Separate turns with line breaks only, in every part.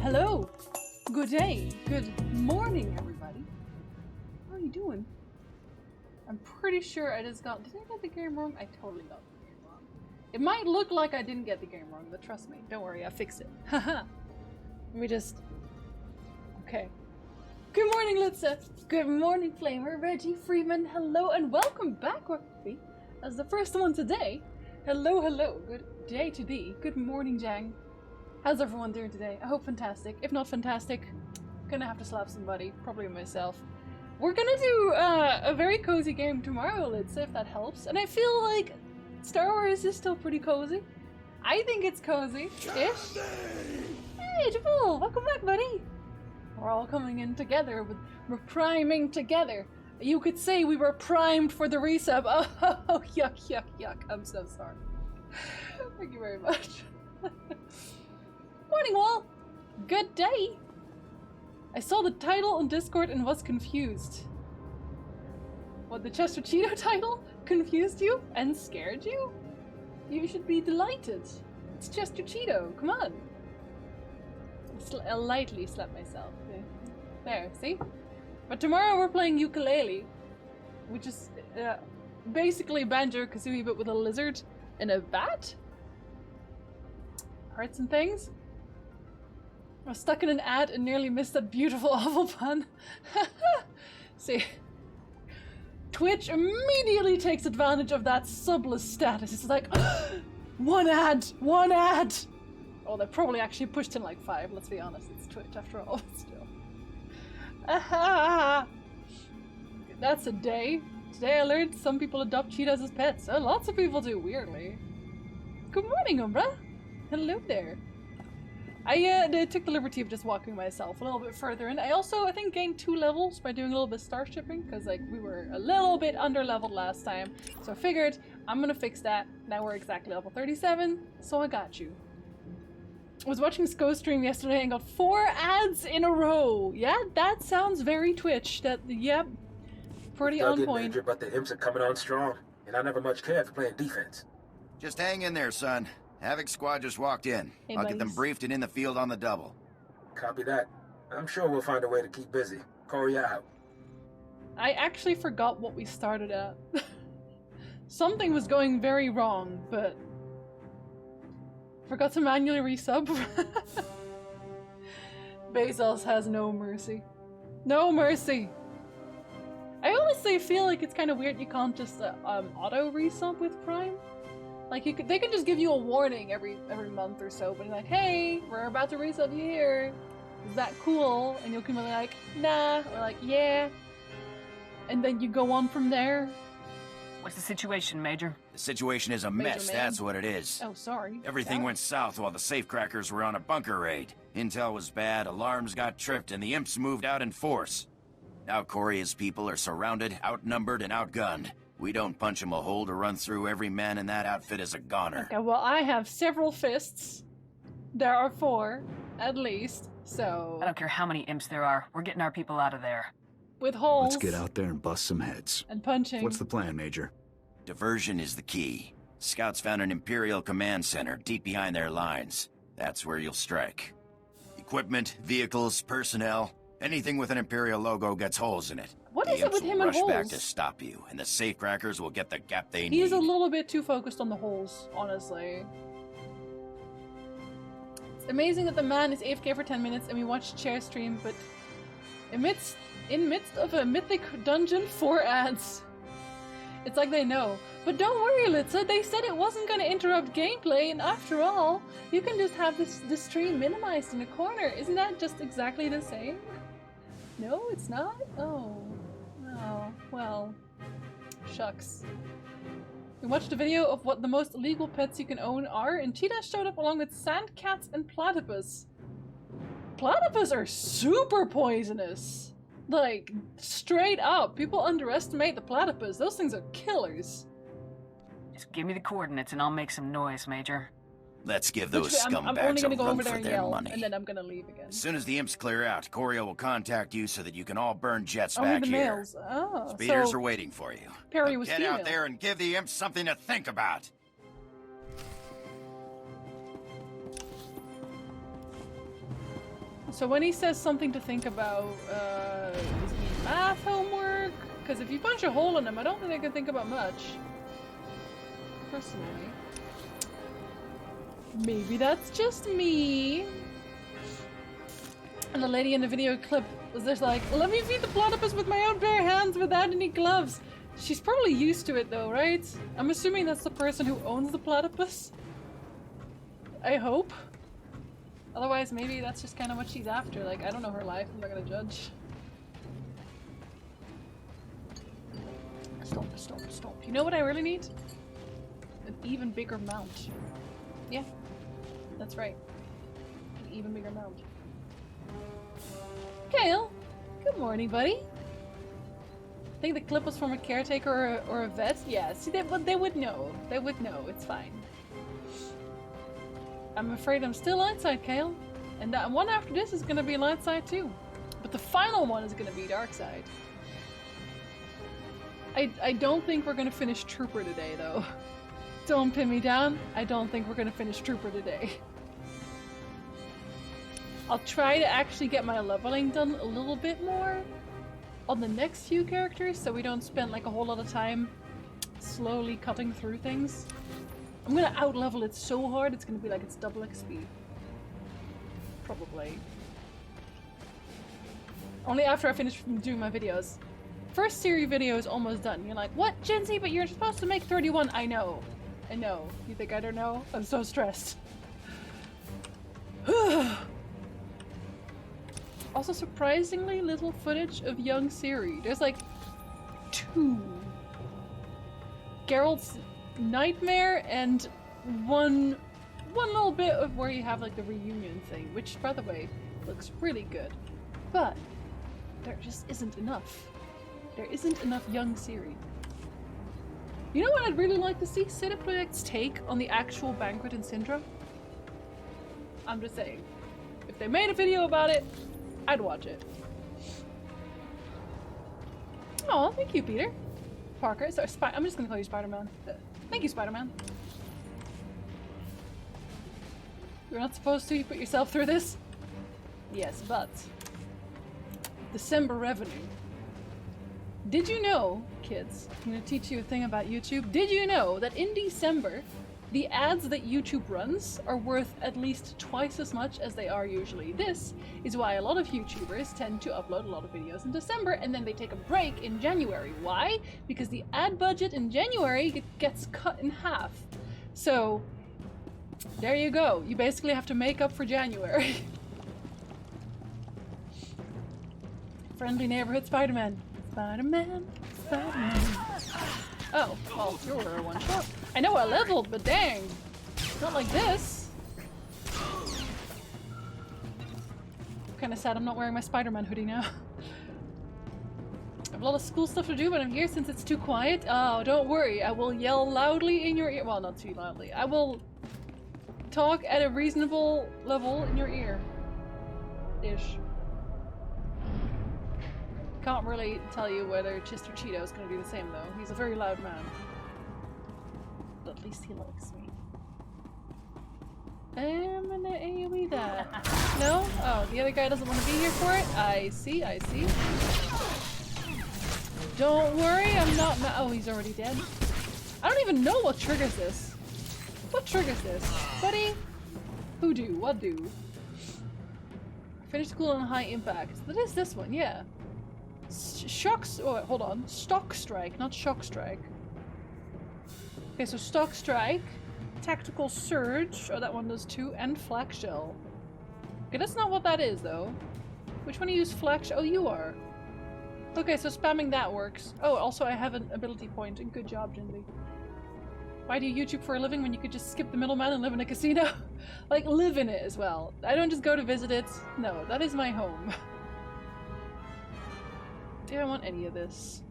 Hello, good day, good morning, everybody. How are you doing? I'm pretty sure I just got. Did I get the game wrong? I totally got the game wrong. It might look like I didn't get the game wrong, but trust me, don't worry, I fixed it. Haha. Let me just. Okay. Good morning, Litsa. Good morning, Flamer, Reggie, Freeman. Hello, and welcome back, Rugby, as the first one today. Hello, hello. Good day to thee. Good morning, Jang. How's everyone doing today? I hope fantastic. If not fantastic, gonna have to slap somebody, probably myself. We're gonna do a very cozy game tomorrow, Litsa, if that helps. And I feel like Star Wars is still pretty cozy. I think it's cozy-ish. Hey, Jabul, welcome back, buddy. We're all coming in together. We're priming together. You could say we were primed for the resub. Oh, yuck, yuck, yuck. I'm so sorry. Thank you very much. Morning, Wall. Good day. I saw the title on Discord and was confused. What, the Chester Cheeto title confused you and scared you? You should be delighted. It's Chester Cheeto. Come on. I lightly slapped myself. There, see? But tomorrow we're playing ukulele, which is basically Banjo-Kazooie but with a lizard and a bat? Hearts and things? I was stuck in an ad and nearly missed that beautiful awful pun. See, Twitch immediately takes advantage of that subless status. It's like, one ad! One ad! Oh, they probably actually pushed in like 5, let's be honest. It's Twitch after all, but still. That's a day. Today I learned some people adopt cheetahs as pets. Oh, lots of people do, weirdly. Good morning, Umbra. Hello there. I took the liberty of just walking myself a little bit further, and I also, I think, gained 2 levels by doing a little bit of starshipping, because like we were a little bit under-leveled last time, so I figured I'm gonna fix that. Now we're exactly level 37, so I got you. I was watching Sko stream yesterday and got 4 ads in a row. Yeah, that sounds very Twitch. Yep, pretty on point.
Major, but the imps are coming on strong, and I never much cared for playing defense.
Just hang in there, son. Havoc Squad just walked in.
Hey,
I'll get them briefed and in the field on the double.
Copy that. I'm sure we'll find a way to keep busy. Corey out.
I actually forgot what we started at. Something was going very wrong, but forgot to manually resub. Bezos has no mercy. No mercy! I honestly feel like it's kind of weird you can't just auto resub with Prime. Like they can just give you a warning every month or so, but like, hey, we're about to resub you here. Is that cool? And you'll come in like, nah, or like, yeah. And then you go on from there.
What's the situation, Major?
The situation is a mess, that's what it is.
Oh, sorry.
Everything went south while the safecrackers were on a bunker raid. Intel was bad, alarms got tripped, and the imps moved out in force. Now Corey's people are surrounded, outnumbered, and outgunned. We don't punch him a hole to run through. Every man in that outfit is a goner.
Okay, well, I have several fists. There are 4, at least, so...
I don't care how many imps there are. We're getting our people out of there.
With holes.
Let's get out there and bust some heads.
And punching.
What's the plan, Major?
Diversion is the key. Scouts found an Imperial command center deep behind their lines. That's where you'll strike. Equipment, vehicles, personnel, anything with an Imperial logo gets holes in it.
What is it with him and
rush back
holes?
to stop you, and the safecrackers will get the gap they need.
He's a little bit too focused on the holes, honestly. It's amazing that the man is AFK for 10 minutes and we watch Chair stream, but in midst of a mythic dungeon, 4 ads. It's like they know. But don't worry, Litsa, they said it wasn't gonna interrupt gameplay, and after all, you can just have the stream minimized in a corner. Isn't that just exactly the same? No, it's not? Oh. Oh, well. Shucks. We watched a video of what the most illegal pets you can own are, and cheetahs showed up along with sand cats and platypus. Platypus are super poisonous! Like, straight up. People underestimate the platypus. Those things are killers.
Just give me the coordinates and I'll make some noise, Major.
Let's give those
Literally, I'm only
scumbags
gonna
a
go
run
over there
for
and
their
yell,
money.
and then I'm gonna leave again.
As soon as the imps clear out, Coria will contact you so that you can all burn jets
Only
back
the
here.
males. Oh,
Speeders
so
are waiting for you.
Perry
Now
was
get
female.
out there and give the imps something to think about.
So when he says something to think about, is it math homework? Because if you punch a hole in him, I don't think I can think about much. Personally. Maybe that's just me. And the lady in the video clip was just like, let me feed the platypus with my own bare hands without any gloves. She's probably used to it though, right? I'm assuming that's the person who owns the platypus. I hope. Otherwise, maybe that's just kind of what she's after. Like, I don't know her life. I'm not gonna judge. Stop, stop, stop. You know what I really need? An even bigger mount. Yeah, that's right. An even bigger mount. Kale, good morning, buddy. I think the clip was from a caretaker or a vet. Yeah, see, they would know. They would know. It's fine. I'm afraid I'm still outside, Kale. And that one after this is going to be light side too. But the final one is going to be dark side. I don't think we're going to finish Trooper today, though. Don't pin me down. I don't think we're going to finish Trooper today. I'll try to actually get my leveling done a little bit more on the next few characters so we don't spend like a whole lot of time slowly cutting through things. I'm gonna out-level it so hard it's gonna be like it's double XP. Probably. Only after I finish doing my videos. First series video is almost done. You're like, what, Gen Z? But you're supposed to make 31. I know. I know. You think I don't know? I'm so stressed. Also, surprisingly little footage of young Ciri. There's like 2. Geralt's nightmare and one little bit of where you have like the reunion thing, which, by the way, looks really good. But there just isn't enough. There isn't enough young Ciri. You know what I'd really like to see? CD Projekt's take on the actual Banquet in Syndra. I'm just saying. If they made a video about it, I'd watch it. Oh, thank you, Peter. Parker. Sorry, I'm just gonna call you Spider-Man. Thank you, Spider-Man. You're not supposed to. You put yourself through this? Yes, but December revenue. Did you know, kids, I'm gonna teach you a thing about YouTube. Did you know that in December, the ads that YouTube runs are worth at least twice as much as they are usually? This is why a lot of YouTubers tend to upload a lot of videos in December and then they take a break in January. Why? Because the ad budget in January gets cut in half. So, there you go. You basically have to make up for January. Friendly neighborhood Spider-Man. Spider-Man, Spider-Man. Oh, well, you were a one-shot. I know I leveled, but dang. Not like this. Kinda sad I'm not wearing my Spider-Man hoodie now. I have a lot of school stuff to do, but I'm here since it's too quiet. Oh, don't worry. I will yell loudly in your ear. Well, not too loudly. I will talk at a reasonable level in your ear. Ish. Can't really tell you whether Chester Cheeto is going to do the same though. He's a very loud man. But at least he likes me. I'm gonna AoE that. No? Oh, the other guy doesn't want to be here for it? I see, I see. Don't worry, I'm not oh, he's already dead. I don't even know what triggers this. What triggers this? Buddy? Who do? What do? Finish school on high impact. That is this one, yeah. Shocks. Oh, hold on. Stock Strike, not Shock Strike. Okay, so Stock Strike, Tactical Surge. Oh, that one does too, and Flak Shell. Okay, that's not what that is though. Which one do you use Flak Shell? Oh, you are. Okay, so spamming that works. Oh, also I have an ability point. And good job, Jindy. Why do you YouTube for a living when you could just skip the middleman and live in a casino? Like, live in it as well. I don't just go to visit it. No, that is my home. Do I want any of this?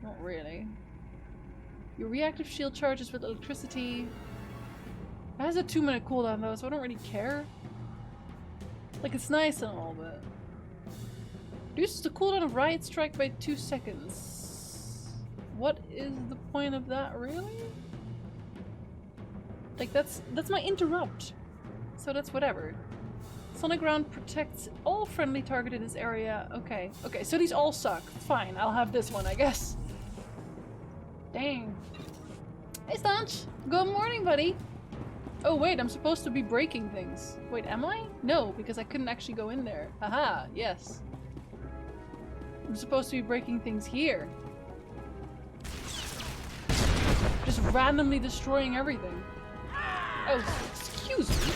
Not really. Your reactive shield charges with electricity. It has a 2-minute cooldown though, so I don't really care. Like, it's nice and all, but... Reduces the cooldown of Riot Strike by 2 seconds. What is the point of that, really? Like, that's my interrupt. So that's whatever. Sonic ground protects all friendly target in this area. Okay. Okay, so these all suck. Fine, I'll have this one, I guess. Dang. Hey, Stanch. Good morning, buddy. Oh, wait, I'm supposed to be breaking things. Wait, am I? No, because I couldn't actually go in there. Haha, yes. I'm supposed to be breaking things here. Just randomly destroying everything. Oh, excuse me.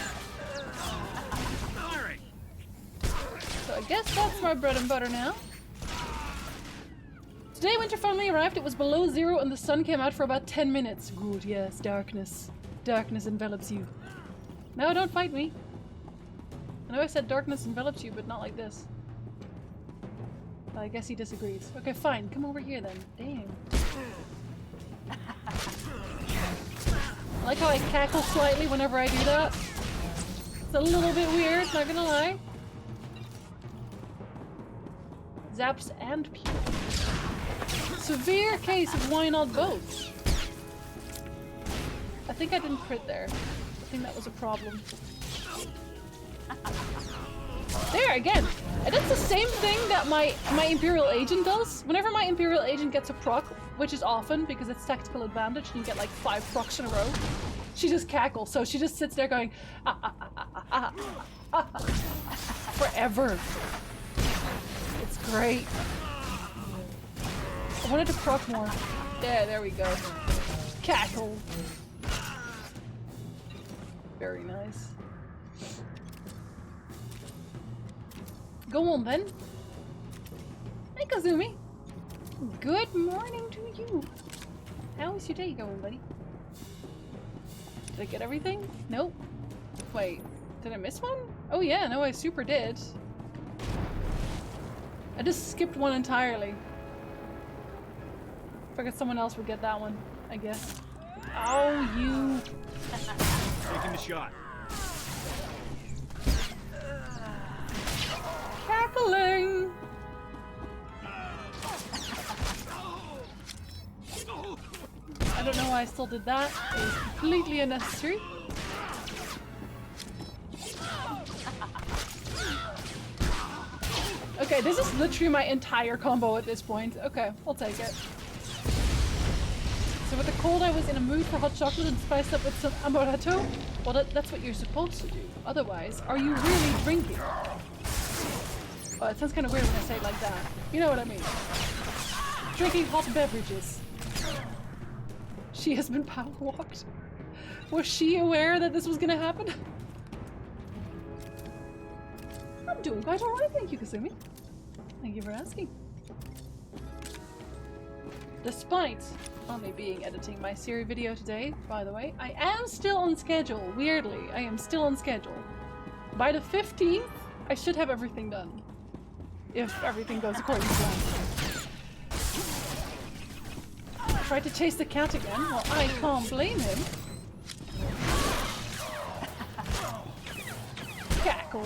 So I guess that's my bread and butter now. Today winter finally arrived. It was below 0 and the sun came out for about 10 minutes. Good, yes, darkness. Darkness envelops you. No, don't fight me. I know I said darkness envelops you, but not like this. Well, I guess he disagrees. Okay, fine. Come over here then. Dang. I like how I cackle slightly whenever I do that. It's a little bit weird, not gonna lie. Zaps and peel. Severe case of why not both? I think I didn't crit there. I think that was a problem. There, again! And that's the same thing that my Imperial Agent does. Whenever my Imperial Agent gets a proc, which is often because it's tactical advantage and you get like 5 procs in a row, she just cackles. So she just sits there going forever. It's great. I wanted to proc more. Yeah, there we go. Cackle. Very nice. Go on then. Hey Kazumi. Good morning to you. How is your day going, buddy? Did I get everything? Nope. Wait, did I miss one? Oh yeah, no, I super did. I just skipped one entirely. Figured someone else would get that one, I guess. Oh, you.
Taking the shot.
Cackling! I don't know why I still did that. It was completely unnecessary. Okay, this is literally my entire combo at this point. Okay, I'll take it. So with the cold, I was in a mood for hot chocolate and spiced up with some amaretto. Well, that's what you're supposed to do. Otherwise, are you really drinking? Oh, it sounds kind of weird when I say it like that. You know what I mean. Drinking hot beverages. She has been power walked. Was she aware that this was gonna happen? I'm doing quite alright, thank you, Kasumi. Thank you for asking. Despite only being editing my Siri video today, by the way, I am still on schedule. Weirdly, I am still on schedule. By the 15th, I should have everything done. If everything goes according to plan. Tried to chase the cat again. Well, I can't blame him. Cackle.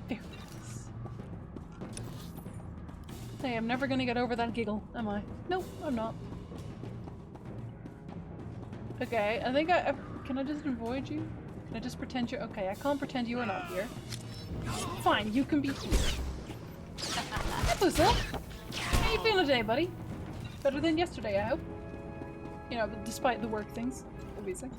There it is. Hey, I'm never gonna get over that giggle, am I? Nope, I'm not. Okay, I think can I just avoid you? Can I just pretend you're okay? I can't pretend you are not here. Fine, you can be here. Hey, Puzzle! How you feeling today, buddy? Better than yesterday, I hope. You know, despite the work things, obviously.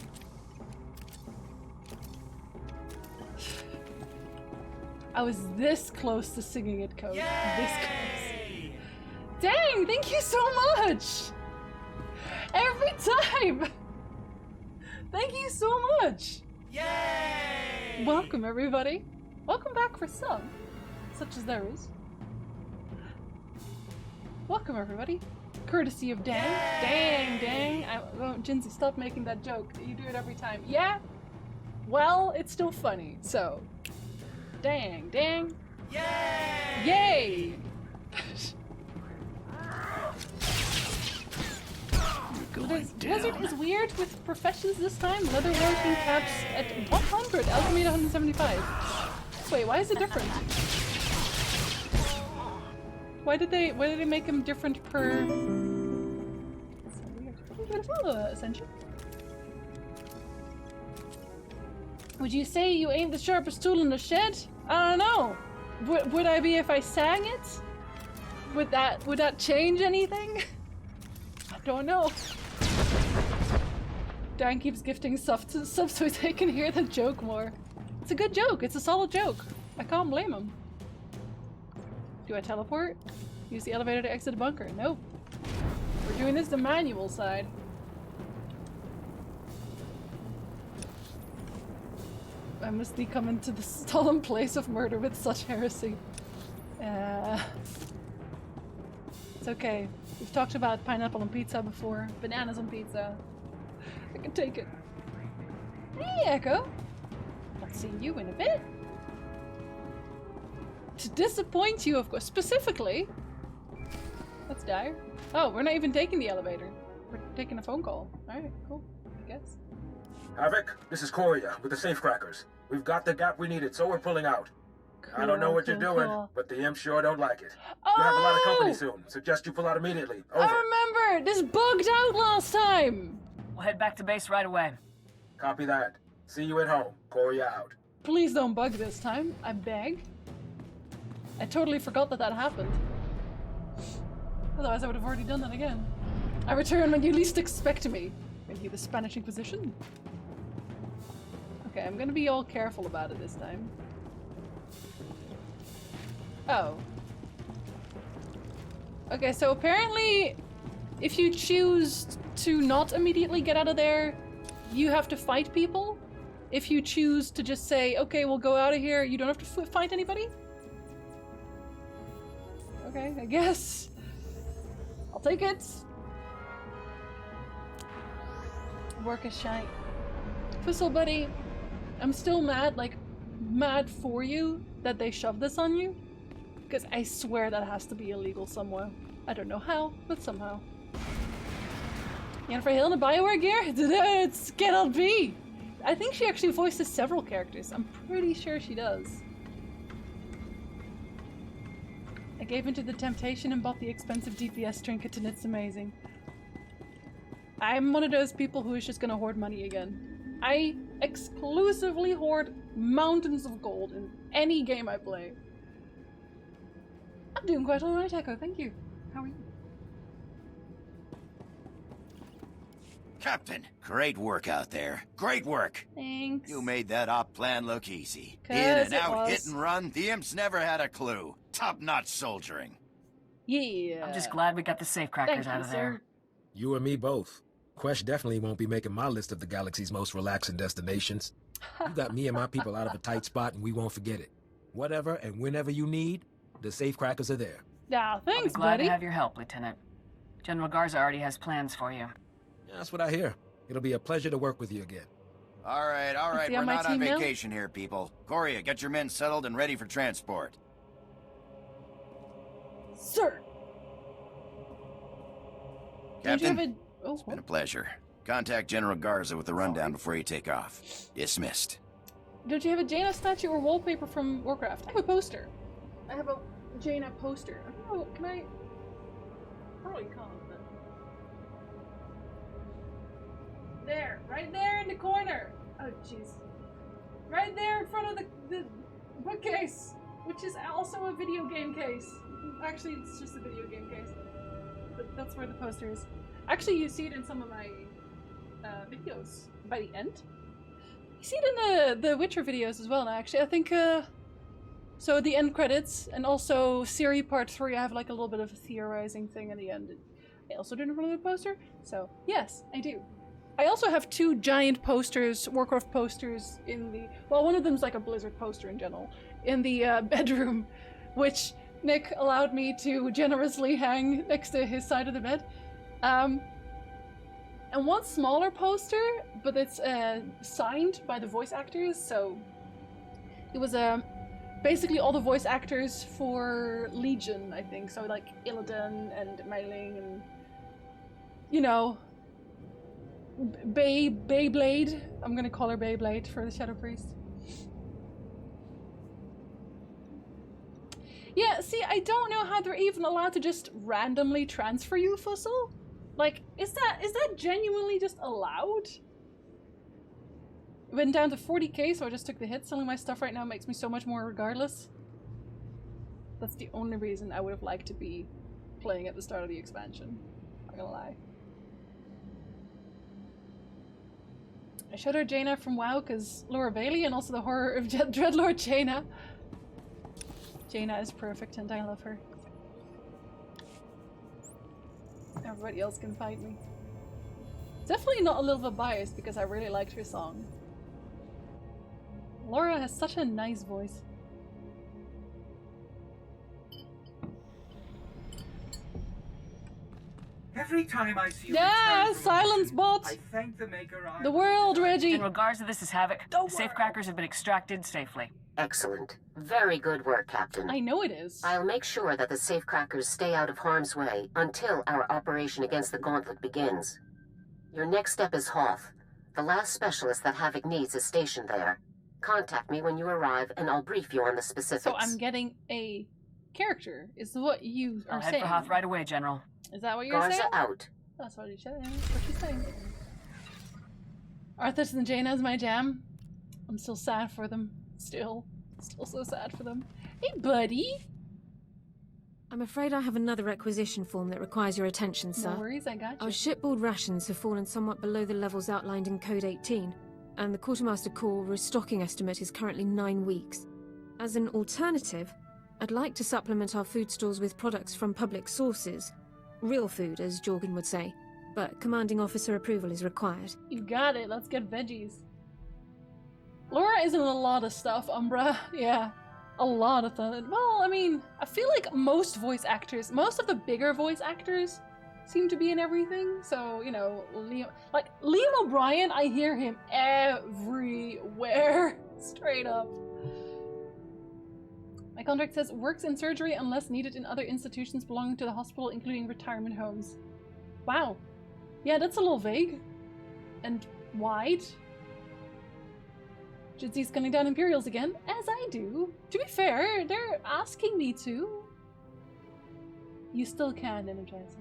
I was this close to singing it, Code. This close. Dang, thank you so much! Every time! Thank you so much! Yay! Welcome, everybody. Welcome back for some, such as there is. Welcome, everybody. Courtesy of Dang. Yay! Dang. Oh, Jinsey, stop making that joke. You do it every time. Yeah? Well, it's still funny, so. Dang. Yay! Yay! Blizzard is weird with professions this time. Leatherworking caps at 100, alchemy at 175. Wait, why is it different? Why did they make them different per? That's so weird. Beautiful, Ascension. Would you say you ain't the sharpest tool in the shed? I don't know. Would I be if I sang it? Would that change anything? I don't know. Dan keeps gifting subs so they can hear the joke more. It's a good joke. It's a solid joke. I can't blame him. Do I teleport? Use the elevator to exit the bunker? Nope. We're doing this the manual side. I must be coming to the stolen place of murder with such heresy. It's okay. We've talked about pineapple on pizza before. Bananas on pizza. I can take it. Hey, Echo. Not seeing you in a bit. To disappoint you, of course. Specifically. That's dire. Oh, we're not even taking the elevator. We're taking a phone call. Alright, cool. I guess.
Havoc, this is Coria with the safecrackers. We've got the gap we needed, so we're pulling out. I don't know what you're doing, but the imps sure don't like it. You have a lot of company soon. Suggest you pull out immediately. Over.
I remember! This bugged out last time!
We'll head back to base right away.
Copy that. See you at home. Coria out.
Please don't bug this time, I beg. I totally forgot that happened. Otherwise I would have already done that again. I return when you least expect me. Maybe the Spanish Inquisition? Okay, I'm gonna be all careful about it this time. Oh. Okay, so apparently if you choose to not immediately get out of there, you have to fight people. If you choose to just say, okay, we'll go out of here, you don't have to fight anybody? Okay, I guess. I'll take it. Work is shite. Fussel buddy, I'm still mad, like, mad for you that they shoved this on you. Because I swear that has to be illegal somewhere. I don't know how, but somehow. Yennefer Hill in the Bioware gear? It cannot be! I think she actually voices several characters. I'm pretty sure she does. I gave into the temptation and bought the expensive DPS trinket and it's amazing. I'm one of those people who is just gonna hoard money again. I exclusively hoard mountains of gold in any game I play. I'm doing quite alright, Echo, thank you. How are you?
Captain, great work out there. Great work.
Thanks.
You made that op plan look easy.
'Cause
In and
it
out,
was.
hit and run. The imps never had a clue. Top-notch soldiering.
Yeah.
I'm just glad we got the safecrackers
Thank
out
you,
of there.
sir.
You and me both. Quest definitely won't be making my list of the galaxy's most relaxing destinations. You got me and my people out of a tight spot and we won't forget it. Whatever and whenever you need, the safecrackers are there.
Yeah,
I'll be
thanks,
glad
buddy.
to have your help, Lieutenant. General Garza already has plans for you.
Yeah, that's what I hear. It'll be a pleasure to work with you again.
All right,
he
we're
on my
not on
team now?
vacation here, people. Coria, get your men settled and ready for transport.
Sir! Don't you
Captain,
have a... Oh,
it's been a pleasure. Contact General Garza with the rundown before you take off. Dismissed.
Don't you have a Jaina statue or wallpaper from Warcraft? I have a poster. I have a Jaina poster. I don't know, can I... Probably can't, but... There! Right there in the corner! Oh, jeez. Right there in front of the bookcase! Which is also a video game case. Actually, it's just a video game case. But that's where the poster is. Actually, you see it in some of my videos by the end. You see it in the Witcher videos as well now, actually. I think, so the end credits, and also Siri Part 3, I have like a little bit of a theorizing thing in the end. I also did it in front of the poster, so yes, I do. I also have two giant posters, Warcraft posters in the... Well, one of them's like a Blizzard poster in general, in the bedroom, which Nick allowed me to generously hang next to his side of the bed. And one smaller poster, but it's signed by the voice actors, so it was basically all the voice actors for Legion, I think. So like Illidan and Mei Ling and, you know, Beyblade. I'm gonna call her Beyblade for the Shadow Priest. Yeah, see, I don't know how they're even allowed to just randomly transfer you, Fussel. Like, is that genuinely just allowed? It went down to 40k, so I just took the hit. Selling my stuff right now makes me so much more regardless. That's the only reason I would have liked to be playing at the start of the expansion. Not gonna lie. I showed her Jaina from WoW because Laura Bailey and also the horror of Dreadlord Jaina. Jaina is perfect and I love her. Everybody else can fight me. Definitely not a little bit biased because I really liked her song. Laura has such a nice voice.
Every time I see
yeah, silence bot.
I thank the maker.
The world, Reggie.
In regards to this is Havoc. The safecrackers have been extracted safely.
Excellent. Very good work, Captain.
I know it is.
I'll make sure that the safecrackers stay out of harm's way until our operation against the Gauntlet begins. Your next step is Hoth. The last specialist that Havoc needs is stationed there. Contact me when you arrive and I'll brief you on the specifics.
So I'm getting a character, is what you are
I'll
saying.
head for Hoth right away, General.
Is that what you're
Garza
saying?
out.
That's what he's saying. That's what she's saying. Arthas and Jaina's my jam. I'm still sad for them. Still so sad for them. Hey, buddy.
I'm afraid I have another requisition form that requires your attention, sir.
No worries, I got you.
Our shipboard rations have fallen somewhat below the levels outlined in Code 18, and the Quartermaster Corps restocking estimate is currently 9 weeks. As an alternative, I'd like to supplement our food stores with products from public sources. Real food, as Jorgen would say, but commanding officer approval is required.
You got it, let's get veggies. Laura is in a lot of stuff, Umbra. Yeah, a lot of them. Well, I mean, I feel like most voice actors, most of the bigger voice actors seem to be in everything. So, you know, Liam O'Brien, I hear him everywhere. Straight up. My contract says works in surgery unless needed in other institutions belonging to the hospital, including retirement homes. Wow. Yeah, that's a little vague. And wide. Jitsy's gunning down Imperials again, as I do. To be fair, they're asking me to. You still can, Energizer.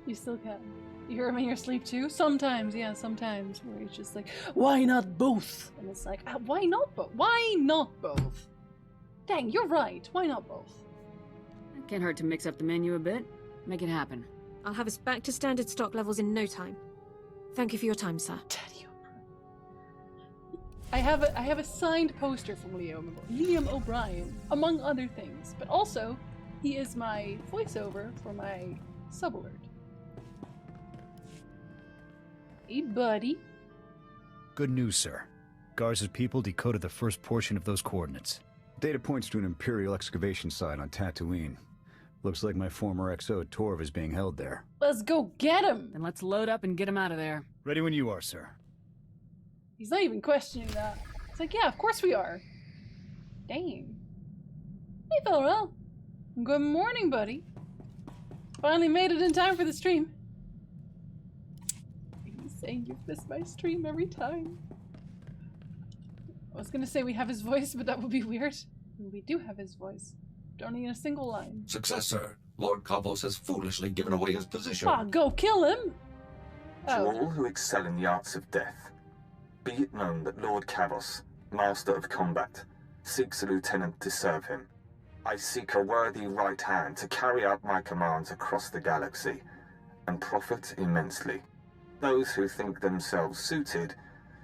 You still can. You hear him in your sleep too? Sometimes, yeah, sometimes. Where he's just like, why not both? And it's like, why not both? Why not both? Dang, you're right. Why not both?
Can't hurt to mix up the menu a bit. Make it happen.
I'll have us back to standard stock levels in no time. Thank you for your time, sir.
I have a signed poster from Liam O'Brien, among other things. But also, he is my voiceover for my sub-alert. Hey, buddy.
Good news, sir. Garza's people decoded the first portion of those coordinates.
Data points to an Imperial excavation site on Tatooine. Looks like my former XO, Torv, is being held there.
Let's go get him!
Then let's load up and get him out of there.
Ready when you are, sir.
He's not even questioning that. It's like, yeah, of course we are. Dang. Hey, Felrel. Good morning, buddy. Finally made it in time for the stream. He's saying you've missed my stream every time. I was gonna say we have his voice, but that would be weird. We do have his voice. Don't need a single line.
Success, sir. Lord Kavos has foolishly given away his position.
Ah, go kill him!
To all who excel in the arts of death, be it known that Lord Kavos, Master of Combat, seeks a lieutenant to serve him. I seek a worthy right hand to carry out my commands across the galaxy, and profit immensely. Those who think themselves suited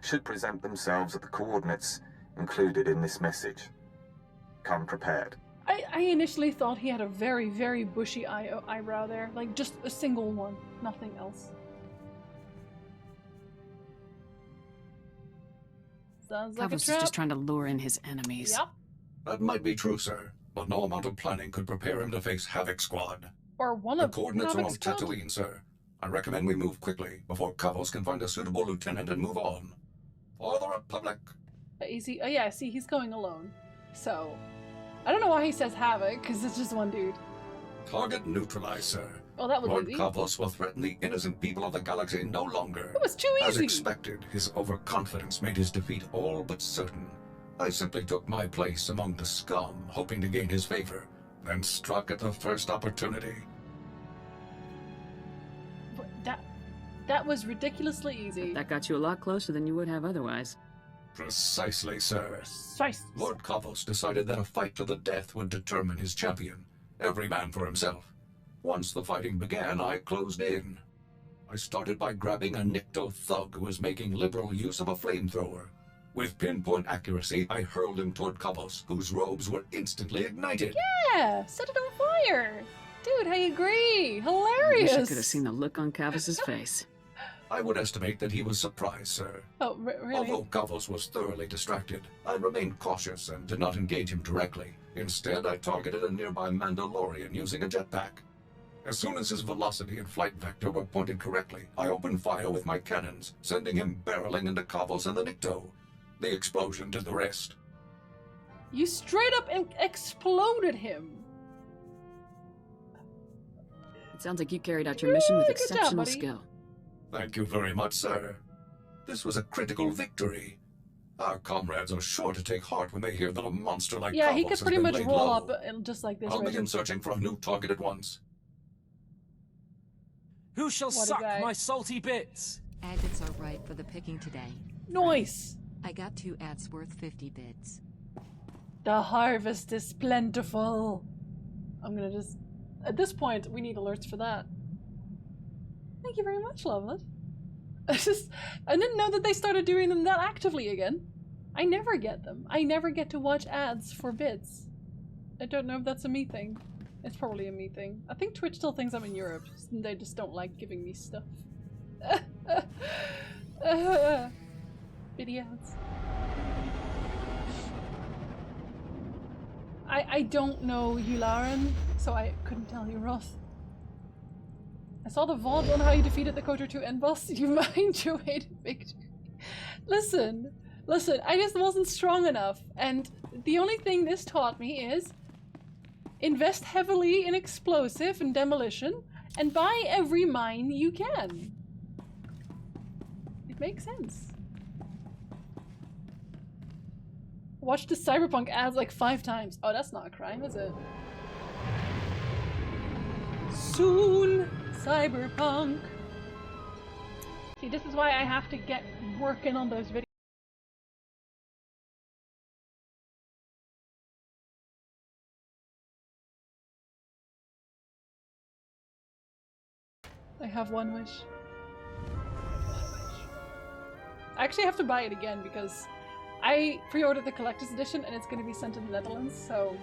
should present themselves at the coordinates included in this message. Come prepared.
I initially thought he had a very, very bushy eyebrow there. Like, just a single one. Nothing else. Sounds like a trap.
Kavos is just trying to lure in his enemies.
Yep.
That might be true, sir, but no amount of planning could prepare him to face Havoc Squad.
Or one
the
of
coordinates
Havoc
are on
Squad?
Tatooine, sir. I recommend we move quickly before Kavos can find a suitable lieutenant and move on. For the Republic.
Is he? Oh yeah, see, he's going alone. So, I don't know why he says Havoc, because it's just one dude.
Target neutralized, sir.
Oh, that was
Lord
easy.
Kavos will threaten the innocent people of the galaxy no longer.
It was too
As
easy.
expected, his overconfidence made his defeat all but certain. I simply took my place among the scum, hoping to gain his favor, then struck at the first opportunity.
But that... That was ridiculously easy.
That got you a lot closer than you would have otherwise.
Precisely, sir.
Precisely.
Lord Kavos decided that a fight to the death would determine his champion. Every man for himself. Once the fighting began, I closed in. I started by grabbing a Nikto thug who was making liberal use of a flamethrower. With pinpoint accuracy, I hurled him toward Kavos, whose robes were instantly ignited.
Yeah! Set it on fire! Dude, I agree! Hilarious!
I wish I could have seen the look on Kavos' face.
I would estimate that he was surprised, sir.
Oh, really?
Although Kavos was thoroughly distracted, I remained cautious and did not engage him directly. Instead, I targeted a nearby Mandalorian using a jetpack. As soon as his velocity and flight vector were pointed correctly, I opened fire with my cannons, sending him barreling into Kavos and the Nikto. The explosion did the rest.
You straight up exploded him.
It sounds like you carried out your mission with
Good job,
exceptional
buddy.
skill.
Thank you very much, sir. This was a critical victory. Our comrades are sure to take heart when they hear that a monster like
Yeah,
Kavos
he could
has
pretty
been
much
laid
roll
low.
up just like this.
I'll
right
begin
now.
searching for a new target at once.
Who shall
What a
suck
guy.
my salty bits?
Agates are ripe for the picking today.
Nice!
I got 2 ats worth 50 bits.
The harvest is plentiful. I'm gonna just... At this point, we need alerts for that. Thank you very much, Lovelet. I didn't know that they started doing them that actively again. I never get them. I never get to watch ads for bits. I don't know if that's a me thing. It's probably a me thing. I think Twitch still thinks I'm in Europe. They just don't like giving me stuff. Videos. I don't know Yularen, so I couldn't tell you, Roth. I saw the VOD on how you defeated the KOTOR 2 end boss. You mind your way to victory. Listen, I just wasn't strong enough, and the only thing this taught me is invest heavily in explosive and demolition, and buy every mine you can. It makes sense. Watched the Cyberpunk ads like 5 times. Oh, that's not a crime, is it? Soon, Cyberpunk. See, this is why I have to get working on those videos. I have one wish. I actually have to buy it again because I pre-ordered the collector's edition and it's going to be sent to the Netherlands, so...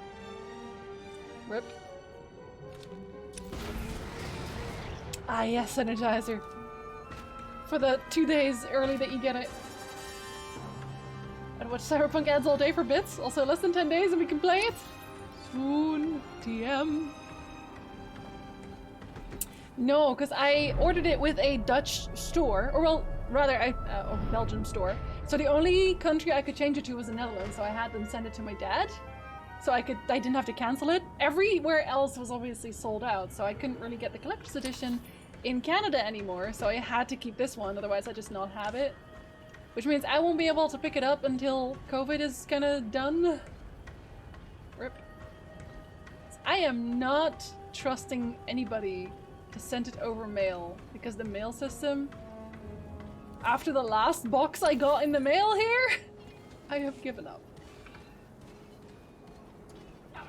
RIP. Ah yes, Energizer. For the 2 days early that you get it. I'd watch Cyberpunk ads all day for bits, also less than 10 days and we can play it. Soon, TM. No, because I ordered it with a Dutch store, or well, rather a Belgian store. So the only country I could change it to was the Netherlands, so I had them send it to my dad. So I didn't have to cancel it. Everywhere else was obviously sold out, so I couldn't really get the collector's edition in Canada anymore, so I had to keep this one, otherwise I just not have it. Which means I won't be able to pick it up until COVID is kinda done. RIP. I am not trusting anybody to send it over mail, because the mail system, after the last box I got in the mail here, I have given up. No,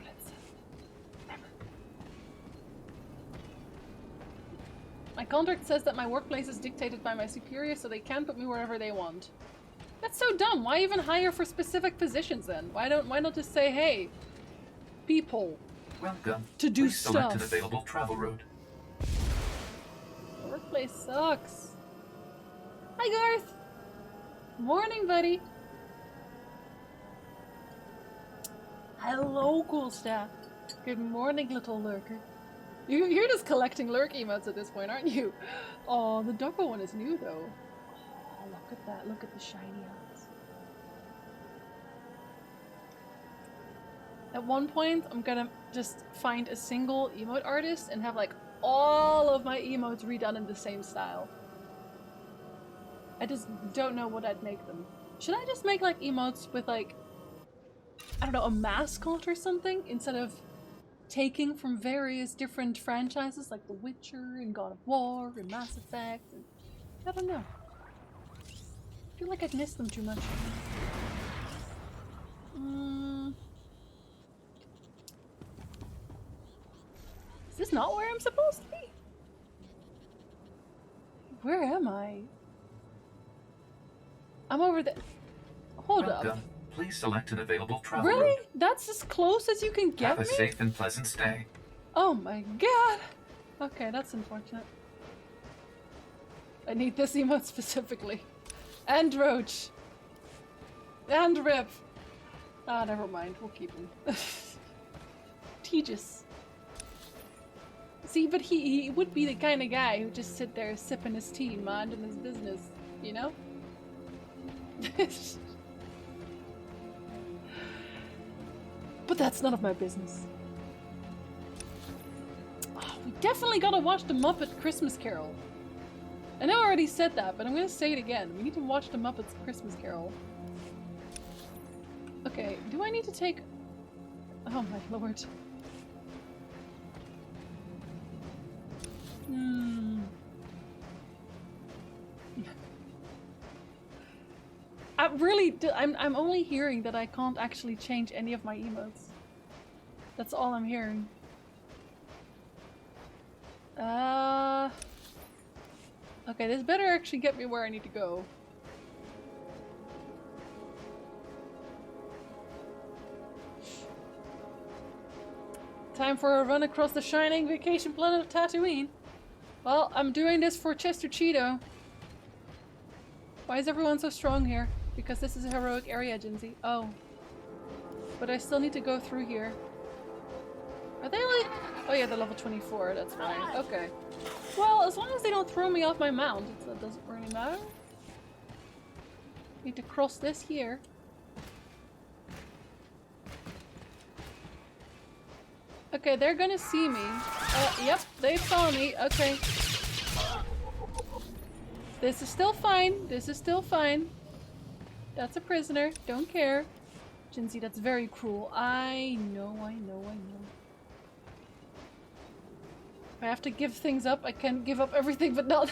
never. My contract says that my workplace is dictated by my superior, so they can put me wherever they want. That's so dumb. Why even hire for specific positions then? Why not just say, hey, people,
welcome
to do
Please select
stuff.
an available travel route.
The workplace sucks. Hi, Garth. Morning, buddy. Hello, cool staff. Good morning, little lurker. You're just collecting lurk emotes at this point, aren't you? Oh, the Doggo one is new, though. Oh, look at that. Look at the shiny eyes. At one point, I'm gonna just find a single emote artist and have, like, all of my emotes redone in the same style. I just don't know what I'd make them. Should I just make like emotes with like, I don't know, a mascot or something instead of taking from various different franchises like The Witcher and God of War and Mass Effect? And I don't know. I feel like I'd missed them too much. Is this not where I'm supposed to be? Where am I? I'm over there. Hold up.
Please select an available travel
Really?
route.
That's as close as you can get
Have a
me?
safe and pleasant stay.
Oh my god. Okay, that's unfortunate. I need this emote specifically. And Roach. And Rip. Ah, never mind. We'll keep him. Tejas. See, but he would be the kind of guy who just sit there sipping his tea, minding his business, you know? But that's none of my business. Oh, we definitely gotta watch the Muppet Christmas Carol. I know I already said that, but I'm gonna say it again. We need to watch the Muppets Christmas Carol. Okay, do I need to take... Oh my lord. I'm only hearing that I can't actually change any of my emotes. That's all I'm hearing. Okay, this better actually get me where I need to go. Time for a run across the shining vacation planet of Tatooine. Well, I'm doing this for Chester Cheeto. Why is everyone so strong here? Because this is a heroic area, Jinsey. Oh. But I still need to go through here. Are they like... Oh yeah, they're level 24. That's fine. Okay. Well, as long as they don't throw me off my mount, that doesn't really matter. Need to cross this here. Okay, they're gonna see me. Yep, they saw me. Okay. This is still fine. This is still fine. That's a prisoner. Don't care. Jinsey, that's very cruel. I know. I have to give things up. I can't give up everything, but not...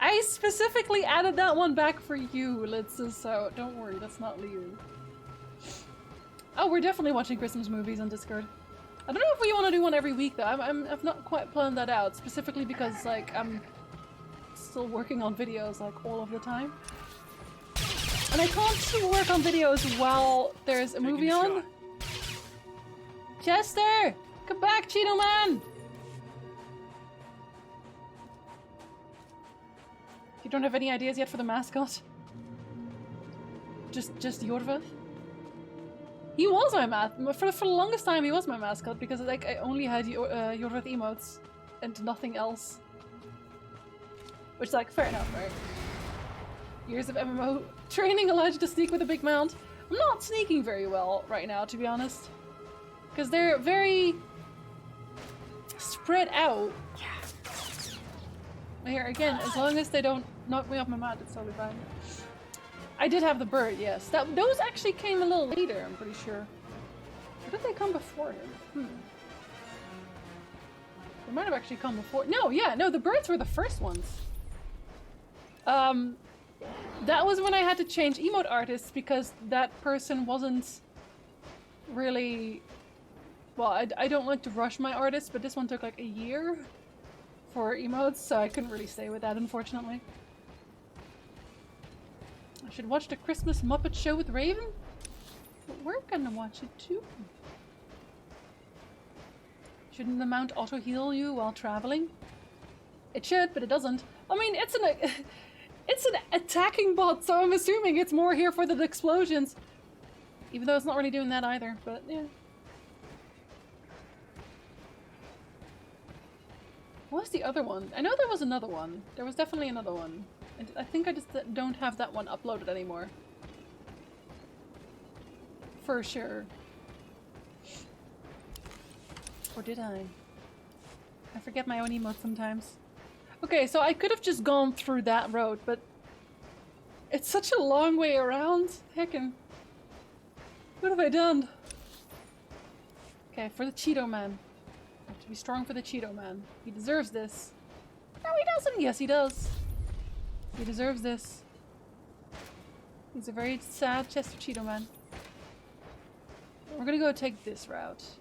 I specifically added that one back for you, Litsa, so don't worry, that's not Liu. Oh, we're definitely watching Christmas movies on Discord. I don't know if we want to do one every week though. I've not quite planned that out, specifically because like I'm still working on videos like all of the time. And I can't work on videos while there's a movie on. Chester! Come back, Cheeto Man! You don't have any ideas yet for the mascot? Just Yorvath? He was my mascot. For the longest time he was my mascot because like I only had Yorvath emotes and nothing else. Which like, fair enough, right? Years of MMO training allowed you to sneak with a big mount. I'm not sneaking very well right now, to be honest. Because they're very spread out. Here, again, as long as they don't knock me off my mat, it's totally fine. I did have the bird, yes. Those actually came a little later, I'm pretty sure. Or did they come before him? They might have actually come before. No, yeah, no, the birds were the first ones. That was when I had to change emote artists because that person wasn't really... Well, I don't like to rush my artists, but this one took like a year for emotes, so I couldn't really stay with that, unfortunately. I should watch the Christmas Muppet Show with Raven? But we're gonna watch it too. Shouldn't the mount auto-heal you while traveling? It should, but it doesn't. I mean, it's an attacking bot, so I'm assuming it's more here for the explosions. Even though it's not really doing that either, but yeah. What was the other one? I know there was another one. There was definitely another one. I think I just don't have that one uploaded anymore. For sure. Or did I? I forget my own emotes sometimes. Okay, so I could have just gone through that road, but it's such a long way around. Heckin'. What have I done? Okay, for the Cheeto Man. I have to be strong for the Cheeto Man. He deserves this. No, he doesn't. Yes, he does. He deserves this. He's a very sad Chester Cheeto man. We're gonna go take this route. Is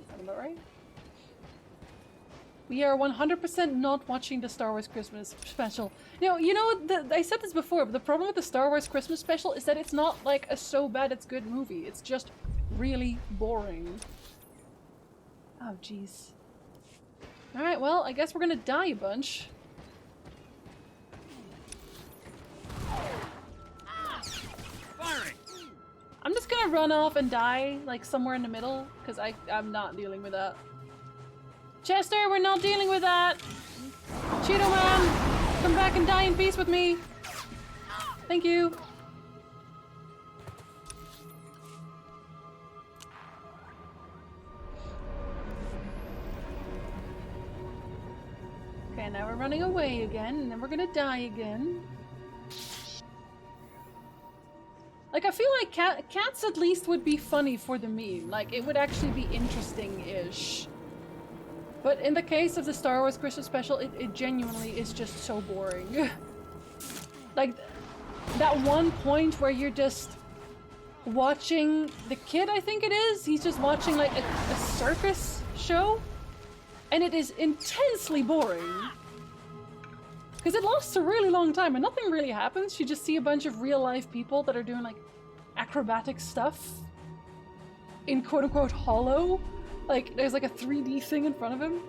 that about right? We are 100% not watching the Star Wars Christmas special. You know, I said this before, but the problem with the Star Wars Christmas special is that it's not like a so bad it's good movie. It's just really boring. Oh, jeez. Alright, well, I guess we're gonna die a bunch.
Firing!
I'm just gonna run off and die, like, somewhere in the middle, because I'm not dealing with that. Chester, we're not dealing with that! Cheeto man! Come back and die in peace with me! Thank you! Okay, now we're running away again, and then we're gonna die again. Like, I feel like cats at least would be funny for the meme. Like, it would actually be interesting-ish. But in the case of the Star Wars Christmas special, it genuinely is just so boring. Like, that one point where you're just watching the kid, I think it is? He's just watching, like, a circus show? And it is intensely boring. Because it lasts a really long time and nothing really happens. You just see a bunch of real-life people that are doing, like, acrobatic stuff in quote-unquote hollow. Like, there's like a 3D thing in front of him.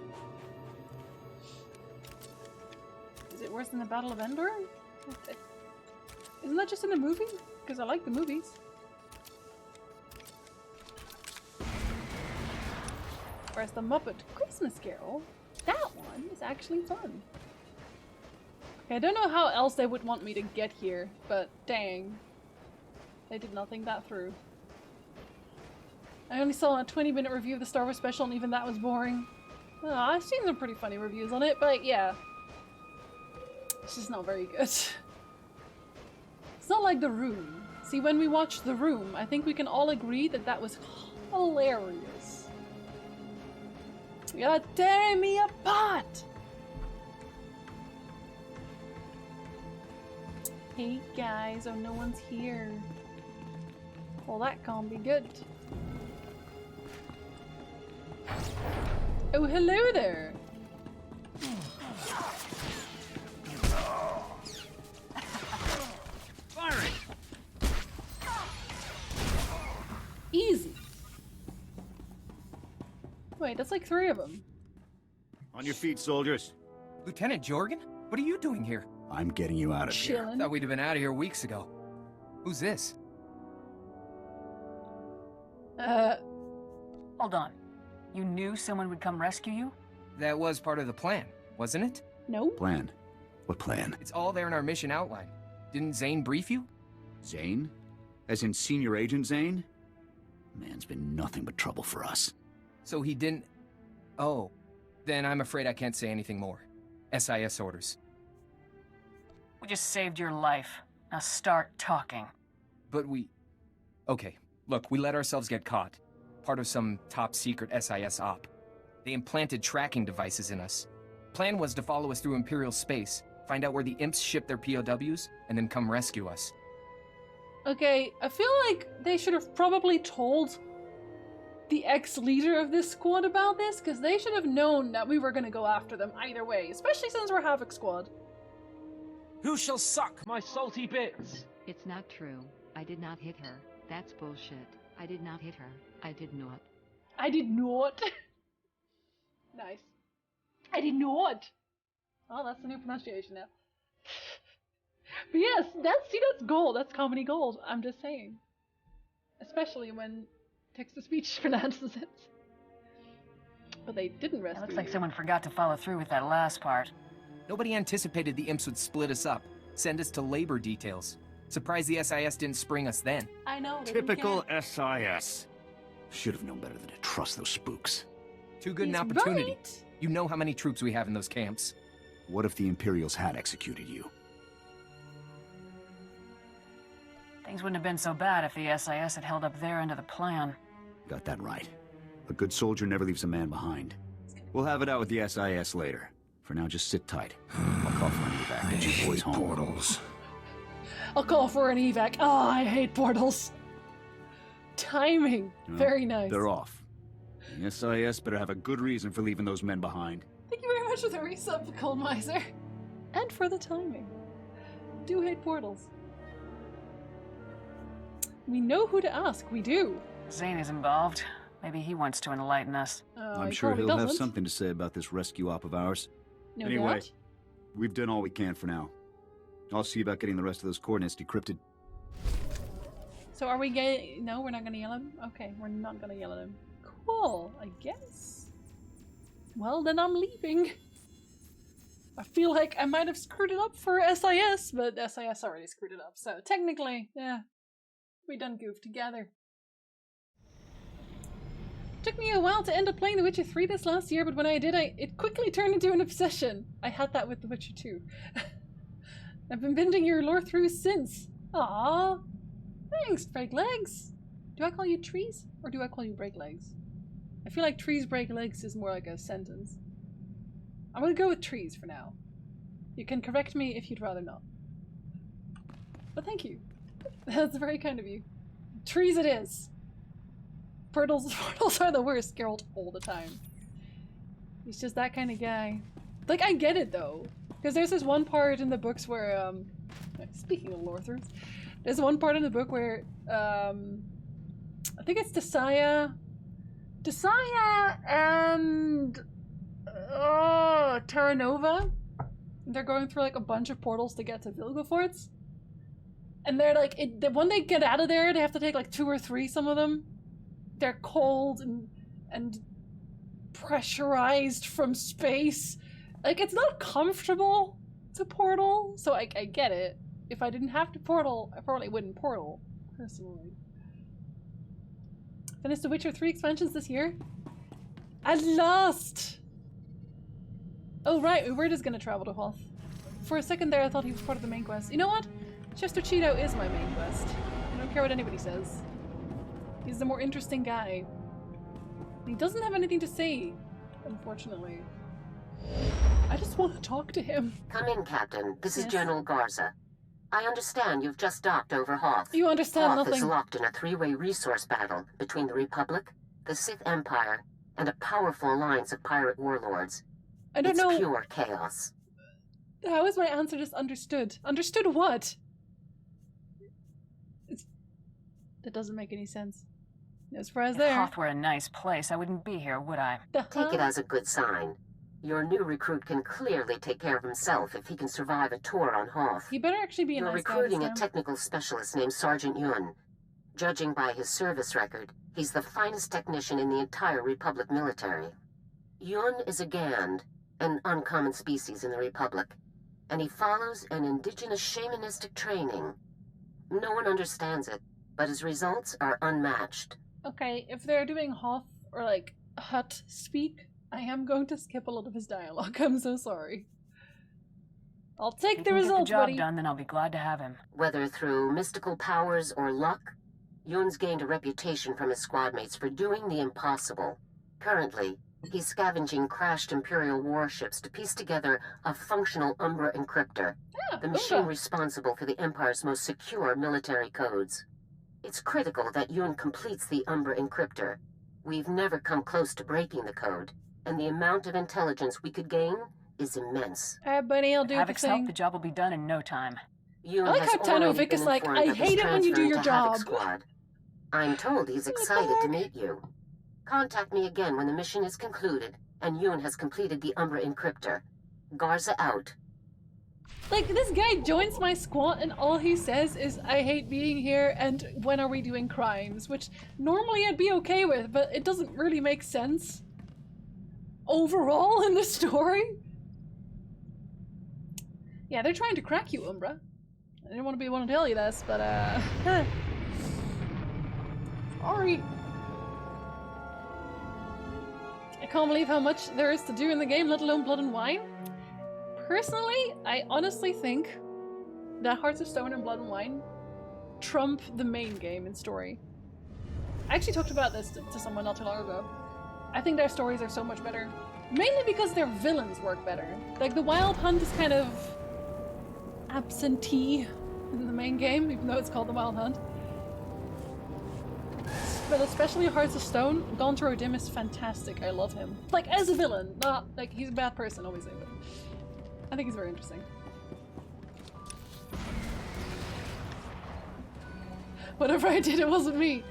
Is it worse than the Battle of Endor? Isn't that just in the movie? Because I like the movies. Whereas the Muppet Christmas Carol, that one is actually fun. Okay, I don't know how else they would want me to get here, but dang. They did not think that through. I only saw a 20-minute review of the Star Wars special, and even that was boring. Oh, I've seen some pretty funny reviews on it, but yeah. It's just not very good. It's not like The Room. See, when we watched The Room, I think we can all agree that that was hilarious. You're tearing me apart! Hey guys, oh no one's here. Well, that can't be good. Oh, hello there!
Firing!
Easy. Wait, that's like 3 of them.
On your feet, soldiers.
Lieutenant Jorgen? What are you doing here?
I'm getting you out of here.
Thought we'd have been out of here weeks ago. Who's this?
Hold on. You knew someone would come rescue you?
That was part of the plan, wasn't it?
No.
Plan? What plan?
It's all there in our mission outline. Didn't Zane brief you?
Zane? As in Senior Agent Zane? Man's been nothing but trouble for us.
So he didn't... Oh. Then I'm afraid I can't say anything more. SIS orders.
We just saved your life. Now start talking.
But we... Okay, look, we let ourselves get caught. Part of some top-secret SIS op. They implanted tracking devices in us. Plan was to follow us through Imperial space, find out where the imps ship their POWs, and then come rescue us.
Okay, I feel like they should have probably told the ex-leader of this squad about this, because they should have known that we were going to go after them either way, especially since we're Havoc Squad.
Who shall suck my salty bits?
It's not true. I did not hit her. That's bullshit. I did not hit her. I did not.
I did not. Nice. I did not. Oh, that's the new pronunciation now. But yes, that's gold. That's comedy gold. I'm just saying. Especially when text-to-speech pronounces it. But they didn't rescue
It looks like
you.
someone forgot to follow through with that last part.
Nobody anticipated the imps would split us up, send us to labor details. Surprised the SIS didn't spring us then.
I know.
Typical SIS. Should have known better than to trust those spooks.
Too good an
He's
opportunity.
right.
You know how many troops we have in those camps.
What if the Imperials had executed you?
Things wouldn't have been so bad if the SIS had held up their end of the plan.
Got that right. A good soldier never leaves a man behind. We'll have it out with the SIS later. For now, just sit tight. I'll call for an evac. Get you boys home.
Portals.
I'll call for an evac. Oh, I hate portals. Timing.
Well,
very nice.
They're off. The SIS better have a good reason for leaving those men behind.
Thank you very much for the resub, Cold Miser. And for the timing. Do hate portals. We know who to ask. We do.
Zane is involved. Maybe he wants to enlighten us.
I'm sure he'll have something to say about this rescue op of ours.
No
anyway,
doubt.
we've done all we can for now. I'll see about getting the rest of those coordinates decrypted.
So are we gay? No, we're not gonna yell at him? Okay, we're not gonna yell at him. Cool, I guess. Well, then I'm leaving. I feel like I might have screwed it up for SIS, but SIS already screwed it up, so technically, yeah. We done goofed together. Took me a while to end up playing The Witcher 3 this last year, but when I did, it quickly turned into an obsession. I had that with The Witcher 2. I've been binging your lore through since. Aww. Thanks, Break Legs. Do I call you Trees, or do I call you Break Legs? I feel like Trees Break Legs is more like a sentence. I'm gonna go with Trees for now. You can correct me if you'd rather not. But thank you. That's very kind of you. Trees it is. Portals are the worst, Geralt, all the time. He's just that kind of guy. Like, I get it though. Because there's this one part in the books where, speaking of lore throughs, there's one part in the book where, I think it's Desaya and, Terra Nova. They're going through like a bunch of portals to get to Vilgefortz. And they're like, when they get out of there, they have to take like 2 or 3, some of them. They're cold and pressurized from space. Like, it's not comfortable to portal, so I get it. If I didn't have to portal, I probably wouldn't portal, personally. Finished The Witcher 3 expansions this year? At last! Oh right, we were just gonna travel to Hoth. For a second there I thought he was part of the main quest. You know what? Chester Cheeto is my main quest. I don't care what anybody says. He's the more interesting guy. He doesn't have anything to say, unfortunately. I just want to talk to him.
Come in, Captain. This is General Garza. I understand you've just docked over Hoth.
You understand
Hoth
nothing.
is locked in a 3-way resource battle between the Republic, the Sith Empire, and a powerful alliance of pirate warlords.
I don't know.
It's pure chaos.
How is my answer just understood? Understood what? That doesn't make any sense. As far as
If
there.
Hoth were a nice place, I wouldn't be here, would I?
Take it as a good sign. Your new recruit can clearly take care of himself if he can survive a tour on Hoth.
He better actually be a
You're
nice guy
recruiting
this
a
time.
technical specialist named Sergeant Yun. Judging by his service record, he's the finest technician in the entire Republic military. Yun is a Gand, an uncommon species in the Republic, and he follows an indigenous shamanistic training. No one understands it, but his results are unmatched.
Okay, if they're doing Hoth or like Hut speak, I am going to skip a lot of his dialogue. I'm so sorry. I'll take the results,
Get the job
buddy.
done, then I'll be glad to have him.
Whether through mystical powers or luck, Yun's gained a reputation from his squad mates for doing the impossible. Currently, he's scavenging crashed Imperial warships to piece together a functional Umbra encryptor, the machine responsible for the Empire's most secure military codes. It's critical that Yun completes the Umbra encryptor. We've never come close to breaking the code, and the amount of intelligence we could gain is immense.
Alright, buddy, I'll do the
Havoc's help,
thing.
the job will be done in no time.
Yun
I like
has
how Tano
already
Vic
been
is like,
informed
I
of his
hate it when you do
transfer
your
into Havoc
job.
Squad. I'm told he's excited to meet you. Contact me again when the mission is concluded and Yun has completed the Umbra encryptor. Garza out.
Like, this guy joins my squad and all he says is, I hate being here and when are we doing crimes? Which normally I'd be okay with, but it doesn't really make sense overall in the story. Yeah, they're trying to crack you, Umbra. I didn't want to be one to tell you this, but sorry. I can't believe how much there is to do in the game, let alone Blood and Wine. Personally, I honestly think that Hearts of Stone and Blood and Wine trump the main game in story. I actually talked about this to someone not too long ago. I think their stories are so much better. Mainly because their villains work better. Like, the Wild Hunt is kind of absentee in the main game, even though it's called the Wild Hunt. But especially Hearts of Stone, Gontar O'Dim is fantastic. I love him. Like, as a villain, not like he's a bad person, obviously, but I think he's very interesting. Whatever I did, it wasn't me.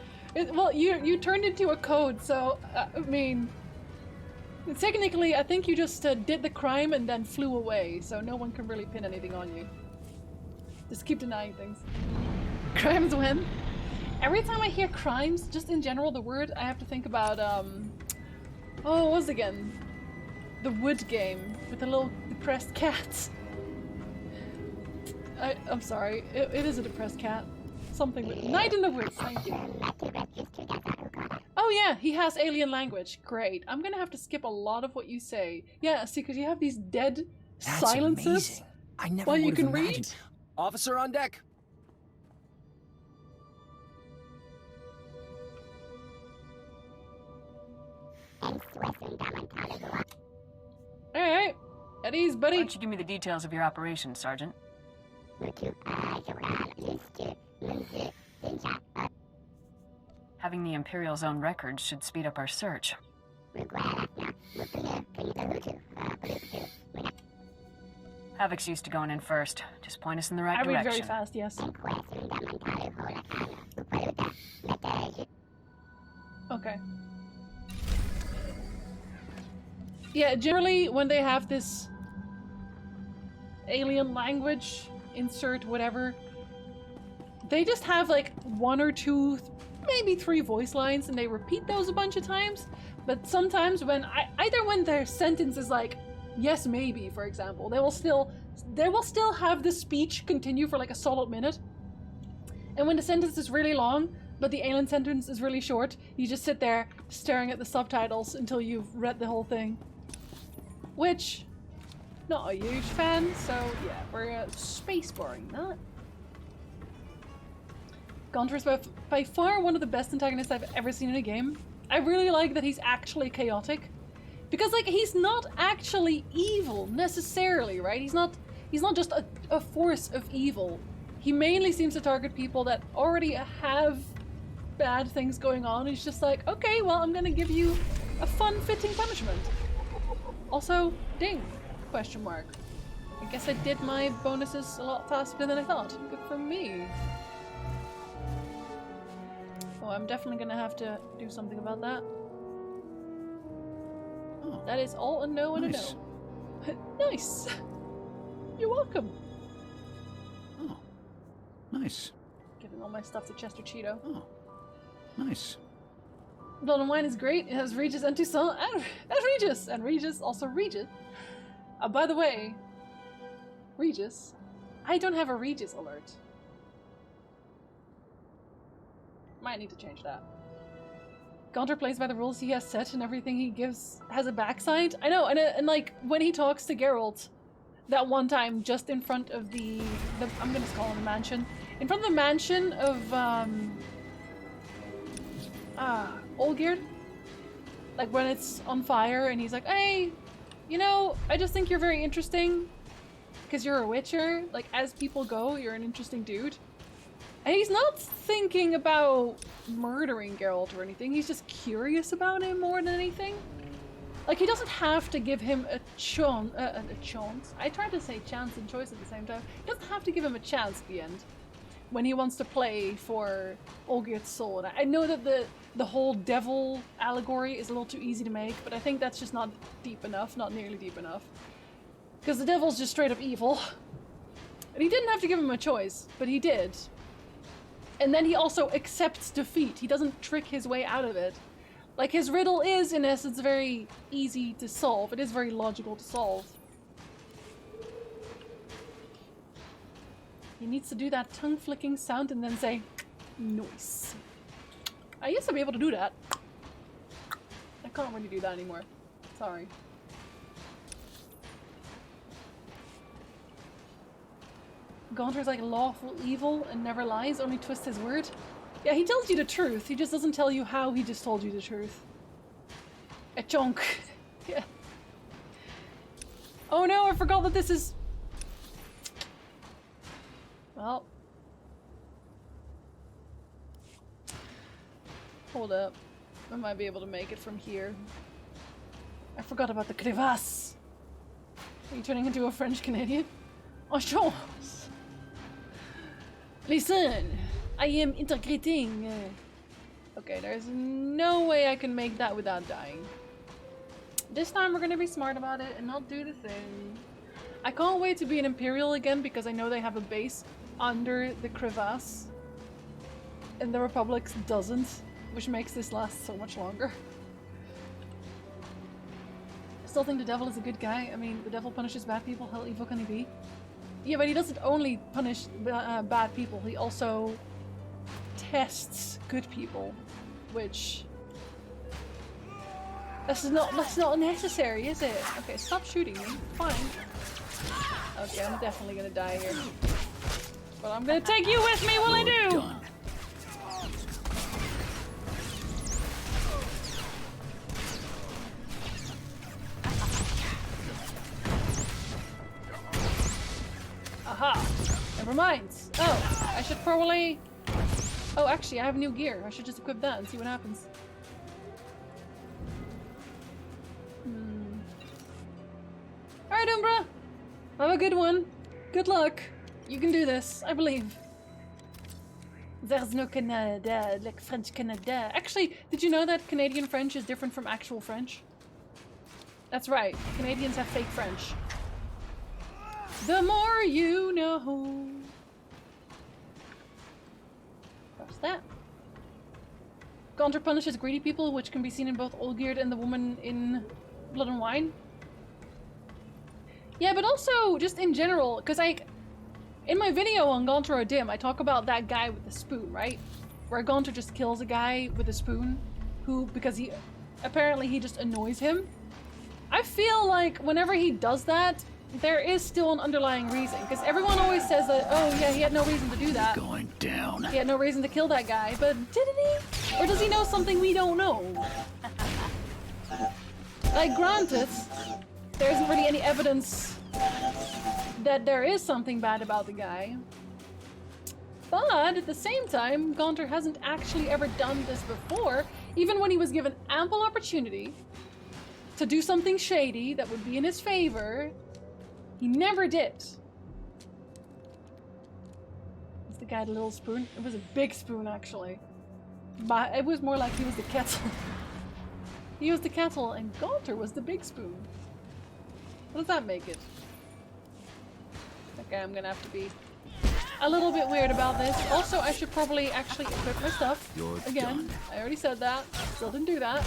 Well, you turned into a code, so I mean, technically, I think you just did the crime and then flew away, so no one can really pin anything on you. Just keep denying things. Crimes when? Every time I hear crimes, just in general, the word, I have to think about, oh, what was it again? The Wood game with the little depressed cats. I'm sorry, it is a depressed cat. Something with Night in the Woods, thank you. Oh yeah, he has alien language. Great. I'm gonna have to skip a lot of what you say. Yeah, see, because you have these dead silences.
Amazing. I never
while you
would have
can
imagined.
read.
Officer on deck.
Alright. At ease, buddy.
Why don't you give me the details of your operation, Sergeant? Having the Imperial Zone records should speed up our search. Havoc's used to going in first. Just point us in the right direction.
I read very fast, yes. Okay. Yeah, generally when they have this alien language, insert whatever, they just have like 1 or 2, maybe 3 voice lines, and they repeat those a bunch of times. But sometimes when either when their sentence is like yes maybe, for example, they will still have the speech continue for like a solid minute. And when the sentence is really long but the alien sentence is really short, you just sit there staring at the subtitles until you've read the whole thing. Which, not a huge fan, so yeah, we're space-boring that. Gontar is by far one of the best antagonists I've ever seen in a game. I really like that he's actually chaotic. Because, like, he's not actually evil, necessarily, right? He's not just a force of evil. He mainly seems to target people that already have bad things going on. He's just like, okay, well, I'm gonna give you a fun, fitting punishment. Also, ding, question mark. I guess I did my bonuses a lot faster than I thought. Good for me. Oh, I'm definitely gonna have to do something about that. Oh, that is all a no and
nice.
A no. Nice. You're welcome.
Oh, nice.
Giving all my stuff to Chester Cheeto.
Oh, nice.
Blood and Wine is great. It has Regis and Toussaint and Regis. And Regis, also Regis. By the way, Regis, I don't have a Regis alert. Might need to change that. Gontar plays by the rules he has set, and everything he gives has a backside. I know, and like when he talks to Geralt, that one time just in front of the I'm gonna call it the mansion, in front of the mansion of Olgierd, like when it's on fire, and he's like, "Hey, you know, I just think you're very interesting, because you're a Witcher. Like as people go, you're an interesting dude." And he's not thinking about murdering Geralt or anything, he's just curious about him more than anything. Like, he doesn't have to give him a chance. I tried to say chance and choice at the same time. He doesn't have to give him a chance at the end, when he wants to play for Olgierd's soul. And I know that the whole devil allegory is a little too easy to make, but I think that's just not deep enough, not nearly deep enough. Because the devil's just straight up evil. And he didn't have to give him a choice, but he did. And then he also accepts defeat. He doesn't trick his way out of it. Like, his riddle is, in essence, very easy to solve. It is very logical to solve. He needs to do that tongue-flicking sound and then say, nice. I used to be able to do that. I can't really do that anymore. Sorry. Gontar's like lawful evil and never lies, only twists his word. Yeah, he tells you the truth, he just doesn't tell you how he just told you the truth. A chonk. Yeah. Oh no, I forgot that this is... Well... Hold up. I might be able to make it from here. I forgot about the crevasse. Are you turning into a French Canadian? En chance! Listen, I am integrating. Okay, there's no way I can make that without dying. This time we're gonna be smart about it and not do the thing. I can't wait to be an Imperial again because I know they have a base under the crevasse. And the Republic doesn't, which makes this last so much longer. I still think the devil is a good guy. I mean, the devil punishes bad people. How evil can he be? Yeah, but he doesn't only punish bad people. He also tests good people, which that's not necessary, is it? Okay, stop shooting me. Fine. Okay, I'm definitely gonna die here, but I'm gonna take you with me while I do.
Done.
Aha! Never mind. Oh, I should probably... Oh, actually, I have new gear. I should just equip that and see what happens. Alright, Umbra! Have a good one. Good luck. You can do this, I believe. There's no Canada, like French Canada. Actually, did you know that Canadian French is different from actual French? That's right. Canadians have fake French. The more you know. What's that? Gaunter punishes greedy people, which can be seen in both Olgierd and the woman in Blood and Wine. Yeah, but also just in general, because in my video on Gaunter O'Dim, I talk about that guy with the spoon, right? Where Gaunter just kills a guy with a spoon, because he just annoys him. I feel like whenever he does that, there is still an underlying reason, because everyone always says that, oh yeah, he had no reason to do that.
Going down.
He had no reason to kill that guy, but didn't he? Or does he know something we don't know? Like, granted, there isn't really any evidence that there is something bad about the guy. But at the same time, Gaunter hasn't actually ever done this before, even when he was given ample opportunity to do something shady that would be in his favor. He never did. Is the guy the little spoon? It was a big spoon, actually. But it was more like he was the kettle. He was the kettle, and Gaunter was the big spoon. What does that make it? Okay, I'm gonna have to be a little bit weird about this. Also, I should probably actually equip my stuff. Again, I already said that. Still didn't do that.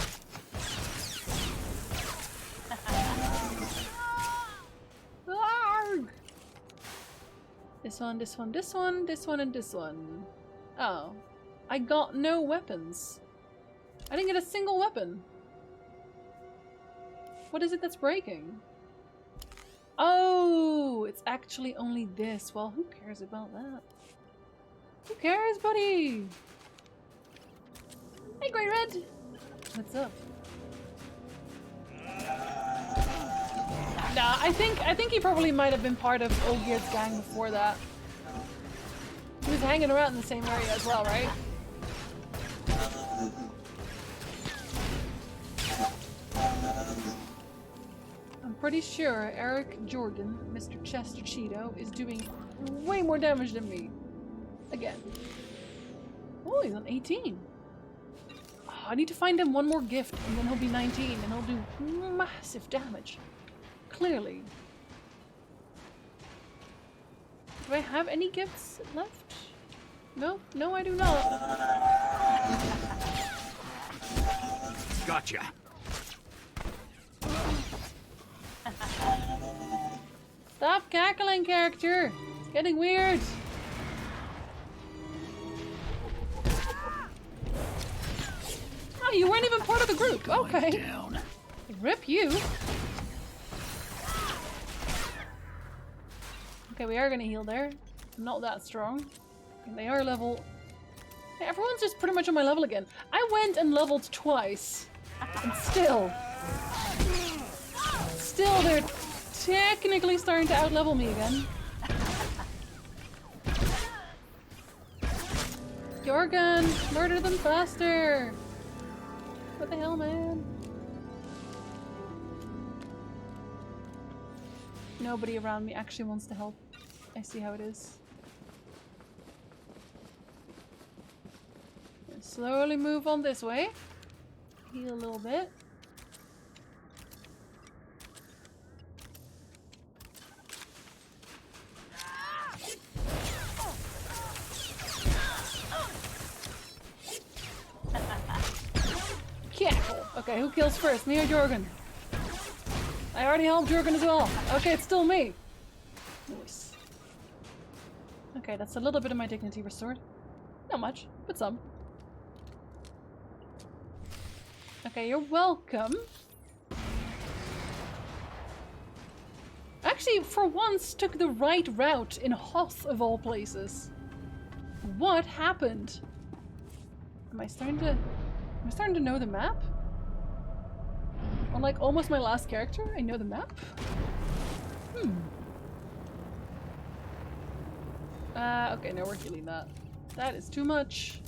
This one, this one, this one, this one, and this one. Oh. I got no weapons. I didn't get a single weapon. What is it that's breaking? Oh, it's actually only this. Well, who cares about that? Who cares, buddy? Hey, Great Red! What's up? Nah, I think he probably might have been part of Olgierd's gang before that. He was hanging around in the same area as well, right? I'm pretty sure Eric Jordan, Mr. Chester Cheeto, is doing way more damage than me. Again. Oh, he's on 18. Oh, I need to find him one more gift, and then he'll be 19, and he'll do massive damage. Clearly. Do I have any gifts left? No, no, I do not.
Gotcha.
Stop cackling, character. It's getting weird. Oh, you weren't even part of the group. Okay.
Down.
Rip you. Okay, we are gonna heal there. I'm not that strong. And they are level... Hey, everyone's just pretty much on my level again. I went and leveled twice. And still... Still, they're technically starting to outlevel me again. Jorgen, murder them faster! What the hell, man? Nobody around me actually wants to help. I see how it is. Slowly move on this way. Heal a little bit. Cackle. Okay, who kills first? Me or Jorgen? I already helped Jorgen as well. Okay, it's still me. Nice. Okay, that's a little bit of my dignity restored. Not much, but some. Okay, you're welcome. Actually, for once, took the right route in Hoth of all places. What happened? Am I starting to know the map? Unlike almost my last character, I know the map? Okay, no, we're killing that. That is too much.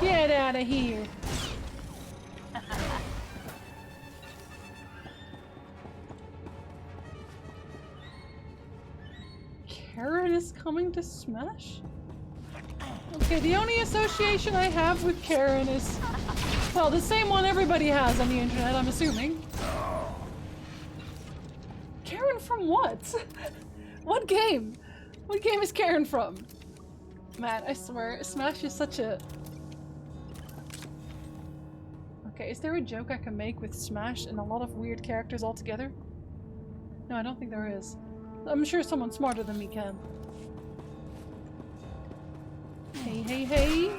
Get out of here! Karen is coming to Smash? Okay, the only association I have with Karen is, well, the same one everybody has on the internet, I'm assuming. Karen from what? What game? What game is Karen from? Man, I swear, Smash is such a... Okay, is there a joke I can make with Smash and a lot of weird characters all together? No, I don't think there is. I'm sure someone smarter than me can. Hey, hey, hey!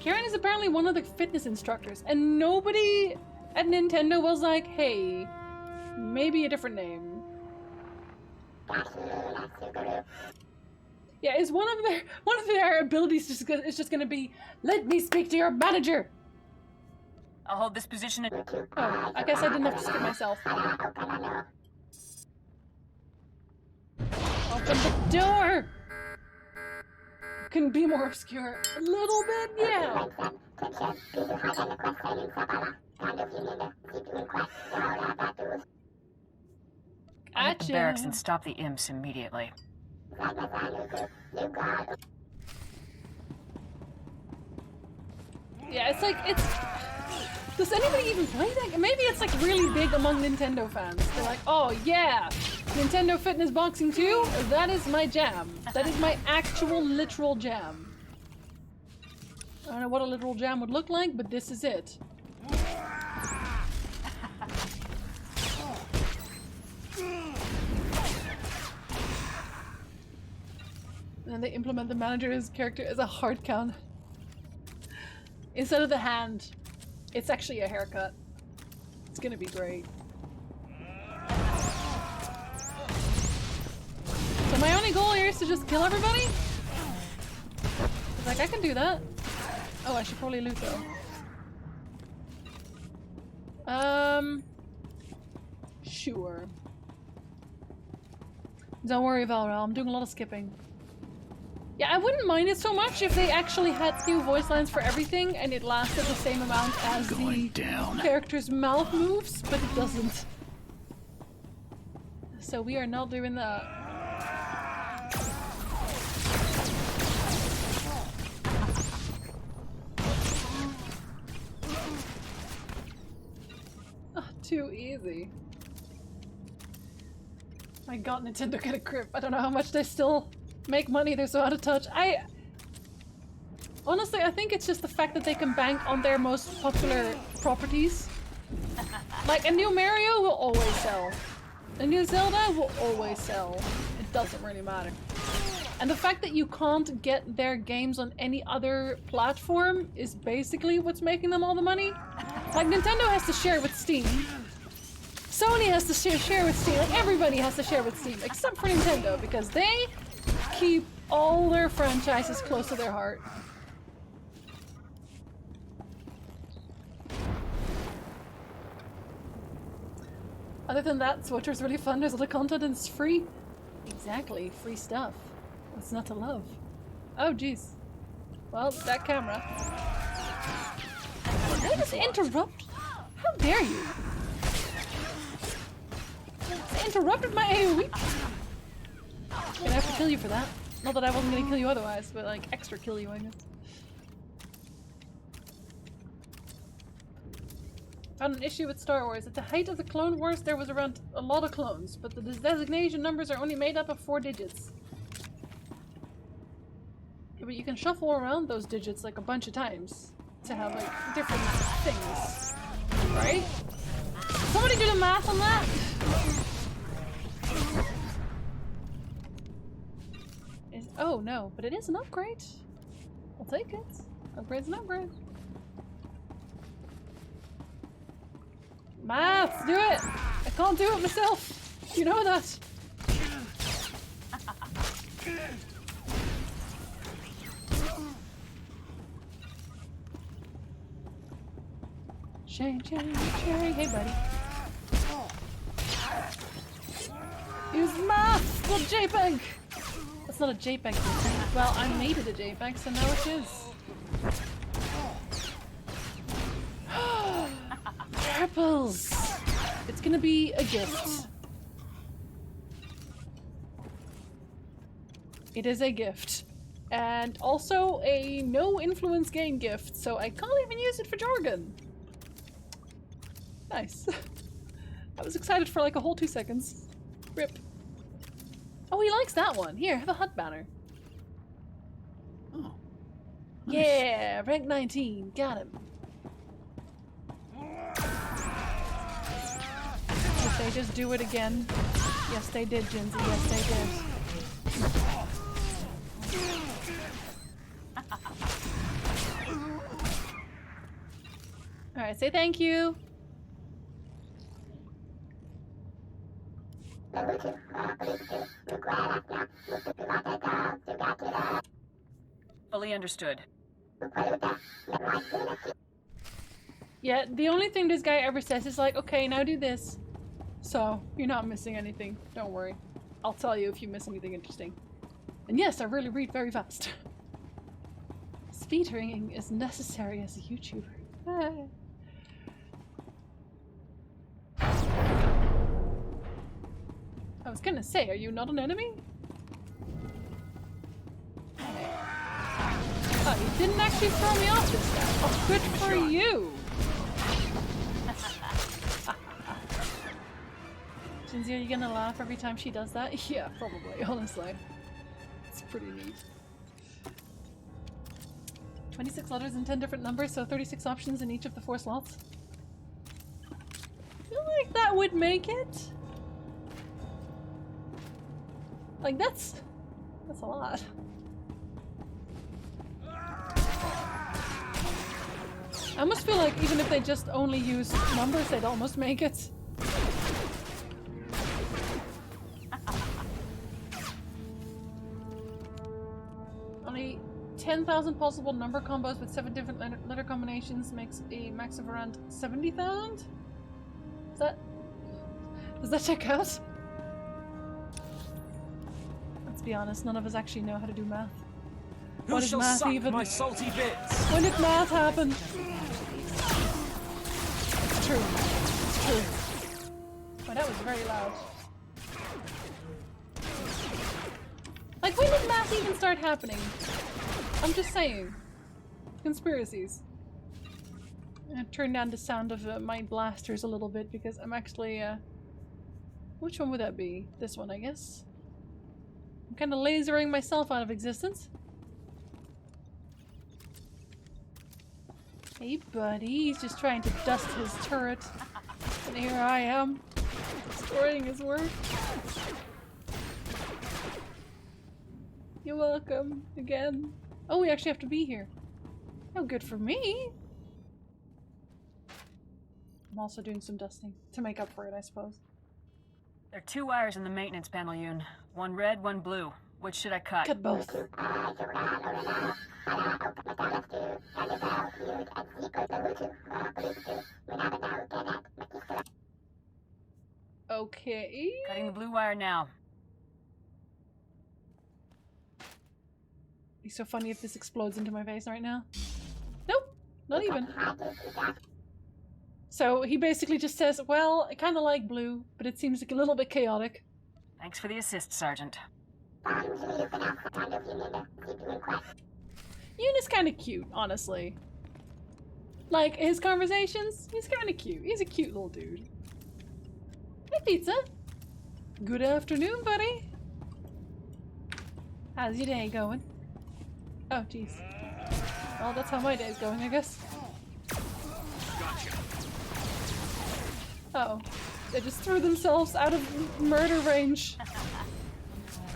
Karen is apparently one of the fitness instructors, and nobody at Nintendo was like, hey, maybe a different name. Yeah, is one of their abilities just gonna be, let me speak to your manager.
I'll hold this position.
Oh, I guess I didn't have to skip myself. Open the door. Couldn't be more obscure. A little bit, yeah.
I'll hit the barracks and stop the imps immediately.
Yeah, it's like, it's... Does anybody even play that? Maybe it's like really big among Nintendo fans. They're like, oh yeah, Nintendo Fitness Boxing 2? That is my jam. That is my actual literal jam. I don't know what a literal jam would look like, but this is it. And they implement the manager's character as a hard count. Instead of the hand, it's actually a haircut. It's gonna be great. So my only goal here is to just kill everybody? Like, I can do that. Oh, I should probably loot though. Sure. Don't worry, Valral, I'm doing a lot of skipping. Yeah, I wouldn't mind it so much if they actually had new voice lines for everything and it lasted the same amount as the character's mouth moves, but it doesn't. So we are not doing that. Oh, too easy. My god, Nintendo, get a grip. I don't know how much they still make money, they're so out of touch. Honestly, I think it's just the fact that they can bank on their most popular properties. Like, a new Mario will always sell. A new Zelda will always sell. It doesn't really matter. And the fact that you can't get their games on any other platform is basically what's making them all the money. Like, Nintendo has to share with Steam. Sony has to share with Steam. Like, everybody has to share with Steam, except for Nintendo, because they keep all their franchises close to their heart. Other than that, Switcher's really fun. There's a lot of content and it's free. Exactly, free stuff. What's not to love? Oh, jeez. Well, that camera. Did I just interrupt? How dare you? I interrupted my AoE. Gonna have to kill you for that. Not that I wasn't gonna kill you otherwise, but like extra kill you, I guess. Found an issue with Star Wars. At the height of the Clone Wars, there was around a lot of clones, but the designation numbers are only made up of 4 digits. Yeah, but you can shuffle around those digits like a bunch of times to have like different things, right? Somebody do the math on that. Oh no, but it is an upgrade. I'll take it. Upgrade's an upgrade. Maths, do it! I can't do it myself. You know that. Cherry, hey buddy. Use math, not JPEG! That's not a JPEG. Well, I made it a JPEG, so now it is. Purples! It's gonna be a gift. It is a gift. And also a no influence gain gift, so I can't even use it for jargon. Nice. I was excited for like a whole 2 seconds. Rip. Oh, he likes that one. Here, have a HUD banner.
Oh.
Nice. Yeah, rank 19. Got him. Did they just do it again? Yes, they did, Jinzy. Yes, they did. Alright, say thank you.
Fully understood.
Yeah, the only thing this guy ever says is like, okay, now do this. So, you're not missing anything. Don't worry. I'll tell you if you miss anything interesting. And yes, I really read very fast. Speed ringing is necessary as a YouTuber. I was gonna say, are you not an enemy? Oh, you didn't actually throw me off this time. Oh, good for you! Jinzy, are you gonna laugh every time she does that? Yeah, probably, honestly. It's pretty neat. 26 letters and 10 different numbers, so 36 options in each of the 4 slots. I feel like that would make it. Like, that's a lot. I almost feel like even if they just only use numbers, they'd almost make it. Only 10,000 possible number combos with 7 different letter combinations makes a max of around 70,000? Does that check out? Let's be honest, none of us actually know how to do math.
Who
What is
shall
math
suck
even?
my salty bits?
When did math happen? It's true. It's true. Oh, that was very loud. Like, when did math even start happening? I'm just saying. Conspiracies. I'm gonna turn down the sound of my blasters a little bit because I'm actually, which one would that be? This one, I guess. I'm kind of lasering myself out of existence. Hey buddy, he's just trying to dust his turret. And here I am. Destroying his work. You're welcome again. Oh, we actually have to be here. Oh, good for me. I'm also doing some dusting to make up for it, I suppose.
There are 2 wires in the maintenance panel, Yoon. One red, one blue. Which should I cut?
Cut both. Okay.
Cutting the blue wire now.
It'd be so funny if this explodes into my face right now. Nope, not even. So he basically just says, well, I kind of like blue, but it seems like a little bit chaotic.
Thanks for the assist, Sergeant.
Yoon is kind of cute, honestly. Like, his conversations, he's kind of cute. He's a cute little dude. Hey, Pizza. Good afternoon, buddy. How's your day going? Oh, jeez. Well, that's how my day's going, I guess. Uh-oh. They just threw themselves out of murder range.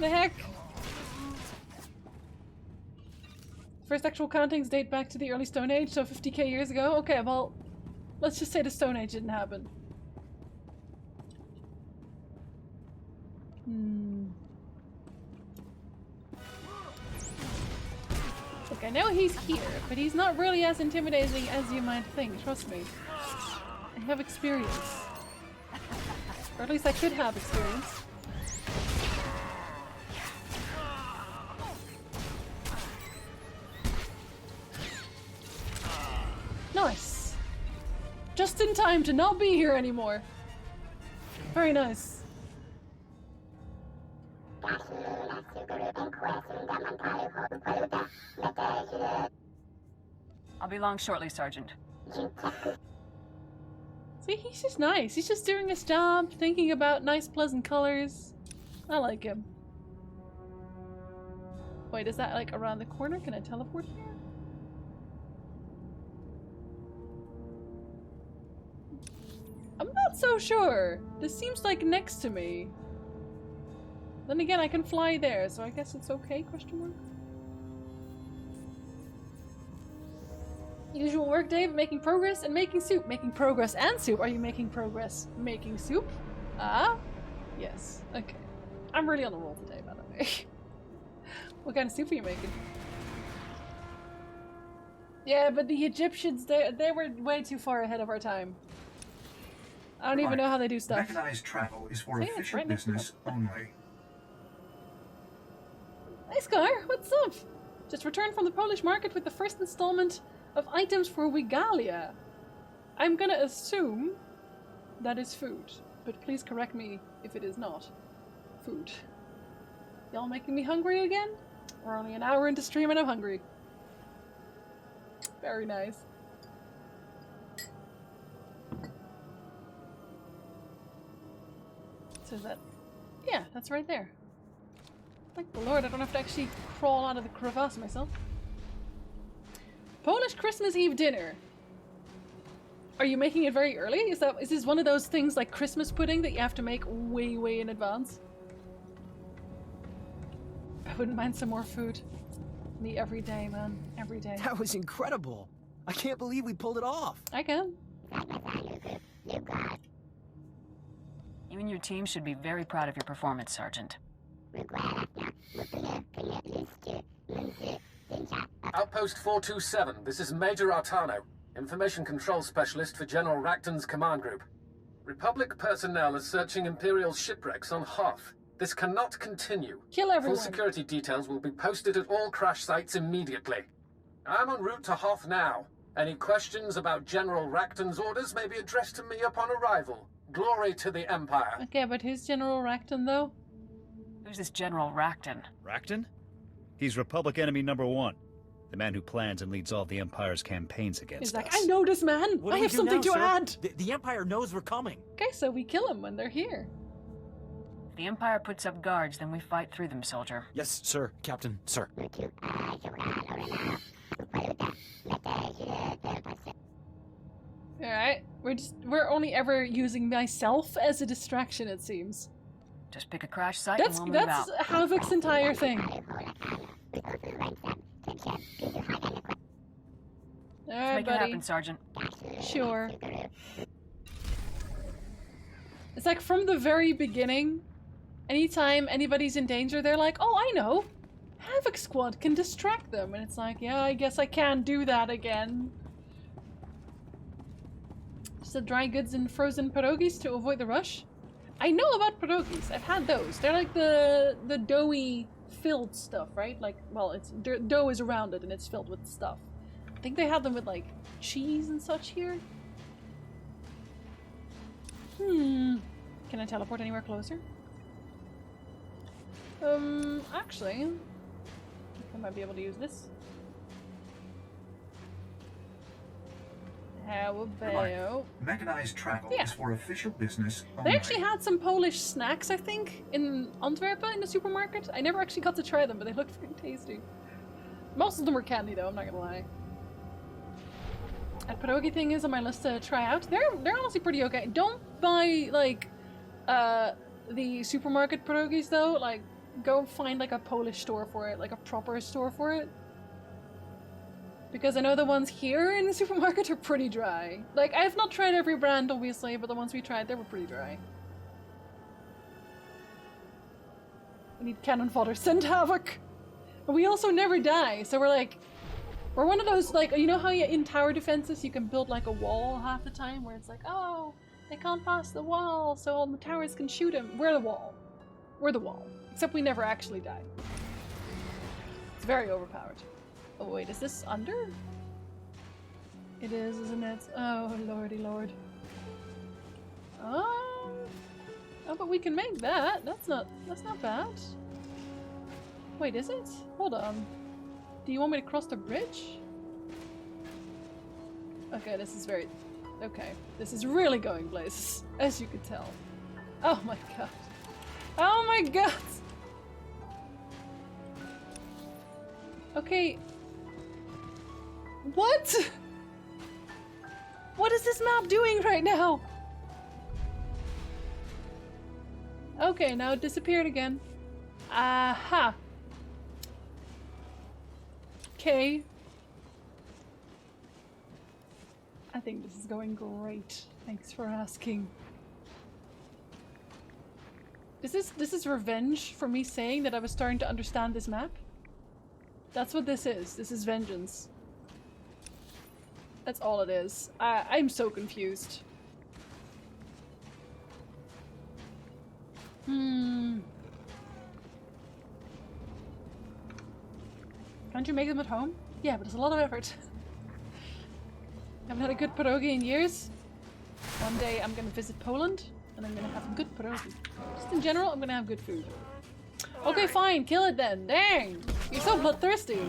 The heck? First actual countings date back to the early Stone Age, so 50k years ago? Okay, well, let's just say the Stone Age didn't happen. Look, I know he's here, but he's not really as intimidating as you might think, trust me. I have experience. Or at least I could have experience. Nice! Just in time to not be here anymore. Very nice.
I'll be along shortly, Sergeant.
See, he's just nice. He's just doing his job, thinking about nice, pleasant colors. I like him. Wait, is that like around the corner? Can I teleport here? I'm not so sure. This seems like next to me. Then again, I can fly there, so I guess it's okay, question mark? Usual work day, but making progress and making soup. Making progress and soup. Are you making progress making soup? Ah? Yes. Okay. I'm really on the roll today, by the way. What kind of soup are you making? Yeah, but the Egyptians, they were way too far ahead of our time. I don't even know how they do stuff.
Mechanized travel is for official business only.
Hey Scar, what's up? Just returned from the Polish market with the first installment of items for Wigalia. I'm gonna assume that is food, but please correct me if it is not food. Y'all making me hungry again? We're only an hour into stream and I'm hungry. Very nice. So is that... Yeah, that's right there. Thank the Lord, I don't have to actually crawl out of the crevasse myself. Polish Christmas Eve dinner. Are you making it very early? Is this one of those things like Christmas pudding that you have to make way, way in advance? I wouldn't mind some more food. Me every day, man. Every day.
That was incredible. I can't believe we pulled it off.
I can.
You and your team should be very proud of your performance, Sergeant.
Outpost 427, this is Major Artano, Information Control Specialist for General Racton's command group. Republic personnel are searching Imperial shipwrecks on Hoth. This cannot continue.
Kill everyone.
Full security details will be posted at all crash sites immediately. I'm en route to Hoth now. Any questions about General Racton's orders may be addressed to me upon arrival. Glory to the Empire.
Okay, but who's General Racton, though?
Who's this General Racton?
Racton? He's Republic enemy #1. The man who plans and leads all the Empire's campaigns against
He's
us.
like, I know this man! I have something to add!
The Empire knows we're coming.
Okay, so we kill them when they're here.
If the Empire puts up guards, then we fight through them, soldier.
Yes, sir, Captain, sir.
Alright, we're only ever using myself as a distraction, it seems.
Just pick a crash site and we'll move out.
That's Havoc's entire thing. Alright,
Make it happen, Sergeant.
Sure. It's like from the very beginning, anytime anybody's in danger, they're like, oh, I know! Havoc Squad can distract them. And it's like, yeah, I guess I can't do that again. Just the dry goods and frozen pierogies to avoid the rush. I know about pierogies. I've had those. They're like the doughy filled stuff, right? Like, well, it's dough is rounded and it's filled with stuff. I think they had them with like cheese and such here. Can I teleport anywhere closer? Actually, I might be able to use this. How about...
Mechanized travel is for official business only.
They actually had some Polish snacks, I think, in Antwerp in the supermarket. I never actually got to try them, but they looked pretty tasty. Most of them were candy, though, I'm not gonna lie. That pierogi thing is on my list to try out. They're honestly pretty okay. Don't buy, like, the supermarket pierogis, though. Like, go find, like, a Polish store for it, like a proper store for it. Because I know the ones here in the supermarket are pretty dry. Like, I have not tried every brand, obviously, but the ones we tried, they were pretty dry. We need cannon fodder. Send Havoc! But we also never die, so we're like... We're one of those, like, you know how in tower defenses you can build, like, a wall half the time? Where it's like, oh, they can't pass the wall, so all the towers can shoot him. We're the wall. We're the wall. Except we never actually die. It's very overpowered. Oh wait, is this under? It is, isn't it? Oh lordy lord. Oh, but we can make that. That's not bad. Wait, is it? Hold on. Do you want me to cross the bridge? Okay, this is very... Okay, this is really going places, as you could tell. Oh my god. Oh my god! Okay. What? What is this map doing right now? Okay, now it disappeared again. Aha. Okay. I think this is going great. Thanks for asking. This is revenge for me saying that I was starting to understand this map. That's what this is. This is vengeance. That's all it is. I'm so confused. Can't you make them at home? Yeah, but it's a lot of effort. I haven't had a good pierogi in years. One day I'm gonna visit Poland and I'm gonna have a good pierogi. Just in general, I'm gonna have good food. Okay, fine, kill it then. Dang! You're so bloodthirsty.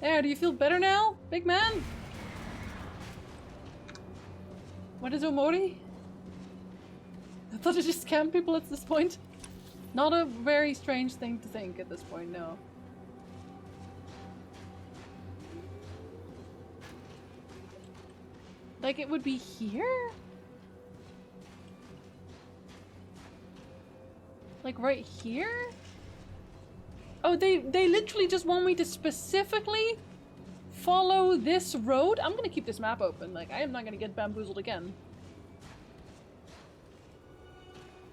There, do you feel better now, big man? What is Omori? I thought I just scammed people at this point. Not a very strange thing to think at this point, no. Like, it would be here? Like, right here? Oh, they literally just want me to specifically follow this road? I'm gonna keep this map open. Like, I am not gonna get bamboozled again.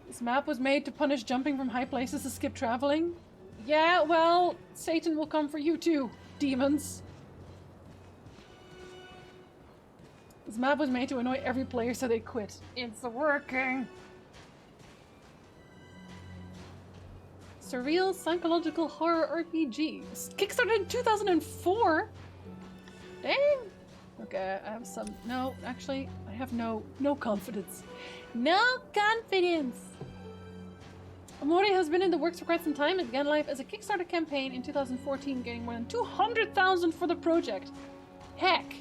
This map was made to punish jumping from high places to skip traveling. Yeah, well, Satan will come for you too, demons. This map was made to annoy every player so they quit. It's working! Surreal psychological horror RPG. Kickstarted in 2004? Dang! Okay, I have some... No, actually, I have no confidence. No confidence! Omori has been in the works for quite some time. It began life as a Kickstarter campaign in 2014, getting more than 200,000 for the project. Heck!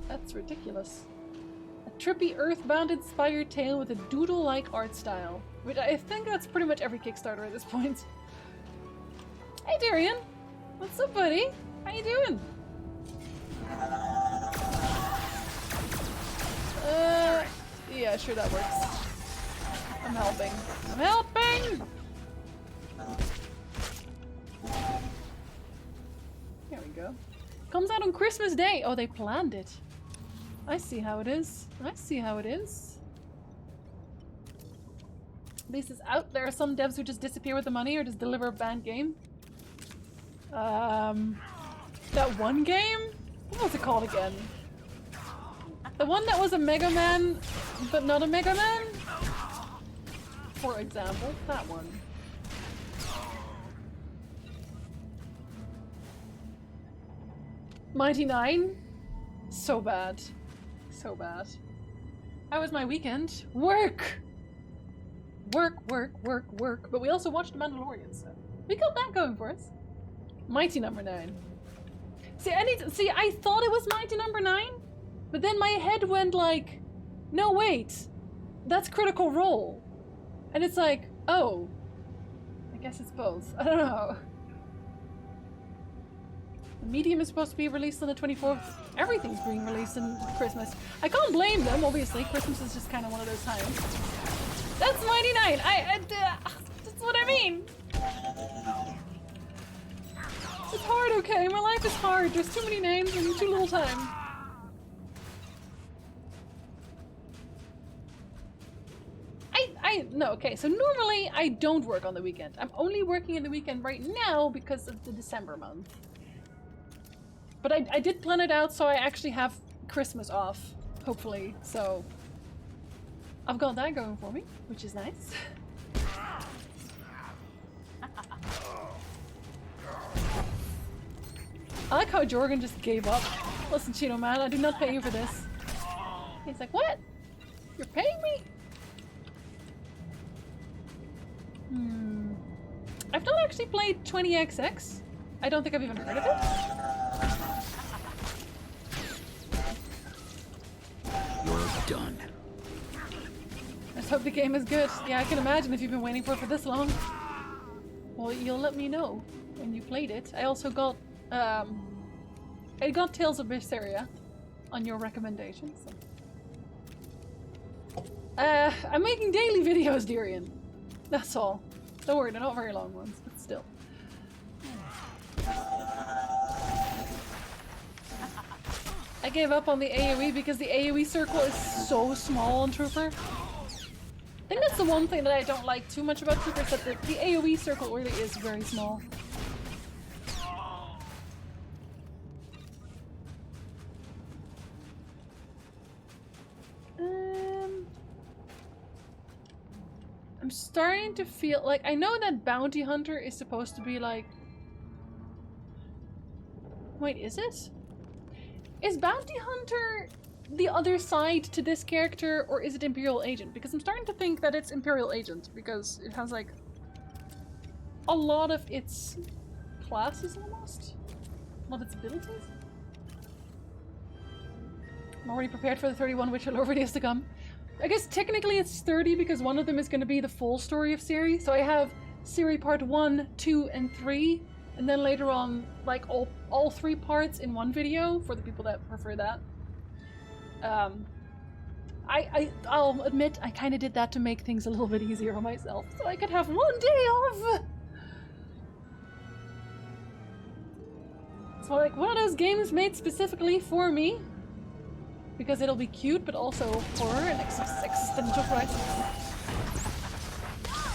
That's ridiculous. A trippy Earthbound-inspired tale with a doodle-like art style. Which I think that's pretty much every Kickstarter at this point. Hey Darian! What's up, buddy? How you doing? Yeah, sure that works. I'm helping. I'm helping! There we go. Comes out on Christmas Day! Oh, they planned it. I see how it is. I see how it is. At least it's out. There are some devs who just disappear with the money or just deliver a banned game. That one game? What was it called again? The one that was a Mega Man, but not a Mega Man? For example, that one. Mighty Nine? So bad. So bad. How was my weekend? Work! Work, work, work, work. But we also watched The Mandalorian, so we got that going for us. Mighty Number 9. See, I thought it was Mighty Number 9, but then my head went like, no wait, that's Critical Role. And it's like, oh, I guess it's both. I don't know. The Medium is supposed to be released on the 24th. Everything's being released in Christmas. I can't blame them, obviously. Christmas is just kind of one of those times. That's Mighty 9. That's what I mean. It's hard, okay? My life is hard. There's too many names and too little time. No, okay, so normally I don't work on the weekend. I'm only working in the weekend right now because of the December month. But I did plan it out so I actually have Christmas off, hopefully, so I've got that going for me, which is nice. I like how Jorgen just gave up. Listen, Chino man, I do not pay you for this. He's like, what? You're paying me? I've not actually played 20XX. I don't think I've even heard of it.
You're done.
Let's hope the game is good. Yeah, I can imagine if you've been waiting for it for this long. Well, you'll let me know when you played it. I also got, I got Tales of Berseria on your recommendation. So. I'm making daily videos, Darian. That's all. Don't worry, they're not very long ones, but still. I gave up on the AoE because the AoE circle is so small on Trooper. I think that's the one thing that I don't like too much about Trooper, is that the AoE circle really is very small. I'm starting to feel like, I know that Bounty Hunter is supposed to be like... Wait, is it? Is Bounty Hunter the other side to this character, or is it Imperial Agent? Because I'm starting to think that it's Imperial Agent, because it has like a lot of its classes almost? A lot of its abilities? I'm already prepared for the 31 Witcher lore videos to come. I guess technically it's 30 because one of them is going to be the full story of Ciri. So I have Ciri part 1, 2, and 3, and then later on, like all 3 parts in one video for the people that prefer that. I'll admit I kind of did that to make things a little bit easier on myself, so I could have one day off. So like one of those games made specifically for me. Because it'll be cute, but also horror and existential crisis.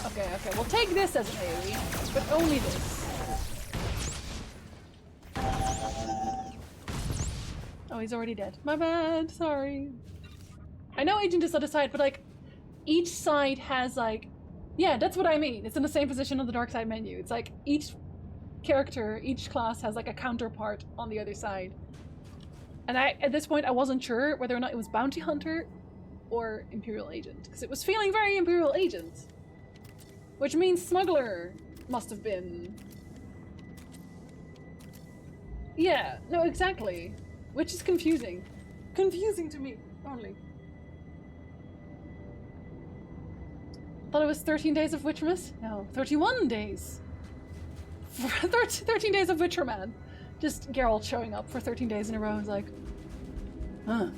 Okay, we'll take this as an AoE, but only this. Oh, he's already dead. My bad, sorry. I know Agent is on the side, but like, each side has like... Yeah, that's what I mean. It's in the same position on the dark side menu. It's like, each character, each class has like a counterpart on the other side. And at this point, I wasn't sure whether or not it was Bounty Hunter or Imperial Agent, because it was feeling very Imperial Agent. Which means Smuggler must have been... Yeah, no, exactly. Which is confusing. Confusing to me, only. Thought it was 13 days of Witchmas? No, 31 days. 13 days of Witcher Man. Just Geralt showing up for 13 days in a row. It's like, huh.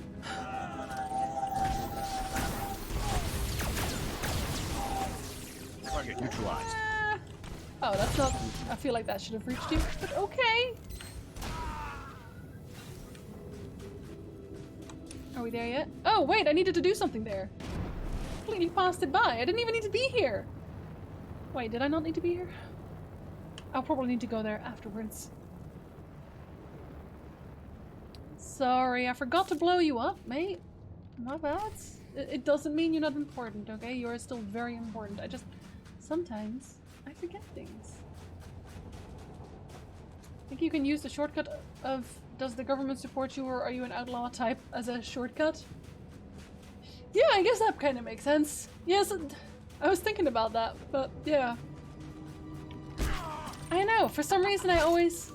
Target neutralized.
Oh, that's not... I feel like that should have reached you, but okay. Are we there yet? Oh, wait, I needed to do something there. Completely passed it by. I didn't even need to be here. Wait, did I not need to be here? I'll probably need to go there afterwards. Sorry, I forgot to blow you up, mate. My bad. It doesn't mean you're not important, okay? You're still very important. I just... Sometimes I forget things. I think you can use the shortcut of does the government support you or are you an outlaw type as a shortcut? Yeah, I guess that kind of makes sense. Yes, I was thinking about that, but yeah. I know, for some reason I always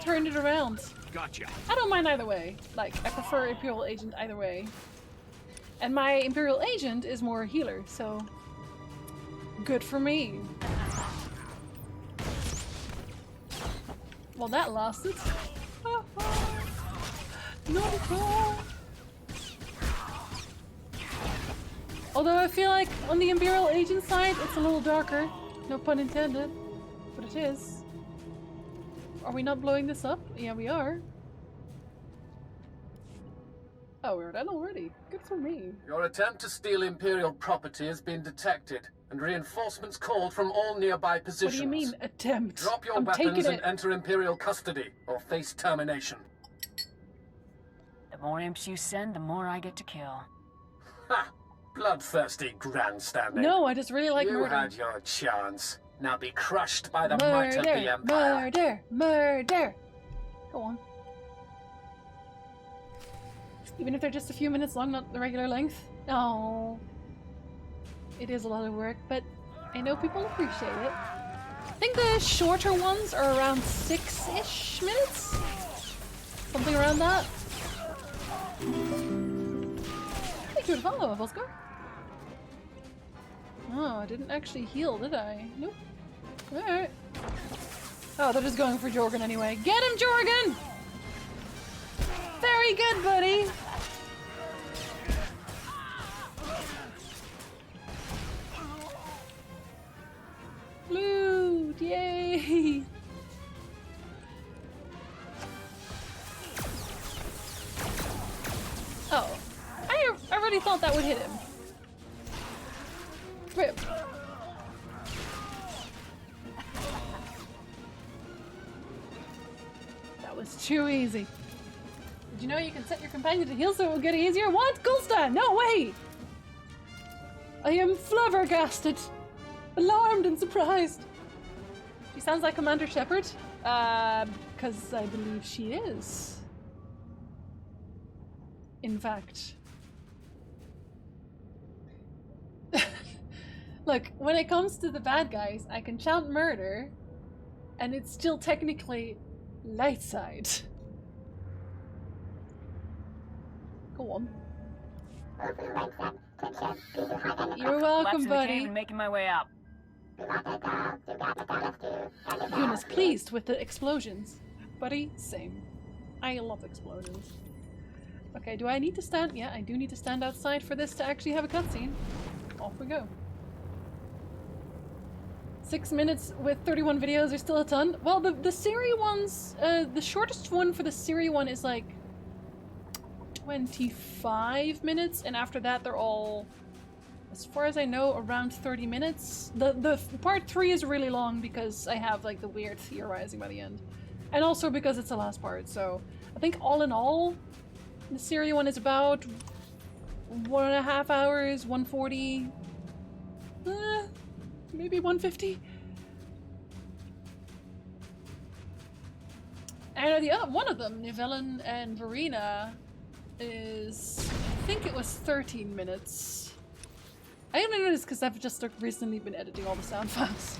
turned it around.
Gotcha.
I don't mind either way. Like, I prefer Imperial Agent either way. And my Imperial Agent is more healer, so good for me. Well, that lasted. Not at all. Although I feel like on the Imperial Agent side, it's a little darker. No pun intended. But it is. Are we not blowing this up? Yeah, we are. Oh, we're done already. Good for me.
Your attempt to steal Imperial property has been detected, and reinforcements called from all nearby positions.
What do you mean, attempt?
Drop your weapons and enter Imperial custody, or face termination.
The more imps you send, the more I get to kill.
Ha! Bloodthirsty grandstanding.
No, I just really like
you
murder.
You had your chance. Now be crushed by the might of the Empire.
Murder! Murder! Go on. Even if they're just a few minutes long, not the regular length. Oh. It is a lot of work, but I know people appreciate it. I think the shorter ones are around 6-ish minutes? Something around that. Thank you for the follow, Volskar. Oh, I didn't actually heal, did I? Nope. Alright. Oh, they're just going for Jorgen anyway. Get him, Jorgen! Very good, buddy! Loot! Yay! Oh. I already thought that would hit him. Rip. That was too easy. Did you know you can set your companion to heal so it will get easier? What? Gul'stan? No way! I am flabbergasted, alarmed and surprised. She sounds like Commander Shepard. Because I believe she is. In fact. Look, when it comes to the bad guys, I can chant murder, and it's still technically light side. Go on. You're welcome, buddy.
Cave and making my way out.
Yuna's pleased with the explosions. Buddy, same. I love explosions. Okay, do I need to stand? Yeah, I do need to stand outside for this to actually have a cutscene. Off we go. 6 minutes with 31 videos are still a ton. Well, the Siri ones, the shortest one for the Siri one is like 25 minutes, and after that they're all, as far as I know, around 30 minutes. The part 3 is really long because I have like the weird theorizing by the end. And also because it's the last part, so I think all in all, the Siri one is about 1.5 hours, 140, maybe 150. And the other one of them, Nivellen and Verena, is, I think it was 13 minutes. I only know this because I've just recently been editing all the sound files.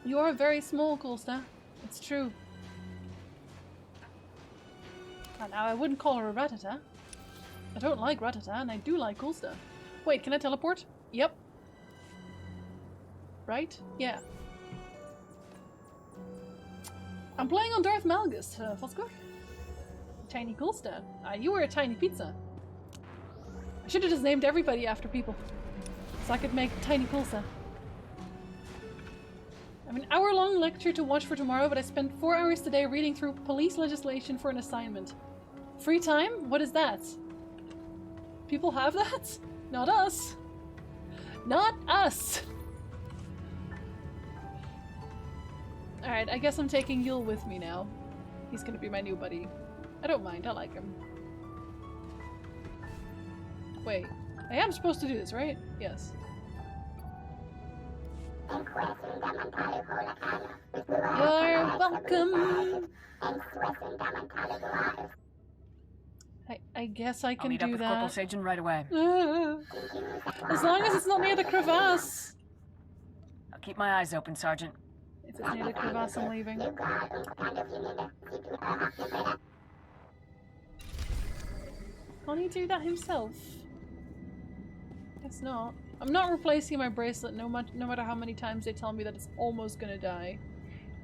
You are very small, Gul'stan. It's true. And now I wouldn't call her a Ratata. I don't like Ratata, and I do like Gul'stan. Wait, can I teleport? Yep. right? Yeah. I'm playing on Darth Malgus, Fosco. Tiny Coolster. You were a tiny pizza. I should have just named everybody after people. So I could make Tiny Coolster. I have an hour-long lecture to watch for tomorrow, but I spent 4 hours today reading through police legislation for an assignment. Free time? What is that? People have that? Not us. Not us! Alright, I guess I'm taking Yule with me now. He's gonna be my new buddy. I don't mind, I like him. Wait, I am supposed to do this, right? Yes. You're welcome! I guess I can
I'll meet
do
up with
that.
Corporal Sagen right away.
As long as it's not near the crevasse.
I'll keep my eyes open, Sergeant.
If it's near the crevasse, I'm leaving. Can't he do that himself? Guess not. I'm not replacing my bracelet no matter how many times they tell me that it's almost gonna die.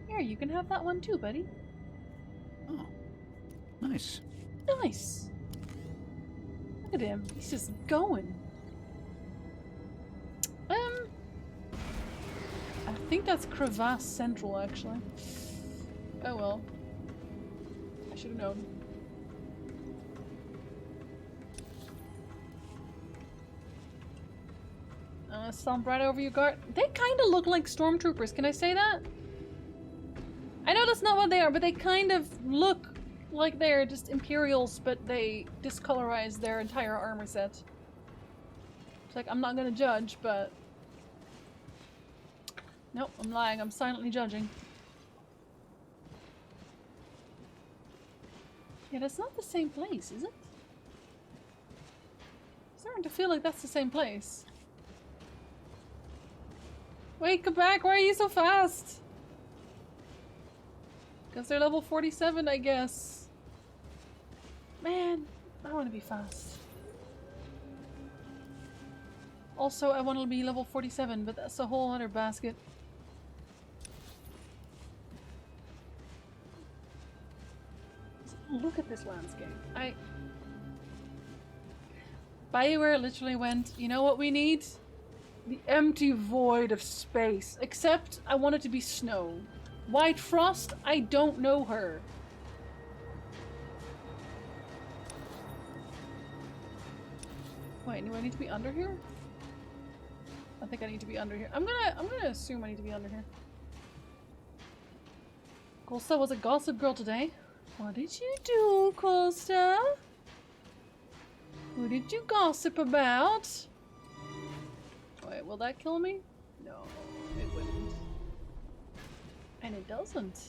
Here, you can have that one too, buddy.
Oh. Nice.
Nice. Look at him. He's just going. I think that's Crevasse Central, actually. Oh well. I should have known. Stomp right over your guard. They kind of look like stormtroopers. Can I say that? I know that's not what they are, but they kind of look like they're just Imperials, but they discolorize their entire armor set. It's like, I'm not gonna judge, but... Nope, I'm lying. I'm silently judging. Yeah, that's not the same place, is it? I'm starting to feel like that's the same place. Wait, come back! Why are you so fast? Because they're level 47, I guess. Man, I want to be fast. Also, I want to be level 47, but that's a whole other basket. Look at this landscape. BioWare literally went, you know what we need? The empty void of space. Except, I want it to be snow. White Frost, I don't know her. Wait, do I need to be under here? I think I need to be under here. I'm gonna assume I need to be under here. Costa was a gossip girl today. What did you do, Costa? Who did you gossip about? Wait, will that kill me? No, it wouldn't. And it doesn't.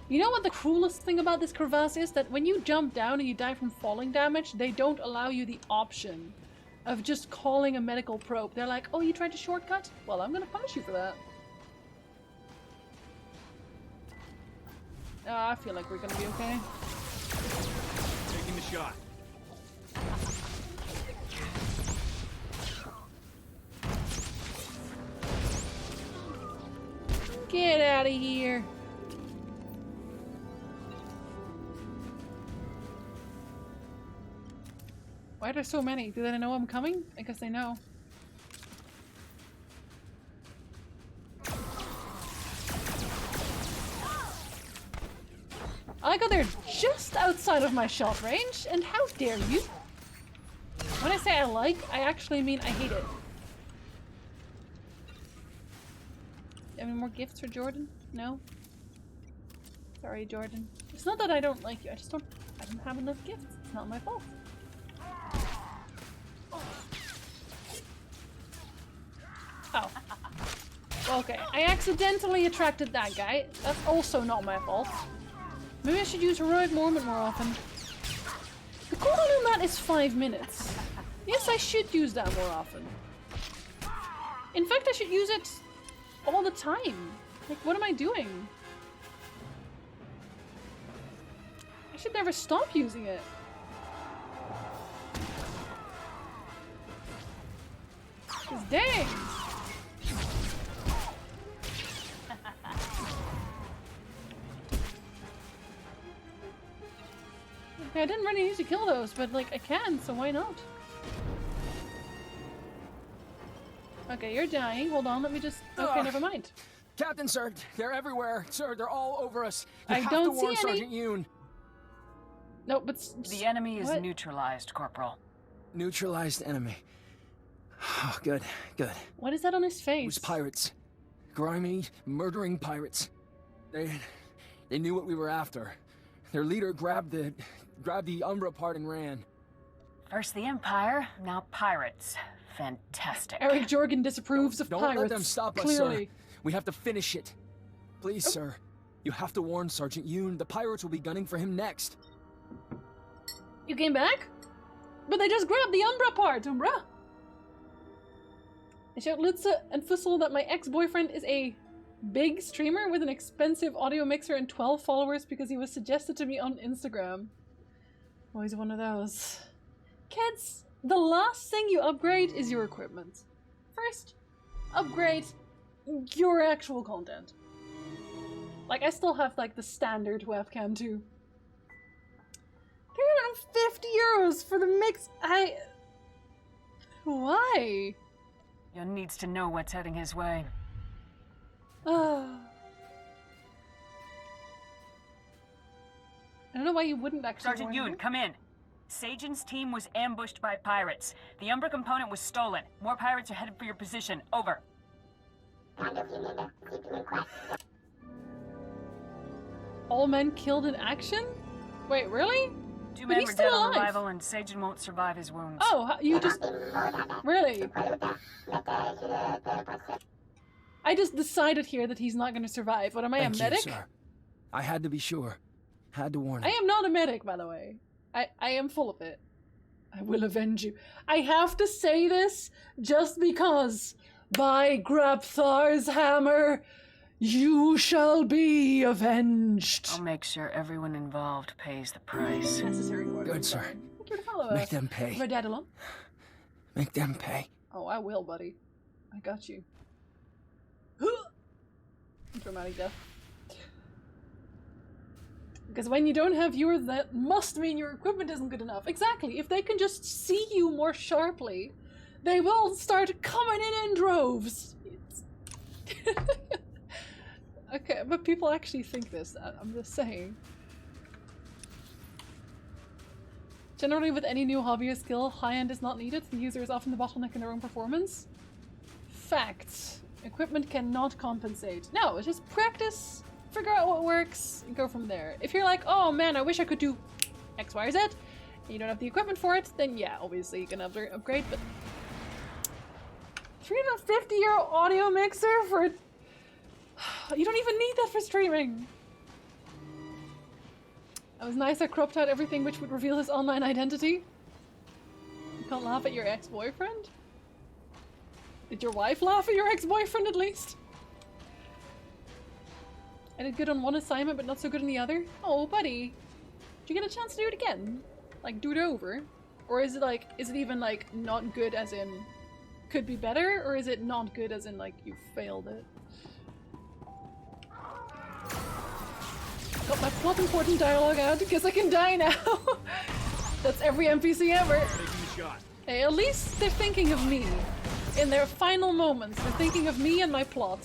You know what the cruelest thing about this crevasse is? That when you jump down and you die from falling damage, they don't allow you the option of just calling a medical probe. They're like, oh, you tried to shortcut? Well, I'm gonna punish you for that. I feel like we're gonna be okay.
Taking the shot.
Get out of here. Why are there so many? Do they know I'm coming? I guess they know. I got there just outside of my shot range, and how dare you? When I say I actually mean I hate it. Any more gifts for Jordan? No? Sorry, Jordan. It's not that I don't like you, I don't have enough gifts. It's not my fault. Oh. Okay, I accidentally attracted that guy. That's also not my fault. Maybe I should use Heroic Moment more often. The cooldown mat is 5 minutes. Yes, I should use that more often. In fact, I should use it all the time. Like, what am I doing? I should never stop using it. Cause dang! I didn't really need to kill those, but like I can, so why not? Okay, you're dying. Hold on, let me just... Okay, never mind.
Captain, sir, they're everywhere. Sir, they're all over us.
I
have
don't
to warn
see any.
Sergeant Yoon.
No, but...
The enemy is
what?
neutralized, Corporal.
Neutralized enemy. Oh, good, good.
What is that on his face?
It was pirates. Grimy, murdering pirates. They knew what we were after. Their leader grabbed the Umbra part and ran.
First the Empire, now pirates. Fantastic.
Eric Jorgen disapproves of
Don't
pirates.
let them stop us,
clearly.
sir. We have to finish it. Please, sir. You have to warn Sergeant Yoon. The pirates will be gunning for him next.
You came back? But they just grabbed the Umbra part, Umbra! I showed Lutze and Fussel that my ex-boyfriend is a big streamer with an expensive audio mixer and 12 followers because he was suggested to me on Instagram. Oh, he's one of those. Kids, the last thing you upgrade is your equipment. First, upgrade your actual content. Like, I still have, like, the standard webcam, too. 350 euros for the mix. Why?
Yoon needs to know what's heading his way.
I don't know why you wouldn't actually.
Sergeant Yoon, come in. Sajin's team was ambushed by pirates. The Umbra component was stolen. More pirates are headed for your position. Over.
All men killed in action? Wait, really?
2
But
men
he's
were
still
dead on
alive.
arrival, and Sajin won't survive his wounds.
Oh, you just... Really? I just decided here that he's not going to survive. What, am I a
Thank
medic?
you, sir. I had to be sure. Had to warn
I
him.
am not a medic, by the way. I am full of it. I will avenge you. I have to say this just because, by Grabthar's hammer, you shall be avenged.
I'll make sure everyone involved pays the price.
Necessary order.
Good, sir.
Thank you to follow
Make
us.
them pay.
Redadalon.
Make them pay.
Oh, I will, buddy. I got you. Dramatic death. Because when you don't have viewers, that must mean your equipment isn't good enough. Exactly. If they can just see you more sharply, they will start coming in droves. Okay, but people actually think this. I'm just saying. Generally, with any new hobby or skill, high-end is not needed. The user is often the bottleneck in their own performance. Facts. Equipment cannot compensate. No, it's just practice, figure out what works, and go from there. If you're like, oh man, I wish I could do X, Y, or Z, and you don't have the equipment for it, then yeah, obviously you can upgrade, but 350-euro audio mixer for... You don't even need that for streaming. That was nice. I cropped out everything which would reveal his online identity. You can't laugh at your ex-boyfriend? Did your wife laugh at your ex-boyfriend at least? I did good on one assignment but not so good on the other? Oh, buddy. Did you get a chance to do it again? Like, do it over? Or is it like, is it even like not good as in could be better? Or is it not good as in like you failed it? Got my plot important dialogue out because I can die now. That's every NPC ever. Hey, at least they're thinking of me. In their final moments, they're thinking of me and my plot.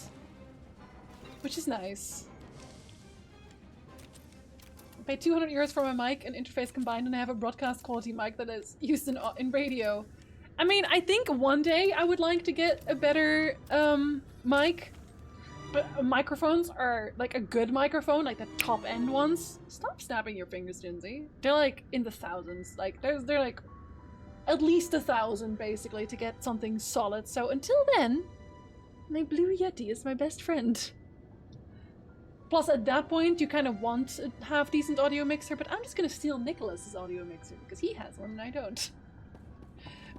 Which is nice. I paid 200 euros for my mic and interface combined, and I have a broadcast quality mic that is used in radio. I mean, I think one day I would like to get a better mic. But microphones are like a good microphone, like the top end ones. Stop snapping your fingers, Jinsey. They're like in the thousands. Like they're like at least 1,000 basically to get something solid. So until then, my Blue Yeti is my best friend. Plus at that point you kind of want a half decent audio mixer, but I'm just gonna steal Nicholas's audio mixer because he has one and I don't.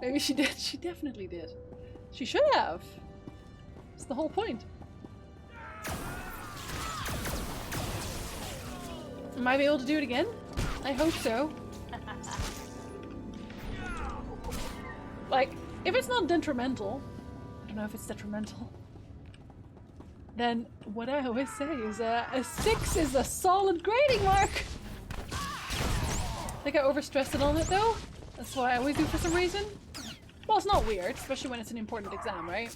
Maybe she did. She definitely did. She should have. It's the whole point. Might be able to do it again? I hope so. Like, if it's not detrimental, I don't know if it's detrimental, then what I always say is a 6 is a solid grading mark. I think I overstressed it on it though. That's what I always do for some reason. Well, it's not weird, especially when it's an important exam, right?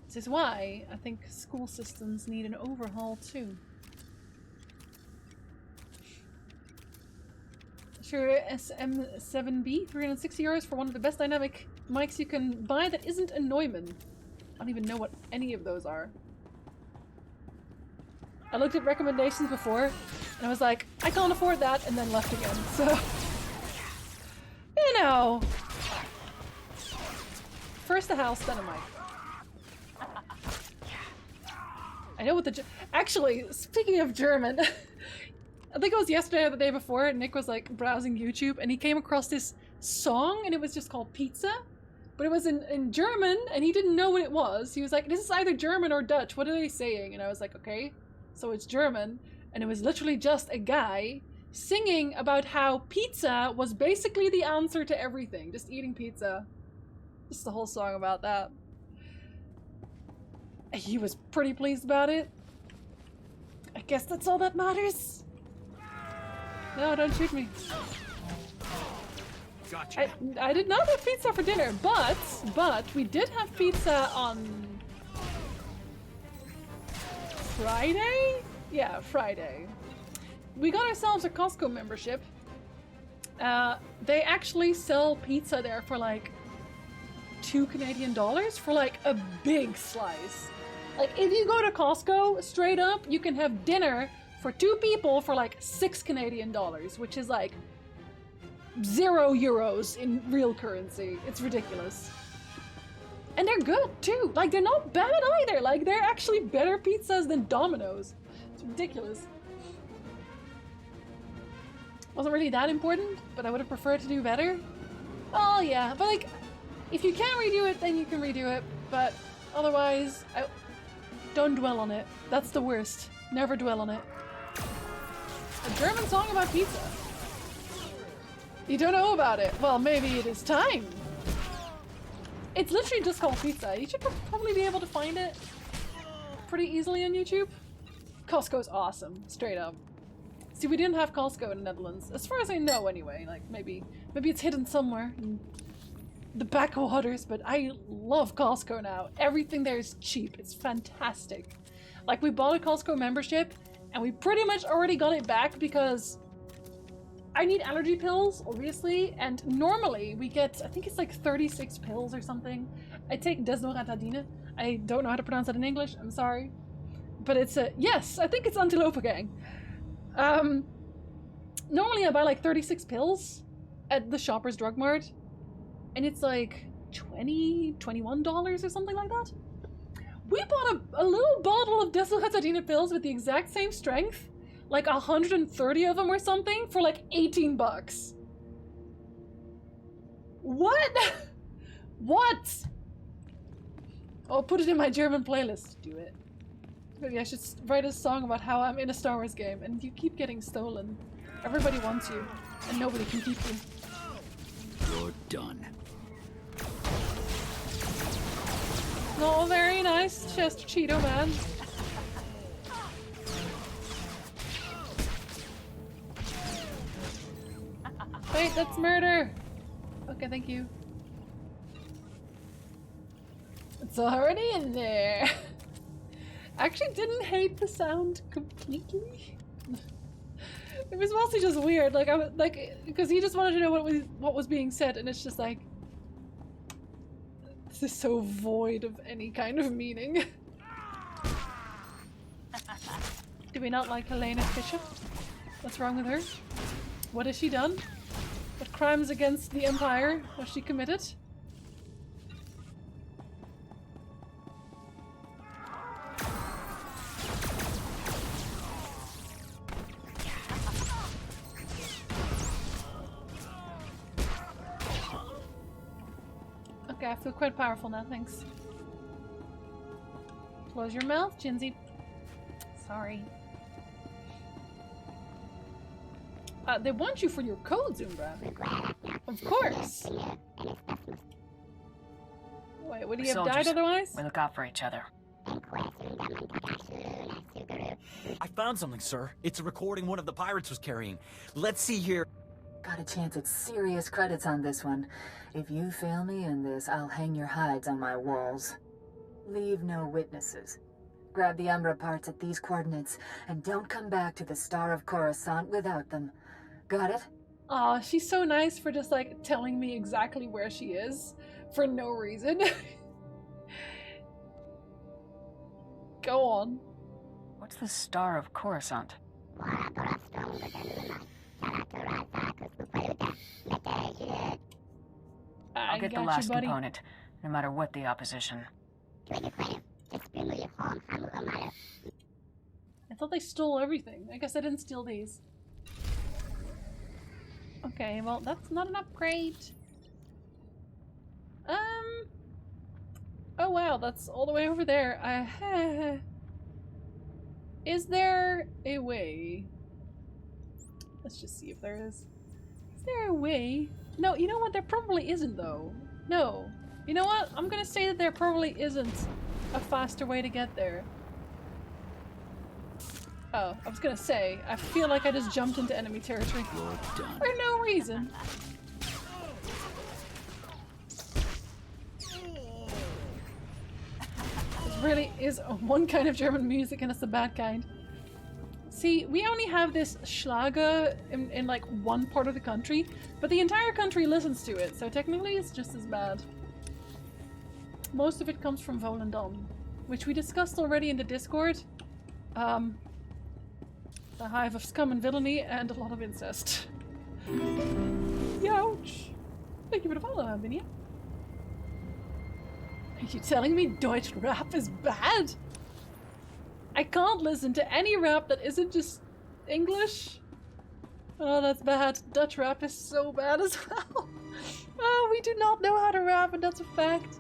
This is why I think school systems need an overhaul too. Sure, SM7B, 360 euros for one of the best dynamic mics you can buy that isn't a Neumann. I don't even know what any of those are. I looked at recommendations before, and I was like, I can't afford that, and then left again, so... You know... First a house, then a mic. I know what the... Actually, speaking of German... I think it was yesterday or the day before, Nick was like browsing YouTube, and he came across this song, and it was just called Pizza. But it was in German, and he didn't know what it was. He was like, this is either German or Dutch, what are they saying? And I was like, okay, so it's German. And it was literally just a guy singing about how pizza was basically the answer to everything. Just eating pizza. Just the whole song about that. He was pretty pleased about it. I guess that's all that matters. No, don't shoot me.
Gotcha.
I did not have pizza for dinner, but we did have pizza on Friday? Yeah, Friday. We got ourselves a Costco membership. They actually sell pizza there for like $2 Canadian for like a big slice. Like if you go to Costco straight up, you can have dinner for 2 people for like $6 Canadian, which is like €0 in real currency. It's ridiculous. And they're good too. Like they're not bad either. Like they're actually better pizzas than Domino's. It's ridiculous. Wasn't really that important, but I would have preferred to do better. Oh yeah, but like if you can't redo it, then you can redo it. But otherwise, don't dwell on it. That's the worst. Never dwell on it. A German song about pizza. You don't know about it? Well, maybe it is time. It's literally just called Pizza. You should probably be able to find it pretty easily on YouTube. Costco's awesome, straight up. See, we didn't have Costco in the Netherlands, as far as I know anyway. Like, maybe it's hidden somewhere in the backwaters, but I love Costco now. Everything there is cheap. It's fantastic. Like, we bought a Costco membership, and we pretty much already got it back because I need allergy pills, obviously, and normally we get, I think it's like 36 pills or something. I take desloratadine. I don't know how to pronounce that in English, I'm sorry. But it's yes, I think it's antilopagang. Normally I buy like 36 pills at the Shoppers Drug Mart, and it's like $20, $21 or something like that. We bought a little bottle of desloratadine pills with the exact same strength, like 130 of them or something, for like 18 bucks. What? What? I'll put it in my German playlist. Do it. Maybe I should write a song about how I'm in a Star Wars game and you keep getting stolen. Everybody wants you, and nobody can keep you.
You're done.
Oh, very nice, Chester Cheeto Man. Wait, that's murder! Okay, thank you. It's already in there. I actually didn't hate the sound completely. It was mostly just weird, like I was like, because he just wanted to know what was being said, and it's just like, this is so void of any kind of meaning. Do we not like Helena Fisher? What's wrong with her? What has she done? What crimes against the Empire has she committed? Okay, I feel quite powerful now, thanks. Close your mouth, Jinzy. Sorry. They want you for your code, Zumbra. Of course. Wait, would he have died otherwise?
We look out for each other.
I found something, sir. It's a recording one of the pirates was carrying. Let's see here.
Got a chance at serious credits on this one. If you fail me in this, I'll hang your hides on my walls. Leave no witnesses. Grab the Umbra parts at these coordinates, and don't come back to the Star of Coruscant without them. Got it?
Aw, she's so nice for just, like, telling me exactly where she is for no reason. Go on.
What's the Star of Coruscant? I'll get the last component, no matter what the opposition.
I thought they stole everything. I guess I didn't steal these. Okay, well, that's not an upgrade. Oh wow, that's all the way over there. Is there a way? Let's just see if there is. Is there a way? No, you know what? There probably isn't, though. No. You know what? I'm gonna say that there probably isn't a faster way to get there. Oh, I was gonna say, I feel like I just jumped into enemy territory. For no reason. This really is one kind of German music and it's the bad kind. See, we only have this Schlager in like one part of the country, but the entire country listens to it, so technically it's just as bad. Most of it comes from Volendam, which we discussed already in the Discord. The hive of scum and villainy and a lot of incest. Youch! Thank you for the follow, Minia. Are you telling me Deutsch rap is bad? I can't listen to any rap that isn't just English. Oh, that's bad. Dutch rap is so bad as well. Oh, we do not know how to rap, and that's a fact.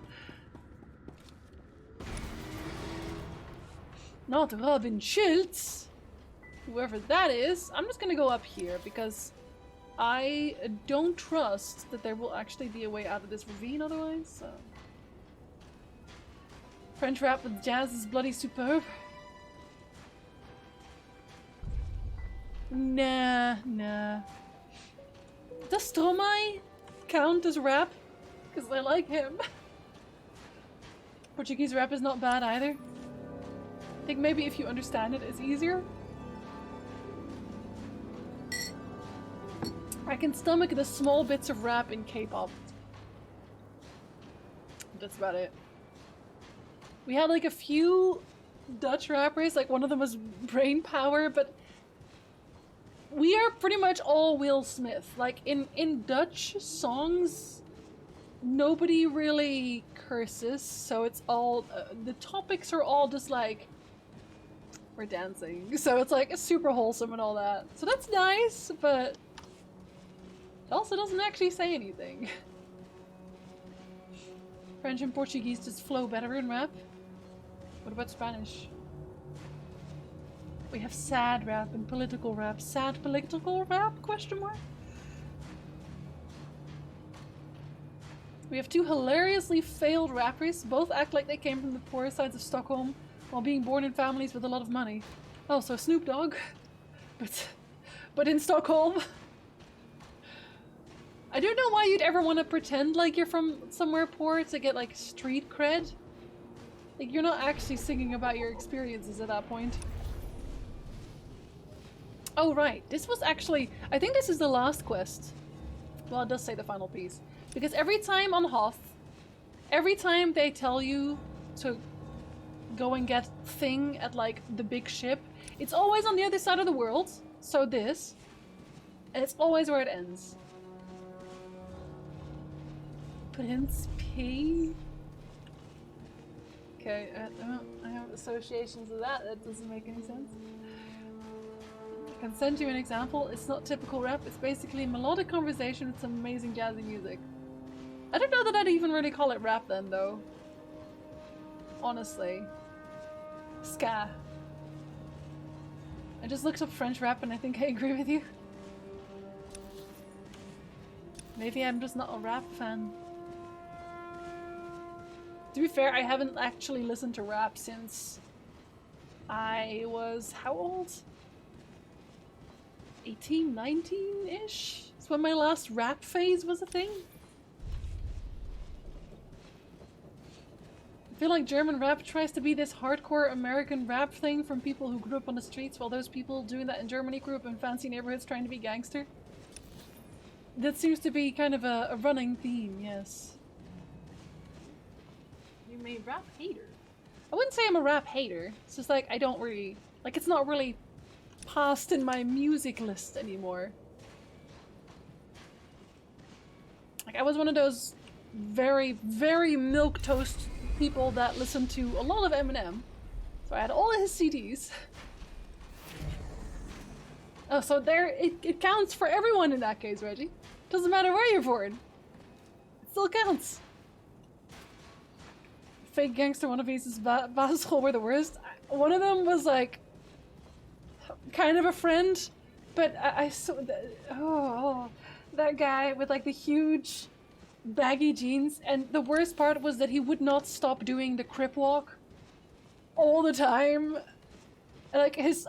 Not Robin Schultz. Whoever that is. I'm just gonna go up here because I don't trust that there will actually be a way out of this ravine otherwise, so. French rap with jazz is bloody superb. Nah. Does Stromae count as rap? Because I like him. Portuguese rap is not bad either. I think maybe if you understand it, it's easier. I can stomach the small bits of rap in K-pop. That's about it. We had like a few Dutch rappers, like one of them was Brain Power, but we are pretty much all Will Smith. Like in Dutch songs, nobody really curses, so it's all, the topics are all just like, we're dancing. So it's like super wholesome and all that. So that's nice, but it also doesn't actually say anything. French and Portuguese just flow better in rap. What about Spanish? We have sad rap and political rap. Sad political rap? Question mark? We have two hilariously failed rappers. Both act like they came from the poorer sides of Stockholm while being born in families with a lot of money. Oh, so Snoop Dogg. But in Stockholm. I don't know why you'd ever want to pretend like you're from somewhere poor to get like street cred. Like you're not actually singing about your experiences at that point. Oh right, this was actually, I think this is the last quest. Well, it does say the final piece. Because every time on Hoth, every time they tell you to go and get thing at like the big ship, it's always on the other side of the world. So this, and it's always where it ends. Prince P. Okay, I have associations with that. That doesn't make any sense. I can send you an example. It's not typical rap. It's basically melodic conversation with some amazing jazzy music. I don't know that I'd even really call it rap then, though. Honestly. Ska. I just looked up French rap and I think I agree with you. Maybe I'm just not a rap fan. To be fair, I haven't actually listened to rap since I was how old? 18, 19-ish? It's when my last rap phase was a thing. I feel like German rap tries to be this hardcore American rap thing from people who grew up on the streets, while those people doing that in Germany grew up in fancy neighborhoods trying to be gangster. That seems to be kind of a running theme, yes. You may rap hater. I wouldn't say I'm a rap hater. It's just like I don't really like it's not really passed in my music list anymore. Like I was one of those very, very milquetoast people that listened to a lot of Eminem. So I had all of his CDs. Oh, so there it counts for everyone in that case, Reggie. Doesn't matter where you're born. It still counts. Fake gangster wannabes' Basel were the worst. One of them was like kind of a friend, but I saw that guy with like the huge baggy jeans, and the worst part was that he would not stop doing the crip walk all the time. Like his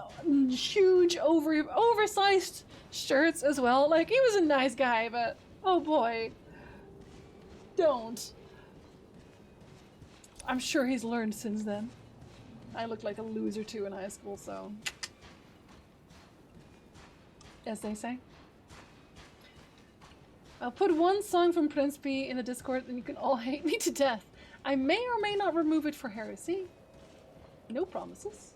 huge oversized shirts as well. Like he was a nice guy, but oh boy, don't. I'm sure he's learned since then. I looked like a loser too in high school, so as they say. I'll put one song from Prince B in the Discord and you can all hate me to death. I may or may not remove it for heresy. No promises.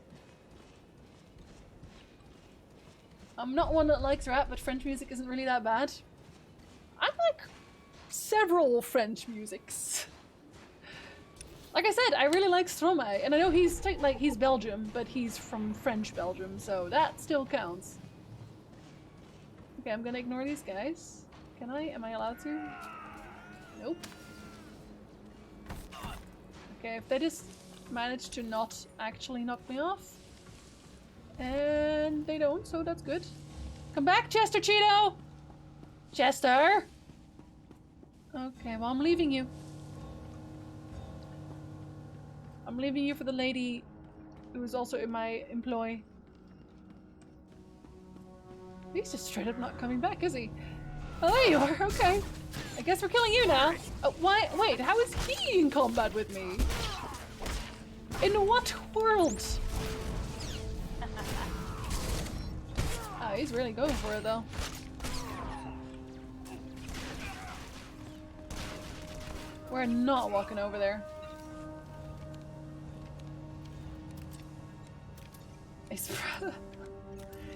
I'm not one that likes rap, but French music isn't really that bad. I like several French musics. Like I said, I really like Stromae, and I know he's Belgium, but he's from French Belgium, so that still counts. Okay, I'm gonna ignore these guys. Can I? Am I allowed to? Nope. Okay, if they just manage to not actually knock me off. And they don't, so that's good. Come back, Chester Cheeto! Chester! Okay, well I'm leaving you. I'm leaving you for the lady who is also in my employ. He's just straight up not coming back, is he? Oh, there you are, okay. I guess we're killing you now. Why? Wait, how is he in combat with me? In what world? Oh, he's really going for it though. We're not walking over there.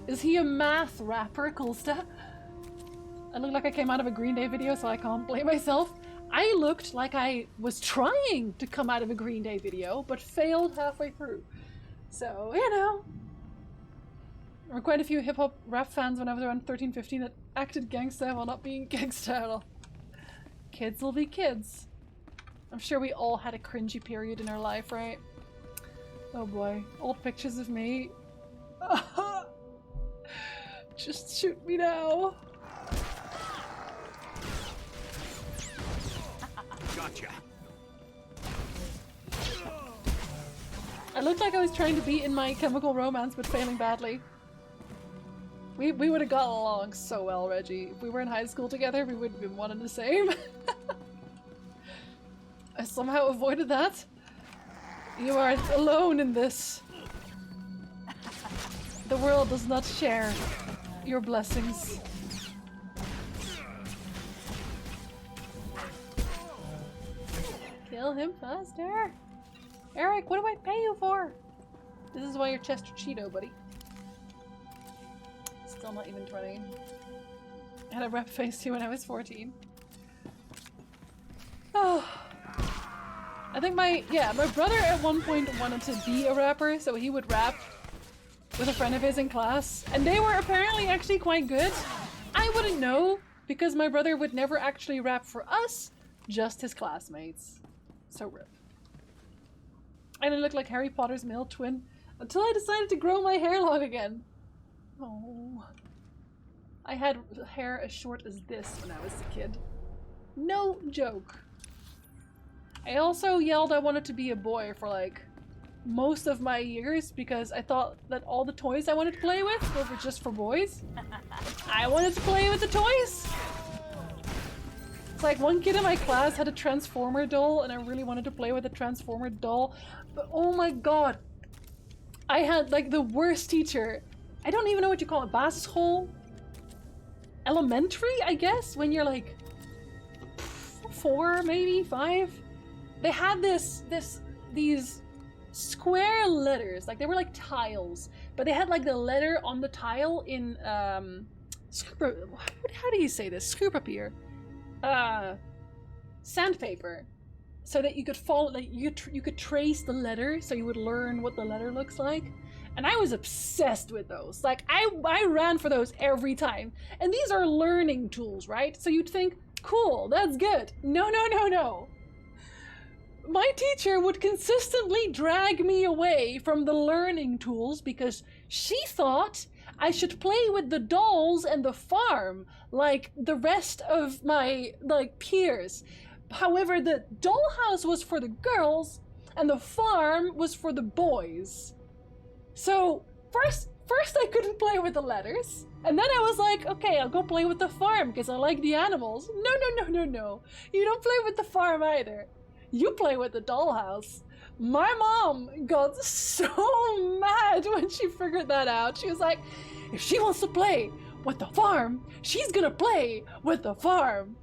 Is he a math rapper, Kulsta? I look like I came out of a Green Day video, so I can't blame myself. I looked like I was trying to come out of a Green Day video, but failed halfway through. So, you know. There were quite a few hip-hop rap fans when I was around 13, 15 that acted gangsta while not being gangsta at all. Kids will be kids. I'm sure we all had a cringy period in our life, right? Oh boy. Old pictures of me. Just shoot me now.
Gotcha.
I looked like I was trying to be in My Chemical Romance, but failing badly. We would have gotten along so well, Reggie. If we were in high school together, we would have been one and the same. I somehow avoided that. You are alone in this. The world does not share your blessings. Kill him faster. Eric, what do I pay you for? This is why you're Chester Cheeto, buddy. Still not even 20. I had a rap face too when I was 14. Oh. I think my brother at one point wanted to be a rapper, so he would rap with a friend of his in class, and they were apparently actually quite good. I wouldn't know, because my brother would never actually rap for us, just his classmates. So rip. I didn't look like Harry Potter's male twin until I decided to grow my hair long again. Oh. I had hair as short as this when I was a kid. No joke. I also yelled I wanted to be a boy for like most of my years because I thought that all the toys I wanted to play with were just for boys. I wanted to play with the toys. It's like one kid in my class had a Transformer doll and I really wanted to play with a Transformer doll. But oh my god. I had like the worst teacher. I don't even know what you call it. Basisschool? Elementary, I guess? When you're like 4, maybe 5? They had these square letters, like they were like tiles, but they had like the letter on the tile in how do you say this? Schuurpapier, sandpaper, so that you could follow, like you could trace the letter, so you would learn what the letter looks like. And I was obsessed with those. Like I ran for those every time. And these are learning tools, right? So you'd think, cool, that's good. No, no, no, no. My teacher would consistently drag me away from the learning tools because she thought I should play with the dolls and the farm like the rest of my peers. However, the dollhouse was for the girls and the farm was for the boys. So first I couldn't play with the letters, and then I was like, okay, I'll go play with the farm because I like the animals. No, no, no, no, no. You don't play with the farm either. You play with the dollhouse. My mom got so mad when she figured that out. She was like, if she wants to play with the farm, she's gonna play with the farm.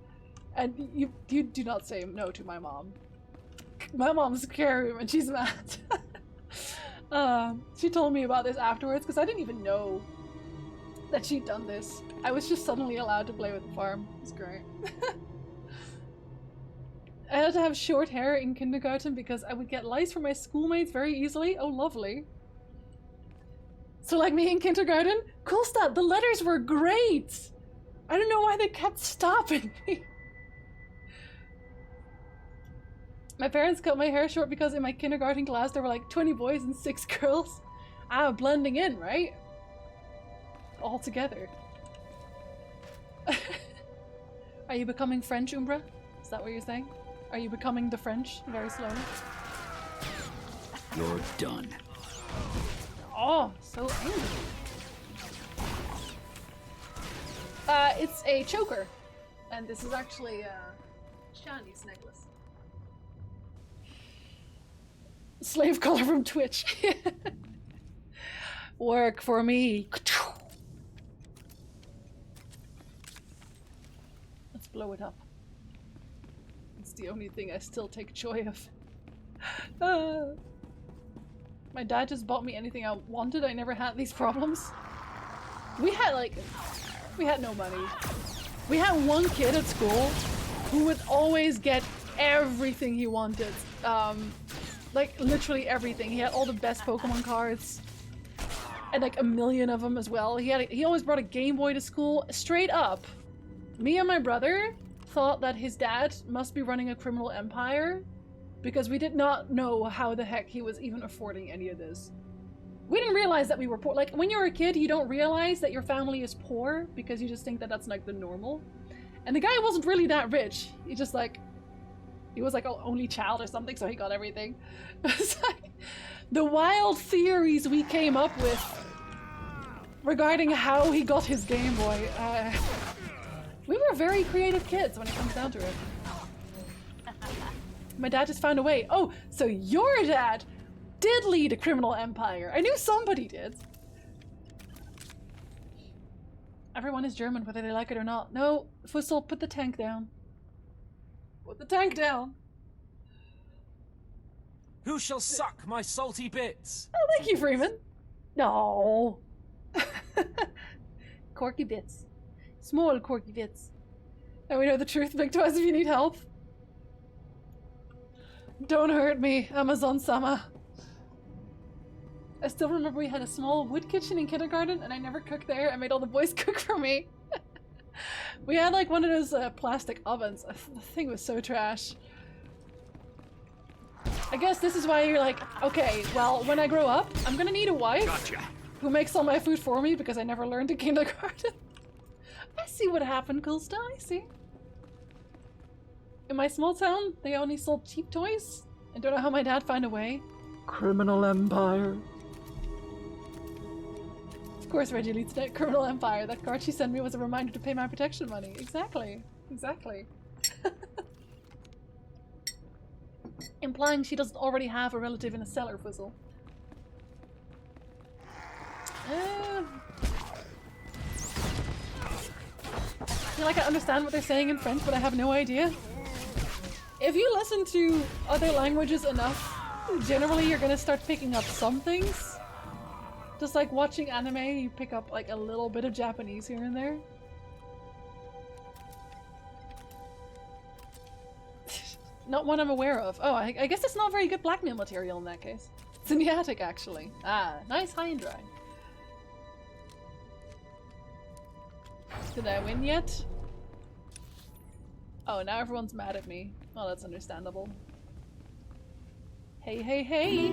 And you do not say no to my mom. My mom's scary when she's mad. She told me about this afterwards because I didn't even know that she'd done this. I was just suddenly allowed to play with the farm. It was great. I had to have short hair in kindergarten because I would get lice from my schoolmates very easily. Oh, lovely. So like me in kindergarten, cool stuff. The letters were great. I don't know why they kept stopping me. My parents cut my hair short because in my kindergarten class there were like 20 boys and 6 girls. Blending in, right? All together. Are you becoming French, Umbra? Is that what you're saying? Are you becoming the French very slowly?
You're done.
Oh, so angry. It's a choker. And this is actually Shandy's necklace. Slave collar from Twitch. Work for me. Let's blow it up. It's the only thing I still take joy of. My dad just bought me anything I wanted. I never had these problems. We had no money. We had one kid at school who would always get everything he wanted. Like literally everything. He had all the best Pokemon cards. And like a million of them as well. He always brought a Game Boy to school. Straight up. Me and my brother thought that his dad must be running a criminal empire because we did not know how the heck he was even affording any of this. We didn't realize that we were poor. Like when you're a kid, you don't realize that your family is poor because you just think that that's like the normal. And the guy wasn't really that rich. He was like an only child or something, so he got everything. It's like the wild theories we came up with regarding how he got his Game Boy. We were very creative kids when it comes down to it. My dad just found a way. Oh, so your dad did lead a criminal empire. I knew somebody did. Everyone is German, whether they like it or not. No, Fussel, put the tank down. Put the tank down.
Who shall suck my salty bits?
Oh, thank you, Freeman. No. Corky bits. Small corky bits. Now we know the truth. Big twice if you need help. Don't hurt me, Amazon-sama. I still remember we had a small wood kitchen in kindergarten and I never cooked there. I made all the boys cook for me. We had like one of those plastic ovens. The thing was so trash. I guess this is why you're like, okay, well, when I grow up, I'm gonna need a wife who makes all my food for me because I never learned in kindergarten. I see what happened, Coolsta, I see. In my small town, they only sold cheap toys. I don't know how my dad found a way. Criminal Empire. Of course, Reggie leads to Criminal Empire. That card she sent me was a reminder to pay my protection money. Exactly. Exactly. Implying she doesn't already have a relative in a cellar, Fizzle. I feel like I understand what they're saying in French, but I have no idea. If you listen to other languages enough, generally you're gonna start picking up some things. Just like watching anime, you pick up like a little bit of Japanese here and there. Not one I'm aware of. Oh, I guess it's not very good blackmail material in that case. It's in the attic, actually. Ah, nice, high and dry. Did I win yet? Oh, now everyone's mad at me. Oh, that's understandable. Hey, hey, hey!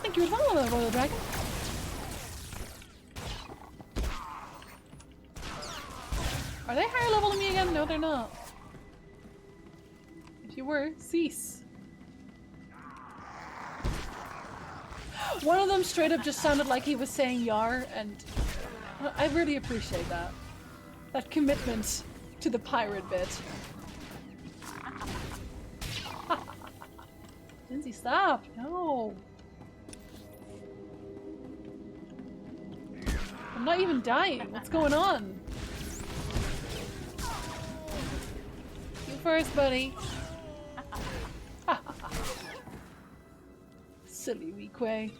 Thank you as well, Royal Dragon. Are they higher level than me again? No, they're not. If you were, cease. One of them straight up just sounded like he was saying Yar, and I really appreciate that. That commitment to the pirate bit. Lindsay, stop! No! I'm not even dying. What's going on? You first, buddy. Silly Weequay.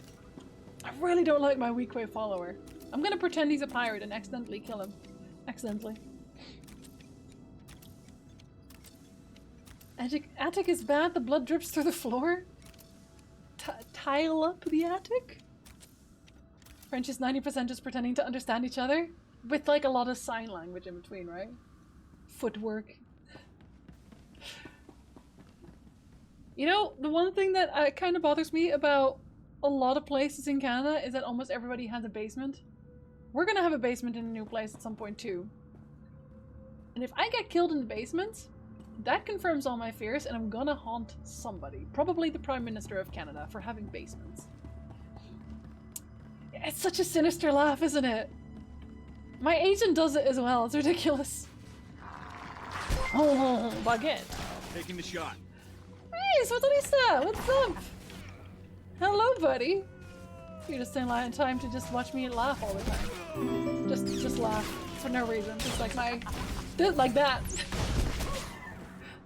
I really don't like my Weequay follower. I'm gonna pretend he's a pirate and accidentally kill him. Accidentally. Attic is bad, the blood drips through the floor? Tile up the attic? French is 90% just pretending to understand each other? With like a lot of sign language in between, right? Footwork. You know, the one thing that kind of bothers me about a lot of places in Canada is that almost everybody has a basement. We're gonna have a basement in a new place at some point too. And if I get killed in the basement, that confirms all my fears and I'm gonna haunt somebody. Probably the Prime Minister of Canada for having basements. It's such a sinister laugh, isn't it? My agent does it as well, it's ridiculous. Oh, baguette.
Taking the shot.
Hey, Sotorista! What's up? Hello, buddy. You're just in line time to just watch me laugh all the time. Just laugh for no reason. Just like my, like that.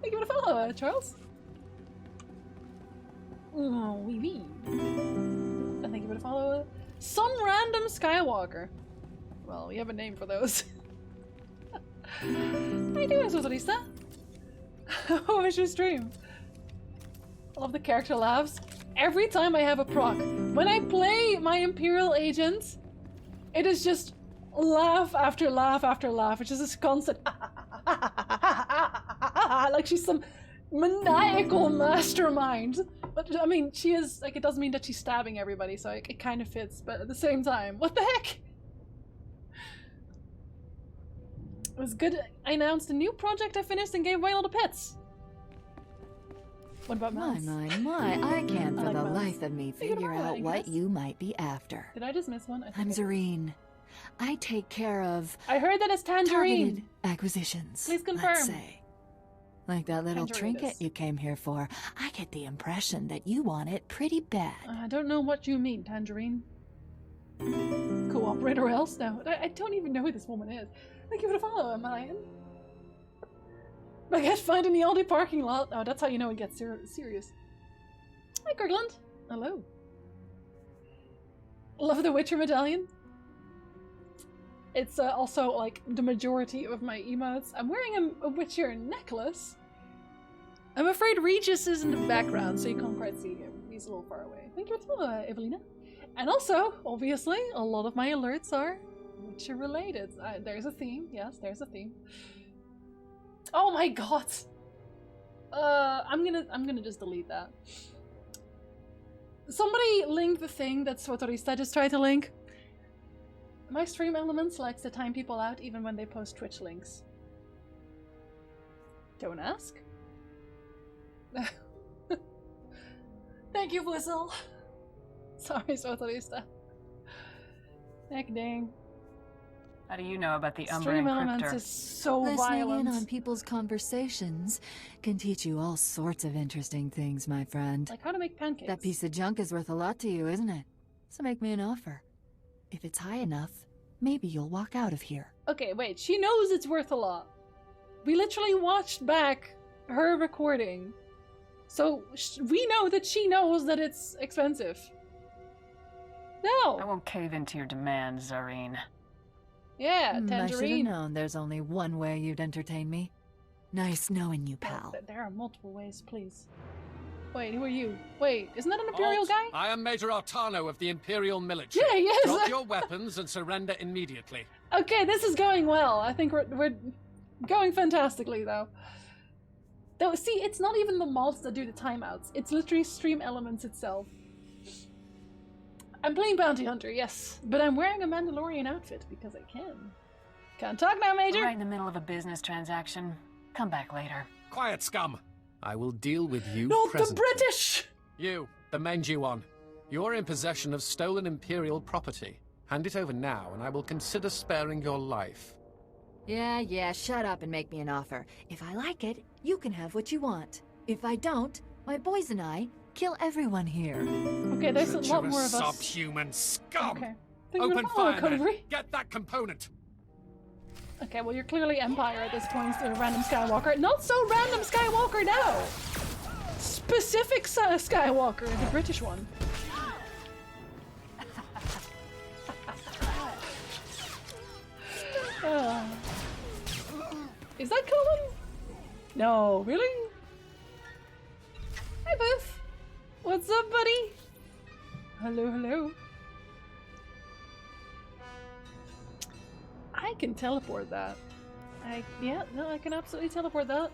Thank you for the follow, Charles. Oh, wee wee. And thank you for the follow, some random Skywalker. Well, we have a name for those. How you doing, Sotorista? How was your stream? I love the character laughs. Every time I have a proc, when I play my Imperial agent, it is just laugh after laugh after laugh. It's just this constant like she's some maniacal mastermind. But I mean, she is, like, it doesn't mean that she's stabbing everybody, so it kind of fits, but at the same time, what the heck? It was good. I announced a new project I finished and gave away all the pets. What about Mouse?
My, I can't for the life of me figure out what you might be after.
Did I just miss one?
I'm Zareen. I take care of...
I heard that it's Tangerine.
Targeted acquisitions.
Please confirm.
Let's say. Like that little trinket you came here for. I get the impression that you want it pretty bad.
I don't know what you mean, Tangerine. Cooperate or else? No, I don't even know who this woman is. Thank you for the follow, Malayan. I get found in the Aldi parking lot. Oh, that's how you know it gets serious. Hi, Kirkland. Hello. Love the Witcher medallion. It's also like the majority of my emotes. I'm wearing a Witcher necklace. I'm afraid Regis is in the background, so you can't quite see him. He's a little far away. Thank you for the Evelina. And also, obviously, a lot of my alerts are Witcher related. There's a theme. Yes, there's a theme. Oh my god! I'm gonna just delete that. Somebody link the thing that Sotorista just tried to link. My stream elements likes to time people out even when they post Twitch links. Don't ask. Thank you, Whistle. Sorry, Sotalista. Heck dang.
How do you know about the Umbra
Stream Elements
encryptor?
is so
Listening
violent.
in on people's conversations can teach you all sorts of interesting things, my friend.
Like how to make pancakes.
That piece of junk is worth a lot to you, isn't it? So make me an offer. If it's high enough, maybe you'll walk out of here.
Okay, wait. She knows it's worth a lot. We literally watched back her recording. So we know that she knows that it's expensive. No.
I won't cave into your demands, Zareen.
Yeah,
I should have
Tangerine.
known there's only one way you'd entertain me. Nice knowing you, pal.
There are multiple ways, please. Wait, who are you? Wait, isn't that an Imperial
Halt.
guy?
I am Major Artano of the Imperial Military.
Yeah, he is.
Drop your weapons and surrender immediately.
Okay, this is going well. I think we're going fantastically, though. Though, see, it's not even the mods that do the timeouts. It's literally Stream Elements itself. I'm playing Bounty Hunter, yes, but I'm wearing a Mandalorian outfit because I can. Can't talk now, Major.
We're right in the middle of a business transaction. Come back later.
Quiet, scum. I will deal with you
Not
presently.
the British!
You, the mangy one. You're in possession of stolen Imperial property. Hand it over now, and I will consider sparing your life.
Yeah, shut up and make me an offer. If I like it, you can have what you want. If I don't, my boys and I kill everyone here.
Okay, there's a lot more of us.
Subhuman scum!
Okay.
Open fire, then.
Country.
Get that component!
Okay, well, you're clearly Empire at this point, so random Skywalker. Not so random Skywalker now! Specific Skywalker, the British one. Is that Cullen? No, really? Hi, Boof. What's up, buddy? Hello, hello. I can teleport that. Yeah, no, I can absolutely teleport that.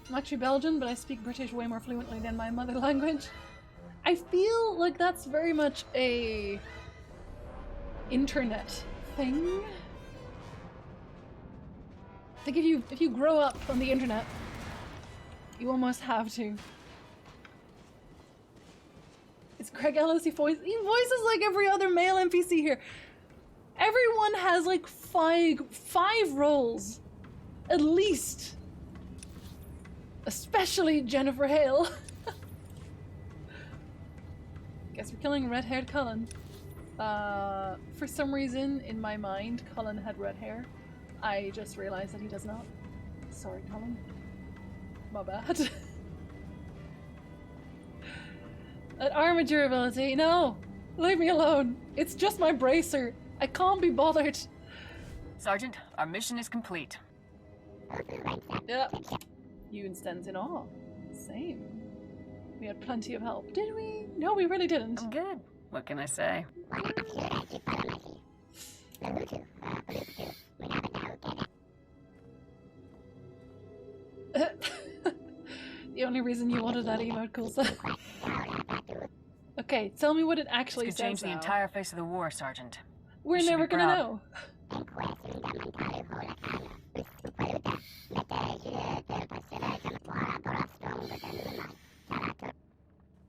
I'm actually Belgian, but I speak British way more fluently than my mother language. I feel like that's very much a internet thing. I think if you grow up on the internet, you almost have to. It's Craig Ellis, he voices like every other male NPC here. Everyone has like five roles, at least. Especially Jennifer Hale. Guess we're killing red-haired Cullen. For some reason, in my mind, Cullen had red hair. I just realized that he does not. Sorry, Cullen. My bad. That armor durability, no! Leave me alone. It's just my bracer. I can't be bothered.
Sergeant, our mission is complete.
Yep. Ewan stands in awe. Same. We had plenty of help, did we? No, we really didn't.
I'm good. What can I say?
The only reason you wanted that emote, Kulsa. Okay, tell me what it actually
This could
says
change the
now.
entire face of the war, Sergeant.
We're
You should
never
be
gonna
proud.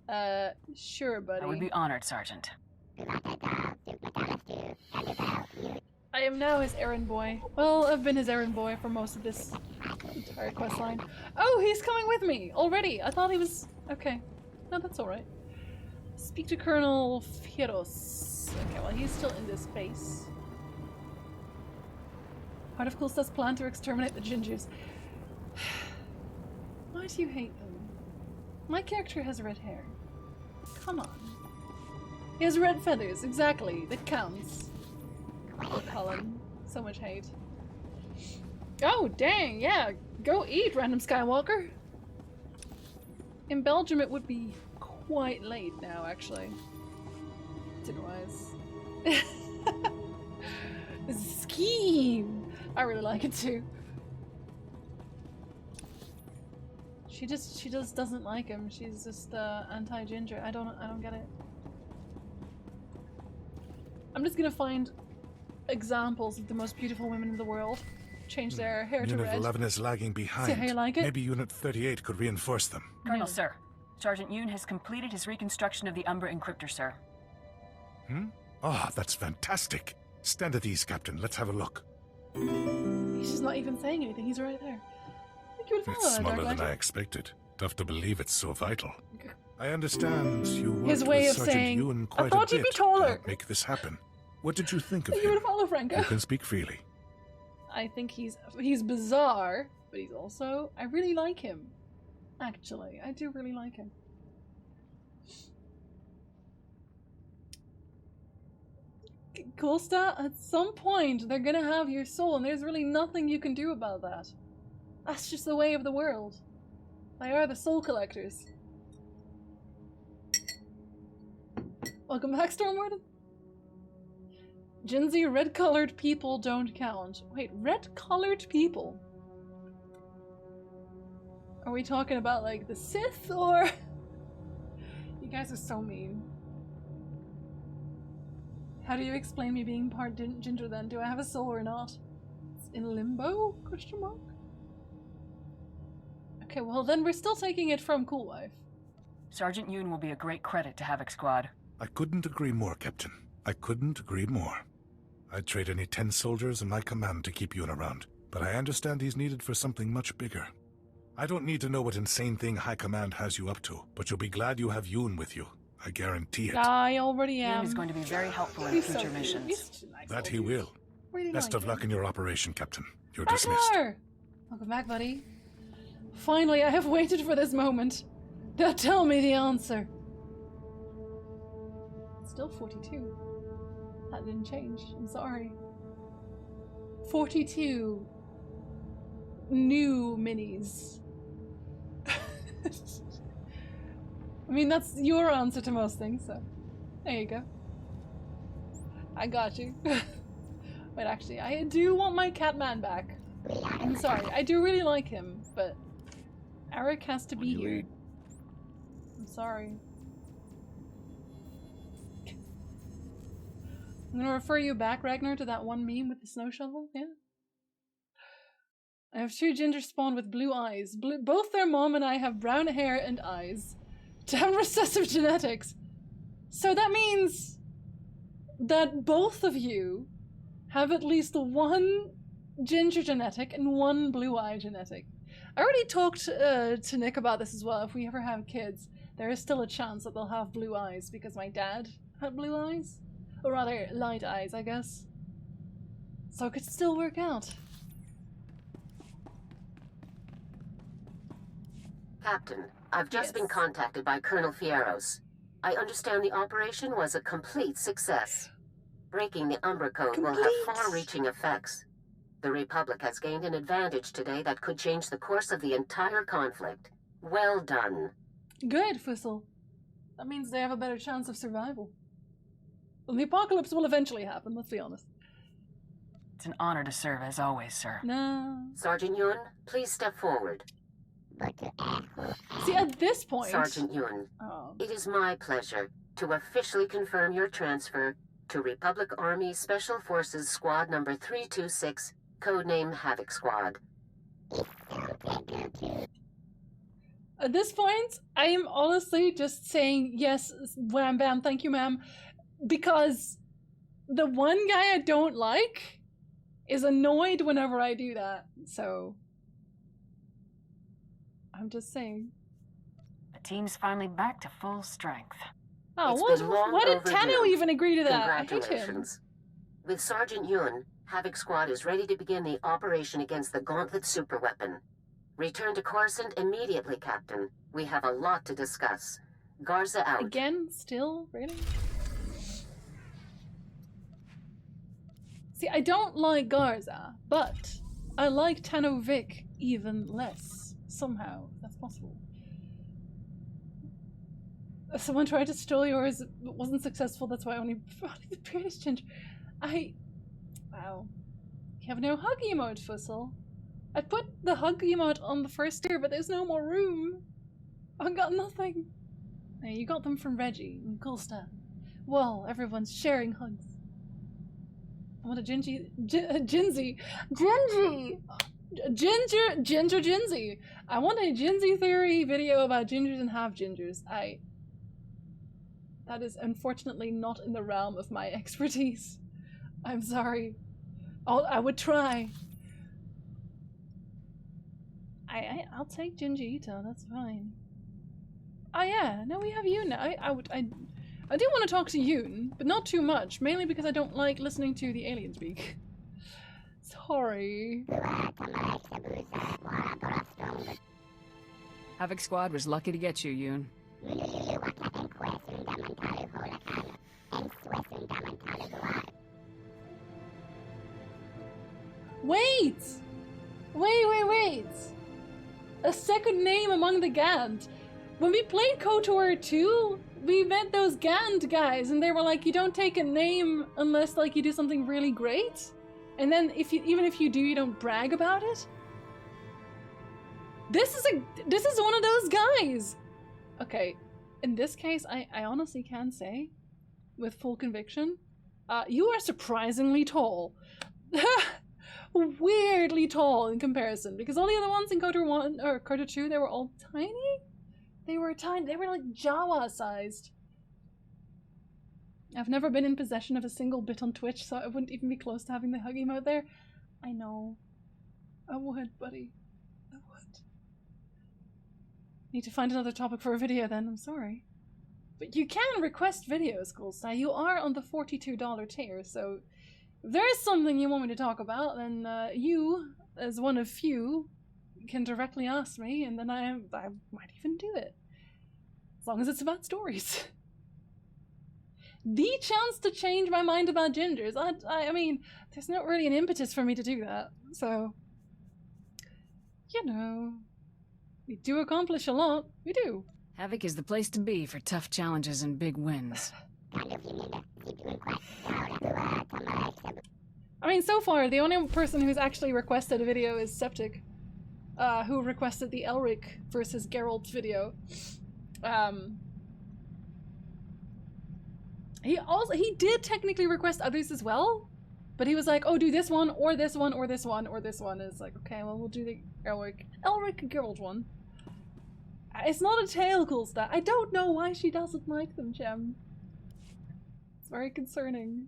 know. Sure, buddy.
I would be honored, Sergeant.
I am now his errand boy. Well, I've been his errand boy for most of this entire quest line. Oh, he's coming with me already. I thought he was... Okay. No, that's alright. Speak to Colonel Fieros. Okay, well, he's still in this base. Part of Kulsta's plan to exterminate the Gingers. Why do you hate them? My character has red hair. Come on. He has red feathers, exactly. That counts. Oh, Cullen. So much hate. Oh, dang, yeah. Go eat, random Skywalker. In Belgium, it would be quite late now, actually. Dinner-wise. This is a scheme. I really like it too. She just doesn't like him. She's just anti-Ginger. I don't get it. I'm just gonna find examples of the most beautiful women in the world. changed their hair to
Unit
red.
11 is lagging behind.
See how you like it?
Maybe Unit 38 could reinforce them.
Colonel, sir. Sergeant Yoon has completed his reconstruction of the Umbra encryptor, sir.
Ah, that's fantastic. Stand at ease, Captain. Let's have a look.
He's just not even saying anything. He's right there. I think you would follow
It's
that,
smaller
Dark
than
Knight.
I expected. Tough to believe it's so vital. I understand you worked
His way
with
of
Sergeant
saying,
Ewan
I
quite
thought
a
you'd
bit
be taller.
to help make this happen. What did you think of
You
him?
would follow Franco.
You can speak freely.
I think he's bizarre, but he's also, I really like him. Actually, I do really like him. Costa, at some point they're gonna have your soul, and there's really nothing you can do about that. That's just the way of the world. They are the soul collectors. Welcome back, Stormwarden. Jinzi, red-colored people don't count. Wait, red-colored people? Are we talking about, like, the Sith, or...? You guys are so mean. How do you explain me being part ginger, then? Do I have a soul or not? It's in limbo? Question mark? Okay, well then we're still taking it from Cool Wife.
Sergeant Yoon will be a great credit to Havoc Squad.
I couldn't agree more, Captain. I couldn't agree more. I'd trade any 10 soldiers in my command to keep Yoon around, but I understand he's needed for something much bigger. I don't need to know what insane thing High Command has you up to, but you'll be glad you have Yoon with you. I guarantee it.
I already am.
Yoon is going to be very helpful in
He's
future
so cute.
missions.
He's such a nice
That he
little dude.
will.
Really
Best
like
of luck
him.
in your operation, Captain. You're dismissed.
Ragnar! Welcome back, buddy. Finally, I have waited for this moment. Now tell me the answer. Still 42. That didn't change. I'm sorry. 42 new minis. I mean, that's your answer to most things, so there you go. I got you. But actually, I do want my Catman back. I'm sorry, I do really like him, but Eric has to be here. I'm sorry. I'm gonna refer you back, Ragnar, to that one meme with the snow shovel, yeah? I have 2 ginger spawn with blue eyes. Both their mom and I have brown hair and eyes. Damn recessive genetics. So that means that both of you have at least 1 ginger genetic and 1 blue eye genetic. I already talked to Nick about this as well. If we ever have kids, there is still a chance that they'll have blue eyes because my dad had blue eyes. Or rather, light eyes, I guess. So it could still work out.
Captain, I've just been contacted by Colonel Fierros. I understand the operation was a complete success. Breaking the Umbra Code will have far-reaching effects. The Republic has gained an advantage today that could change the course of the entire conflict. Well done.
Good, Fussel. That means they have a better chance of survival. Well, the apocalypse will eventually happen, let's be honest.
It's an honor to serve, as always, sir.
No.
Sergeant Yoon, please step forward.
See, at this point...
Sergeant Yoon, it is my pleasure to officially confirm your transfer to Republic Army Special Forces Squad Number 326, codename Havoc Squad.
At this point, I am honestly just saying, yes, wham bam, thank you ma'am, because the one guy I don't like is annoyed whenever I do that, so... I'm just saying.
The team's finally back to full strength.
Oh,
It's been long
why did
overdue.
Tano even agree to that? I hate him.
Congratulations. With Sergeant Yoon, Havoc Squad is ready to begin the operation against the Gauntlet superweapon. Return to Coruscant immediately, Captain. We have a lot to discuss. Garza out.
Again? Still? Really? See, I don't like Garza, but I like Tano Vic even less. Somehow, if that's possible. Someone tried to steal yours, it wasn't successful, that's why I only brought the prettiest ginger. Wow. You have no hug emote, Fussel. I put the hug emote on the first tier, but there's no more room. I've got nothing. Hey, you got them from Reggie and cool stuff. Well, everyone's sharing hugs. I want a Gingy. Ginzy. Ginger Ginzy. I want a Ginzy theory video about gingers and half gingers. That is unfortunately not in the realm of my expertise. I'm sorry. I would try. I'll take Gingy Ito, that's fine. Oh yeah, no, we have Yoon now. I do want to talk to Yoon, but not too much, mainly because I don't like listening to the alien speak. Sorry.
Havoc Squad was lucky to get you, Yoon.
Wait! Wait! A second name among the Gand. When we played KOTOR 2, we met those Gand guys, and they were like, you don't take a name unless like you do something really great. And then even if you do, you don't brag about it. This is one of those guys. Okay, in this case, I honestly can say, with full conviction, you are surprisingly tall. Weirdly tall in comparison, because all the other ones in KOTOR 1 or KOTOR 2, they were all tiny. They were tiny. They were like Jawa-sized. I've never been in possession of a single bit on Twitch, so I wouldn't even be close to having the hug emote there. I know. I would, buddy. I would. Need to find another topic for a video then, I'm sorry. But you can request videos, Coolstar. You are on the $42 tier, so if there is something you want me to talk about, then you, as one of few, can directly ask me, and then I might even do it. As long as it's about stories. The chance to change my mind about gingers. I mean, there's not really an impetus for me to do that, so... You know... We do accomplish a lot. We do.
Havoc is the place to be for tough challenges and big wins.
I mean, so far, the only person who's actually requested a video is Septic, who requested the Elric versus Geralt video. He did technically request others as well, but he was like, oh, do this one, or this one, or this one, or this one. It's like, okay, well, we'll do the Elric Geralt one. It's not a tail, Coolstar. I don't know why she doesn't like them, Gem. It's very concerning.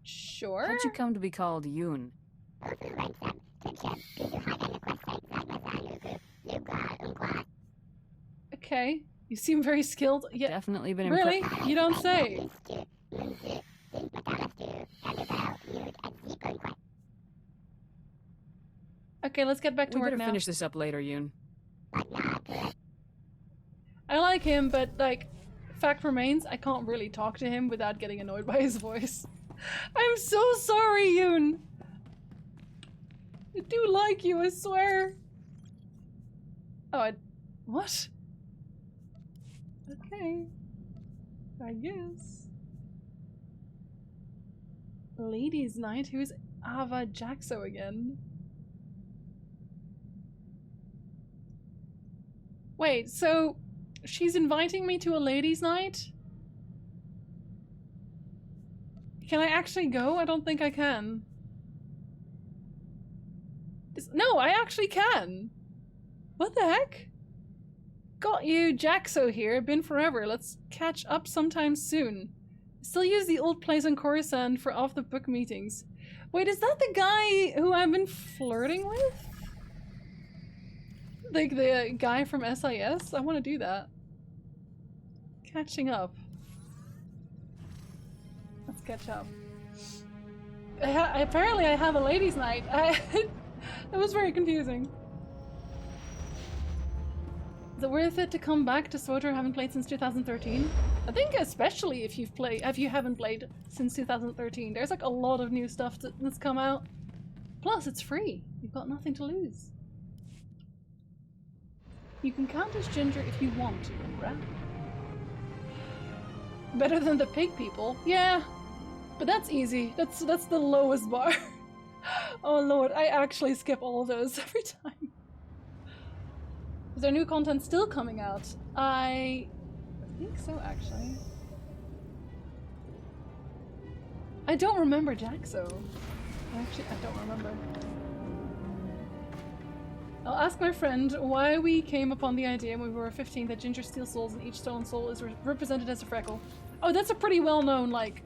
Sure?
How'd you come to be called Yoon?
Okay, you seem very skilled. Yeah,
definitely been
really? You don't say. Okay, let's get back to work now.
We better finish this up later, Yoon.
I like him, but like, fact remains, I can't really talk to him without getting annoyed by his voice. I'm so sorry, Yoon. I do like you, I swear. Oh, what? Okay. I guess. Ladies' night? Who's Ava Jaxo again? Wait, so she's inviting me to a ladies' night? Can I actually go? I don't think I can. No, I actually can. What the heck? Got you, Jaxo here. Been forever. Let's catch up sometime soon. Still use the old place on Coruscant for off-the-book meetings. Wait, is that the guy who I've been flirting with? Like the guy from SIS? I want to do that. Catching up. Let's catch up. Apparently I have a ladies' night. That was very confusing. Is it worth it to come back to SWTOR? I haven't played since 2013. I think especially if you haven't played since 2013. There's like a lot of new stuff that's come out. Plus, it's free. You've got nothing to lose. You can count as ginger if you want to, right? Better than the pig people. Yeah, but that's easy. That's the lowest bar. Oh lord, I actually skip all of those every time. Is there new content still coming out? I think so, actually. I don't remember Jaxo. Actually, I don't remember. I'll ask my friend why we came upon the idea when we were 15 that ginger steals souls and each stolen soul is represented as a freckle. Oh, that's a pretty well-known, like,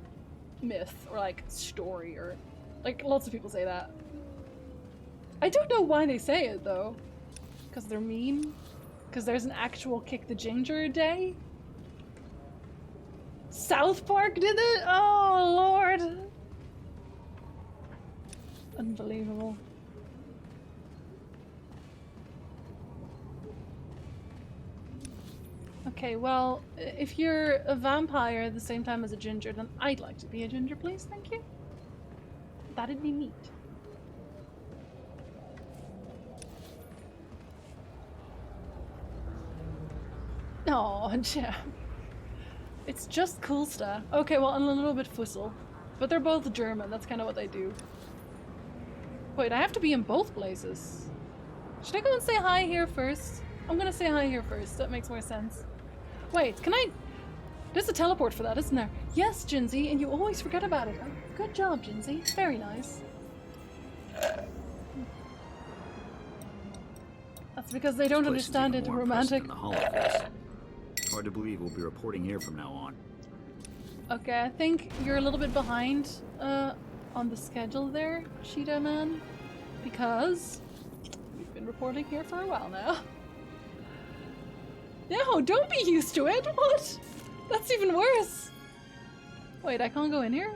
myth, or like, story, or like, lots of people say that. I don't know why they say it, though. Because they're mean? Because there's an actual Kick the Ginger day? South Park did it? Oh, Lord! Unbelievable. Okay, well, if you're a vampire at the same time as a ginger, then I'd like to be a ginger, please, thank you. That'd be neat. Oh, Jam. It's just cool stuff. Okay, well, I'm a little bit fussel. But they're both German, that's kind of what they do. Wait, I have to be in both places. Should I go and say hi here first? I'm gonna say hi here first, that makes more sense. Wait, can I... There's a teleport for that, isn't there? Yes, Jinsey, and you always forget about it. Oh, good job, Jinsey. Very nice. That's because they don't understand it romantic.
Hard to believe we'll be reporting here from now on.
Okay, I think you're a little bit behind on the schedule there, Cheetah Man, because we've been reporting here for a while now. No, don't be used to it! What? That's even worse! Wait, I can't go in here?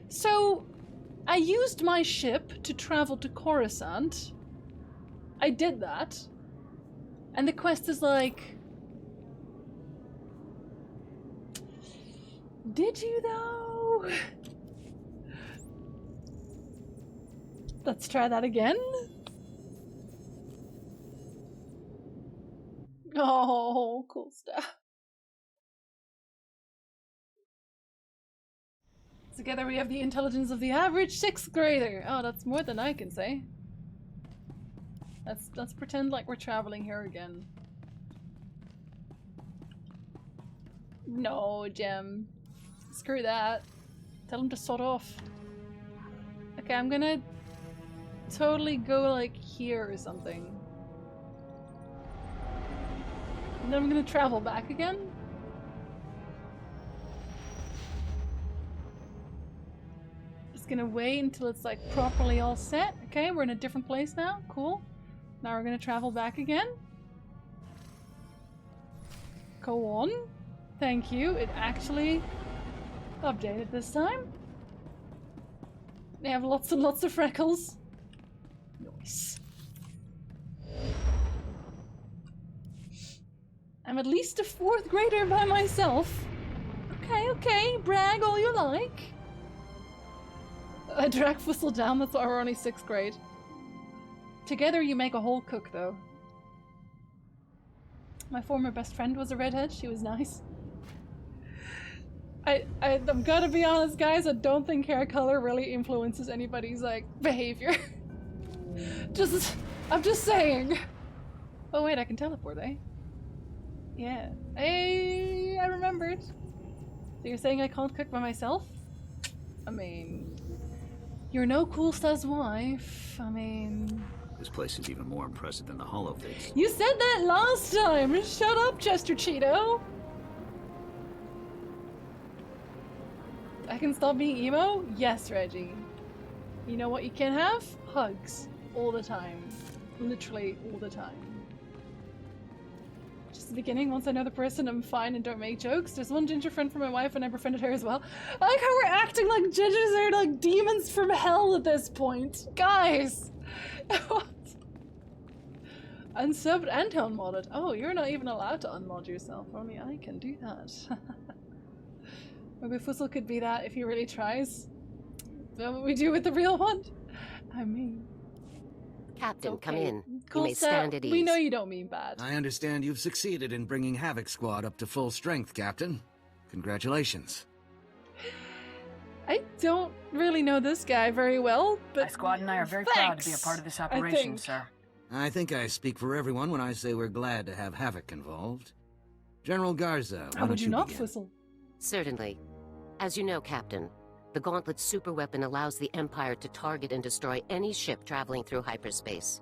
So, I used my ship to travel to Coruscant. I did that. And the quest is like... Did you though? Let's try that again. Oh, cool stuff. Together we have the intelligence of the average 6th grader. Oh, that's more than I can say. Let's pretend like we're traveling here again. No, Gem. Screw that. Tell him to sod off. Okay, I'm gonna totally go like here or something. And then I'm gonna travel back again. Just gonna wait until it's like properly all set. Okay, we're in a different place now. Cool. Now we're gonna travel back again. Go on. Thank you. It actually updated this time. They have lots and lots of freckles. Nice. I'm at least a 4th grader by myself. Okay, okay. Brag all you like. I drag Fussel down, that's why we're only 6th grade. Together you make a whole cook, though. My former best friend was a redhead. She was nice. I'm gonna be honest, guys. I don't think hair color really influences anybody's, like, behavior. I'm just saying. Oh, wait, I can teleport, eh? Yeah. Hey, I remembered. So you're saying I can't cook by myself? I mean... You're no Cool Star's wife. I mean...
This place is even more impressive than the Hollow Face.
You said that last time! Shut up, Chester Cheeto! I can stop being emo? Yes, Reggie. You know what you can have? Hugs. All the time. Literally all the time. Just the beginning, once I know the person, I'm fine and don't make jokes. There's one ginger friend for my wife and I befriended her as well. I like how we're acting like gingers are like demons from hell at this point. Guys! What? Unsubbed and unmodded. Oh, you're not even allowed to unmod yourself. Only I can do that. Maybe Fussel could be that if he really tries. Is that what we do with the real one? I mean...
Captain,
okay.
Come in.
Cool,
you may stand at ease.
We know you don't mean bad.
I understand you've succeeded in bringing Havoc Squad up to full strength, Captain. Congratulations.
I don't really know this guy very well, but...
My squad and I are very proud to be a part of this operation, sir.
I think I speak for everyone when I say we're glad to have Havoc involved. General Garza,
How would you not,
begin?
Fissel?
Certainly. As you know, Captain, the Gauntlet's superweapon allows the Empire to target and destroy any ship traveling through hyperspace.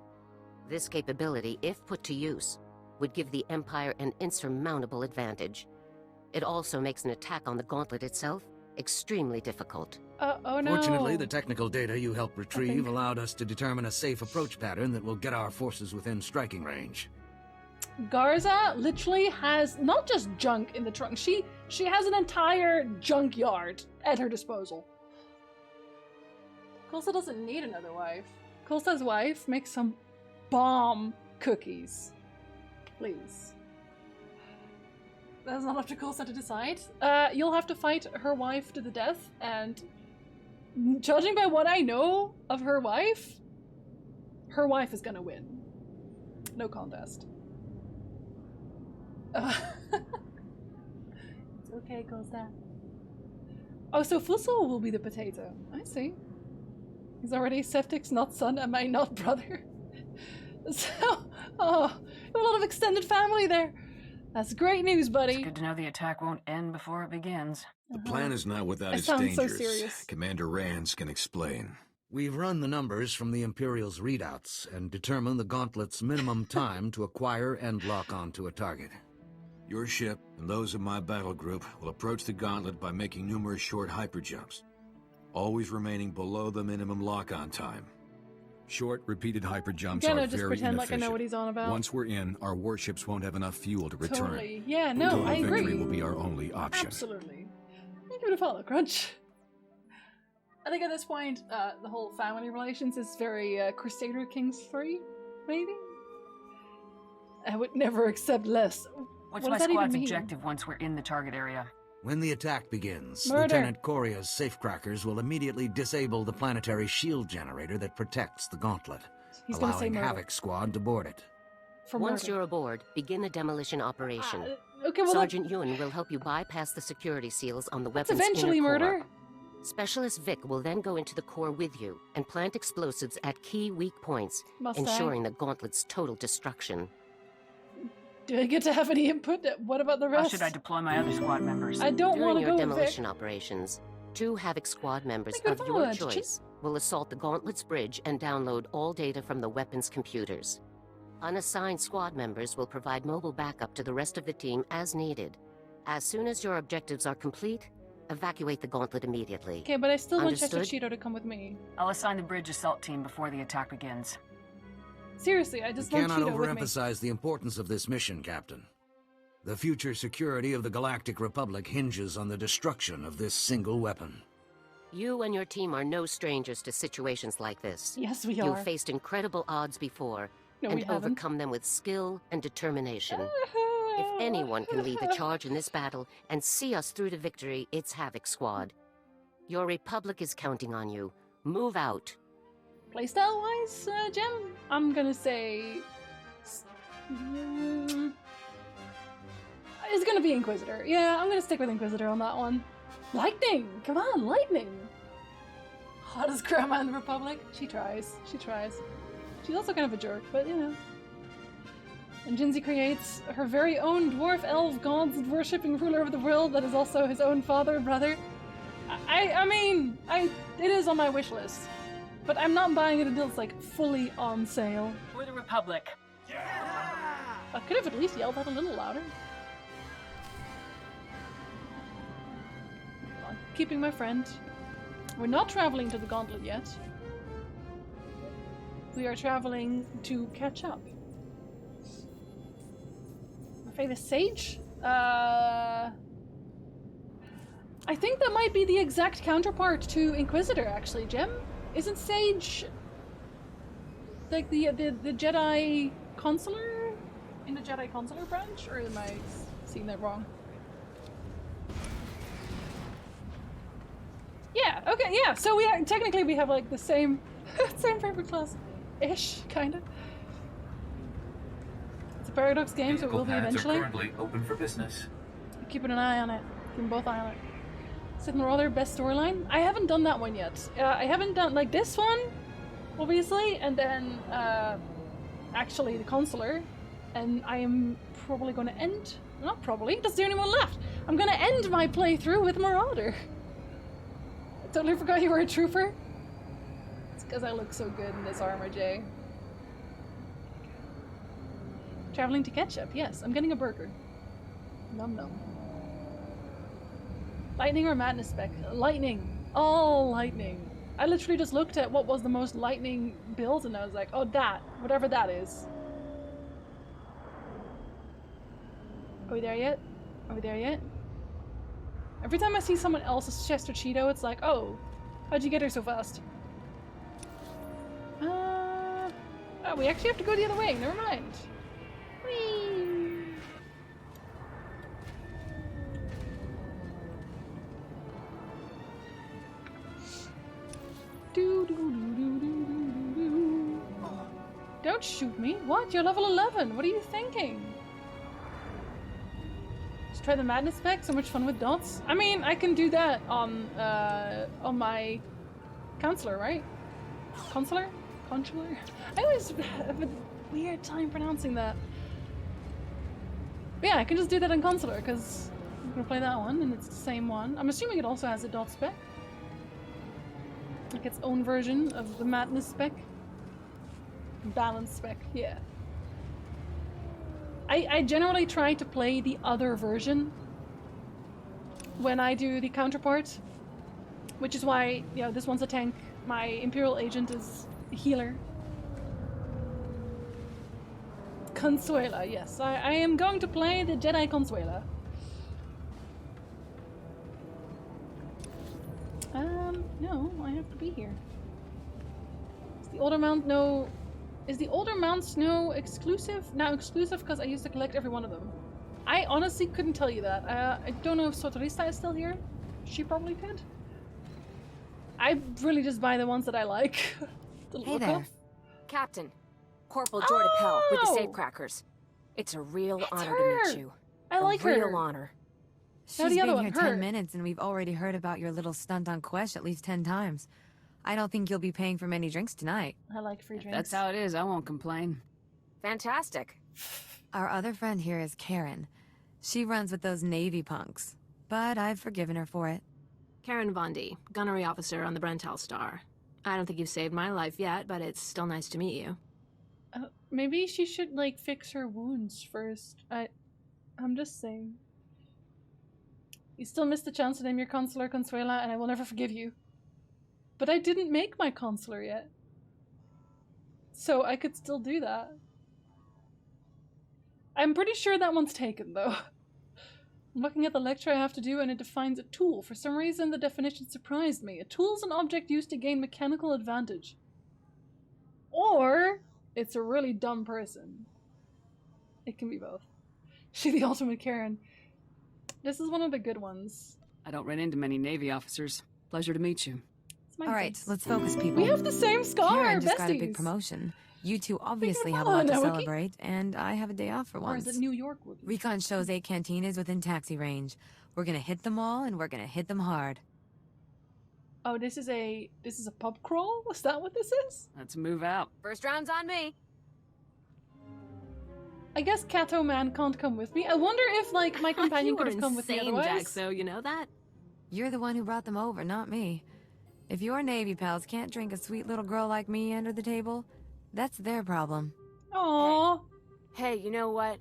This capability, if put to use, would give the Empire an insurmountable advantage. It also makes an attack on the Gauntlet itself extremely difficult.
Oh no.
Fortunately, the technical data you helped retrieve allowed us to determine a safe approach pattern that will get our forces within striking range.
Garza literally has not just junk in the trunk, she has an entire junkyard at her disposal. Kulsa doesn't need another wife. Kulsa's wife makes some bomb cookies. Please. That's not up to Kulsa to decide. You'll have to fight her wife to the death, and judging by what I know of her wife is gonna win. No contest. It's okay, Kulsa. Oh, so Fussel will be the potato. I see. He's already Septic's not son and my not brother. So, a lot of extended family there. That's great news, buddy.
It's good to know the attack won't end before it begins.
The plan is not without its
sounds so
dangers.
serious.
Commander Rands can explain.
We've run the numbers from the Imperial's readouts and determined the Gauntlet's minimum time to acquire and lock onto a target.
Your ship and those of my battle group will approach the Gauntlet by making numerous short hyperjumps, always remaining below the minimum lock-on time. Short, repeated hyperjumps
I'm
are
gonna just
very
pretend like I
inefficient.
know what he's on about.
Once we're in, our warships won't have enough fuel to return.
Totally. Yeah, no, I agree.
Victory will be our only option.
Absolutely. Thank you for the follow, Crunch. I think at this point, the whole family relations is very Crusader Kings 3, maybe? I would never accept less.
What's
What
my
does that even
squad's
mean?
objective once we're in the target area?
When the attack begins,
Murder.
Lieutenant Coria's safecrackers will immediately disable the planetary shield generator that protects the Gauntlet,
He's gonna say
allowing
murder.
Havoc's squad to board it.
Once you're aboard, begin the demolition operation.
Okay, well,
Sergeant Ewan will help you bypass the security seals on the
that's
weapon's
eventually
inner
murder.
core. Specialist Vic will then go into the core with you and plant explosives at key weak points,
Must I?
ensuring the Gauntlet's total destruction.
Do I get to have any input? What about the
How
rest?
should I deploy my other squad members?
I don't want
During
to
your
go with Vic.
demolition operations, 2 Havoc squad members
Think
of
of
your
that,
choice will assault the Gauntlet's bridge and download all data from the weapon's computers. Unassigned squad members will provide mobile backup to the rest of the team as needed. As soon as your objectives are complete, evacuate the Gauntlet immediately.
Okay, but I still want Chester
Understood?
Cheeto to come with me.
I'll assign the bridge assault team before the attack begins.
Seriously, I just
We
want
cannot
Cheeto with me.
overemphasize the importance of this mission, Captain. The future security of the Galactic Republic hinges on the destruction of this single weapon.
You and your team are no strangers to situations like this.
Yes, we
You've
are.
faced incredible odds before
No,
and
we haven't.
overcome them with skill and determination. If anyone can lead the charge in this battle and see us through to victory, it's Havoc Squad. Your Republic is counting on you. Move out.
Playstyle-wise, Gem, I'm gonna say... It's gonna be Inquisitor. Yeah, I'm gonna stick with Inquisitor on that one. Lightning! Come on, Lightning! Hottest grandma in the Republic? She tries. She tries. She's also kind of a jerk, but you know. And Jinzi creates her very own dwarf elf gods worshipping ruler of the world that is also his own father and brother. I mean, it is on my wish list. But I'm not buying it until it's like fully on sale.
For the Republic.
I could have at least yelled that a little louder. Hold on, keeping my friend. We're not traveling to the Gauntlet yet. We are traveling to catch up. The Sage? I think that might be the exact counterpart to Inquisitor, actually, Gem. Isn't Sage like the Jedi Consular in the Jedi Consular branch, or am I seeing that wrong? Yeah. Okay. Yeah. So technically we have like the same same favorite class, ish, kind of. It's a Paradox game, so it will be
Vehicle pads
eventually.
are currently open for business.
Keeping an eye on it. Keeping both eye on it. Sid Marauder, best storyline? I haven't done that one yet. I haven't done, like, this one, obviously, and then, actually the Consular, and I am probably gonna end, not probably, that's the only one left. I'm gonna end my playthrough with Marauder. I totally forgot you were a trooper. It's because I look so good in this armor, Jay. Traveling to Ketchup, yes, I'm getting a burger. Num num. Lightning or Madness spec? Lightning. All lightning. I literally just looked at what was the most lightning build and I was like, oh that, whatever that is. Are we there yet? Are we there yet? Every time I see someone else's Chester Cheeto, it's like, oh, how'd you get here so fast? Oh, we actually have to go the other way, never mind. Whee! Don't shoot me. What? You're level 11. What are you thinking? Just try the Madness spec. So much fun with dots. I mean, I can do that on my Counselor, right? Consular? Consular? I always have a weird time pronouncing that. But yeah, I can just do that on Consular because I'm gonna play that one and it's the same one. I'm assuming it also has a dot spec. Like its own version of the Madness spec. Balance spec, yeah. I generally try to play the other version when I do the counterpart, which is why, you know, this one's a tank, my Imperial Agent is a healer. Consuela, yes, I am going to play the Jedi Consuela. No, I have to be here. Is the older mount no... Is the older mounts no exclusive? Now exclusive because I used to collect every one of them. I honestly couldn't tell you that. I don't know if Sotorista is still here. She probably could. I really just buy the ones that I like.
Hey there. Captain. Corporal Jorda Pell with the Safecrackers. It's a real honor to meet you.
I like her.
A real honor.
She's been here 10 minutes and we've already heard about your little stunt on Quest at least 10 times. I don't think you'll be paying for many drinks tonight.
I like free drinks.
That's how it is, I won't complain.
Fantastic.
Our other friend here is Karen. She runs with those Navy punks, but I've forgiven her for it.
Karen Vondi, gunnery officer on the Brental Star. I don't think you've saved my life yet, but it's still nice to meet you.
Maybe she should, like, fix her wounds first. I'm just saying. You still missed the chance to name your Consular Consuela, and I will never forgive you. But I didn't make my Consular yet. So I could still do that. I'm pretty sure that one's taken, though. I'm looking at the lecture I have to do, and it defines a tool. For some reason, the definition surprised me. A tool is an object used to gain mechanical advantage. Or, it's a really dumb person. It can be both. She the ultimate Karen. This is one of the good ones.
I don't run into many Navy officers. Pleasure to meet you.
Alright, let's focus, people.
We have the same scar,
Karen just
besties.
got a big promotion. You two obviously have a lot to celebrate, and I have a day off for once.
Or is it New York?
Recon shows 8 cantinas within taxi range. We're gonna hit them all, and we're gonna hit them hard.
Oh, this is a pub crawl? Is that what this is?
Let's move out.
First round's on me.
I guess Cato Man can't come with me. I wonder if, like, my companion could have come with me otherwise.
Jack, so you know that?
You're the one who brought them over, not me. If your Navy pals can't drink a sweet little girl like me under the table, that's their problem.
Aww.
Hey, you know what?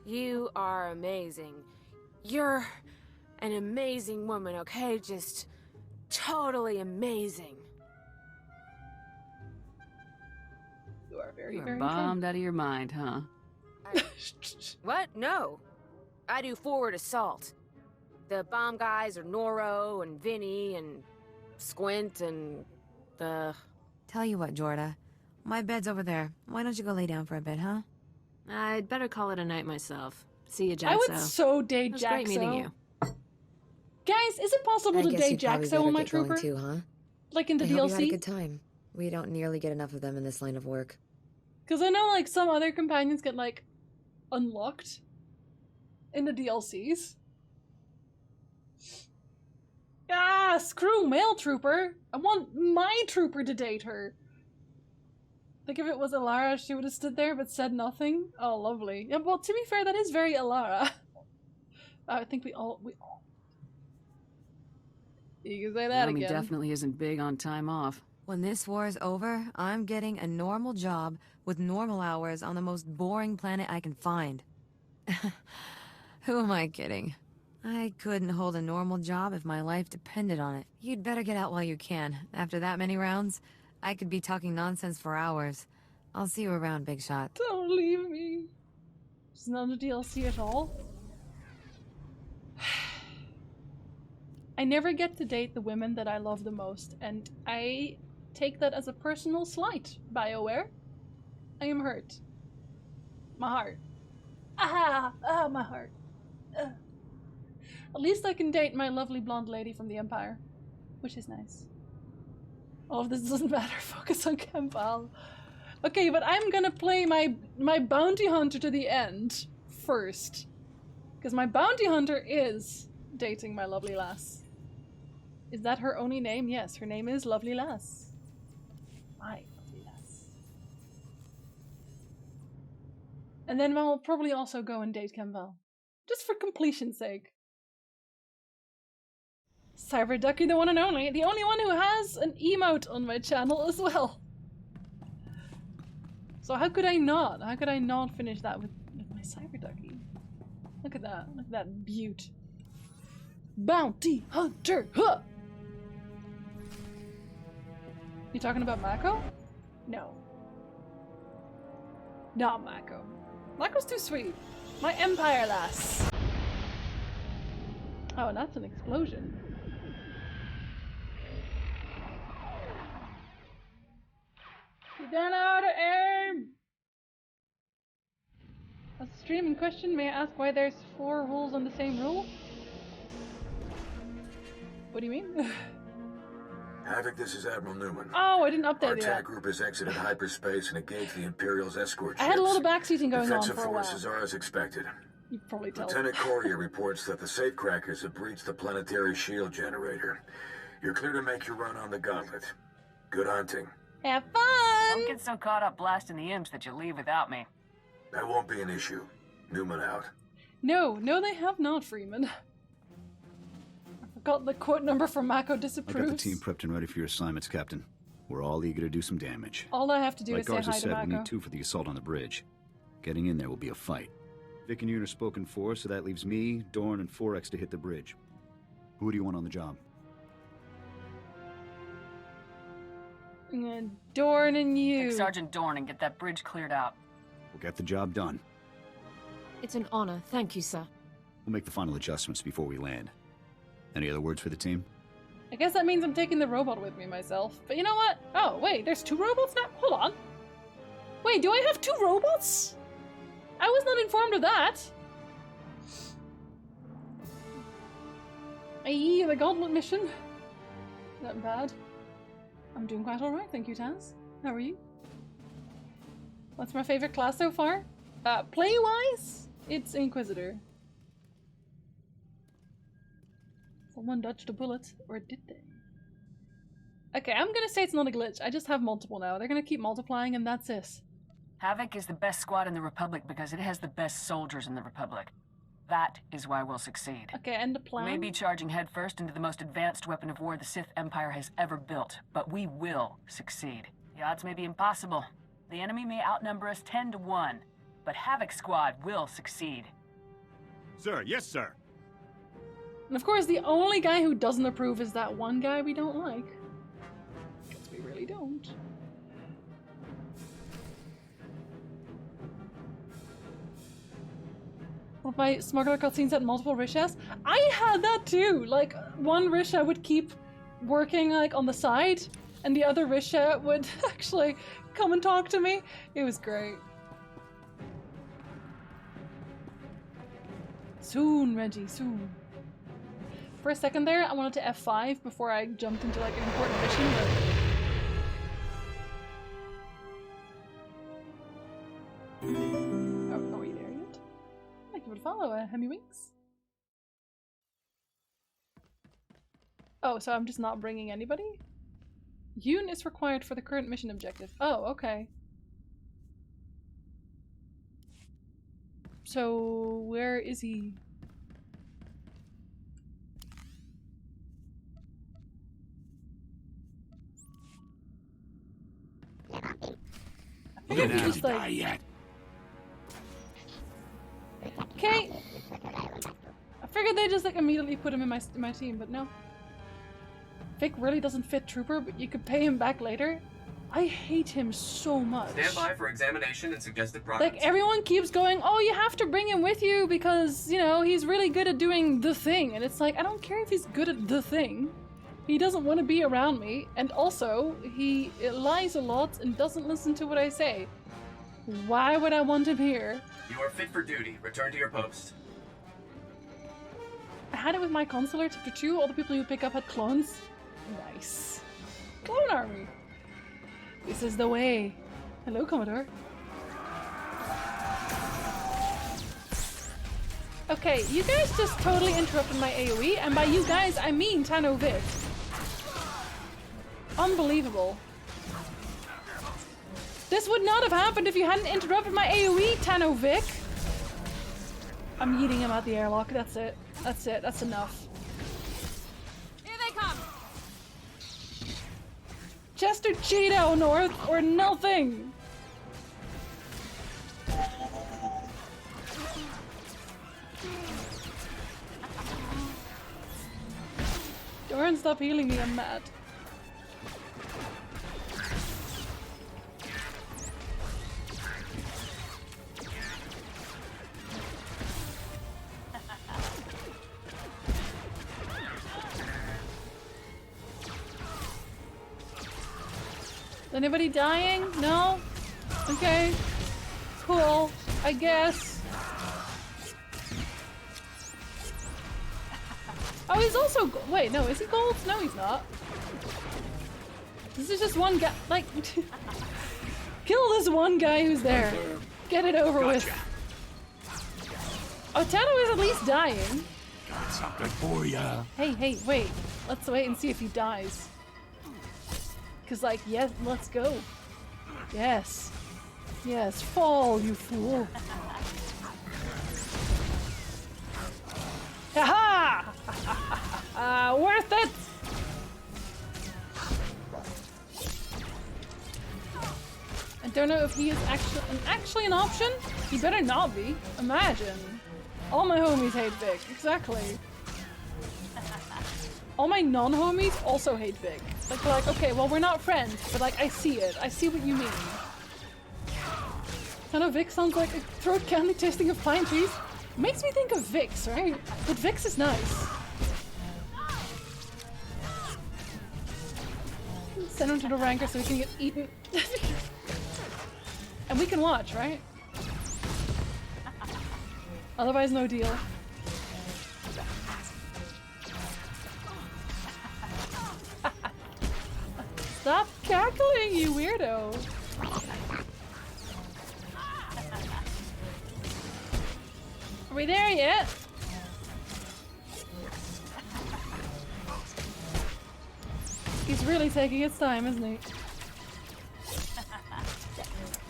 You are amazing. You're an amazing woman, okay? Just totally amazing.
You are very,
You're
very
bombed out of your mind, huh?
What? No. I do forward assault. The bomb guys are Noro and Vinny and Squint and the...
Tell you what, Jorda. My bed's over there. Why don't you go lay down for a bit, huh?
I'd better call it a night myself. See you, Jaxo.
I would so date
It was
Jaxo.
great meeting you.
Guys, is it possible to date Jaxo on my trooper?
Too, huh?
Like in the
I
DLC?
hope you had a good time. We don't nearly get enough of them in this line of work.
Because I know, like, some other companions get, like, unlocked in the DLCs. Ah, screw male trooper. I want my trooper to date her. I think if it was Alara, she would have stood there but said nothing. Oh, lovely. Yeah, well, to be fair, that is very Alara. I think we all. You can say that
Army
again.
definitely isn't big on time off.
When this war is over, I'm getting a normal job with normal hours on the most boring planet I can find. Who am I kidding? I couldn't hold a normal job if my life depended on it. You'd better get out while you can. After that many rounds, I could be talking nonsense for hours. I'll see you around, Big Shot.
Don't leave me. It's not a DLC at all. I never get to date the women that I love the most, and I take that as a personal slight, BioWare. I am hurt. My heart. Ah, my heart. At least I can date my lovely blonde lady from the Empire, which is nice. All of this doesn't matter. Focus on Kempal. Okay, but I'm gonna play my bounty hunter to the end first, because my bounty hunter is dating my lovely lass. Is that her only name? Yes, her name is Lovely Lass. My lovely lass. And then I'll probably also go and date Kempal, just for completion's sake. Cyber Ducky, the one and only. The only one who has an emote on my channel as well. So how could I not? How could I not finish that with my Cyber Ducky? Look at that. Look at that beaut. Bounty Hunter! Huh! You talking about Mako? No. Not Mako. Mako's too sweet. My Empire lass. Oh, and that's an explosion. You don't know how to aim! A stream in question, may I ask why there's 4 rules on the same rule? What do you mean?
Havoc, this is Admiral Newman.
Oh, I didn't update
Our
it
attack
yet.
group has exited hyperspace and engaged the Imperial's escort ships.
I had a little backseating going
Defensive
on for a while.
forces are as expected.
You probably tell.
Lieutenant Courier reports that the safecrackers have breached the planetary shield generator. You're clear to make your run on the gauntlet. Good hunting.
Have fun!
Don't get so caught up blasting the imps that you leave without me.
That won't be an issue. Newman out.
No, they have not, Freeman. I forgot the quote number for Mako
I
disapproves.
got the team prepped and ready for your assignments, Captain. We're all eager to do some damage.
All I have to do
like
is say
Garza
hi to
said, we
Mako.
need 2 for the assault on the bridge. Getting in there will be a fight. Vic and Yoon are spoken for, so that leaves me, Dorn, and 4X to hit the bridge. Who do you want on the job?
Dorn and you.
Pick Sergeant Dorn and get that bridge cleared out.
We'll get the job done.
It's an honor. Thank you, sir.
We'll make the final adjustments before we land. Any other words for the team?
I guess that means I'm taking the robot with me myself. But you know what? Oh, wait, there's 2 robots now? Hold on. Wait, do I have 2 robots? I was not informed of that. Aye, the gauntlet mission. Not bad. I'm doing quite alright, thank you, Taz. How are you? What's my favorite class so far? Play-wise, it's Inquisitor. Someone dodged a bullet, or did they? Okay, I'm gonna say it's not a glitch. I just have multiple now. They're gonna keep multiplying, and that's it.
Havoc is the best squad in the Republic because it has the best soldiers in the Republic. That is why we'll succeed.
Okay, and the plan?
We may be charging headfirst into the most advanced weapon of war the Sith Empire has ever built, but we will succeed. The odds may be impossible. The enemy may outnumber us 10 to 1, but Havoc Squad will succeed.
Sir, yes, sir.
And of course, the only guy who doesn't approve is that one guy we don't like. Because we really don't. Well, my smuggler cutscenes had multiple Rishas. I had that too! Like, one Risha would keep working like on the side, and the other Risha would actually come and talk to me. It was great. Soon, Reggie, soon. For a second there, I wanted to F5 before I jumped into like an important mission, but... Oh, are we there yet? Thank you for the follow, Hemi Winks. Oh, so I'm just not bringing anybody? Yoon is required for the current mission objective. Oh, okay. So, where is he? I figured he just like... Okay. I figured they just like immediately put him in my team, but no. Vic really doesn't fit Trooper, but you could pay him back later. I hate him so much.
Stand by for examination and suggested progress.
Like, everyone keeps going, oh, you have to bring him with you because, you know, he's really good at doing the thing. And it's like, I don't care if he's good at the thing. He doesn't want to be around me. And also, he lies a lot and doesn't listen to what I say. Why would I want him here?
You are fit for duty. Return to your post.
I had it with my consular, chapter 2. All the people you pick up had clones. Nice. Clone army. This is the way. Hello, Commodore. Okay, you guys just totally interrupted my AoE, and by you guys, I mean Tano Vic. Unbelievable. This would not have happened if you hadn't interrupted my AoE, Tano Vic. I'm yeeting him out the airlock, that's it. That's it, that's enough.
Here they come!
Chester Cheeto North or nothing! Doran, stop healing me, I'm mad. Anybody dying? No? Okay. Cool. I guess. Oh, he's also wait, no, is he gold? No, he's not. This is just one guy. Like, kill this one guy who's there. Get it over with. Oh, Tano is at least dying.
Got something for ya.
Hey, wait. Let's wait and see if he dies. Cause like, yes, let's go. Yes. Yes, fall, you fool. Haha! Worth it! I don't know if he is actually an option. He better not be. Imagine. All my homies hate Vic. Exactly. All my non-homies also hate Vic. Like, okay, well, we're not friends, but like, I see it. I see what you mean. I know Vic sounds like a throat candy tasting of pine trees. Makes me think of Vix, right? But Vix is nice. Send him to the ranker so he can get eaten. And we can watch, right? Otherwise, no deal. Stop cackling, you weirdo! Are we there yet? He's really taking his time, isn't he?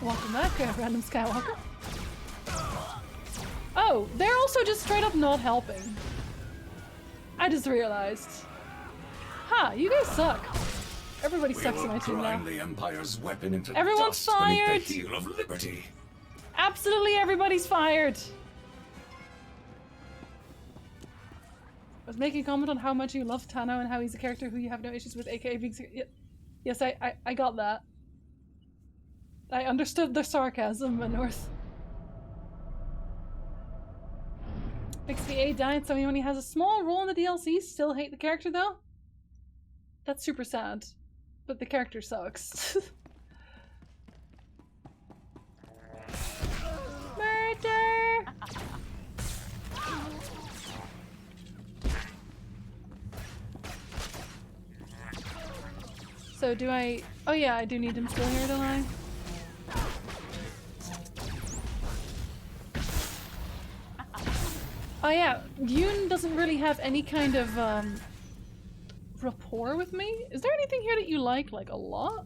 Welcome back, random Skywalker. Oh, they're also just straight up not helping. I just realized. Ha, you guys suck. Everybody sucks in my team now.
The Empire's weapon into
everyone's
dust
fired!
The heel of liberty.
Absolutely everybody's fired! I was making a comment on how much you love Tano and how he's a character who you have no issues with, aka being... Yes, I got that. I understood the sarcasm, North. XVA died, so he only has a small role in the DLC. Still hate the character, though? That's super sad. But the character sucks. Murder! So do I... Oh yeah, I do need him still here, don't I? Oh yeah, Yoon doesn't really have any kind of rapport with me? Is there anything here that you like a lot?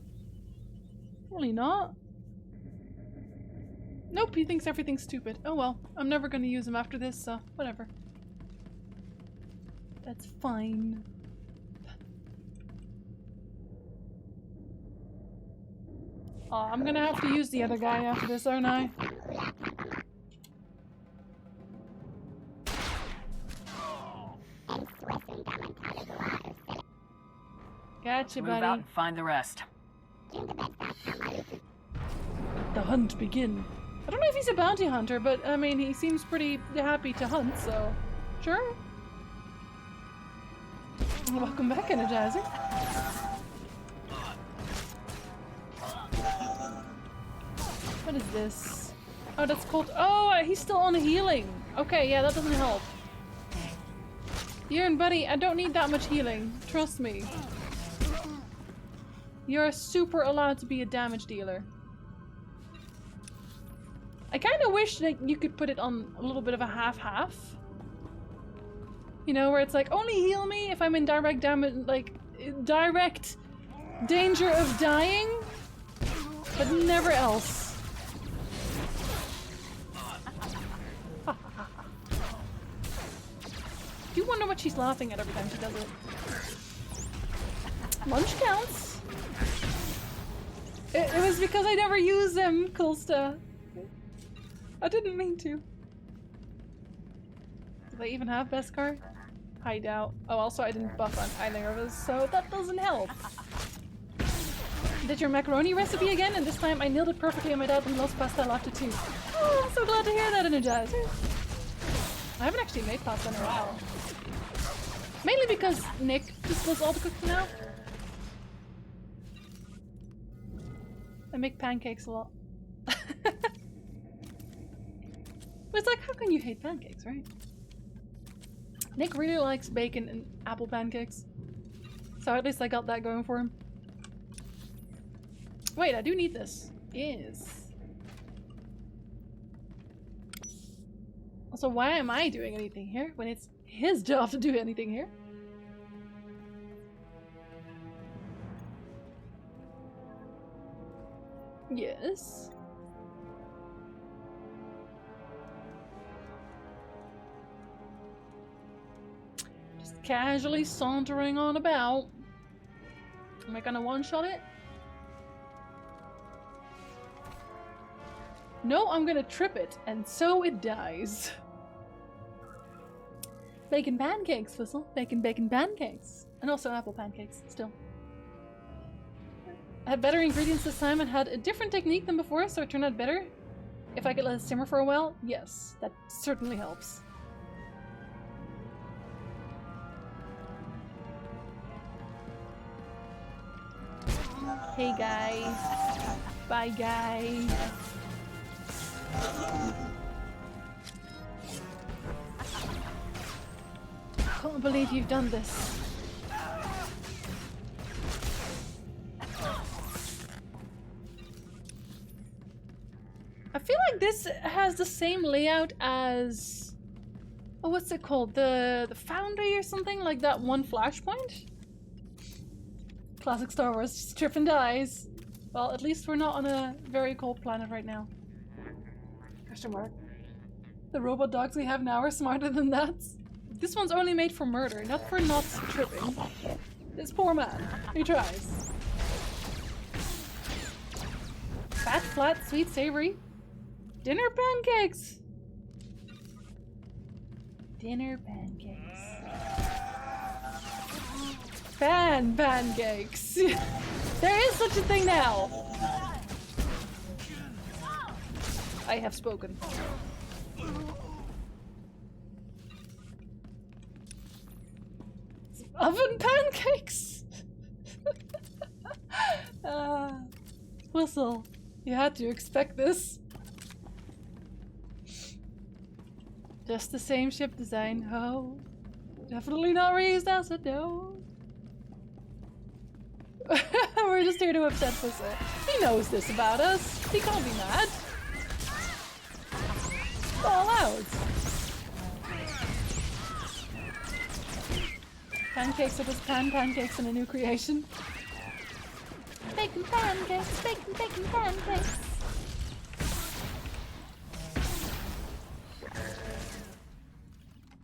Really not. Nope, he thinks everything's stupid. Oh well, I'm never gonna use him after this, so whatever. That's fine. Oh, I'm gonna have to use the other guy after this, aren't I? Gotcha,
Move
buddy.
out and find the rest.
The hunt begin. I don't know if he's a bounty hunter, but I mean, he seems pretty happy to hunt, so sure. Welcome back, Energizer. What is this? Oh, that's called. Oh, he's still on healing. Okay, yeah, that doesn't help. Yearn, buddy, I don't need that much healing. Trust me. You're super allowed to be a damage dealer. I kind of wish that you could put it on a little bit of a half-half. You know, where it's like, only heal me if I'm in direct damage, like, direct danger of dying, but never else. Do you wonder what she's laughing at every time she does it? Lunch counts. It was because I never use them, Kulsta. I didn't mean to. Do they even have Beskar? I doubt. Oh, also I didn't buff on either of us, so that doesn't help. Did your macaroni recipe again, and this time I nailed it perfectly and my dad lost pasta after 2. Oh, I'm so glad to hear that, Energizer. I haven't actually made pasta in a while. Mainly because Nick just does all the cooking now. I make pancakes a lot. It's like, how can you hate pancakes, right? Nick really likes bacon and apple pancakes. So at least I got that going for him. Wait, I do need this. Yes. Also, why am I doing anything here when it's his job to do anything here? Yes. Just casually sauntering on about. Am I gonna one-shot it? No, I'm gonna trip it, and so it dies. Bacon pancakes, Whistle. Bacon pancakes. And also apple pancakes, still. I had better ingredients this time and had a different technique than before, so it turned out better. If I could let it simmer for a while, yes, that certainly helps. Hey guy. Bye guy. I can't believe you've done this. I feel like this has the same layout as... Oh, what's it called? The Foundry or something? Like that one Flashpoint? Classic Star Wars, just trip and dies. Well, at least we're not on a very cold planet right now. Question mark. The robot dogs we have now are smarter than that. This one's only made for murder, not for not tripping. This poor man. He tries. Fat, flat, sweet, savory. Dinner pancakes! Dinner pancakes. Pancakes! There is such a thing now! I have spoken. Oven pancakes! Whistle, you had to expect this. Just the same ship design. Oh, definitely not reused acid, no. We're just here to upset Whistle. He knows this about us. He can't be mad. All out. Pancakes are just pancakes in a new creation. Bacon pancakes, bacon pancakes.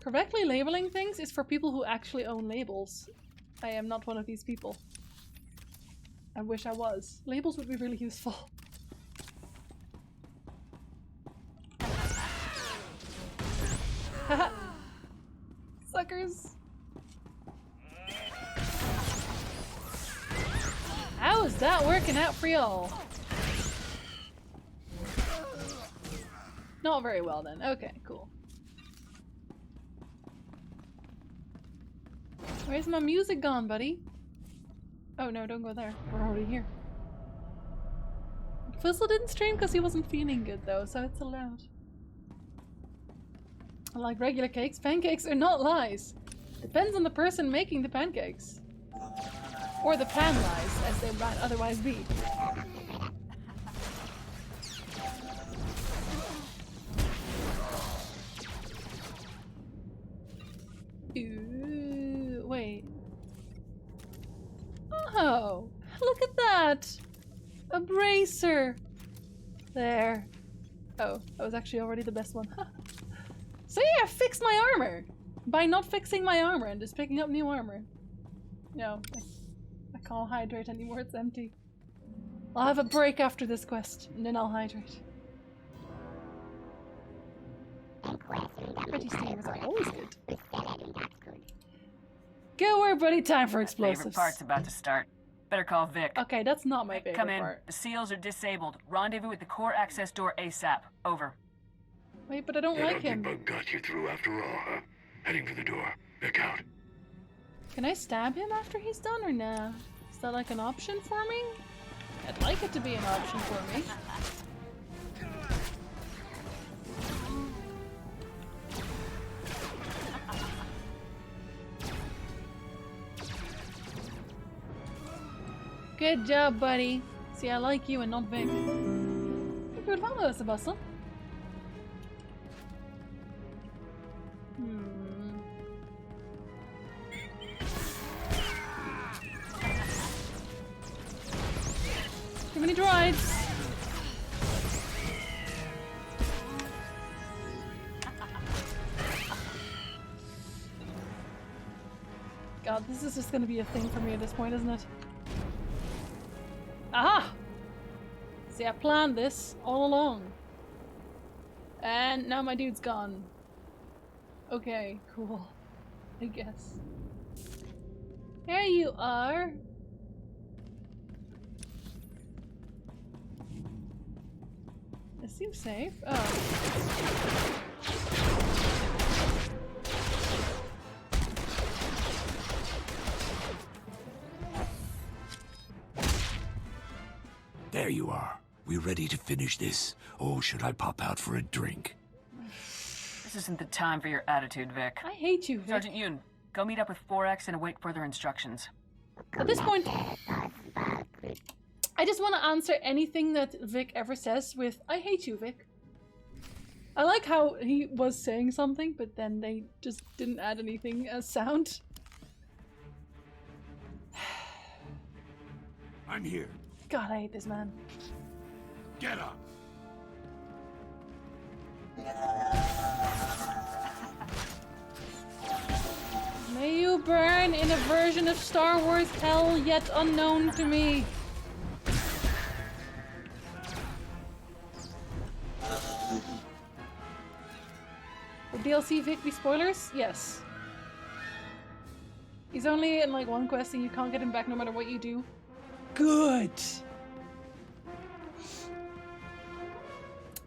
Correctly labeling things is for people who actually own labels. I am not one of these people. I wish I was. Labels would be really useful. Haha. Suckers. How is that working out for y'all? Not very well then. Okay, cool. Where's my music gone, buddy? Oh no, don't go there. We're already here. Fizzle didn't stream because he wasn't feeling good though, so it's allowed. Like regular cakes, pancakes are not lies. Depends on the person making the pancakes. Or the pan lies, as they might otherwise be. Ooh, wait. Oh, look at that! A bracer! There. Oh, that was actually already the best one. So yeah, I fixed my armor! By not fixing my armor and just picking up new armor. No, I can't hydrate anymore, it's empty. I'll have a break after this quest, and then I'll hydrate. Pretty steamers are always good. Go everybody, time for explosives.
Favorite part's about to start. Better call Vic.
Okay, that's not my favorite
Come in.
part.
The seals are disabled. Rendezvous at the core access door ASAP. Over.
Wait, but I don't like him.
Bug got you through after all, huh? Heading for the door. Vic out.
Can I stab him after he's done or nah? Is that like an option for me? I'd like it to be an option for me. Good job, buddy. See, I like you and not Vic. Good follow, Sebastian. Too many droids. God, this is just gonna be a thing for me at this point, isn't it? Aha! See, I planned this all along. And now my dude's gone. Okay, cool. I guess. Here you are. This seems safe. Oh.
There you are. We ready to finish this? Or should I pop out for a drink?
This isn't the time for your attitude, Vic.
I hate you, Vic.
Sergeant Yoon, go meet up with 4X and await further instructions.
At this point, I just want to answer anything that Vic ever says with, I hate you, Vic. I like how he was saying something, but then they just didn't add anything as sound.
I'm here.
God, I hate this man.
Get up.
May you burn in a version of Star Wars hell yet unknown to me. Would DLC Vic be spoilers? Yes. He's only in like one quest and you can't get him back no matter what you do. Good!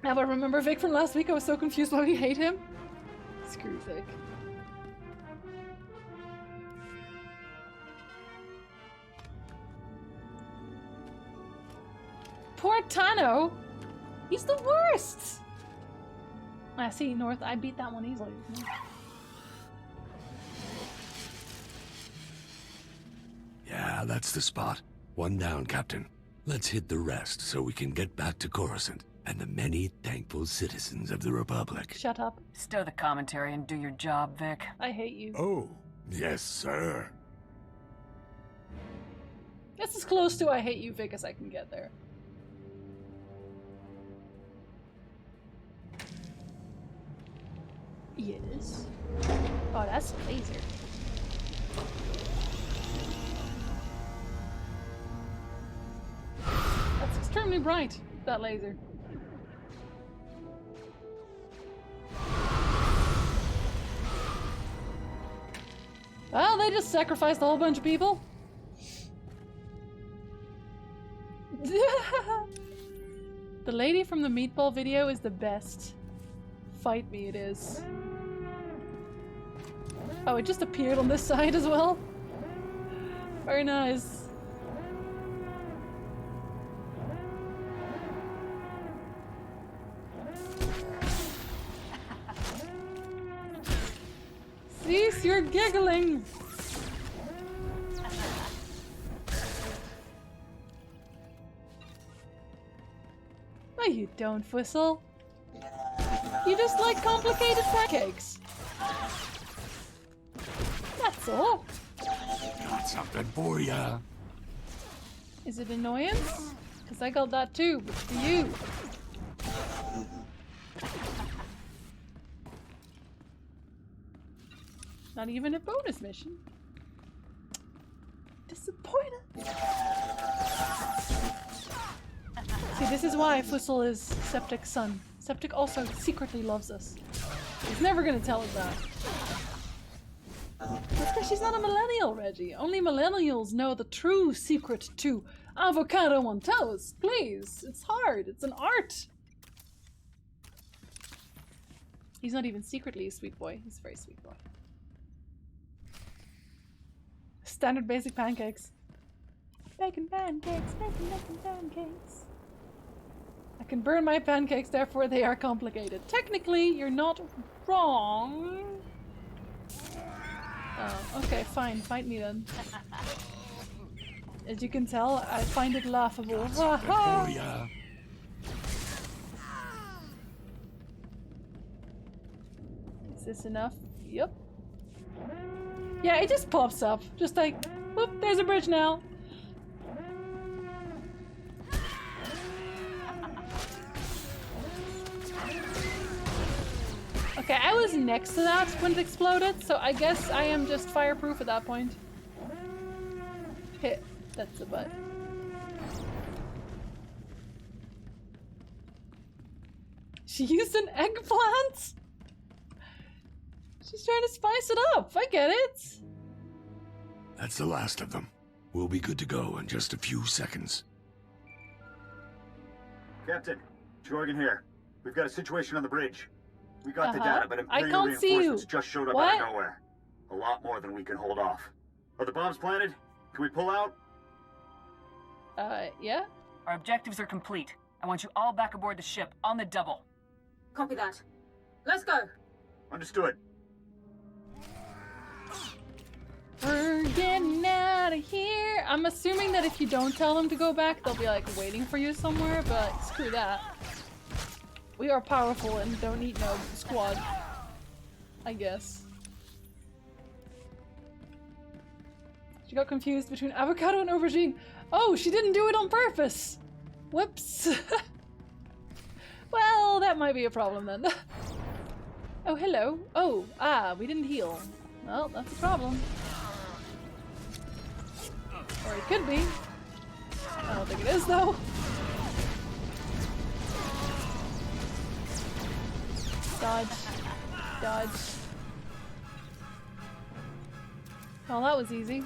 Now I remember Vic from last week. I was so confused why we hate him. Screw Vic. Poor Tano! He's the worst! I see, North. I beat that one easily.
Yeah, that's the spot. One down, Captain. Let's hit the rest so we can get back to Coruscant and the many thankful citizens of the Republic.
Shut up.
Stow the commentary and do your job, Vic.
I hate you.
Oh,
Yes, sir.
That's as close to I hate you, Vic, as I can get there. Yes. Oh, that's a laser. That's extremely bright, that laser. Well, they just sacrificed a whole bunch of people. The lady from the meatball video is the best. Fight me, it is. Oh, it just appeared on this side as well. Very nice. Cease your giggling! No, you don't, Whistle. You just like complicated pancakes. That's all.
Got something for ya.
Is it annoyance? Because I got that too, but for you. Not even a bonus mission. Disappointed. See, this is why Whistle is Septic's son. Septic also secretly loves us. He's never gonna tell us that. That's because she's not a millennial, Reggie. Only millennials know the true secret to avocado on toast. Please, it's hard. It's an art. He's not even secretly a sweet boy. He's a very sweet boy. Standard basic pancakes. Bacon pancakes, bacon pancakes. I can burn my pancakes, therefore they are complicated. Technically, you're not wrong. Oh, okay, fine. Fight me then. As you can tell, I find it laughable. Is this enough? Yep. Yeah, it just pops up. Just like, whoop, there's a bridge now. Okay, I was next to that when it exploded, so I guess I am just fireproof at that point. Hit. That's the butt. She used an eggplant? She's trying to spice it up. I get it.
That's the last of them. We'll be good to go in just a few seconds.
Captain, Jorgen here. We've got a situation on the bridge. We got the data, but
I
Imperial
can't see you.
reinforcements just showed up
What?
out of nowhere. A lot more than we can hold off. Are the bombs planted? Can we pull out?
Yeah?
Our objectives are complete. I want you all back aboard the ship on the double.
Copy that. Let's go.
Understood.
We're getting out of here. I'm assuming that if you don't tell them to go back, they'll be like waiting for you somewhere, but screw that. We are powerful and don't need no squad. I guess. She got confused between avocado and aubergine. Oh, she didn't do it on purpose. Whoops. Well, that might be a problem then. Oh, hello. Oh, we didn't heal. Well, that's a problem. Or it could be. I don't think it is, though. Dodge. Dodge. Well, that was easy.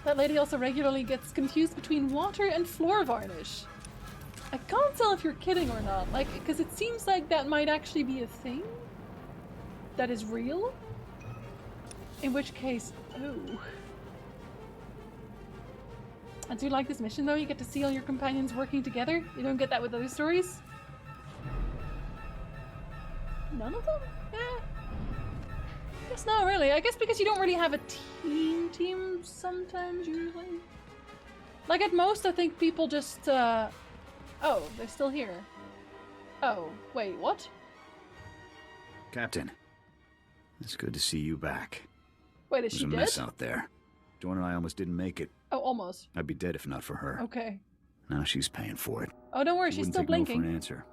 That lady also regularly gets confused between water and floor varnish. I can't tell if you're kidding or not, like, because it seems like that might actually be a thing that is real. In which case, oh. I do like this mission though, you get to see all your companions working together. You don't get that with other stories. None of them? Eh. Guess not really. I guess because you don't really have a team sometimes, usually. Like at most, I think people just, oh, they're still here. Oh, wait, what?
Captain, It's good to see you back.
Wait, is she
dead?
dead?
A mess out there. Dawn and I almost didn't make it.
Oh, almost.
I'd be dead if not for her.
Okay.
Now she's paying for it.
Oh, don't worry, she's still blinking.
No for an answer.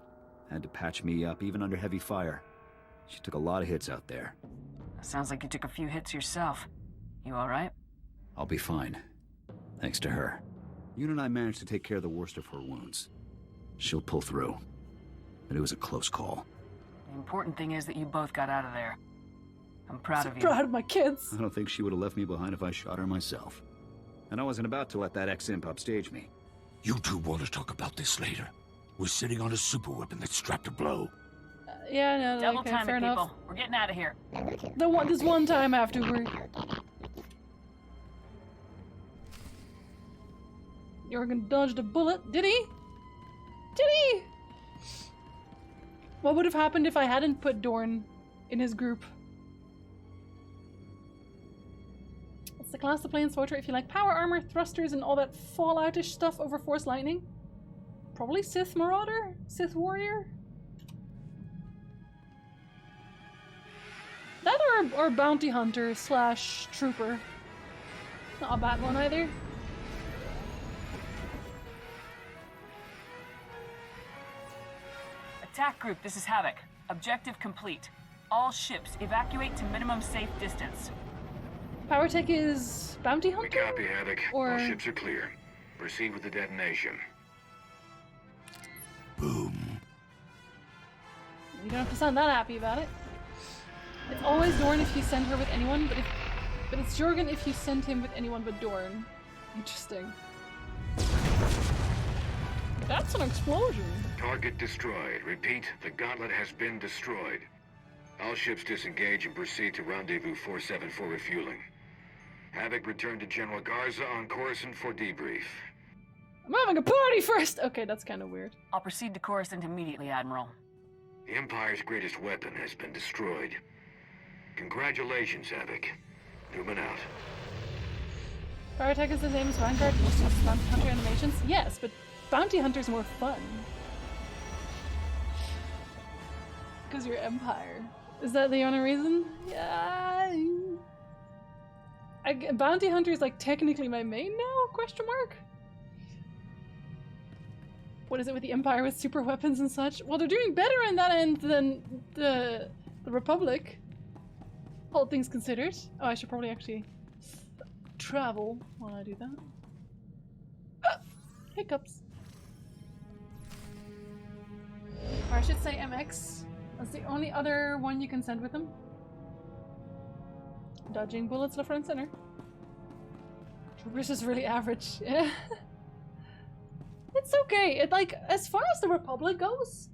Had to patch me up, even under heavy fire. She took a lot of hits out there.
Sounds like you took a few hits yourself. You alright?
I'll be fine. Thanks to her. Yuna and I managed to take care of the worst of her wounds. She'll pull through. But it was a close call.
The important thing is that you both got out of there. I'm proud of you.
Proud of my kids.
I don't think she would have left me behind if I shot her myself. And I wasn't about to let that ex-imp upstage me.
You two want to talk about this later. We're sitting on a super weapon that's strapped to blow.
Yeah, no,
Double
okay,
time
fair
it,
enough.
people. We're getting out of here.
This one time afterward. Jorgen dodged a bullet. Did he? Did he? What would have happened if I hadn't put Dorn in his group? It's the class to play in SWTOR if you like power armor, thrusters, and all that Fallout-ish stuff over Force Lightning. Probably Sith Marauder? Sith Warrior? That or Bounty Hunter / Trooper. Not a bad one either.
Attack group, this is Havoc. Objective complete. All ships evacuate to minimum safe distance.
Power Tech is Bounty Hunter?
We copy, Havoc.
Or...
All ships are clear. Proceed with the detonation.
Boom.
You don't have to sound that happy about it. It's always Dorn if you send her with anyone, but it's Jorgen if you send him with anyone but Dorn. Interesting. That's an explosion.
Target destroyed. Repeat, the gauntlet has been destroyed. All ships disengage and proceed to Rendezvous 47 for refueling. Havoc, return to General Garza on Coruscant for debrief.
I'm having a party first! Okay, that's kind of weird.
I'll proceed to Coruscant immediately, Admiral.
The Empire's greatest weapon has been destroyed. Congratulations, Havoc. Newman out.
Power Tech is the same as Vanguard, just Bounty Hunter animations? Yes, but Bounty Hunter's more fun. Because you're Empire. Is that the only reason? Yeah. Bounty Hunter is like technically my main now? Question mark? What is it with the Empire with super weapons and such? Well, they're doing better in that end than the Republic. All things considered. Oh, I should probably actually travel while I do that. Ah! Hiccups. Or I should say MX. That's the only other one you can send with them. Dodging bullets left, right, and center. Troopers is really average. Yeah. It's okay. It, like, as far as the Republic goes,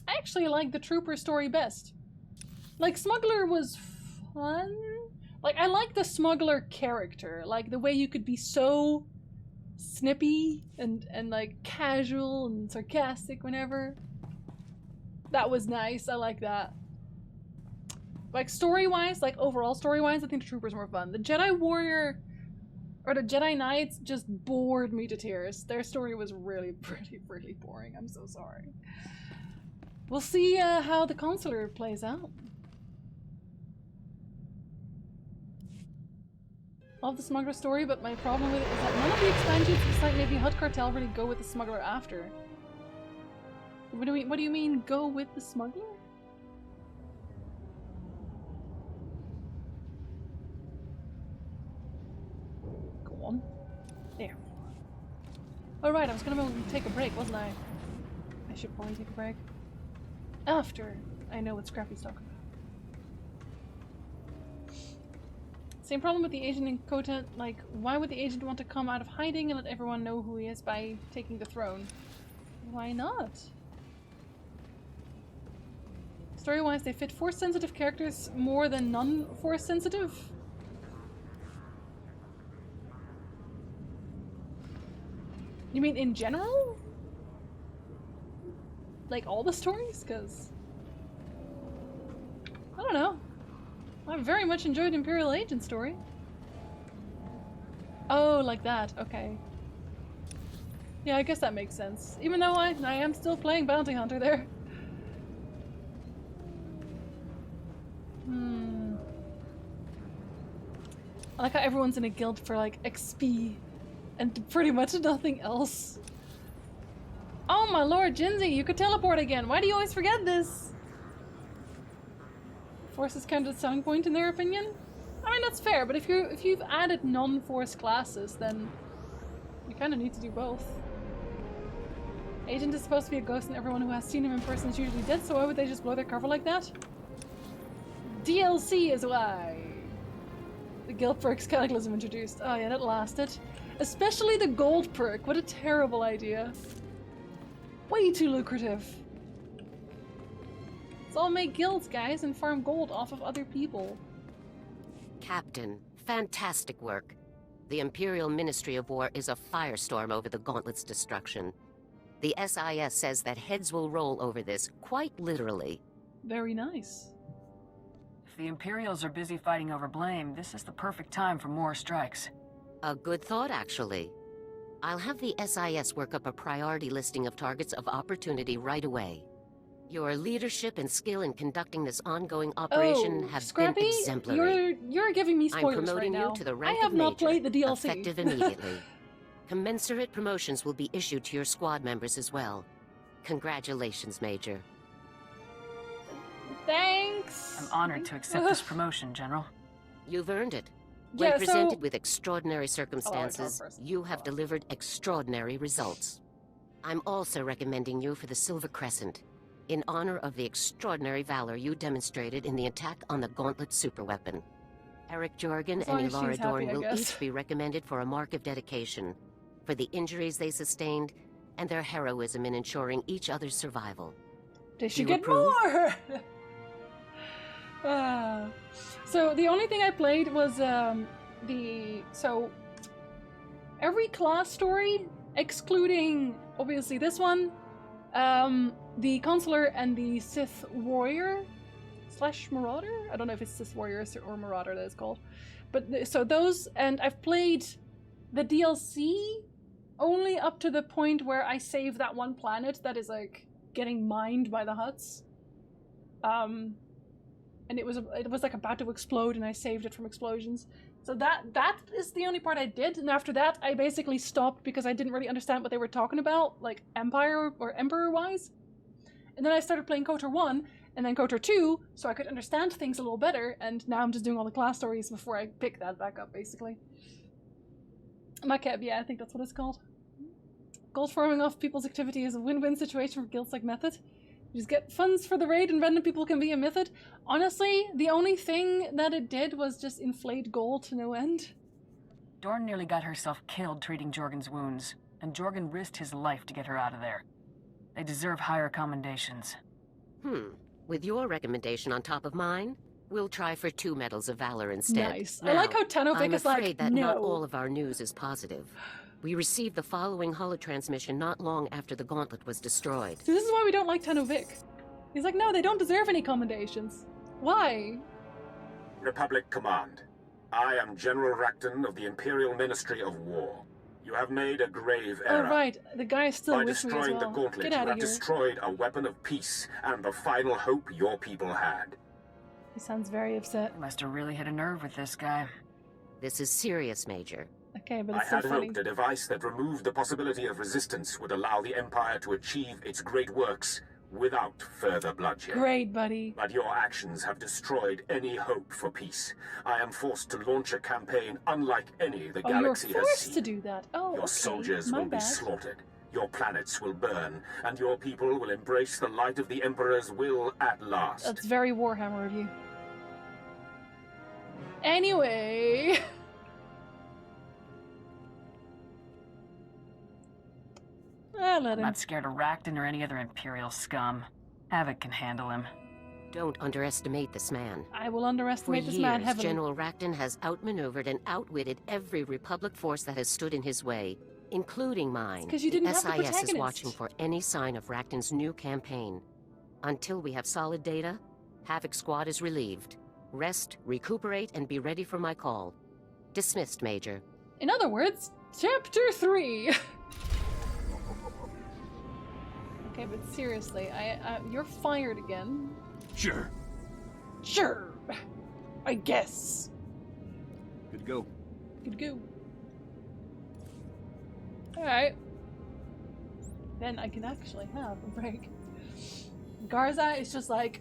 I actually like the Trooper story best. Like, Smuggler was fun. Like, I like the Smuggler character. Like, the way you could be so snippy and like, casual and sarcastic whenever. That was nice. I like that. Like, story-wise, like, overall story-wise, I think the Trooper's more fun. The Jedi Warrior... or the Jedi Knights just bored me to tears. Their story was really pretty boring. I'm so sorry. We'll see how the Consular plays out. Love the Smuggler story, but my problem with it is that none of the expansions besides maybe Hutt Cartel really go with the Smuggler after. What do you mean, go with the Smuggler? On. There. Alright, I was gonna take a break, wasn't I? I should probably take a break. After I know what Scrappy's talking about. Same problem with the agent in Kota. Like, why would the agent want to come out of hiding and let everyone know who he is by taking the throne? Why not? Story-wise, they fit Force-sensitive characters more than non-Force-sensitive. You mean in general? Like all the stories? Because I don't know. I very much enjoyed Imperial Agent story. Oh, like that. Okay. Yeah, I guess that makes sense. Even though I am still playing Bounty Hunter there. Hmm. I like how everyone's in a guild for like XP and pretty much nothing else. Oh my lord, Jinzi, you could teleport again. Why do you always forget this? Force is counted as a selling point in their opinion? I mean, that's fair, but if you've added non-force classes, then you kind of need to do both. Agent is supposed to be a ghost, and everyone who has seen him in person is usually dead, so why would they just blow their cover like that? DLC is why. The guild perks cataclysm introduced. Oh yeah, that lasted. Especially the gold perk. What a terrible idea. Way too lucrative. Let's all make guilds, guys, and farm gold off of other people.
Captain, fantastic work. The Imperial Ministry of War is a firestorm over the Gauntlet's destruction. The SIS says that heads will roll over this, quite literally.
Very nice.
If the Imperials are busy fighting over blame, this is the perfect time for more strikes.
A good thought, actually. I'll have the SIS work up a priority listing of targets of opportunity right away. Your leadership and skill in conducting this ongoing operation have
Scrappy,
been exemplary.
You're giving me spoilers
I'm promoting
right now.
you to the rank
I have
of
not
Major,
played the DLC.
effective immediately. Commensurate promotions will be issued to your squad members as well. Congratulations, Major.
Thanks.
I'm honored to accept this promotion, General.
You've earned it. When
Yeah,
presented
so-
with extraordinary circumstances, you have delivered extraordinary results. I'm also recommending you for the Silver Crescent, in honor of the extraordinary valor you demonstrated in the attack on the Gauntlet superweapon. Eric Jorgen
As long
and
as she's
Elara Dorn
happy, I
will
guess.
each be recommended for a mark of dedication, for the injuries they sustained, and their heroism in ensuring each other's survival.
They should
You
get
approve?
more! So the only thing I played was so every class story, excluding obviously this one, the Consular and the Sith Warrior / Marauder. I don't know if it's Sith Warrior or Marauder that it's called, but so those, and I've played the DLC only up to the point where I save that one planet that is like getting mined by the Hutts. And it was like about to explode, and I saved it from explosions. So that is the only part I did, and after that I basically stopped because I didn't really understand what they were talking about, like Empire or Emperor wise. And then I started playing KOTOR 1 and then KOTOR 2, so I could understand things a little better, and now I'm just doing all the class stories before I pick that back up, basically. Yeah, I think that's what it's called. Gold farming off people's activity is a win-win situation for guilds like Method. You just get funds for the raid and random people can be a Method. Honestly, the only thing that it did was just inflate gold to no end.
Dorn nearly got herself killed treating Jorgen's wounds, and Jorgen risked his life to get her out of there. They deserve higher commendations.
With your recommendation on top of mine, we'll try for 2 Medals of Valor instead.
Nice. I like how Tanovic
I'm
is like,
afraid that
no.
not all of our news is positive. We received the following holotransmission not long after the Gauntlet was destroyed.
See, this is why we don't like Tanovic. He's like, no, they don't deserve any commendations. Why?
Republic Command. I am General Rakton of the Imperial Ministry of War. You have made a grave error.
Oh, right. The guy is still
By
with me as
destroying
well.
the Gauntlet,
Get
you
out
have
of here.
destroyed a weapon of peace and the final hope your people had.
He sounds very upset.
You must have really hit a nerve with this guy.
This is serious, Major.
Okay, but
I
it's so
had
funny.
hoped a device that removed the possibility of resistance would allow the Empire to achieve its great works without further bloodshed.
Great, buddy.
But your actions have destroyed any hope for peace. I am forced to launch a campaign unlike any the
Oh, you're
galaxy has
forced
seen.
to do that. Oh,
Your
okay.
soldiers
My
will
bad.
be slaughtered. Your planets will burn, and your people will embrace the light of the Emperor's will at last.
That's very Warhammer of you. Anyway. Let
I'm
him.
not scared of Rakton or any other Imperial scum. Havoc can handle him.
Don't underestimate this man.
I will underestimate
For
this man
years,
heavily.
General Rakton has outmaneuvered and outwitted every Republic force that has stood in his way, including mine.
'cause you didn't
the
have the
SIS is
protagonist.
watching for any sign of Rakton's new campaign. Until we have solid data, Havoc Squad is relieved. Rest, recuperate, and be ready for my call. Dismissed, Major.
In other words, Chapter 3. Okay, but seriously, you're fired again.
Sure.
Sure. I guess.
Good to go.
Good to go. Alright. Then I can actually have a break. Garza is just like...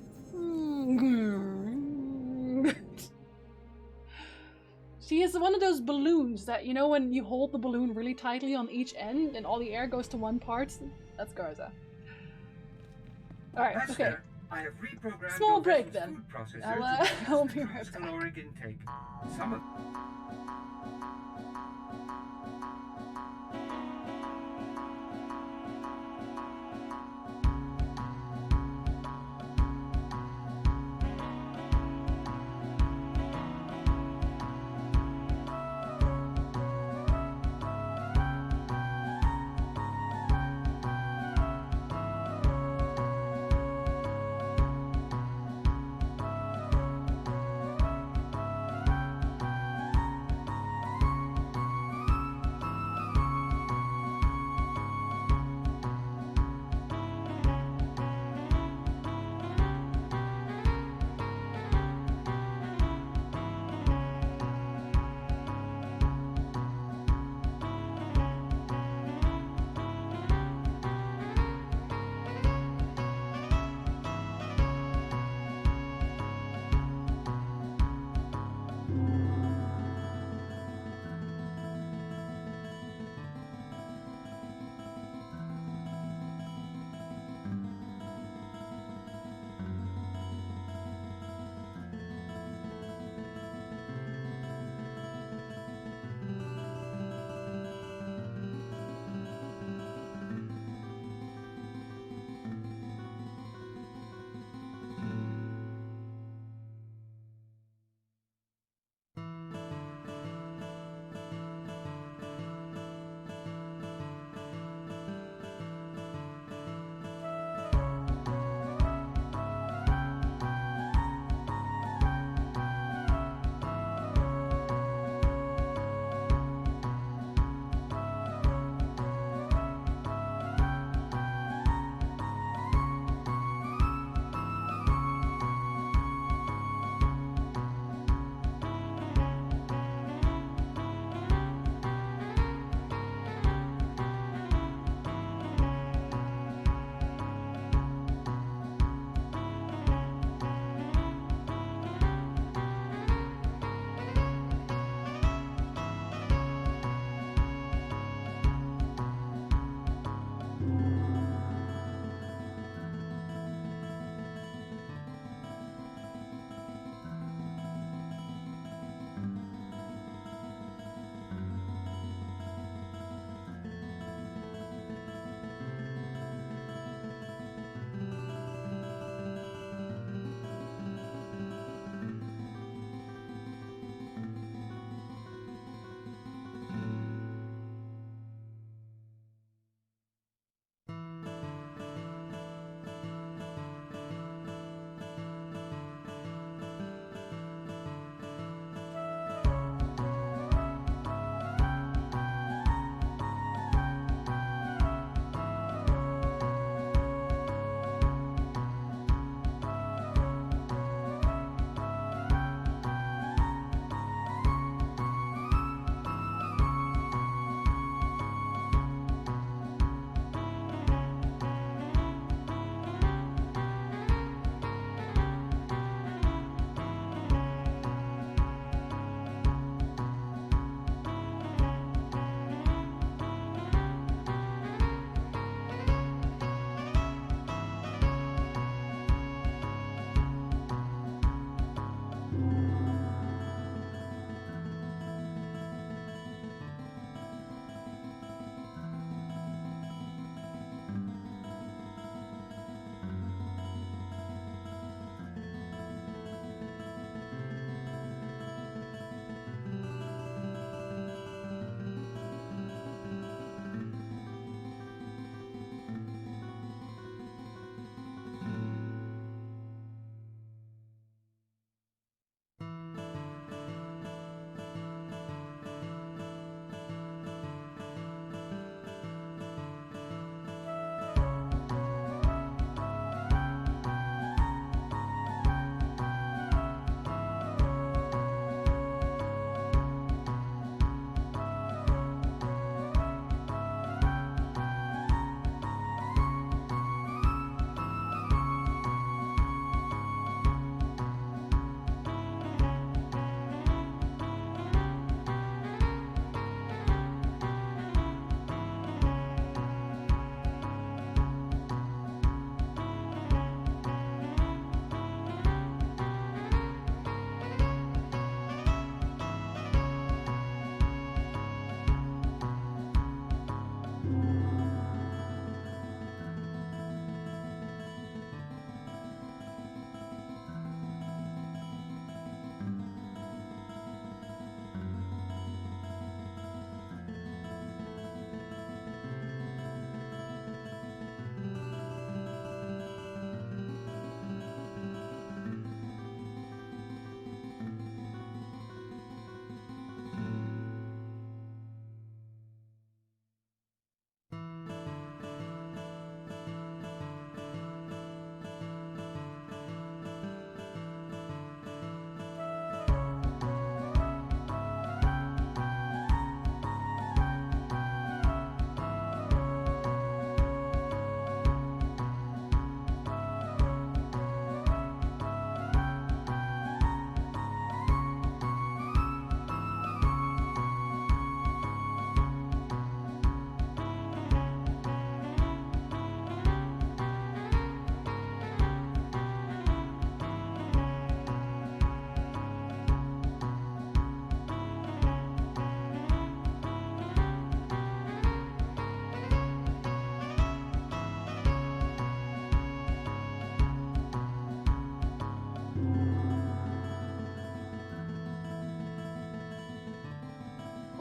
She is one of those balloons that, you know, when you hold the balloon really tightly on each end and all the air goes to one part? That's Garza. Alright, okay.
I have reprogrammed
Small
your
break
vessel's
then.
food processor
I'll
to
be right
reduce
back.
caloric intake. Some of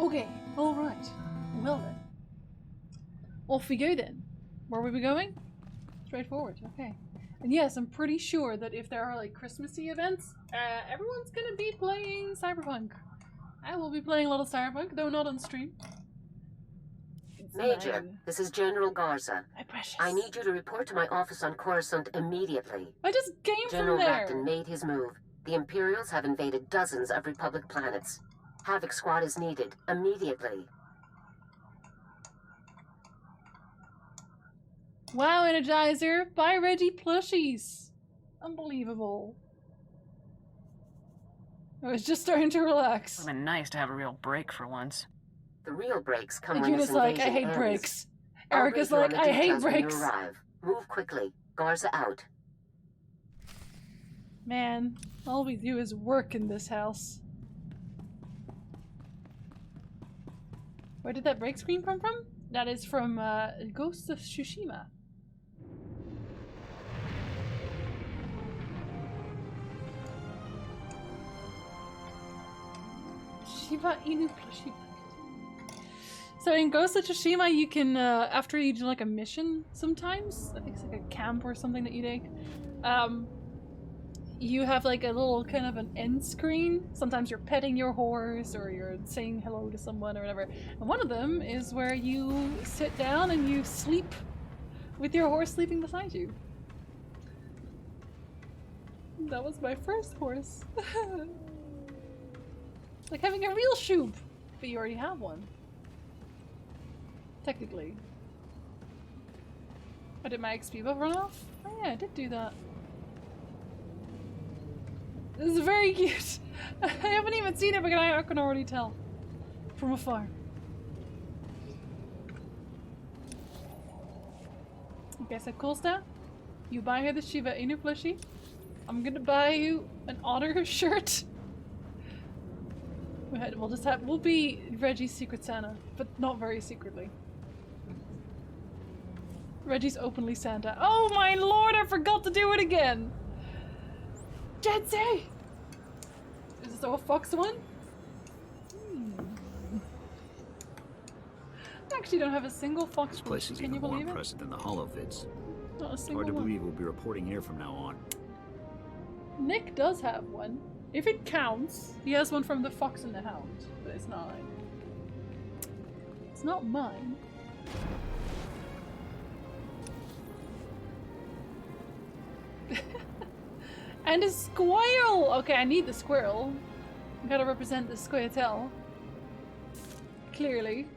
Okay, alright. Well then. Off we go then. Where will we be going? Straightforward, okay. And yes, I'm pretty sure that if there are like Christmassy events, everyone's gonna be playing Cyberpunk. I will be playing a lot of Cyberpunk, though not on stream.
Major, this is General Garza.
My precious.
I need you to report to my office on Coruscant immediately.
I just came
General
from there.
Racton made his move. The Imperials have invaded dozens of Republic planets. Havoc Squad is needed immediately.
Wow, Energizer! Buy Reggie plushies! Unbelievable. I was just starting to relax.
It would have been nice to have a real break for once.
The real breaks come
And
when this
Yuna's like, I
invasion
hate
ends.
breaks.
I'll
Erica's
brief you on
like,
the
I hate
details when you
breaks.
arrive. Move quickly. Garza out.
Man, all we do is work in this house. Where did that break screen come from? That is from Ghost of Tsushima. Shiba Inu plushie. So in Ghost of Tsushima, you can, after you do like a mission sometimes, I think it's like a camp or something that you take, you have like a little kind of an end screen. Sometimes you're petting your horse or you're saying hello to someone or whatever. And one of them is where you sit down and you sleep with your horse sleeping beside you. That was my first horse. Like having a real shoop, but you already have one. Technically. Oh, did my XP buff run off? Oh yeah, I did do that. This is very cute. I haven't even seen it, but I can already tell. From afar. Okay, so cool stuff. You buy her the Shiba Inu plushie. I'm gonna buy you an Otter shirt. We'll be Reggie's Secret Santa, but not very secretly. Reggie's openly Santa. Oh my lord, I forgot to do it again! Jetsy! Is this a Fox one? I actually don't have a single Fox.
This place is
Can
even
you
more
believe it?
impressive than the holovids.
Not a
It's
single
hard to
one.
believe we'll be reporting here from now on.
Nick does have one. If it counts, he has one from the Fox and the Hound, but it's not. It's not mine. And a squirrel! Okay, I need the squirrel. Gotta represent the squirtle. Clearly.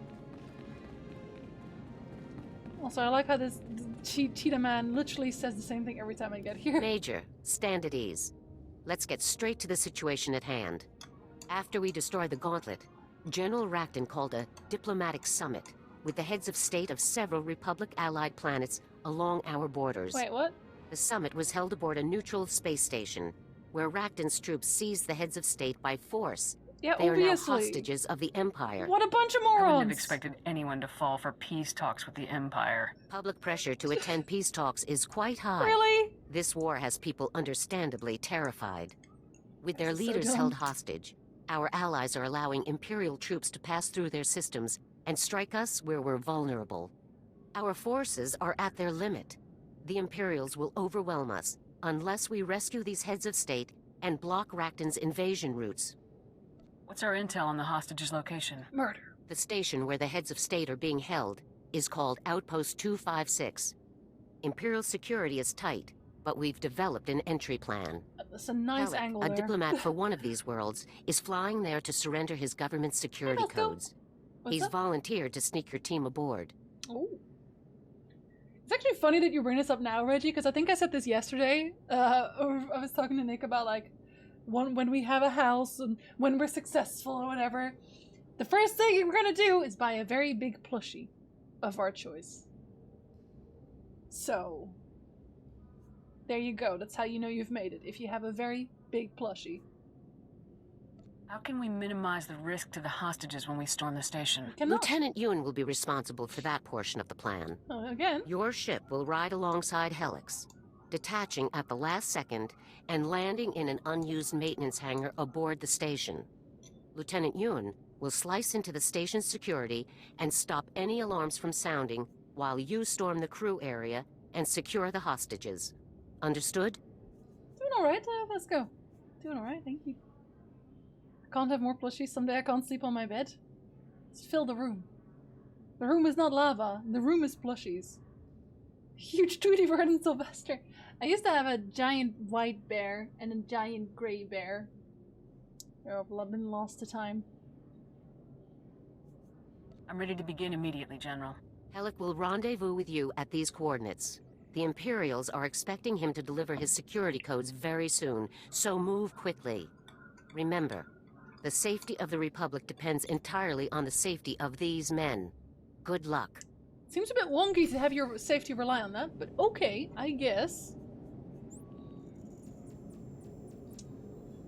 Also, I like how this cheetah man literally says the same thing every time I get here.
Major, stand at ease. Let's get straight to the situation at hand. After we destroy the Gauntlet, General Racton called a diplomatic summit with the heads of state of several Republic-allied planets along our borders.
Wait, what?
The summit was held aboard a neutral space station, where Racton's troops seized the heads of state by force.
Yeah,
they are now
obviously.
hostages of the Empire.
What a bunch of
I wouldn't have
morons!
expected anyone to fall for peace talks with the Empire.
Public pressure to attend peace talks is quite high.
Really?
This war has people understandably terrified. With their
This is so
leaders
dumb.
held hostage, our allies are allowing Imperial troops to pass through their systems and strike us where we're vulnerable. Our forces are at their limit. The Imperials will overwhelm us unless we rescue these heads of state and block Racton's invasion routes.
What's our intel on the hostage's location?
Murder.
The station where the heads of state are being held is called Outpost 256. Imperial security is tight, but we've developed an entry plan.
That's a nice
Halleck,
angle
a
there.
diplomat for one of these worlds, is flying there to surrender his government security
let's go.
codes.
What's
He's
up?
volunteered to sneak your team aboard.
Oh. It's actually funny that you bring this up now, Reggie, because I think I said this yesterday. Or I was talking to Nick about like when we have a house and when we're successful or whatever. The first thing we're gonna do is buy a very big plushie of our choice. So there you go. That's how you know you've made it. If you have a very big plushie.
How can we minimize the risk to the hostages when we storm the station?
Lieutenant Ewan will be responsible for that portion of the plan.
Again?
Your ship will ride alongside Helix, detaching at the last second and landing in an unused maintenance hangar aboard the station. Lieutenant Yun will slice into the station's security and stop any alarms from sounding while you storm the crew area and secure the hostages. Understood?
Doing alright, let's go. Doing alright, thank you. I can't have more plushies. Someday I can't sleep on my bed. Let's fill the room. The room is not lava. The room is plushies. Huge Tweety Bird and Sylvester. I used to have a giant white bear and a giant grey bear. I've been lost to time.
I'm ready to begin immediately, General.
Hellick will rendezvous with you at these coordinates. The Imperials are expecting him to deliver his security codes very soon, so move quickly. Remember, the safety of the Republic depends entirely on the safety of these men. Good luck.
Seems a bit wonky to have your safety rely on that, but okay, I guess.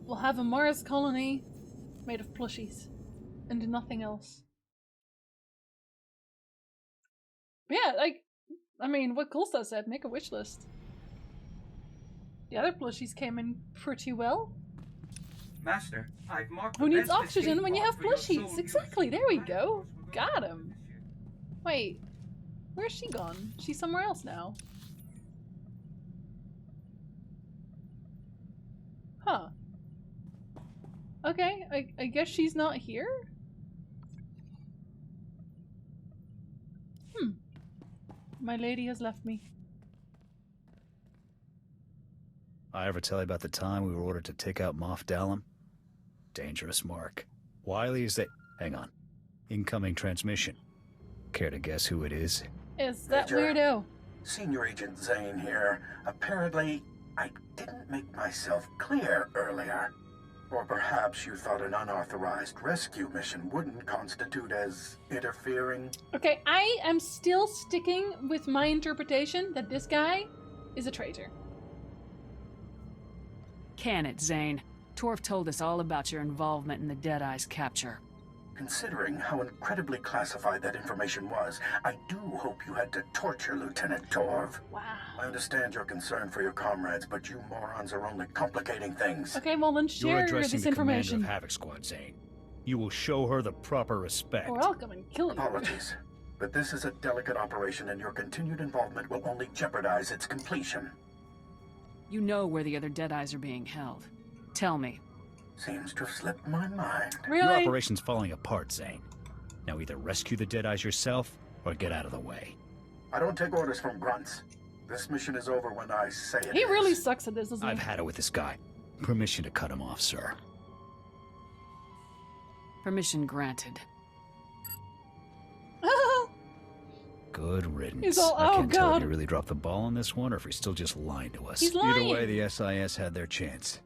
We'll have a Mars colony made of plushies and nothing else. But yeah, like, I mean, what Kulsta said, make a wish list. The other plushies came in pretty well.
Master, I've marked
Who needs oxygen when you have plushies? Exactly, there we go. Got him. Wait, where's she gone? She's somewhere else now. Huh. Okay, I guess she's not here? My lady has left me.
I ever tell you about the time we were ordered to take out Moff Dallam? Dangerous mark. Wiley is that... Hang on. Incoming transmission. Care to guess who it is?
Is that
Major,
weirdo?
Senior Agent Zane here. Apparently, I didn't make myself clear earlier. Or perhaps you thought an unauthorized rescue mission wouldn't constitute as interfering?
Okay, I am still sticking with my interpretation that this guy is a traitor.
Can it, Zane? Torf told us all about your involvement in the Deadeye's capture.
Considering how incredibly classified that information was, I do hope you had to torture Lieutenant Torv.
Wow.
I understand your concern for your comrades, but you morons are only complicating things.
Okay, well then share this information.
You're addressing the commander of Havoc Squad, Zane. You will show her the proper respect.
Or I'll come and kill you.
Apologies, but this is a delicate operation and your continued involvement will only jeopardize its completion.
You know where the other Deadeyes are being held. Tell me.
Seems to have slipped my mind.
Really?
Your operation's falling apart, Zane. Now either rescue the Deadeyes yourself, or get out of the way.
I don't take orders from grunts. This mission is over when I say it
He
is.
really sucks at this, doesn't he?
I've had it with this guy. Permission to cut him off, sir.
Permission granted.
Good riddance.
He's all,
I can't tell if
God.
he really dropped the ball on this one, or if he's still just lying to us.
He's
Either
lying.
way, the SIS had their chance.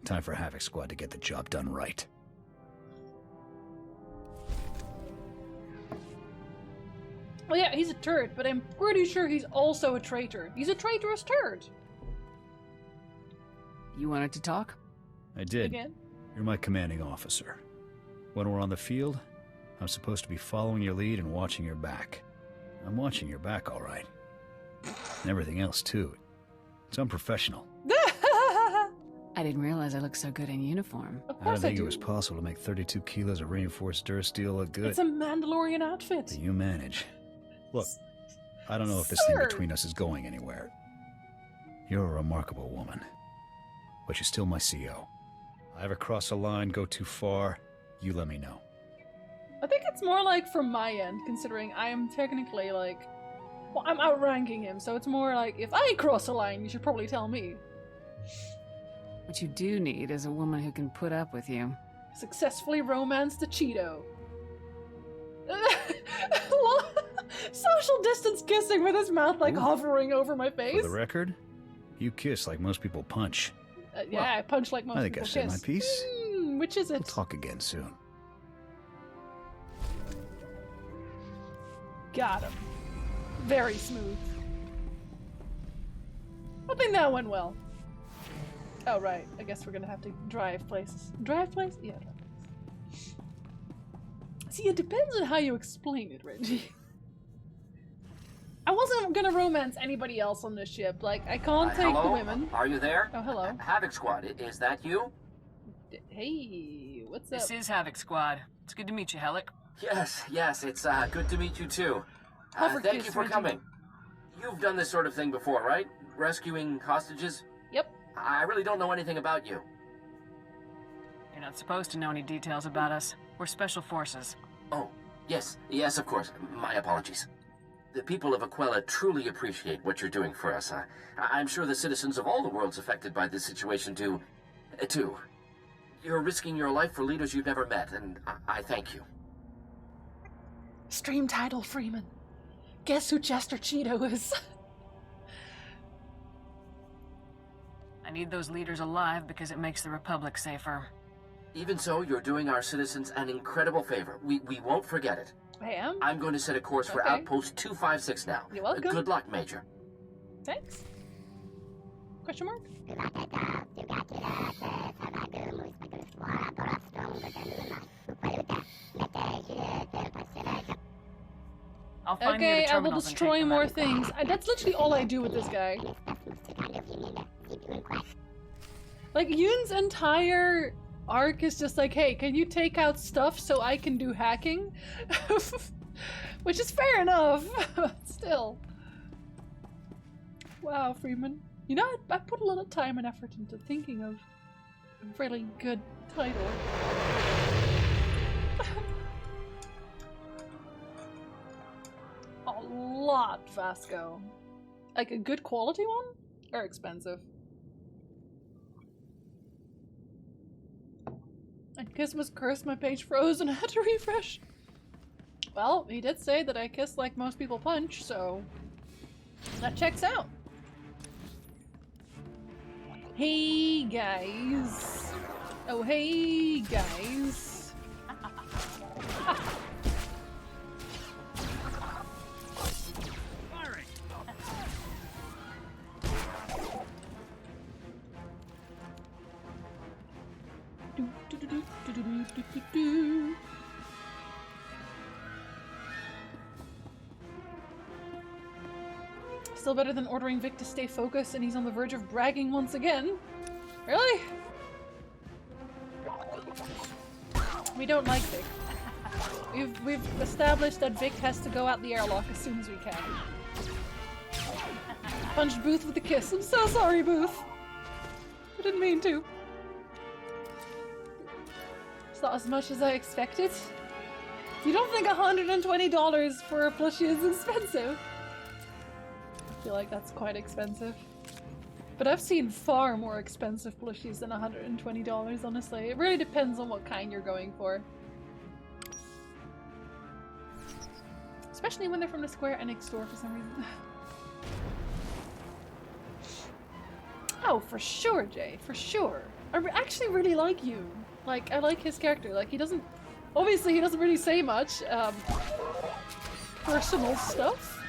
Time for Havoc Squad to get the job done right.
Well, yeah, he's a turd, but I'm pretty sure he's also a traitor. He's a traitorous turd.
You wanted to talk?
I did.
Again?
You're my commanding officer. When we're on the field, I'm supposed to be following your lead and watching your back. I'm watching your back, all right. And everything else, too. It's unprofessional.
I didn't realize I looked so good in uniform.
Of
I
course
don't think
do.
it was possible to make 32 kilos of reinforced Durasteel look good.
It's a Mandalorian outfit.
But you manage. Look, I don't know if this thing between us is going anywhere. You're a remarkable woman. But you're still my CO. If I ever cross a line, go too far, you let me know.
I think it's more like from my end, considering I am technically like... Well, I'm outranking him, so it's more like, if I cross a line, you should probably tell me.
What you do need is a woman who can put up with you.
Successfully romanced the Cheeto. Social distance kissing with his mouth like hovering over my
For
face.
the record, you kiss like most people punch.
Yeah, I punch like most
I think
people
I've said
kiss.
my piece.
Which is it?
We'll talk again soon.
Got him. Very smooth. I think that went well. Oh, right. I guess we're gonna have to drive places. Drive places? Yeah, drive places. See, it depends on how you explain it, Reggie. I wasn't gonna romance anybody else on this ship. Like, I can't take
hello?
the women.
Are you there?
Oh, hello.
Havoc Squad, is that you?
Hey, What's up?
This is Havoc Squad. It's good to meet you, Helic.
Yes, it's good to meet you too. Thank you for
Reggie.
coming. You've done this sort of thing before, right? Rescuing hostages?
Yep.
I really don't know anything about you.
You're not supposed to know any details about us. We're Special Forces.
Oh, yes, of course. My apologies. The people of Aquila truly appreciate what you're doing for us. I'm sure the citizens of all the worlds affected by this situation do, too. You're risking your life for leaders you've never met, and I thank you.
Stream title Freeman. Guess who Chester Cheeto is?
I need those leaders alive because it makes the Republic safer.
Even so, you're doing our citizens an incredible favor. We won't forget it.
I am?
I'm going to set a course for Outpost 256 now.
You're welcome.
Good luck, Major.
Thanks. Question mark?
I'll find you
Okay,
the
I will
terminals and
destroy
take them
more
out.
things. That's literally all I do with this guy. Like, Yoon's entire arc is just like, hey, can you take out stuff so I can do hacking? Which is fair enough, but still. Wow, Freeman. You know, I put a lot of time and effort into thinking of a really good title. A lot, Vasco. Like a good quality one? Or expensive? I was cursed, my page froze and I had to refresh. Well, he did say that I kiss like most people punch, so that checks out. Hey guys. Oh hey guys. Still better than ordering Vic to stay focused and he's on the verge of bragging once again. Really? We don't like Vic. We've established that Vic has to go out the airlock as soon as we can. Punched Booth with a kiss. I'm so sorry, Booth. I didn't mean to. It's not as much as I expected. You don't think $120 for a plushie is expensive? I feel like that's quite expensive. But I've seen far more expensive plushies than $120, honestly. It really depends on what kind you're going for. Especially when they're from the Square Enix store for some reason. Oh, for sure, Jay. For sure. I actually really like you. Like, I like his character. Like, he doesn't... Obviously, he doesn't really say much, personal stuff.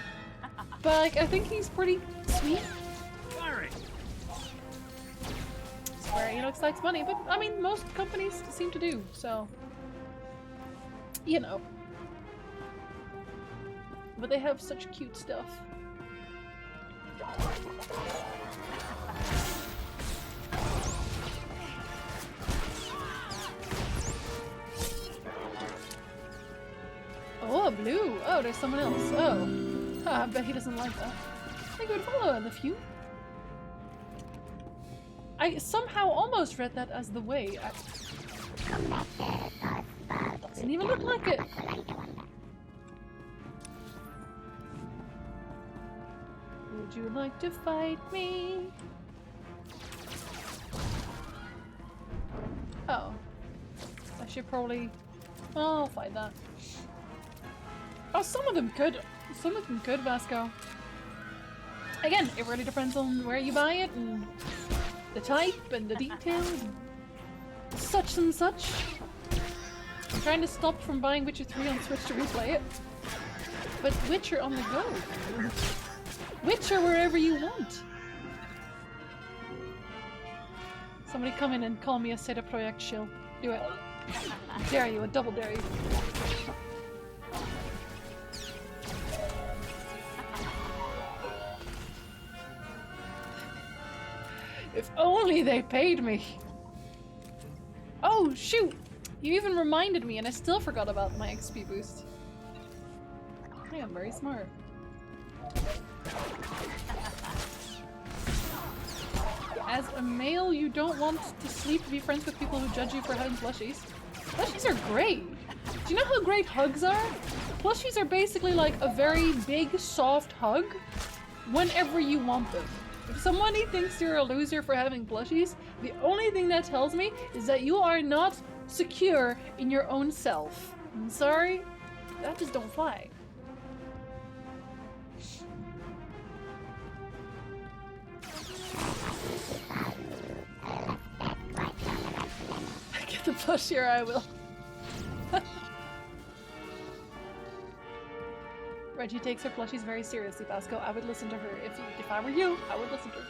But, like, I think he's pretty sweet. Square Enix likes money, but, I mean, most companies seem to do, so... You know. But they have such cute stuff. Oh, blue. Oh, there's someone else. Oh. I bet he doesn't like that. I could follow the few. I somehow almost read that as the way. Doesn't even look like it. Would you like to fight me? Oh. I should probably... Oh, I'll fight that. Oh, some of them could. Some of them could, Vasco. Again, it really depends on where you buy it and the type and the details and such and such. I'm trying to stop from buying Witcher 3 on Switch to replay it. But Witcher on the go. Witcher wherever you want. Somebody come in and call me a Seda Projekt shill. Do it. Dare you, a double dare you. If only they paid me. Oh, shoot. You even reminded me, and I still forgot about my XP boost. I am very smart. As a male, you don't want to sleep to be friends with people who judge you for having plushies. Plushies are great! Do you know how great hugs are? Plushies are basically like a very big, soft hug whenever you want them. If somebody thinks you're a loser for having plushies, the only thing that tells me is that you are not secure in your own self. I'm sorry, that just don't fly. Get the plushier, I will. Reggie takes her plushies very seriously, Pasco. I would listen to her. If I were you, I would listen to her.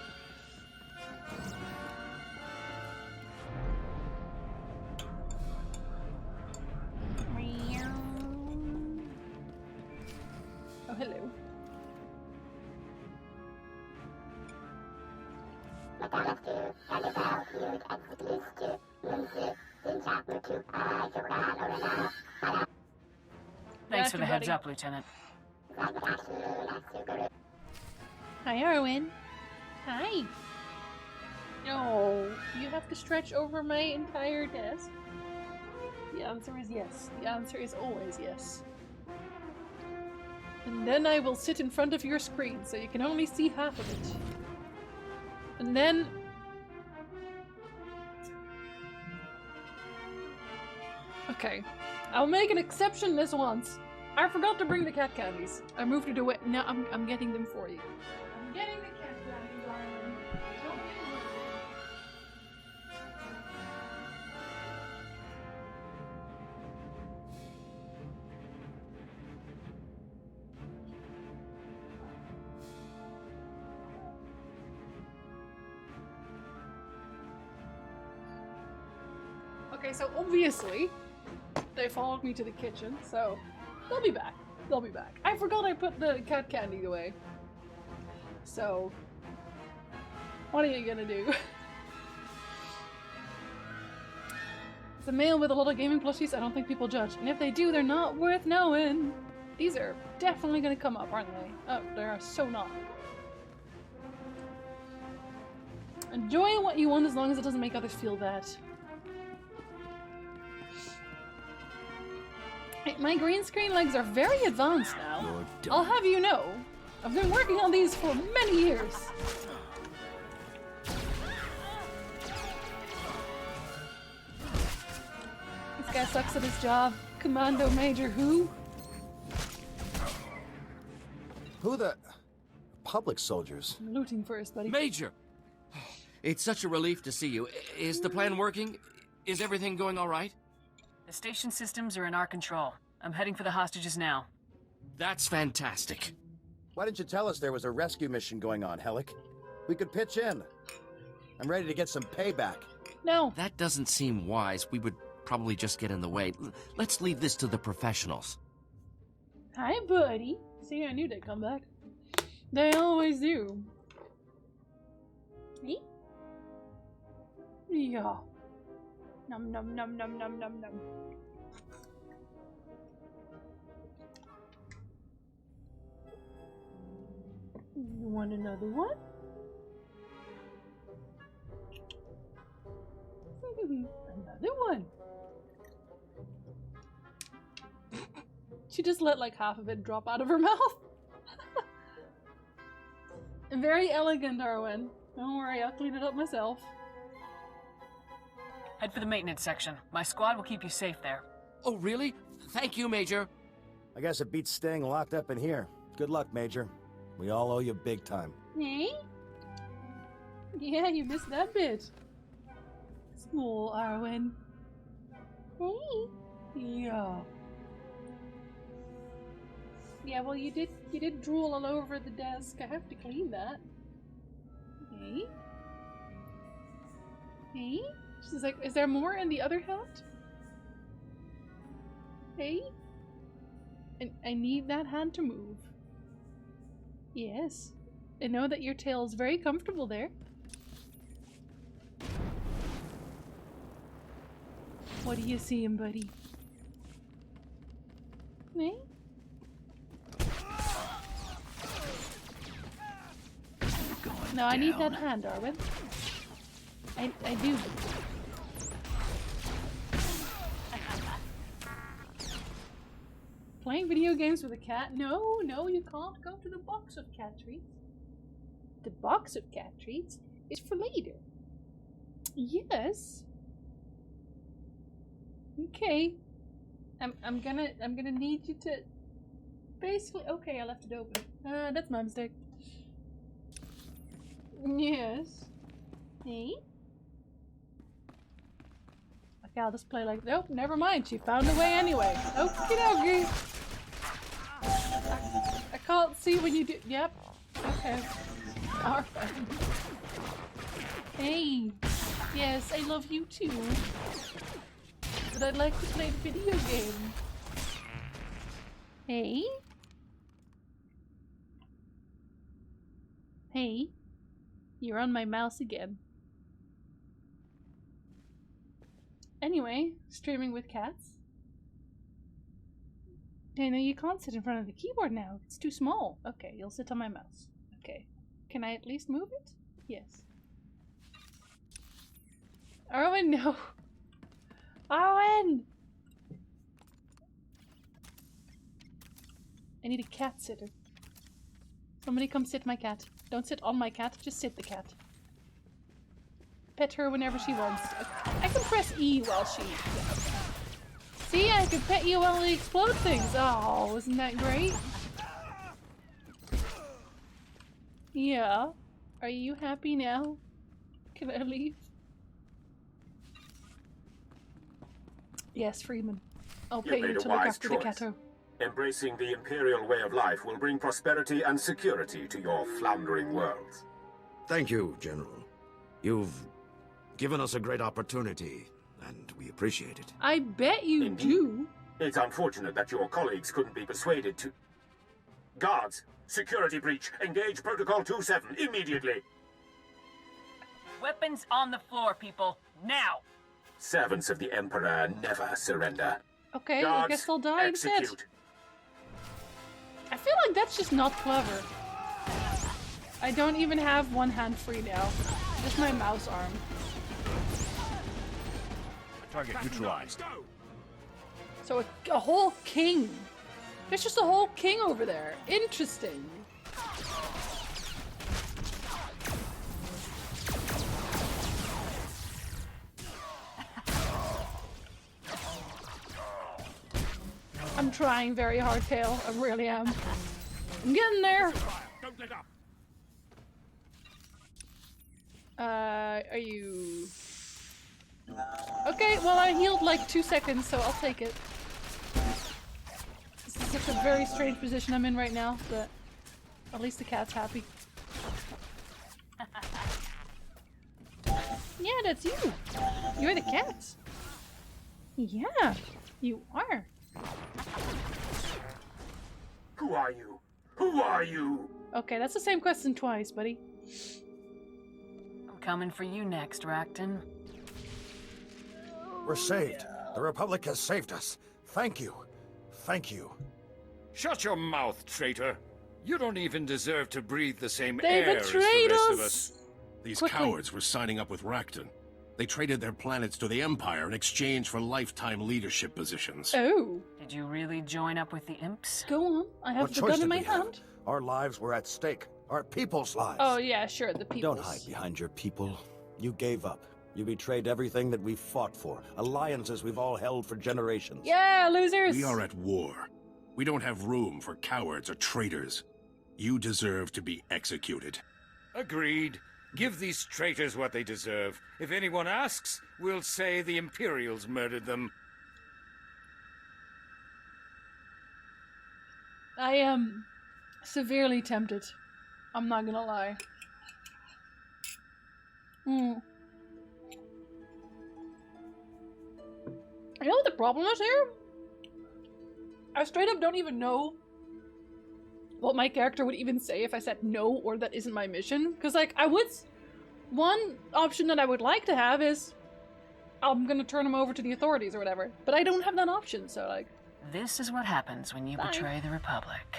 Oh, hello.
Thanks for the heads up, Lieutenant.
Hi, Arwen. Hi. No, you have to stretch over my entire desk. The answer is yes. The answer is always yes. And then I will sit in front of your screen so you can only see half of it. And then... Okay. I'll make an exception this once. I forgot to bring the cat candies. I moved it away. Now I'm getting them for you. I'm getting the cat candies, Arwen. Don't get worried. Okay, so obviously they followed me to the kitchen, so they'll be back. They'll be back. I forgot I put the cat candy away. So, what are you gonna do? It's a male with a lot of gaming plushies. I don't think people judge. And if they do, they're not worth knowing. These are definitely gonna come up, aren't they? Oh, they are so not. Enjoy what you want as long as it doesn't make others feel bad. My green screen legs are very advanced now. I'll have you know. I've been working on these for many years. This guy sucks at his job. Commando Major who?
Who the... Public soldiers.
I'm looting first, buddy.
Major! It's such a relief to see you. Is the plan working? Is everything going all right?
The station systems are in our control. I'm heading for the hostages now.
That's fantastic.
Why didn't you tell us there was a rescue mission going on, Hellick? We could pitch in. I'm ready to get some payback.
No.
That doesn't seem wise. We would probably just get in the way. Let's leave this to the professionals.
Hi, buddy. See, I knew they'd come back. They always do. Me? Yeah. Num num num num num num num. You want another one? Another one. She just let like half of it drop out of her mouth. Very elegant, Arwen. Don't worry, I'll clean it up myself.
Head for the maintenance section. My squad will keep you safe there.
Oh, really? Thank you, Major.
I guess it beats staying locked up in here. Good luck, Major. We all owe you big time.
Eh? Yeah, you missed that bit. Small Arwen. Hey. Yeah. Yeah, well you did drool all over the desk. I have to clean that. Hey. Hey? She's like, is there more in the other hat? Hey? And I need that hand to move. Yes. I know that your tail is very comfortable there. What are you seeing, buddy? Me? No, I need that hand, Darwin. I do. Playing video games with a cat? No, you can't go to the box of cat treats. The box of cat treats is for later. Yes. Okay. I'm gonna need you to basically. Okay, I left it open. That's my mistake. Yes. Hey. Okay, I'll just play like. Nope, never mind. She found a way anyway. Okie dokie. I can't see when you do. Yep. Okay. Alright. Hey. Yes, I love you too. But I'd like to play the video game. Hey. Hey. You're on my mouse again. Anyway, streaming with cats. Dana, you can't sit in front of the keyboard now. It's too small. Okay, you'll sit on my mouse. Okay. Can I at least move it? Yes. Arwen, no. Arwen! I need a cat sitter. Somebody come sit my cat. Don't sit on my cat, just sit the cat. Pet her whenever she wants. I can press E while she... See, I can pet you while we explode things. Oh, isn't that great? Yeah. Are you happy now? Can I leave? Yes, Freeman. I'll pay you to look after the catto.
Embracing the Imperial way of life will bring prosperity and security to your floundering worlds.
Thank you, General. You've given us a great opportunity, and we appreciate it.
I bet you do.
It's unfortunate that your colleagues couldn't be persuaded to... Guards! Security breach! Engage Protocol 27 immediately!
Weapons on the floor, people. Now!
Servants of the Emperor never surrender.
Okay,
Guards,
I guess they'll die instead. I feel like that's just not clever. I don't even have one hand free now. Just my mouse arm.
Target neutralized.
So a whole king. There's just a whole king over there. Interesting. I'm trying very hard, Kale. I really am. I'm getting there.
Don't let up.
Are you... Okay, well I healed like 2 seconds, so I'll take it. This is such a very strange position I'm in right now, but at least the cat's happy. Yeah, that's you. You're the cat. Yeah, you are.
Who are you? Who are you?
Okay, that's the same question twice, buddy.
I'm coming for you next, Racton.
We're saved. The Republic has saved us. Thank you. Thank you.
Shut your mouth, traitor. You don't even deserve to breathe the same
They
air as the
betrayed
rest
us.
of us.
These
Quickly.
cowards were signing up with Racton. They traded their planets to the Empire in exchange for lifetime leadership positions.
Oh.
Did you really join up with the imps?
Go on. I have
What
the
choice
gun in
did
my
we have?
hand.
Our lives were at stake. Our people's lives.
Oh yeah, sure, the people.
Don't hide behind your people. You gave up. You betrayed everything that we've fought for. Alliances we've all held for generations.
Yeah, losers!
We are at war. We don't have room for cowards or traitors. You deserve to be executed.
Agreed. Give these traitors what they deserve. If anyone asks, we'll say the Imperials murdered them.
I am severely tempted. I'm not gonna lie. You know what the problem is here? I straight up don't even know what my character would even say if I said no or that isn't my mission. Because, like, I would... One option that I would like to have is I'm gonna turn him over to the authorities or whatever. But I don't have that option, so like...
This is what happens when you betray the Republic.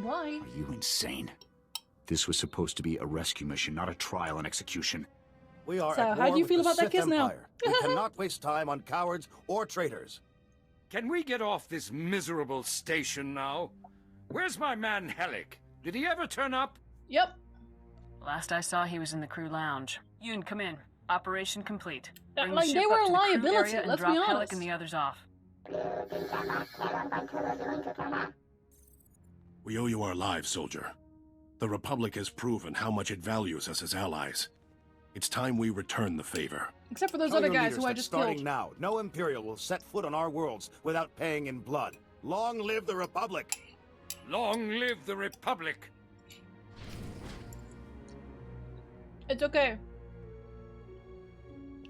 Why?
Are you insane? This was supposed to be a rescue mission, not a trial and execution.
We are
So,
at
how
war
do you
with
feel
the
about that
Sith
kiss now?
Empire. We cannot waste time on cowards or traitors.
Can we get off this miserable station now? Where's my man Helic? Did he ever turn up?
Yep.
Last I saw, he was in the crew lounge. Yoon, come in. Operation complete. Bring
Like,
the
they
ship
were
up
a
to the crew
liability,
area and
let's be
drop
honest.
Helic and the others off.
We owe you our lives, soldier. The Republic has proven how much it values us as allies. It's time we return the favor.
Except for those
Tell
other
your
guys
leaders
who I
that
just
starting
killed.
now, no Imperial will set foot on our worlds without paying in blood. Long live the Republic!
Long live the Republic!
It's okay.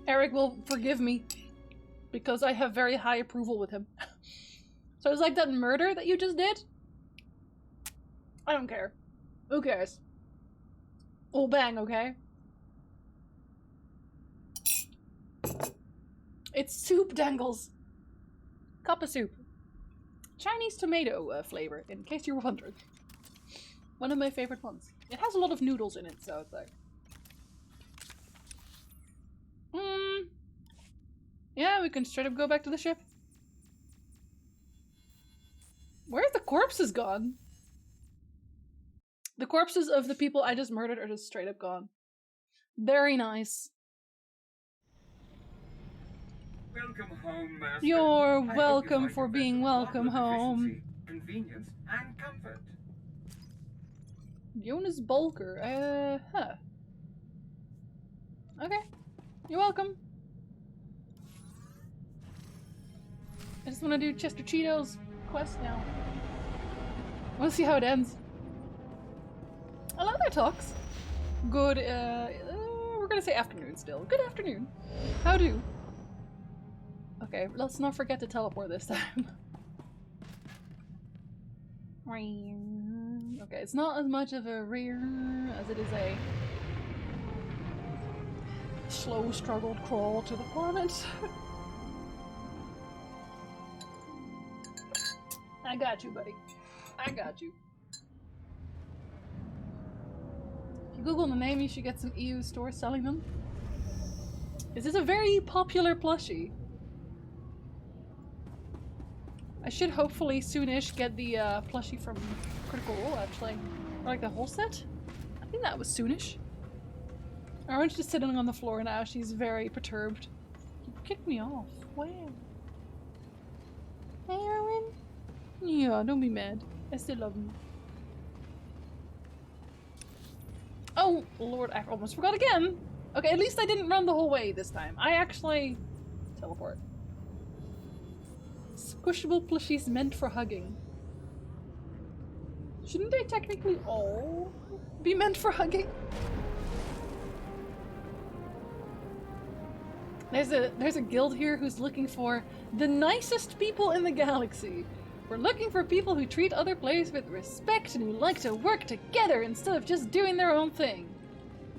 Eric will forgive me because I have very high approval with him. So it's like that murder that you just did? I don't care. Who cares? Oh, bang, okay? It's soup dangles. Cup of soup. Chinese tomato flavor, in case you were wondering. One of my favorite ones. It has a lot of noodles in it, so it's like... Yeah, we can straight up go back to the ship. Where's the corpses gone? The corpses of the people I just murdered are just straight up gone. Very nice.
Welcome home, Master.
You're
I hope you
welcome
find
for
your
being
vessel
welcome
one with
home.
efficiency, convenience, and comfort.
Jonas Bulker, huh. Okay. You're welcome. I just want to do Chester Cheeto's quest now. I want to see how it ends. Hello there, Talks. Good, we're gonna say afternoon still. Good afternoon. How do? Okay, let's not forget to teleport this time. Okay, it's not as much of a rear as it is a slow struggled crawl to the planet. I got you, buddy. I got you. If you Google the name, you should get some EU stores selling them. This is a very popular plushie. I should hopefully soonish get the plushie from Critical Role, actually. Or like the whole set? I think that was soonish. Orange just sitting on the floor now. She's very perturbed. You kicked me off. Wow. Hey, Erwin. Yeah, don't be mad. I still love you. Oh, Lord, I almost forgot again. Okay, at least I didn't run the whole way this time. I actually teleport. Squishable plushies meant for hugging. Shouldn't they technically all be meant for hugging? There's a guild here who's looking for the nicest people in the galaxy. We're looking for people who treat other players with respect and who like to work together instead of just doing their own thing.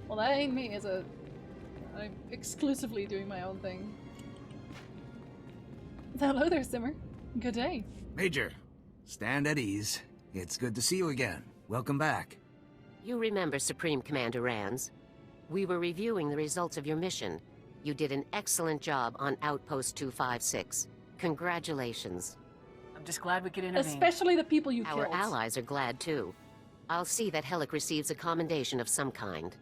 Well, that ain't me, is it? I'm exclusively doing my own thing. Hello there, Simmer. Good day.
Major, stand at ease. It's good to see you again. Welcome back.
You remember Supreme Commander Rands? We were reviewing the results of your mission. You did an excellent job on Outpost 256. Congratulations.
I'm just glad we could intervene.
Especially the people you
Our
killed.
allies are glad too. I'll see that Helic receives a commendation of some kind.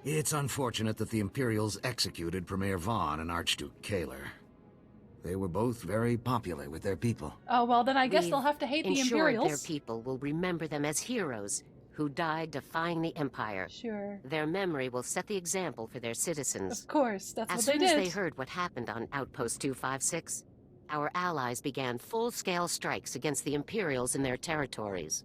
It's unfortunate that the Imperials executed Premier Vaughn and Archduke Kaler. They were both very popular with their people.
Oh, well, then I guess
We've
they'll have to hate the
ensured
Imperials.
their people will remember them as heroes who died defying the Empire.
Sure.
Their memory will set the example for their citizens.
Of course, that's
As
what they
soon
did.
as they heard what happened on Outpost 256, our allies began full-scale strikes against the Imperials in their territories.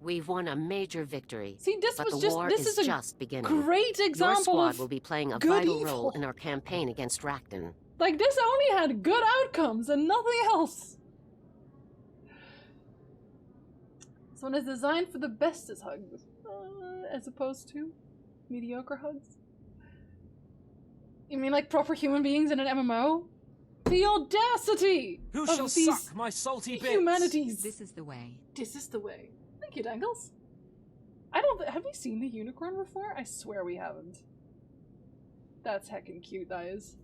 We've won a major victory,
See, this
but
was
the
just-
war
this
is
is a
just beginning.
great
Your
example
squad
of
will be playing a
good
vital
evil.
role in our campaign against Rakton.
Like, this only had good outcomes and nothing else. This one is designed for the bestest hugs, as opposed to mediocre hugs. You mean like proper human beings in an MMO? The audacity!
Who
of
shall
these
suck my salty bits?
humanities.
This is the way.
This is the way. Thank you, Dangles. I don't. Have we seen the unicorn before? I swear we haven't. That's heckin' cute, that is.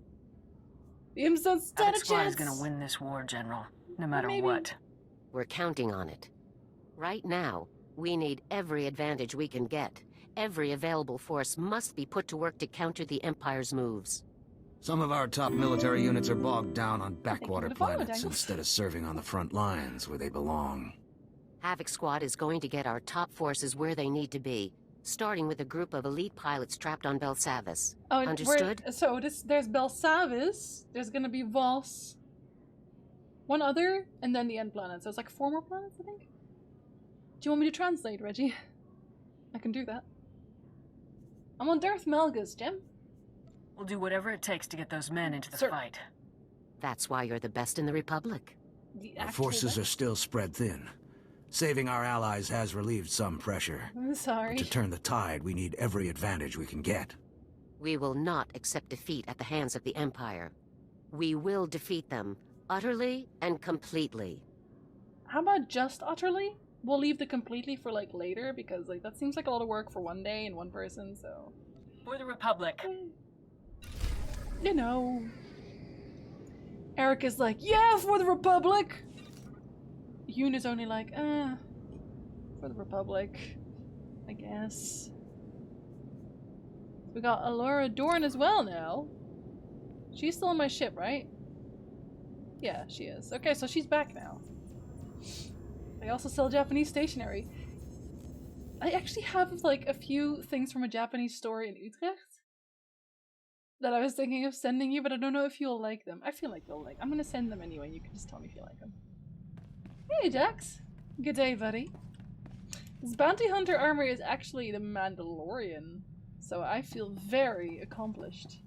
The Imson stand a
Havoc Squad is
chance!
gonna win this war, General. No matter
Maybe.
what.
We're counting on it. Right now, we need every advantage we can get. Every available force must be put to work to counter the Empire's moves.
Some of our top military units are bogged down on backwater
the follow,
planets
Dangles.
instead of serving on the front lines where they belong.
Havoc Squad is going to get our top forces where they need to be, starting with a group of elite pilots trapped on Belsavis.
Oh,
Understood?
So there's Belsavis, there's gonna be Voss, one other, and then the end planet. So it's like 4 more planets, I think. Do you want me to translate, Reggie? I can do that. I'm on Darth Malgus, Jim.
We'll do whatever it takes to get those men into the
Sir.
fight.
That's why you're the best in the Republic.
The
Our
actual
forces are
best?
still spread thin. Saving our allies has relieved some pressure.
I'm sorry.
But to turn the tide, we need every advantage we can get.
We will not accept defeat at the hands of the Empire. We will defeat them, utterly and completely.
How about just utterly? We'll leave the completely for like later because like that seems like a lot of work for one day and one person. So
For the Republic.
you know, Eric is like, yeah, for the Republic. Yoon is only like, for the Republic, I guess. We got Alora Dorn as well now. She's still on my ship, right? Yeah, she is. Okay, so she's back now. They also sell Japanese stationery. I actually have like a few things from a Japanese store in Utrecht that I was thinking of sending you, but I don't know if you'll like them. I feel like you'll like. I'm gonna send them anyway. You can just tell me if you like them. Hey, Jax. Good day, buddy. This bounty hunter armor is actually the Mandalorian, so I feel very accomplished.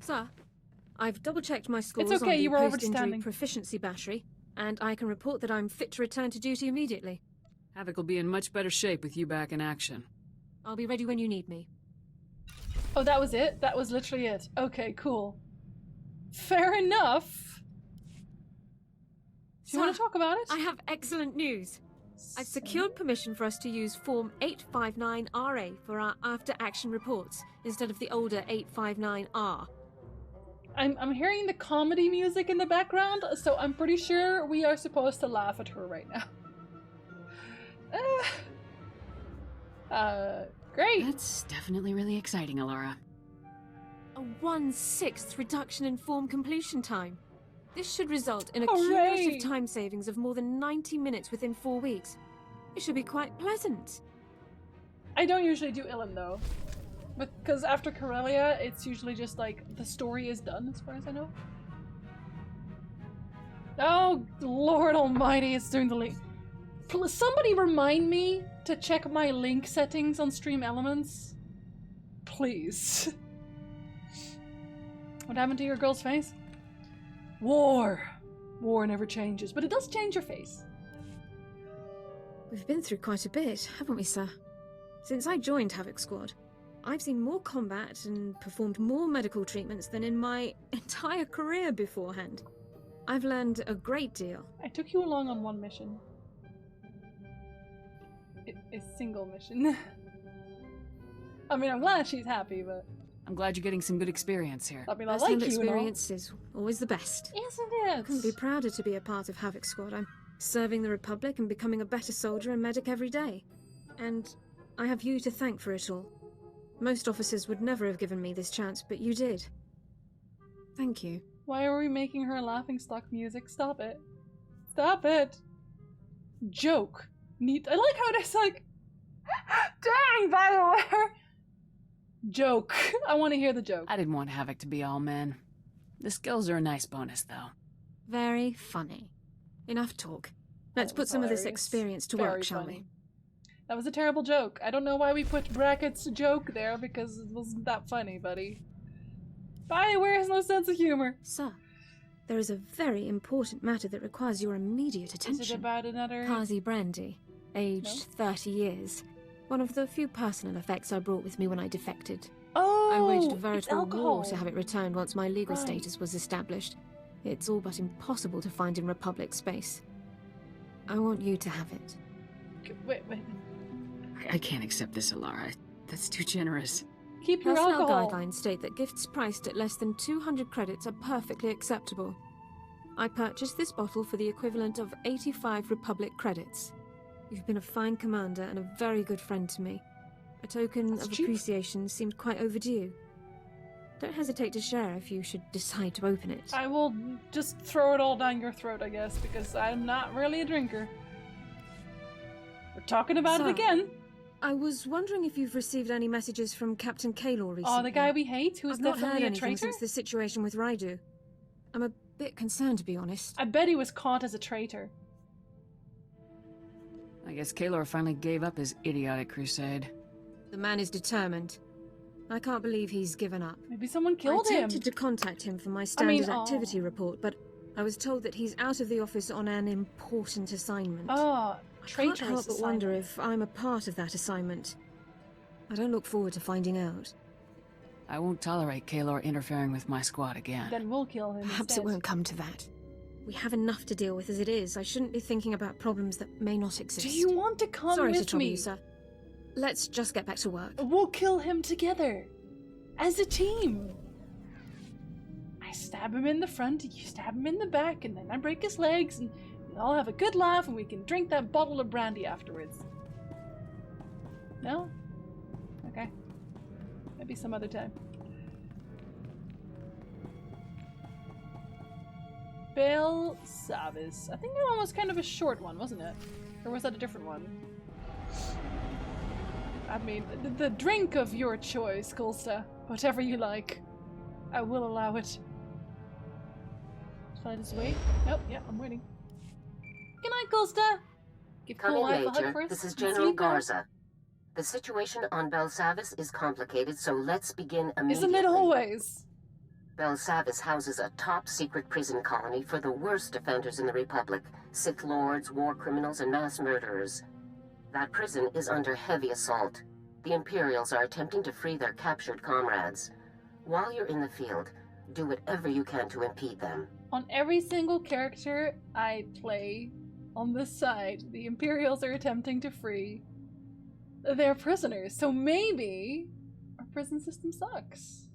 Sir, I've double-checked my scores
It's okay,
on the
you were
post-injury
overstanding.
proficiency battery, and I can report that I'm fit to return to duty immediately.
Havoc will be in much better shape with you back in action.
I'll be ready when you need me.
Oh, that was it? That was literally it. Okay, cool. Fair enough. Do you want to talk about it?
I have excellent news. I've secured permission for us to use Form 859RA for our after-action reports, instead of the older 859R.
I'm hearing the comedy music in the background, so I'm pretty sure we are supposed to laugh at her right now. Great.
That's definitely really exciting, Alara.
A 1/6 reduction in form completion time. This should result in a
Hooray!
cumulative time savings of more than 90 minutes within 4 weeks. It should be quite pleasant.
I don't usually do Ilum though. Because after Corellia, it's usually just like the story is done as far as I know. Oh, Lord Almighty, it's doing the link. Somebody remind me to check my link settings on Stream Elements. Please. What happened to your girl's face? War. War never changes, but it does change your face.
We've been through quite a bit, haven't we, sir? Since I joined Havoc Squad, I've seen more combat and performed more medical treatments than in my entire career beforehand. I've learned a great deal.
I took you along on one mission. A single mission. I mean, I'm glad she's happy, but...
I'm glad you're getting some good experience here.
I mean, I like
First-hand
you and all.
experience is always the best.
Isn't it?
I couldn't be prouder to be a part of Havoc Squad. I'm serving the Republic and becoming a better soldier and medic every day. And I have you to thank for it all. Most officers would never have given me this chance, but you did. Thank you.
Why are we making her laughingstock music? Stop it. Stop it. Joke. Neat. I like how there's like... Dang, BioWare! Joke. I want to hear the joke.
I didn't want Havoc to be all men. The skills are a nice bonus, though.
Very funny. Enough talk. Let's put some of this experience to work, shall we?
That was a terrible joke. I don't know why we put brackets joke there because it wasn't that funny, buddy. BioWare has no sense of humor.
Sir, there is a very important matter that requires your immediate attention.
Is it about another...
Kazi Brandy, aged 30 years. One of the few personal effects I brought with me when I defected.
Oh,
I waged a
it's
veritable
alcohol.
war to have it returned once my legal
Right.
status was established. It's all but impossible to find in Republic space. I want you to have it.
Wait.
I can't accept this, Alara. That's too generous.
Keep your
Personnel
alcohol.
guidelines state that gifts priced at less than 200 credits are perfectly acceptable. I purchased this bottle for the equivalent of 85 Republic credits. You've been a fine commander and a very good friend to me. A token
That's
of
cheap.
appreciation seemed quite overdue. Don't hesitate to share if you should decide to open it.
I will just throw it all down your throat, I guess, because I'm not really a drinker. We're talking about it again.
I was wondering if you've received any messages from Captain Kaylor recently.
Oh, the guy we hate, who's
I've not heard
definitely a
anything
traitor?
since the situation with Raidu. I'm a bit concerned, to be honest.
I bet he was caught as a traitor.
I guess Kaylor finally gave up his idiotic crusade.
The man is determined. I can't believe he's given up.
Maybe someone killed
I
him.
attempted to contact him for my standard activity report, but I was told that he's out of the office on an important assignment.
Oh,
I
traitorous
can't help but wonder
assignment.
if I'm a part of that assignment. I don't look forward to finding out.
I won't tolerate Kaylor interfering with my squad again.
Then we'll kill him
Perhaps
instead.
it won't come to that. We have enough to deal with as it is. I shouldn't be thinking about problems that may not exist.
Do you want to come
Sorry
with
to trouble
me?
you, sir. Let's just get back to work.
We'll kill him together. As a team. I stab him in the front, you stab him in the back, and then I break his legs, and we all have a good laugh, and we can drink that bottle of brandy afterwards. No? Okay. Maybe some other time. Bel Savis. I think that one was kind of a short one, wasn't it? Or was that a different one? I mean, the drink of your choice, Kulsta. Whatever you like. I will allow it. Should I just wait? Nope, yeah, I'm waiting. Good night, Kulsta! Give
Come
Cool
in,
Life a hug
Major.
first
This is
and
General
sleep now.
Garza. The situation on Belsavis is complicated, so let's begin immediately.
Isn't it always?
Belsavis houses a top-secret prison colony for the worst offenders in the Republic. Sith Lords, war criminals, and mass murderers. That prison is under heavy assault. The Imperials are attempting to free their captured comrades. While you're in the field, do whatever you can to impede them.
On every single character I play on this side, the Imperials are attempting to free their prisoners. So maybe our prison system sucks.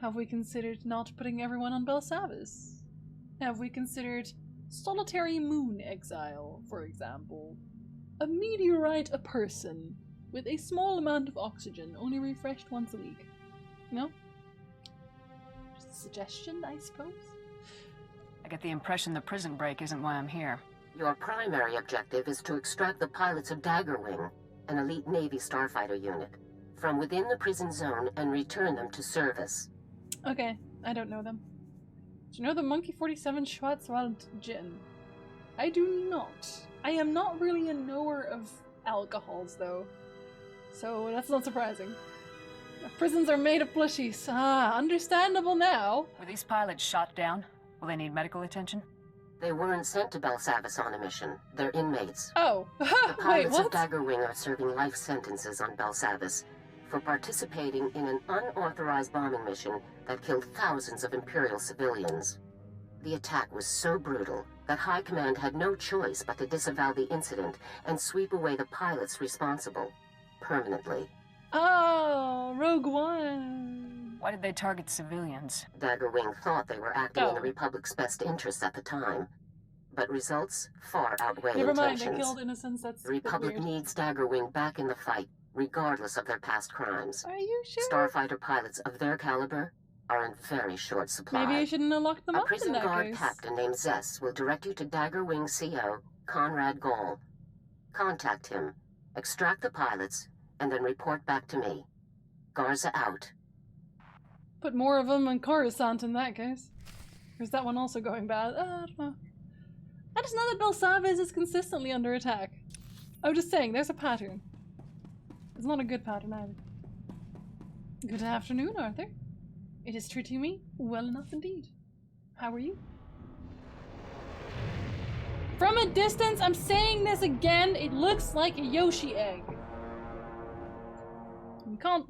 Have we considered not putting everyone on Belsavis? Have we considered solitary moon exile, for example? A meteorite a person with a small amount of oxygen, only refreshed once a week. No? Just a suggestion, I suppose?
I get the impression the prison break isn't why I'm here.
Your primary objective is to extract the pilots of Daggerwing, an elite Navy starfighter unit, from within the prison zone and return them to service.
Okay, I don't know them. Do you know the Monkey 47 Schwarzwald Gin? I do not. I am not really a knower of alcohols, though. So that's not surprising. Prisons are made of plushies. Ah, understandable now.
Were these pilots shot down? Will they need medical attention?
They weren't sent to Belsavis on a mission. They're inmates.
Oh,
The
wait,
pilots of
what?
Daggerwing are serving life sentences on Belsavis for participating in an unauthorized bombing mission that killed thousands of Imperial civilians. The attack was so brutal that High Command had no choice but to disavow the incident and sweep away the pilots responsible, permanently.
Oh, Rogue One.
Why did they target civilians?
Daggerwing thought they were acting in the Republic's best interests at the time, but results far outweigh
Never mind,
intentions.
they killed innocents. That's
The Republic
a bit weird.
needs Daggerwing back in the fight, regardless of their past crimes.
Are you sure?
Starfighter pilots of their caliber are in very short supply.
Maybe I shouldn't have locked them
A
up in
prison
that
guard
case.
captain named Zess will direct you to Daggerwing CO, Conrad Gall. Contact him, extract the pilots, and then report back to me. Garza out.
Put more of them on Coruscant in that case. Or is that one also going bad? I don't know. I just know that Belsavis is consistently under attack. I'm just saying, there's a pattern. It's not a good pattern either. Good afternoon, Arthur. It is treating me well enough indeed. How are you? From a distance, I'm saying this again, it looks like a Yoshi egg.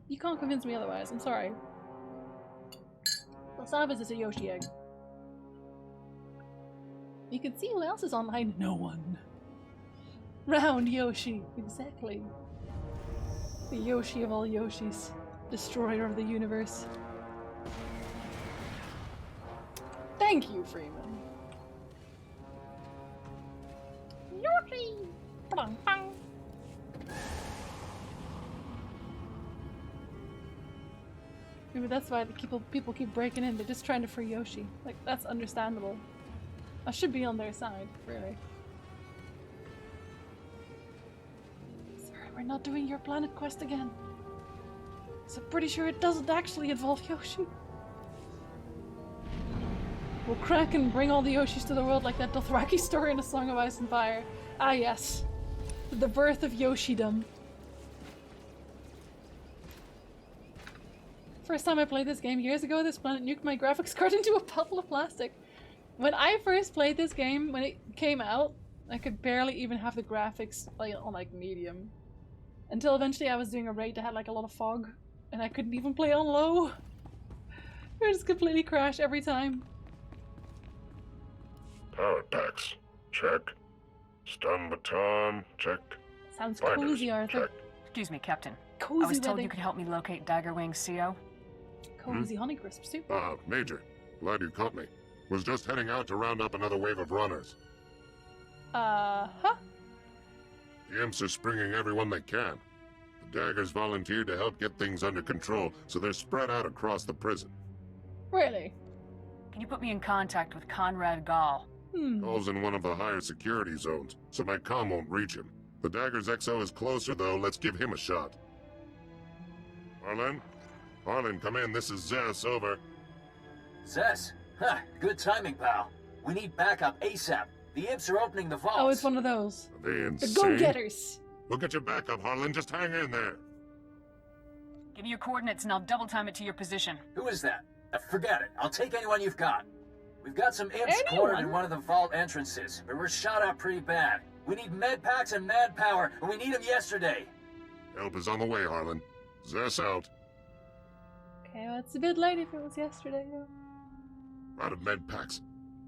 You can't convince me otherwise. I'm sorry. Belsavis is a Yoshi egg. You can see who else is online. No one. Round Yoshi. Exactly. The Yoshi of all Yoshis. Destroyer of the universe. Thank you, Freeman. Yoshi! Bang, bang. Maybe that's why the people keep breaking in. They're just trying to free Yoshi. Like, that's understandable. I should be on their side, really. Sorry, we're not doing your planet quest again. So I'm pretty sure it doesn't actually involve Yoshi. We'll crack and bring all the Yoshis to the world like that Dothraki story in A Song of Ice and Fire. Ah yes. The birth of Yoshidom. First time I played this game years ago, this planet nuked my graphics card into a puddle of plastic. When I first played this game, when it came out, I could barely even have the graphics on like medium. Until eventually I was doing a raid that had like a lot of fog, and I couldn't even play on low. It would just completely crash every time.
Power packs, check. Stun baton, check.
Sounds
Binders,
cozy, Arthur.
check.
Excuse me, Captain.
Cozy
I was told
wedding.
you could help me locate Daggerwing's CO.
Cozy Honeycrisp soup.
Major. Glad you caught me. Was just heading out to round up another wave of runners.
Huh?
The imps are springing everyone they can. The Daggers volunteered to help get things under control, so they're spread out across the prison.
Really?
Can you put me in contact with Conrad Gall?
Gall's in one of the higher security zones, so my comm won't reach him. The Dagger's XO is closer, though. Let's give him a shot. Harlan? Harlan, come in. This is Zess, over.
Zess? Huh, good timing, pal. We need backup ASAP. The imps are opening the vaults.
Oh, it's one of those.
Are they insane?
The go-getters.
We'll get your backup, Harlan. Just hang in there.
Give me your coordinates and I'll double time it to your position.
Who is that? Forget it. I'll take anyone you've got. We've got some imps cornered in one of the vault entrances, but we're shot up pretty bad. We need med packs and manpower, and we need them yesterday.
Help is on the way, Harlan. Zess out.
Okay, well, it's a bit late if it was yesterday, though.
Out of med packs.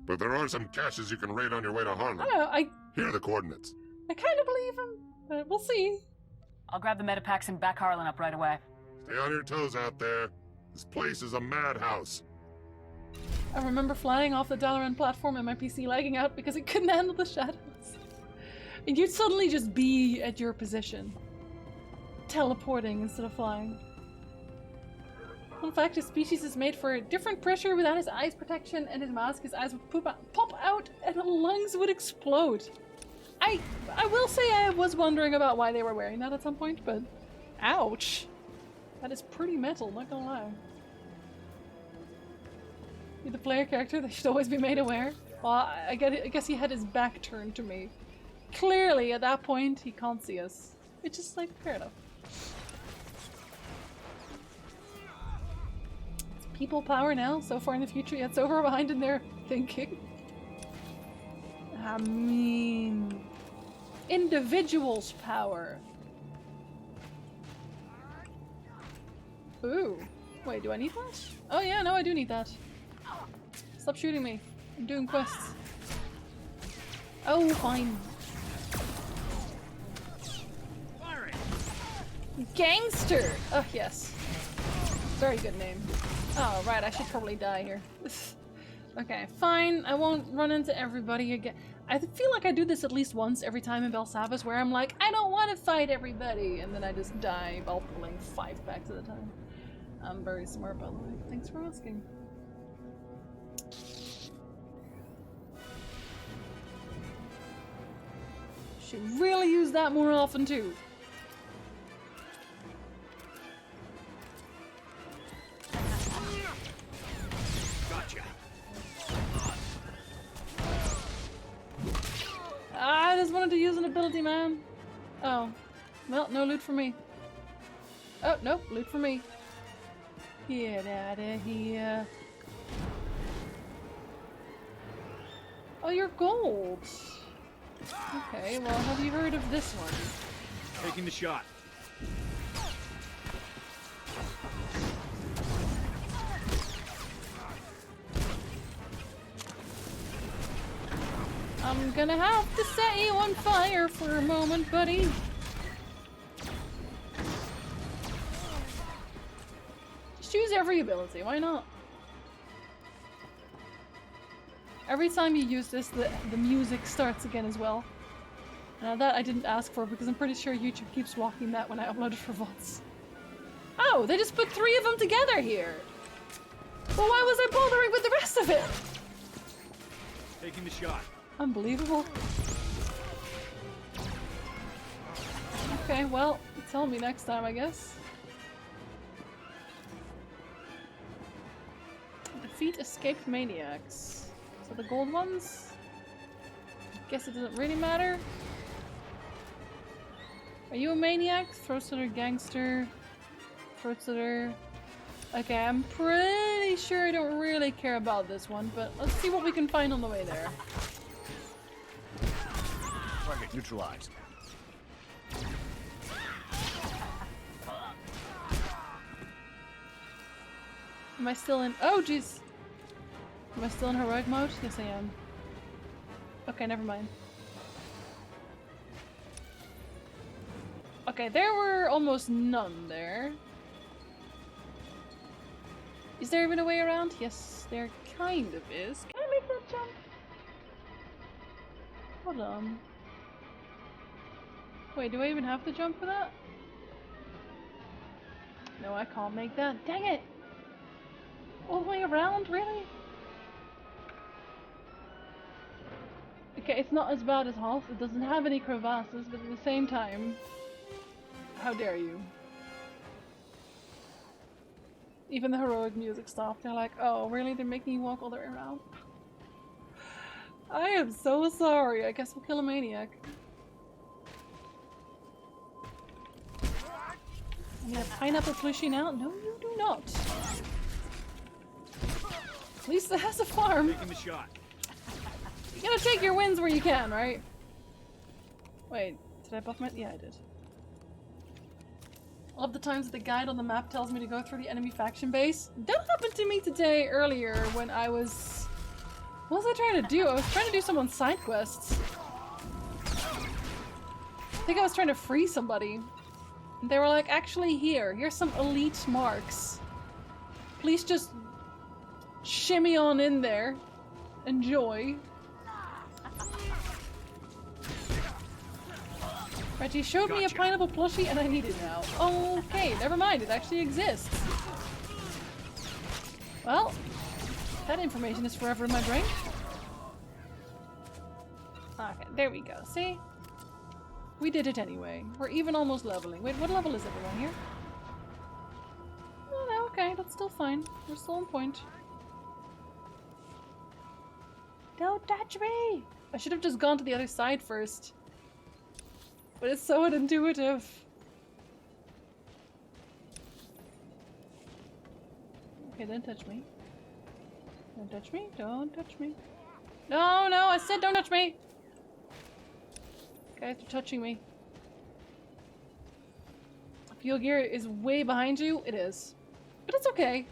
But there are some caches you can raid on your way to Harlan.
I don't know,
Here are the coordinates.
I kind of believe him, but we'll see.
I'll grab the medipacks and back Harlan up right away.
Stay on your toes out there. This place is a madhouse.
I remember flying off the Dalaran platform and my PC lagging out because it couldn't handle the shadows. And you'd suddenly just be at your position. Teleporting instead of flying. Fun fact, his species is made for different pressure without his eyes protection, and his mask, his eyes would pop out and the lungs would explode. I will say I was wondering about why they were wearing that at some point, but ouch. That is pretty metal, not gonna lie. The player character, they should always be made aware. Well, I guess he had his back turned to me. Clearly, at that point, he can't see us. Which is, like, fair enough. It's people power now, so far in the future, yet so far behind in their thinking. I mean... individuals' power. Ooh. Wait, do I need that? Oh yeah, no, I do need that. Stop shooting me. I'm doing quests. Oh, fine. Gangster! Oh, yes. Very good name. Oh, right, I should probably die here. Okay, fine. I won't run into everybody again. I feel like I do this at least once every time in Belsavis where I'm like, I don't want to fight everybody! And then I just die while pulling 5 packs at a time. I'm very smart, by the way. Thanks for asking. Should really use that more often too.
Gotcha.
I just wanted to use an ability, man. Oh. Well, no loot for me. Oh, nope, loot for me. Get out of here. Oh, you're gold. Okay, well, have you heard of this one?
Taking the shot.
I'm gonna have to set you on fire for a moment, buddy. Just use every ability, why not? Every time you use this, the music starts again as well. Now that I didn't ask for because I'm pretty sure YouTube keeps walking that when I upload it for VODs. Oh, they just put 3 of them together here! Well, why was I bothering with the rest of it?
Taking the shot.
Unbelievable. Okay, well, tell me next time, I guess. Defeat escaped maniacs. So the gold ones? Guess it doesn't really matter. Are you a maniac? Throat slitter, gangster, throat slitter. Okay, I'm pretty sure I don't really care about this one, but let's see what we can find on the way there.
Target neutralized.
Am I still in— oh jeez! Am I still in heroic mode? Yes I am. Okay, never mind. Okay, there were almost none there. Is there even a way around? Yes, there kind of is. Can I make that jump? Hold on. Wait, do I even have to jump for that? No, I can't make that. Dang it! All the way around? Really? Okay, it's not as bad as Hoth. It doesn't have any crevasses, but at the same time, how dare you? Even the heroic music stopped. They're like, oh, really? They're making you walk all the way around? I am so sorry. I guess we'll kill a maniac. I need a pineapple plushie now? No, you do not. At least it has a farm.
Taking the shot.
You gotta take your wins where you can, right? Wait, did I buff my— yeah, I did. All of the times the guide on the map tells me to go through the enemy faction base. That happened to me today earlier when I was— what was I trying to do? I was trying to do someone's side quests. I think I was trying to free somebody. And they were like, actually here's some elite marks. Please just shimmy on in there. Enjoy. Right, he showed me a pineapple plushie and I need it now. Okay, never mind, it actually exists. Well, that information is forever in my brain. Okay, there we go, see? We did it anyway. We're even almost leveling. Wait, what level is everyone here? Oh, no, okay, that's still fine. We're still on point. Don't touch me! I should have just gone to the other side first. But it's so unintuitive. Okay, don't touch me. Don't touch me. Don't touch me. No, no, I said don't touch me! Guys are touching me. Fuel gear is way behind you. It is. But it's okay.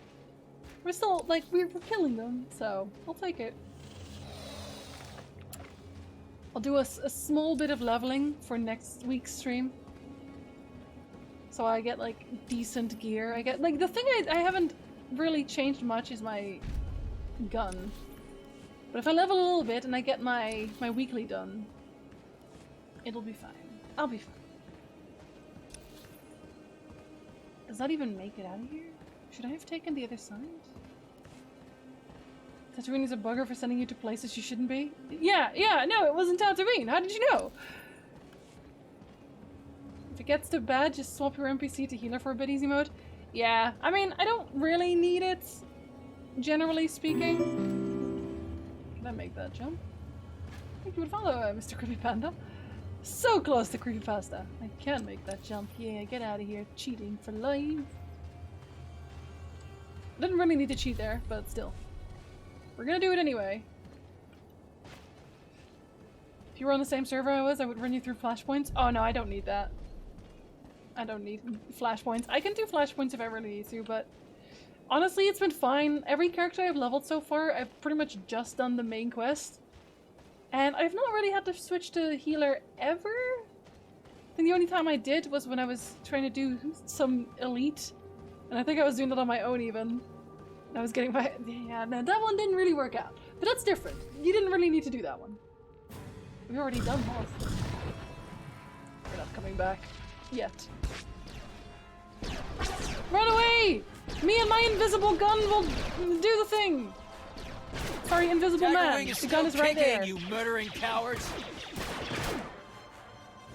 We're still, like, we're killing them, so I'll take it. I'll do a small bit of leveling for next week's stream. So I get, like, decent gear. I get, like, the thing I haven't really changed much is my gun. But if I level a little bit and I get my weekly done, it'll be fine. I'll be fine. Does that even make it out of here? Should I have taken the other side? Tatooine is a bugger for sending you to places you shouldn't be? Yeah, no, it wasn't Tatooine. How did you know? If it gets too bad, just swap your NPC to healer for a bit easy mode. Yeah, I mean, I don't really need it, generally speaking. Can I make that jump? Thank you would follow, Mr. Creepypanda. So close to Creepypasta. I can make that jump. Yeah, get out of here. Cheating for life. Didn't really need to cheat there, but still. We're gonna do it anyway. If you were on the same server I was, I would run you through flashpoints. Oh no, I don't need that. I don't need flashpoints. I can do flashpoints if I really need to, but honestly, it's been fine. Every character I've leveled so far, I've pretty much just done the main quest. And I've not really had to switch to healer ever. I think the only time I did was when I was trying to do some elite. And I think I was doing that on my own even. And I was getting my... Yeah, no, that one didn't really work out. But that's different. You didn't really need to do that one. We've already done both. We're not coming back. Yet. Run away! Me and my invisible gun will do the thing! Sorry, invisible man. The gun is right there.
You murdering cowards!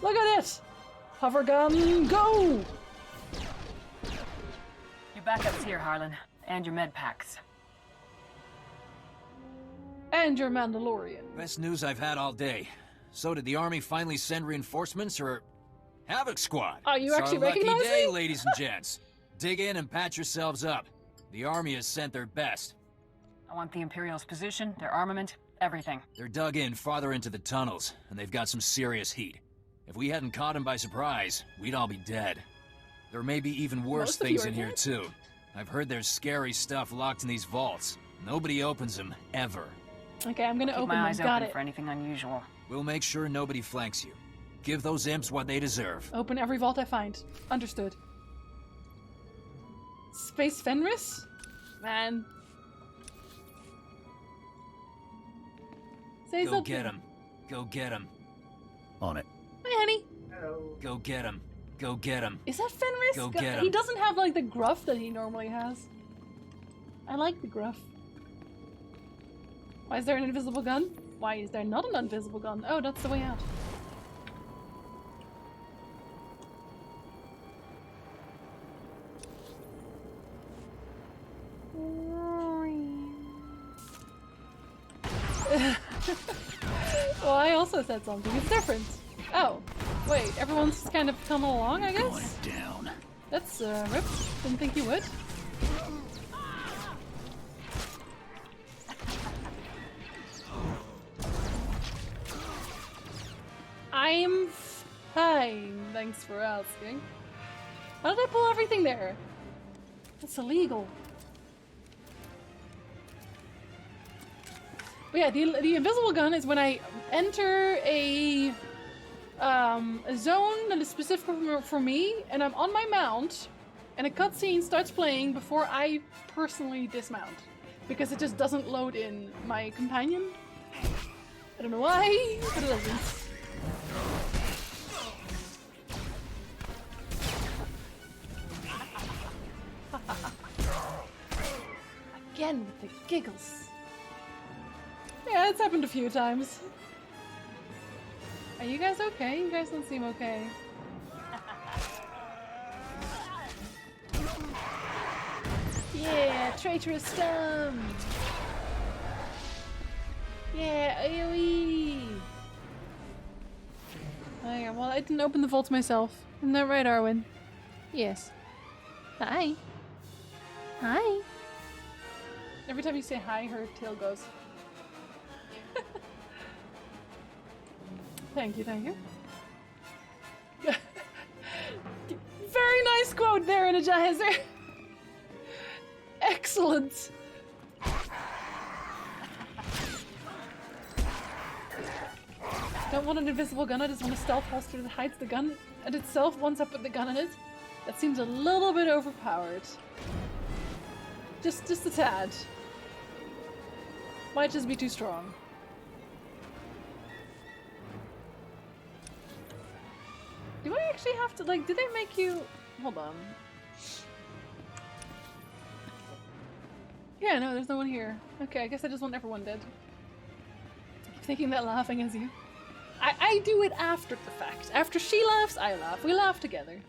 Look at it! Hover gun, go!
Your backup's here, Harlan. And your med packs.
And your Mandalorian.
Best news I've had all day. So did the Army finally send reinforcements, or... Havoc Squad?
Oh, you actually recognize
me? It's our lucky day,
me?
ladies and gents. Dig in and patch yourselves up. The Army has sent their best.
I want the Imperial's position, their armament, everything.
They're dug in farther into the tunnels, and they've got some serious heat. If we hadn't caught them by surprise, we'd all be dead. There may be even worse things in here, too. I've heard there's scary stuff locked in these vaults. Nobody opens them, ever.
Okay, I'm gonna open
my eyes
them. Got
open
it.
for anything unusual.
We'll make sure nobody flanks you. Give those imps what they deserve.
Open every vault I find. Understood. Space Fenris? Man. Say
Go
something.
get him. Go get him.
On it.
Hi, honey.
Go get him. Go get him.
Is that Fenris?
Go get him.
He doesn't have like the gruff that he normally has. I like the gruff. Why is there an invisible gun? Why is there not an invisible gun? Oh, that's the way out. Well, I also said something. It's different. Oh, wait. Everyone's just kind of coming along, I guess?
Going down.
That's, rip. Didn't think you would. I'm fine. Thanks for asking. How did I pull everything there? That's illegal. But yeah, the invisible gun is when I enter a zone that is specific for me, and I'm on my mount, and a cutscene starts playing before I personally dismount. Because it just doesn't load in my companion. I don't know why, but it doesn't. Again with the giggles. Yeah, it's happened a few times. Are you guys okay? You guys don't seem okay. Yeah, traitorous stun! Yeah, AoE! Okay, well, I didn't open the vault myself. Isn't that right, Arwen? Yes. Hi. Hi. Every time you say hi, her tail goes. Thank you, thank you. Very nice quote there, Energizer. Excellent. Don't want an invisible gun, I just want a stealth holster that hides the gun and itself once I put the gun in it. That seems a little bit overpowered. Just a tad. Might just be too strong. Do I actually have to, like, do they make you... Hold on. Yeah, no, there's no one here. Okay, I guess I just want everyone dead. I'm thinking that laughing as you. I do it after the fact. After she laughs, I laugh. We laugh together.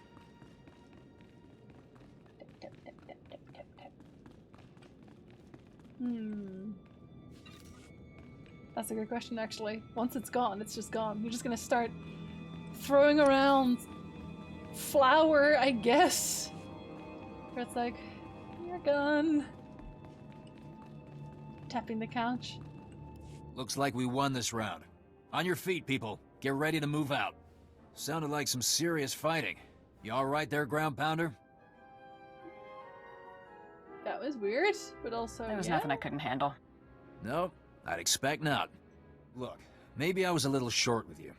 That's a good question, actually. Once it's gone, it's just gone. You're just gonna start throwing around flour, I guess. Where it's like, you're gone. Tapping the couch.
Looks like we won this round. On your feet, people. Get ready to move out. Sounded like some serious fighting. You alright there, ground pounder?
That was weird, but also
There was nothing I couldn't handle.
No, I'd expect not. Look, Maybe I was a little short with you.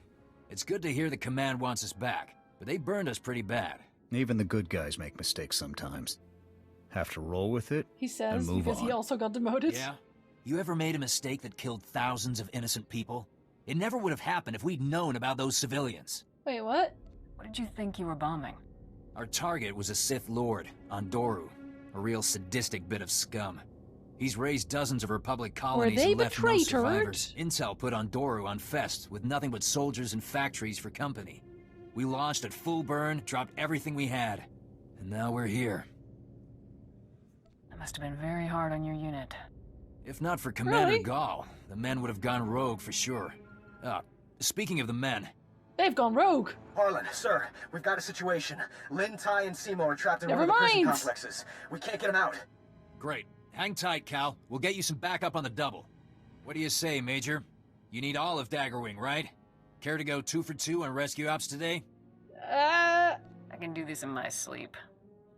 It's good to hear the command wants us back, but they burned us pretty bad.
Even the good guys make mistakes sometimes. Have to roll with it
He
and
says,
move
because
on.
he also got demoted.
Yeah? You ever made a mistake that killed thousands of innocent people? It never would have happened if we'd known about those civilians.
Wait, what?
What did you think you were bombing?
Our target was a Sith Lord, Andoru, a real sadistic bit of scum. He's raised dozens of Republic colonies
they
and left no
betrayed?
survivors. Intel put Andoru on Fest with nothing but soldiers and factories for company. We launched at full burn, dropped everything we had, and now we're here.
That must have been very hard on your unit.
If not for Commander
Really?
Gall, the men would have gone rogue for sure. Speaking of the men...
They've gone rogue.
Harlan, sir, we've got a situation. Lin, Tai, and Seymour are trapped in
Never
one of the prison
mind.
complexes. We can't get them out.
Great. Hang tight, Cal. We'll get you some backup on the double. What do you say, Major? You need all of Daggerwing, right? Care to go 2 for 2 on rescue ops today?
I can do this in my sleep.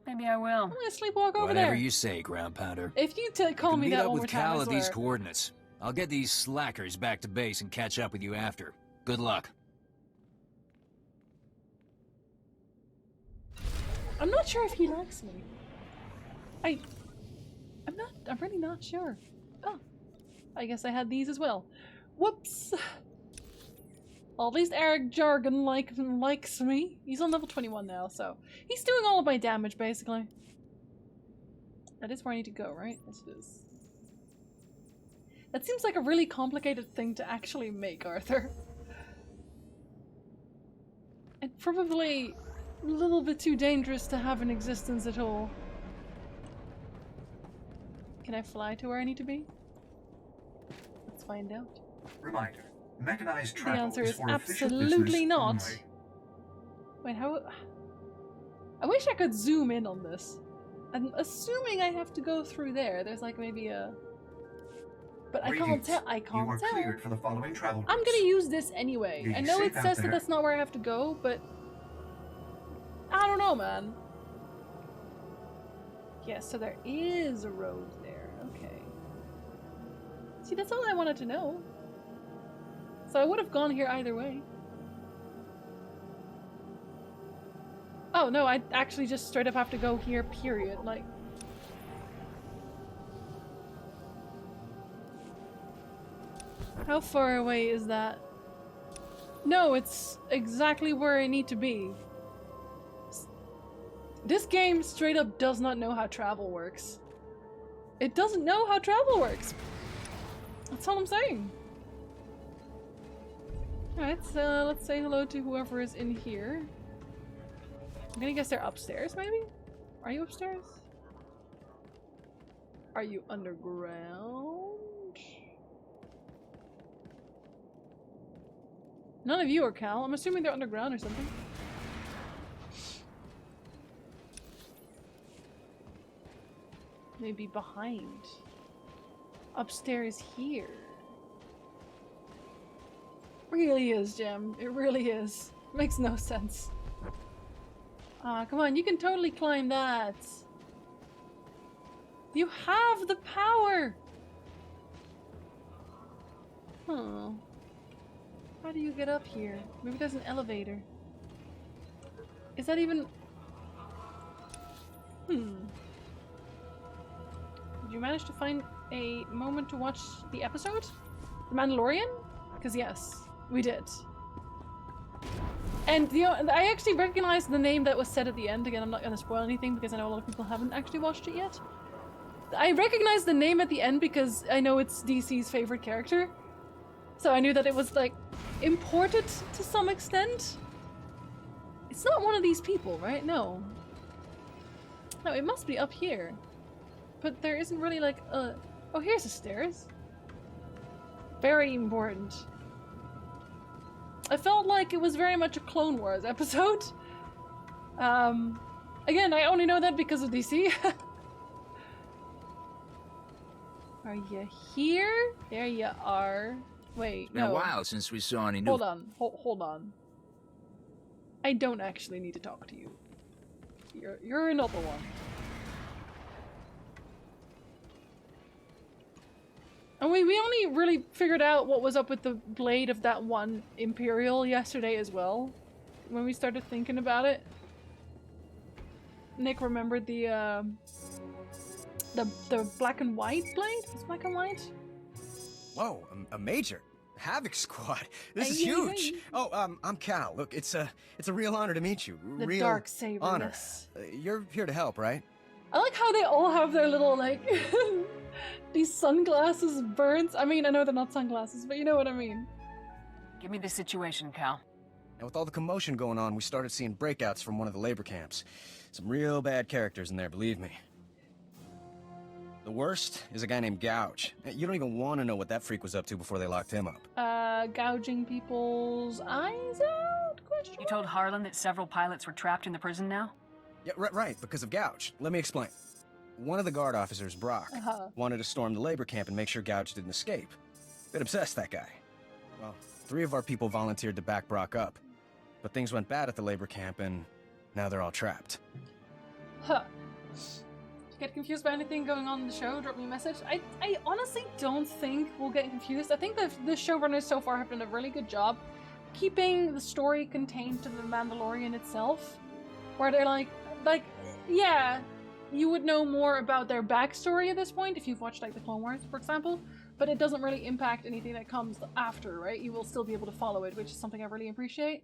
Maybe I will.
I'm gonna sleepwalk over
Whatever
there.
you say, Ground Pounder.
If you call me
meet
that
up
one more
with
time,
Cal
I
at these
swear.
coordinates. I'll get these slackers back to base and catch up with you after. Good luck.
I'm not sure if he likes me. I'm really not sure. Oh. I guess I had these as well. Whoops. At least Eric Jargon likes me. He's on level 21 now, so he's doing all of my damage, basically. That is where I need to go, right? Yes, it is. That seems like a really complicated thing to actually make, Arthur. And probably a little bit too dangerous to have an existence at all. Can I fly to where I need to be? Let's find out.
Reminder. Mechanized
The
travel
answer
is
is
for official
absolutely
business
not.
only.
Wait, how? I wish I could zoom in on this. I'm assuming I have to go through there. There's like maybe a... But I can't
Greetings.
tell. I can't
You are
tell.
cleared for the following travel
I'm
routes.
gonna use this anyway.
Be
I know it
safe out
says that
there.
that's not where I have to go, but... I don't know, man. Yeah, so there is a road there. Okay. See, that's all I wanted to know. So I would have gone here either way. Oh, no, I actually just straight up have to go here, period. Like... How far away is that? No, it's exactly where I need to be. This game straight up does not know how travel works. It doesn't know how travel works. That's all I'm saying. Alright, so let's say hello to whoever is in here. I'm gonna guess they're upstairs, maybe? Are you upstairs? Are you underground? None of you are Cal. I'm assuming they're underground or something. Maybe behind. Upstairs here. Really is, Gem. It really is. Makes no sense. Ah, come on, you can totally climb that. You have the power! Huh. How do you get up here? Maybe there's an elevator. Is that even... Did you manage to find a moment to watch the episode? The Mandalorian? Because yes, we did. And I actually recognized the name that was said at the end. Again, I'm not going to spoil anything because I know a lot of people haven't actually watched it yet. I recognized the name at the end because I know it's DC's favorite character. So I knew that it was, like, imported to some extent. It's not one of these people, right? No. No, it must be up here. But there isn't really, like, a... Oh, here's the stairs. Very important. I felt like it was very much a Clone Wars episode. Again, I only know that because of DC. Are you here? There you are. Wait,
It's been
no.
a while since we saw any new...
Hold on. Hold on. I don't actually need to talk to you. You're another one. And we only really figured out what was up with the blade of that one Imperial yesterday as well, when we started thinking about it. Nick remembered the black and white blade? It's black and white?
Whoa, a major. Havoc Squad. This is huge. Oh, I'm Cal. Look, it's a real honor to meet you.
The
Real
Darksaber,
honor.
yes.
You're here to help, right?
I like how they all have their little, like, these sunglasses burns. I mean, I know they're not sunglasses, but you know what I mean.
Give me the situation, Cal.
And with all the commotion going on, we started seeing breakouts from one of the labor camps. Some real bad characters in there, believe me. The worst is a guy named Gouge. You don't even want to know what that freak was up to before they locked him up.
Gouging people's eyes out? Question
You told Harlan that several pilots were trapped in the prison now?
Yeah, right, because of Gouge. Let me explain. One of the guard officers, Brock, wanted to storm the labor camp and make sure Gouge didn't escape. Bit obsessed, that guy. Well, 3 of our people volunteered to back Brock up. But things went bad at the labor camp, and now they're all trapped.
Huh. Get confused by anything going on in the show, drop me a message. I honestly don't think we'll get confused. I think that the showrunners so far have done a really good job keeping the story contained to the Mandalorian itself, where they're like, yeah, you would know more about their backstory at this point if you've watched like the Clone Wars, for example, but it doesn't really impact anything that comes after, right? You will still be able to follow it, which is something I really appreciate.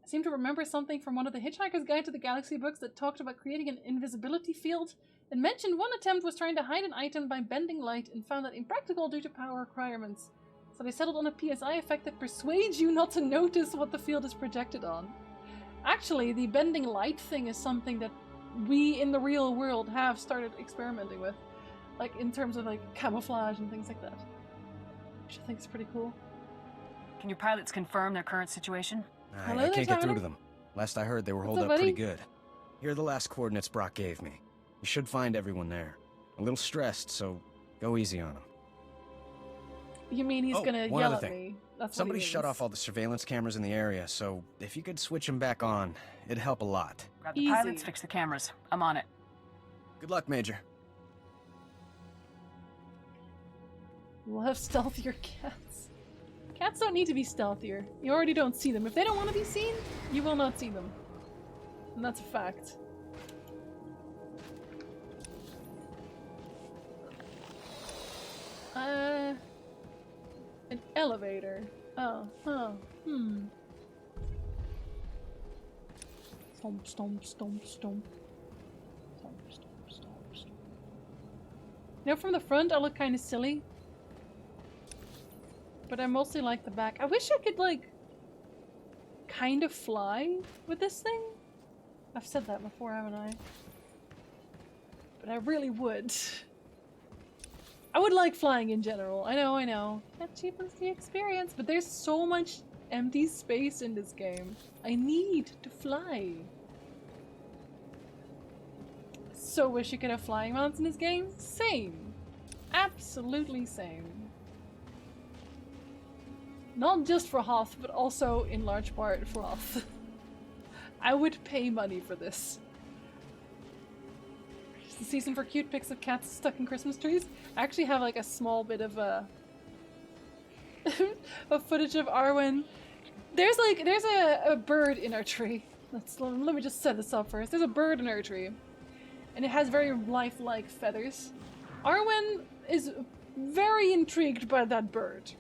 I seem to remember something from one of the Hitchhiker's Guide to the Galaxy books that talked about creating an invisibility field and mentioned one attempt was trying to hide an item by bending light and found that impractical due to power requirements. So they settled on a PSI effect that persuades you not to notice what the field is projected on. Actually, the bending light thing is something that we in the real world have started experimenting with, like in terms of like camouflage and things like that, which I think is pretty cool.
Can your pilots confirm their current situation?
I can't get through to them. Last I heard, they were holed up pretty good. Here are the last coordinates Brock gave me. You should find everyone there. A little stressed, so go easy on them.
You mean he's gonna
one
yell
other
at
thing.
me? That's
Somebody
what he
shut
means.
off all the surveillance cameras in the area, so if you could switch them back on, it'd help a lot.
Grab the pilots, fix the cameras. I'm on it.
Good luck, Major.
We'll have stealthier cats. Cats don't need to be stealthier. You already don't see them. If they don't want to be seen, you will not see them. And that's a fact. An elevator. Oh, Stomp, stomp, stomp, stomp. Stomp, stomp, stomp, stomp. You know, from the front, I look kind of silly. But I mostly like the back. I wish I could, like, kind of fly with this thing. I've said that before, haven't I? But I really would. I would like flying in general. I know. That cheapens the experience, but there's so much empty space in this game. I need to fly. So wish you could have flying mounts in this game. Same. Absolutely same. Not just for Hoth, but also in large part for Hoth. I would pay money for this. The season for cute pics of cats stuck in Christmas trees. I actually have like a small bit of of footage of Arwen. There's a bird in our tree. Let me just set this up first. There's a bird in our tree, and it has very lifelike feathers. Arwen is very intrigued by that bird.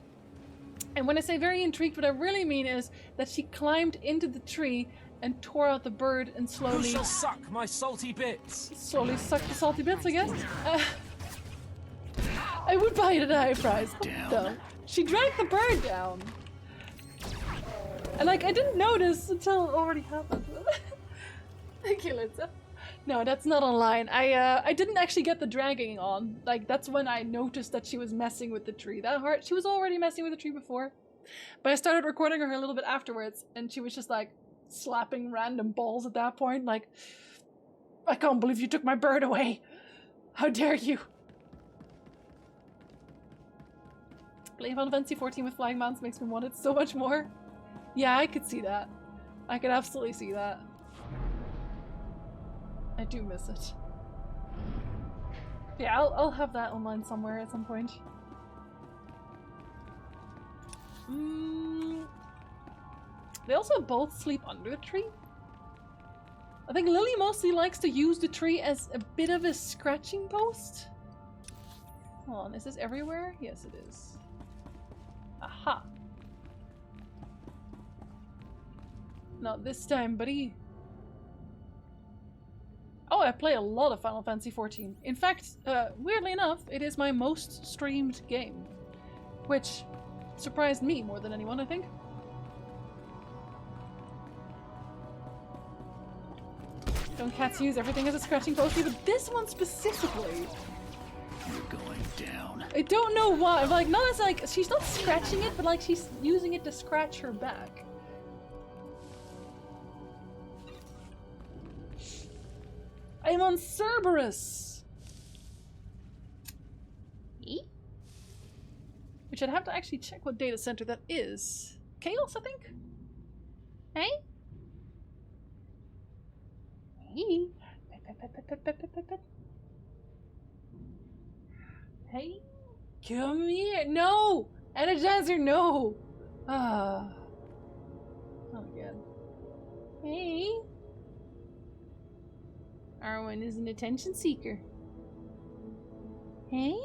And when I say very intrigued, what I really mean is that she climbed into the tree and tore out the bird and slowly...
Who shall suck my salty bits?
Slowly sucked the salty bits, I guess. I would buy it at a high price. Though. She dragged the bird down. And like, I didn't notice until it already happened. Thank you, Linda. No, that's not online. I didn't actually get the dragging on. Like, that's when I noticed that she was messing with the tree. She was already messing with the tree before. But I started recording her a little bit afterwards, and she was just like slapping random balls at that point. Like, I can't believe you took my bird away. How dare you? Playing Final Fantasy 14 with flying mounts makes me want it so much more. Yeah, I could see that. I could absolutely see that. I do miss it. Yeah, I'll have that online somewhere at some point. They also both sleep under the tree. I think Lily mostly likes to use the tree as a bit of a scratching post. Hold on, is this everywhere? Yes, it is. Aha. Not this time, buddy. Oh, I play a lot of Final Fantasy XIV. In fact, weirdly enough, it is my most streamed game. Which surprised me more than anyone, I think. Don't cats use everything as a scratching post? But this one specifically.
You're going down.
I don't know why. Like, not as like she's not scratching it, but like she's using it to scratch her back. I'm on Cerberus. Which I'd have to actually check what data center that is. Chaos, I think. Hey. Hey. Hey. Come here. No! Energizer, no! Ah. Oh, again. Hey. Arwen is an attention seeker. Hey?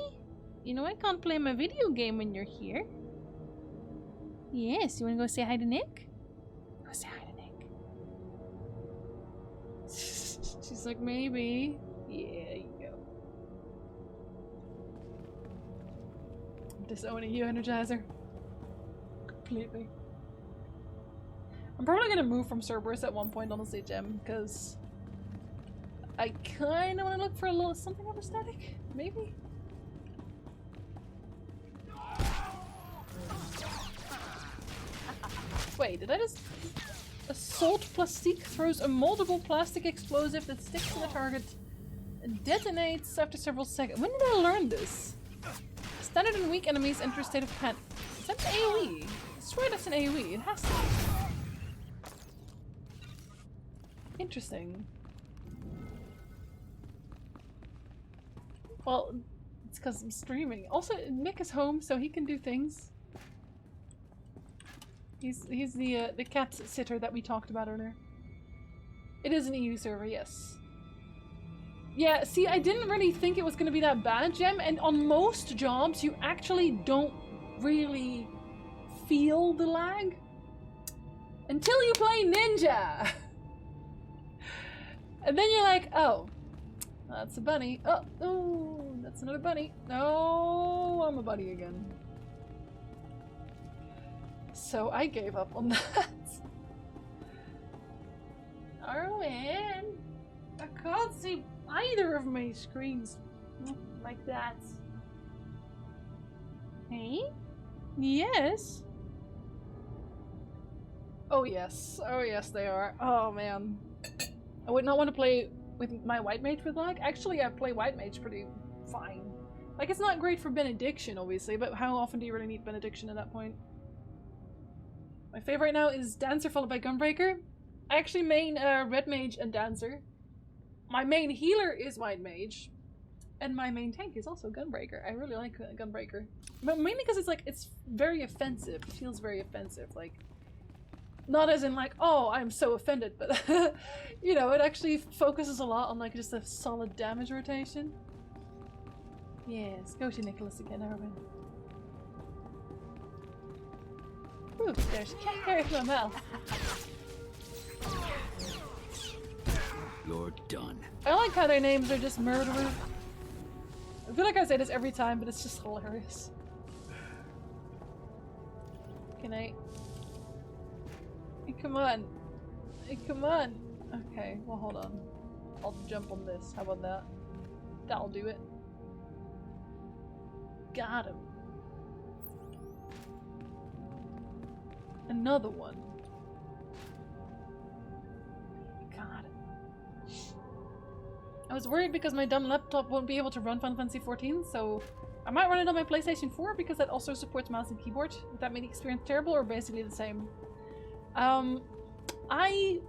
You know I can't play my video game when you're here. Yes, you wanna go say hi to Nick? Go say hi to Nick. She's like, maybe. Yeah, you go. I'm disowning you, Energizer. Completely. I'm probably gonna move from Cerberus at one point, honestly, Gem, because I kinda wanna look for a little something of aesthetic, maybe? Wait, did I just... Assault Plastique throws a moldable plastic explosive that sticks to the target and detonates after several seconds. When did I learn this? Standard and weak enemies enter a state of panic. Is that an AoE? I swear that's an AoE. It has to be. Interesting. Well, it's because I'm streaming. Also, Nick is home, so he can do things. He's the cat sitter that we talked about earlier. It is an EU server, yes. Yeah, see, I didn't really think it was going to be that bad, Gem, and on most jobs you actually don't really feel the lag until you play Ninja. And then you're like, oh, that's a bunny. Oh, that's another bunny. No, I'm a bunny again. So I gave up on that. Arwen, I can't see either of my screens like that. Hey? Yes? Oh yes. Oh yes, they are. Oh man. I would not want to play with my White Mage with lag. Actually, I play White Mage pretty fine. Like, it's not great for Benediction, obviously, but how often do you really need Benediction at that point? My favorite right now is Dancer followed by Gunbreaker. I actually main Red Mage and Dancer. My main healer is White Mage. And my main tank is also Gunbreaker. I really like Gunbreaker. But mainly because it's like, it's very offensive. It feels very offensive. Like, not as in like, oh, I'm so offended, but you know, it actually focuses a lot on like just a solid damage rotation. Yes, go to Nicholas again, Arwen. Ooh, there's cat hair in my mouth.
You're done.
I like how their names are just Murderer. I feel like I say this every time, but it's just hilarious. Can I? Hey, come on. Hey, come on. Okay, well, hold on. I'll jump on this. How about that? That'll do it. Got him. Another one. Got it. I was worried because my dumb laptop won't be able to run Final Fantasy XIV, so I might run it on my PlayStation 4 because that also supports mouse and keyboard. Would that make the experience terrible or basically the same? I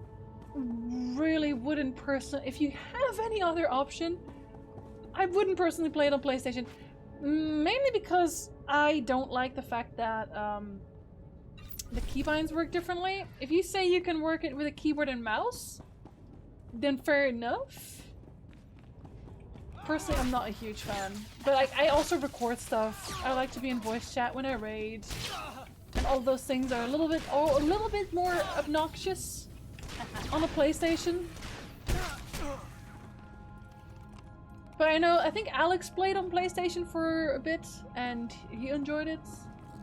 really wouldn't personally. If you have any other option, I wouldn't personally play it on PlayStation, mainly because I don't like the fact that the keybinds work differently. If you say you can work it with a keyboard and mouse, then fair enough. Personally, I'm not a huge fan, but I also record stuff. I like to be in voice chat when I raid, and all of those things are a little bit more obnoxious on a PlayStation. But I think Alex played on PlayStation for a bit, and he enjoyed it,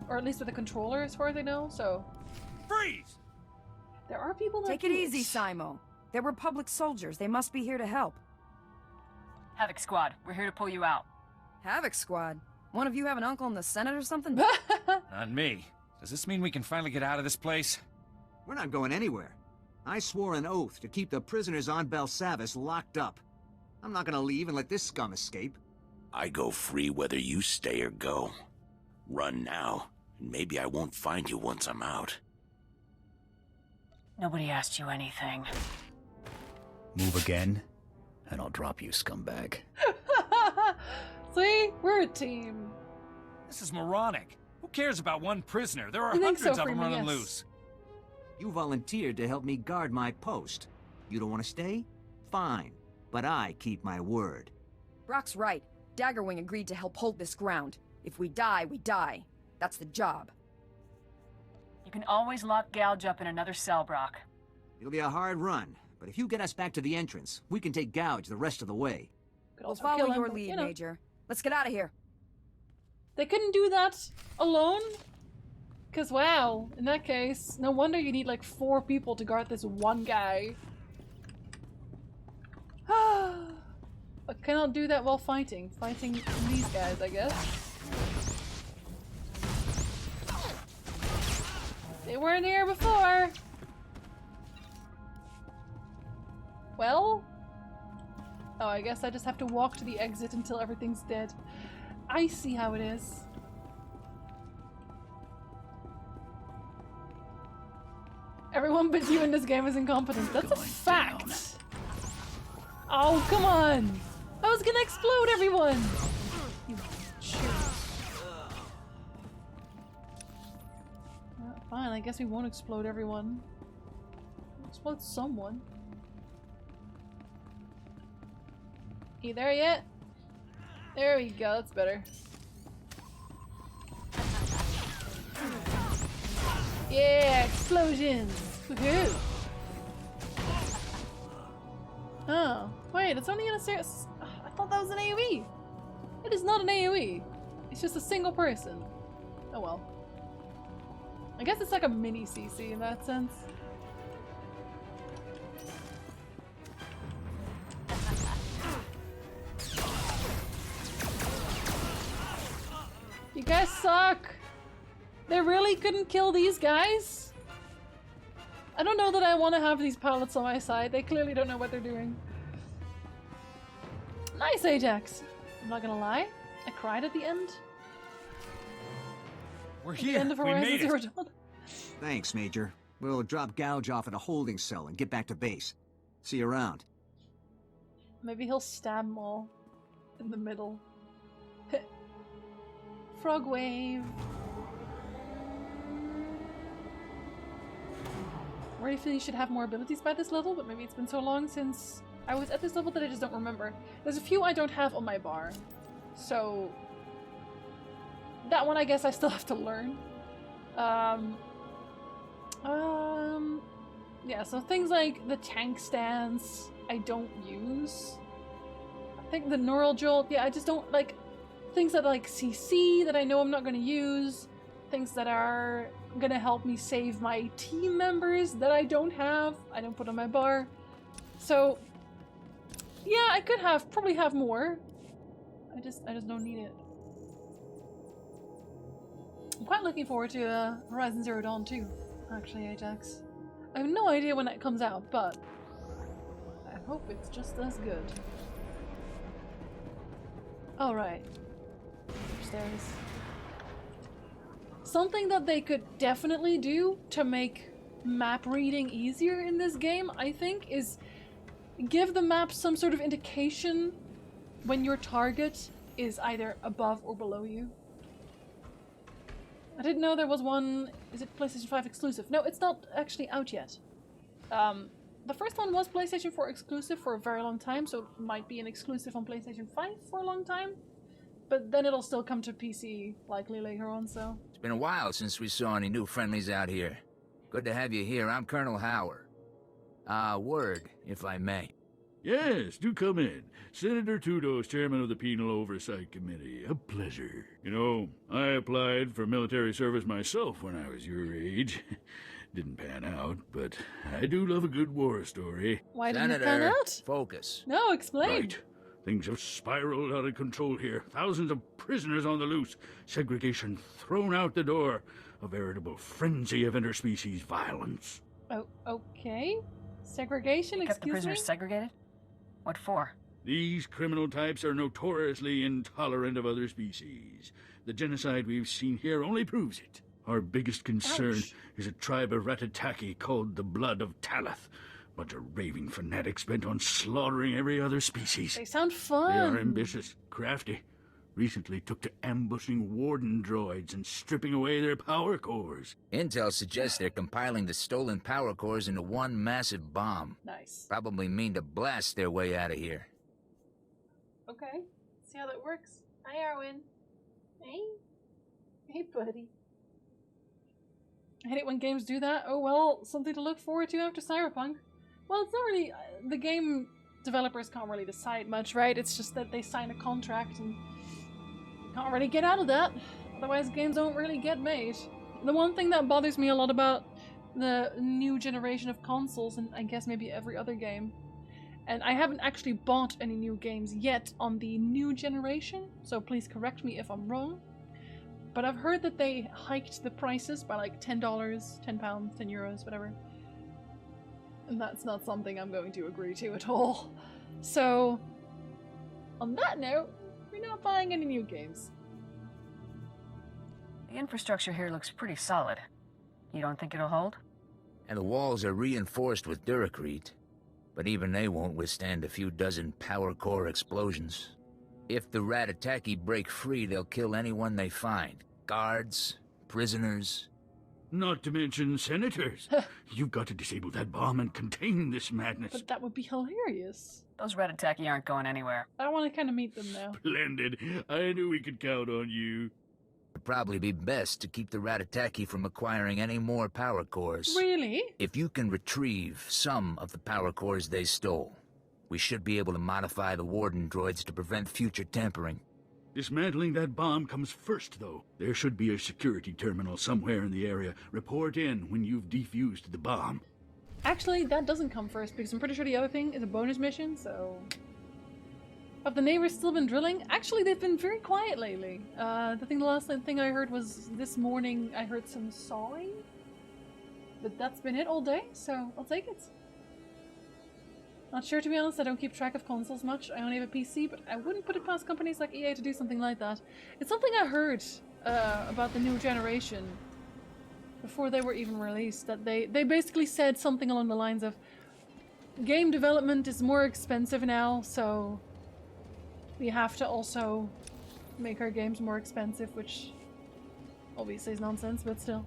or at least with a controller, as far as I know. So,
freeze!
There are people that
take it easy, Simo. They're Republic soldiers. They must be here to help.
Havoc Squad, we're here to pull you out.
Havoc Squad? One of you have an uncle in the Senate or something?
Not me. Does this mean we can finally get out of this place?
We're not going anywhere. I swore an oath to keep the prisoners on Belsavis locked up. I'm not gonna leave and let this scum escape.
I go free whether you stay or go. Run now, and maybe I won't find you once I'm out.
Nobody asked you anything.
Move again, and I'll drop you, scumbag.
See? We're a team.
This is moronic. Who cares about one prisoner? There are
You think
hundreds
so,
of them
Freeman?
running
Yes.
loose.
You volunteered to help me guard my post. You don't want to stay? Fine. But I keep my word.
Brock's right. Daggerwing agreed to help hold this ground. If we die, we die. That's the job.
You can always lock Gouge up in another cell, Brock.
It'll be a hard run, but if you get us back to the entrance, we can take Gouge the rest of the way.
We'll follow your lead, Major. Let's get out of here.
They couldn't do that alone? Because, wow, in that case, no wonder you need like 4 people to guard this one guy. I cannot do that while fighting. Fighting these guys, I guess. They weren't here before! Well? Oh, I guess I just have to walk to the exit until everything's dead. I see how it is. Everyone but you in this game is incompetent. That's a fact! Oh, come on! I was gonna explode everyone! You jerk. Fine, I guess we won't explode everyone. We'll explode someone. You there yet? There we go, that's better. Yeah, explosions! Woohoo! Oh, wait, it's only in a serious. I thought that was an AoE! It is not an AoE! It's just a single person. Oh well. I guess it's like a mini CC in that sense. You guys suck! They really couldn't kill these guys? I don't know that I want to have these pilots on my side. They clearly don't know what they're doing. Nice, Ajax! I'm not gonna lie. I cried at the end.
We're
At the
here.
end of
We
Horizon
made
Zero
it.
Dawn.
Thanks, Major. We'll drop Gouge off at a holding cell and get back to base. See you around.
Maybe he'll stab them all in the middle. Frog wave. I already feel you should have more abilities by this level, but maybe it's been so long since I was at this level that I just don't remember. There's a few I don't have on my bar, so that one I guess I still have to learn. Yeah, so things like the tank stance I don't use. I think the neural jolt, yeah, I just don't like things that like CC that I know I'm not going to use. Things that are going to help me save my team members that I don't have. I don't put on my bar. So yeah, I could probably have more. I just don't need it. I'm quite looking forward to Horizon Zero Dawn too, actually, Ajax. I have no idea when it comes out, but I hope it's just as good. Alright. Upstairs. Something that they could definitely do to make map reading easier in this game, I think, is give the map some sort of indication when your target is either above or below you. I didn't know there was one. Is it PlayStation 5 exclusive? No, it's not actually out yet. The first one was PlayStation 4 exclusive for a very long time, so it might be an exclusive on PlayStation 5 for a long time. But then it'll still come to PC likely later on, so...
It's been a while since we saw any new friendlies out here. Good to have you here. I'm Colonel Howard. Word, if I may.
Yes, do come in. Senator Tudos, chairman of the Penal Oversight Committee. A pleasure. You know, I applied for military service myself when I was your age. Didn't pan out, but I do love a good war story.
Why didn't it pan out?
Focus.
No, explain.
Right. Things have spiraled out of control here. Thousands of prisoners on the loose. Segregation thrown out the door. A veritable frenzy of interspecies violence.
Oh, okay. Segregation,
Kept the
excuse me?
prisoners segregated? What for?
These criminal types are notoriously intolerant of other species. The genocide we've seen here only proves it. Our biggest concern is a tribe of Ratataki called the Blood of Talath. Bunch of raving fanatics bent on slaughtering every other species.
They sound fun.
They are ambitious, crafty. Recently took to ambushing warden droids and stripping away their power cores.
Intel suggests they're compiling the stolen power cores into one massive bomb.
Nice.
Probably mean to blast their way out of here.
Okay. See how that works. Hi, Arwen. Hey. Hey, buddy. I hate it when games do that. Oh, well, something to look forward to after Cyberpunk. Well, it's not really... the game developers can't really decide much, right? It's just that they sign a contract and can't really get out of that. Otherwise, games don't really get made. The one thing that bothers me a lot about the new generation of consoles, and I guess maybe every other game, and I haven't actually bought any new games yet on the new generation, so please correct me if I'm wrong, but I've heard that they hiked the prices by like $10, £10, €10, whatever. And that's not something I'm going to agree to at all. So, on that note, we're not buying any new games.
The infrastructure here looks pretty solid. You don't think it'll hold?
And the walls are reinforced with Duracrete. But even they won't withstand a few dozen power core explosions. If the Ratataki break free, they'll kill anyone they find. Guards, prisoners...
Not to mention senators. You've got to disable that bomb and contain this madness.
But that would be hilarious.
Those Ratataki aren't going anywhere.
I want to kind of meet them now.
Splendid. I knew we could count on you.
It'd probably be best to keep the Ratataki from acquiring any more power cores.
Really?
If you can retrieve some of the power cores they stole, we should be able to modify the Warden droids to prevent future tampering.
Dismantling that bomb comes first, though. There should be a security terminal somewhere in the area. Report in when you've defused the bomb.
Actually, that doesn't come first, because I'm pretty sure the other thing is a bonus mission, so... Have the neighbors still been drilling? Actually, they've been very quiet lately. The last thing I heard was this morning I heard some sawing. But that's been it all day, so I'll take it. Not sure, to be honest. I don't keep track of consoles much. I only have a PC, but I wouldn't put it past companies like EA to do something like that. It's something I heard about the new generation before they were even released, that they basically said something along the lines of game development is more expensive now, so we have to also make our games more expensive, which obviously is nonsense, but still.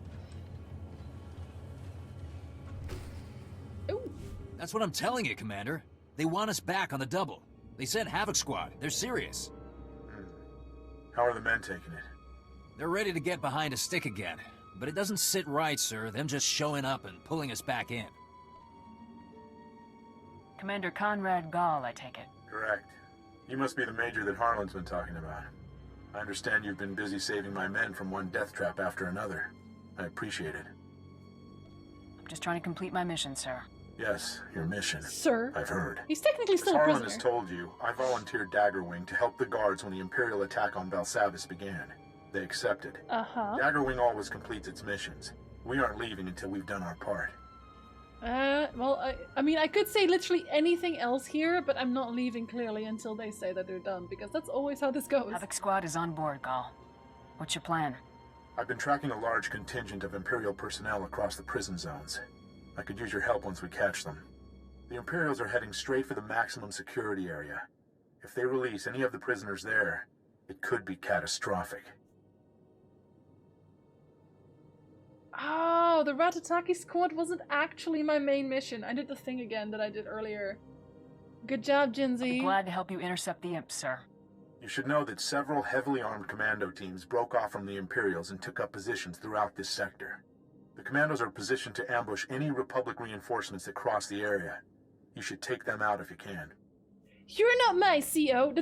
That's what I'm telling you, Commander. They want us back on the double. They sent Havoc Squad. They're serious.
How are the men taking it?
They're ready to get behind a stick again. But it doesn't sit right, sir, them just showing up and pulling us back in.
Commander Conrad Gall, I take it.
Correct. You must be the major that Harlan's been talking about. I understand you've been busy saving my men from one death trap after another. I appreciate it.
I'm just trying to complete my mission, sir.
Yes, your mission.
Sir.
I've heard.
He's technically still a
Harlan
prisoner.
has told you, I volunteered Daggerwing to help the guards when the Imperial attack on Belsavis began. They accepted.
Uh-huh.
Daggerwing always completes its missions. We aren't leaving until we've done our part.
Well, I mean, I could say literally anything else here, but I'm not leaving clearly until they say that they're done, because that's always how this goes.
Havoc Squad is on board, Gall. What's your plan?
I've been tracking a large contingent of Imperial personnel across the prison zones. I could use your help once we catch them. The Imperials are heading straight for the maximum security area. If they release any of the prisoners there, it could be catastrophic.
Oh, the Ratataki squad wasn't actually my main mission. I did the thing again that I did earlier. Good job, Jinzi.
I'm glad to help you intercept the imps, sir.
You should know that several heavily armed commando teams broke off from the Imperials and took up positions throughout this sector. The commandos are positioned to ambush any Republic reinforcements that cross the area. You should take them out if you can.
You're not my CO.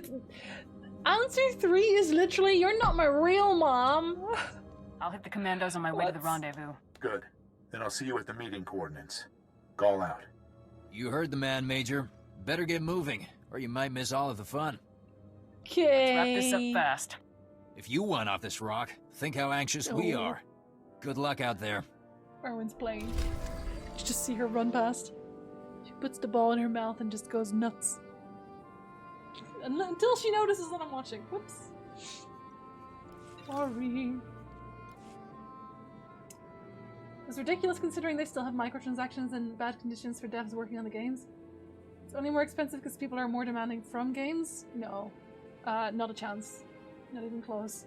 Answer 3 is literally, you're not my real mom.
I'll hit the commandos on my way to the rendezvous.
Good. Then I'll see you at the meeting coordinates. Gall out.
You heard the man, Major. Better get moving, or you might miss all of the fun.
Okay.
Let's wrap this up fast.
If you went off this rock, think how anxious we are. Good luck out there.
Erwin's playing. You just see her run past. She puts the ball in her mouth and just goes nuts. Until she notices that I'm watching. Whoops. Sorry. It's ridiculous considering they still have microtransactions and bad conditions for devs working on the games. It's only more expensive because people are more demanding from games? No. Not a chance. Not even close.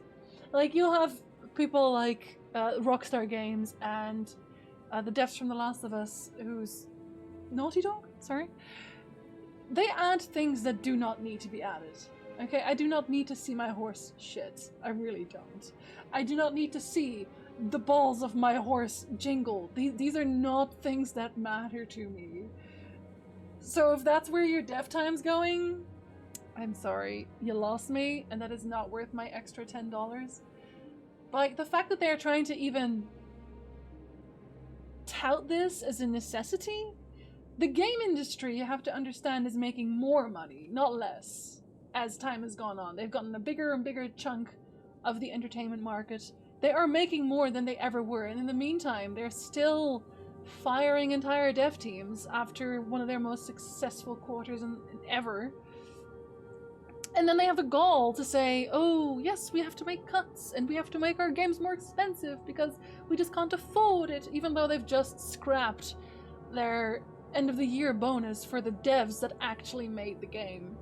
Like, you'll have people like Rockstar Games and the devs from The Last of Us, who's Naughty Dog? Sorry. They add things that do not need to be added. Okay, I do not need to see my horse shit. I really don't. I do not need to see the balls of my horse jingle. These are not things that matter to me. So if that's where your dev time's going, I'm sorry, you lost me, and that is not worth my extra $10. Like, the fact that they're trying to even tout this as a necessity, the game industry, you have to understand, is making more money, not less, as time has gone on. They've gotten a bigger and bigger chunk of the entertainment market. They are making more than they ever were, and in the meantime, they're still firing entire dev teams after one of their most successful quarters ever. And then they have the gall to say, oh, yes, we have to make cuts, and we have to make our games more expensive because we just can't afford it, even though they've just scrapped their end-of-the-year bonus for the devs that actually made the game.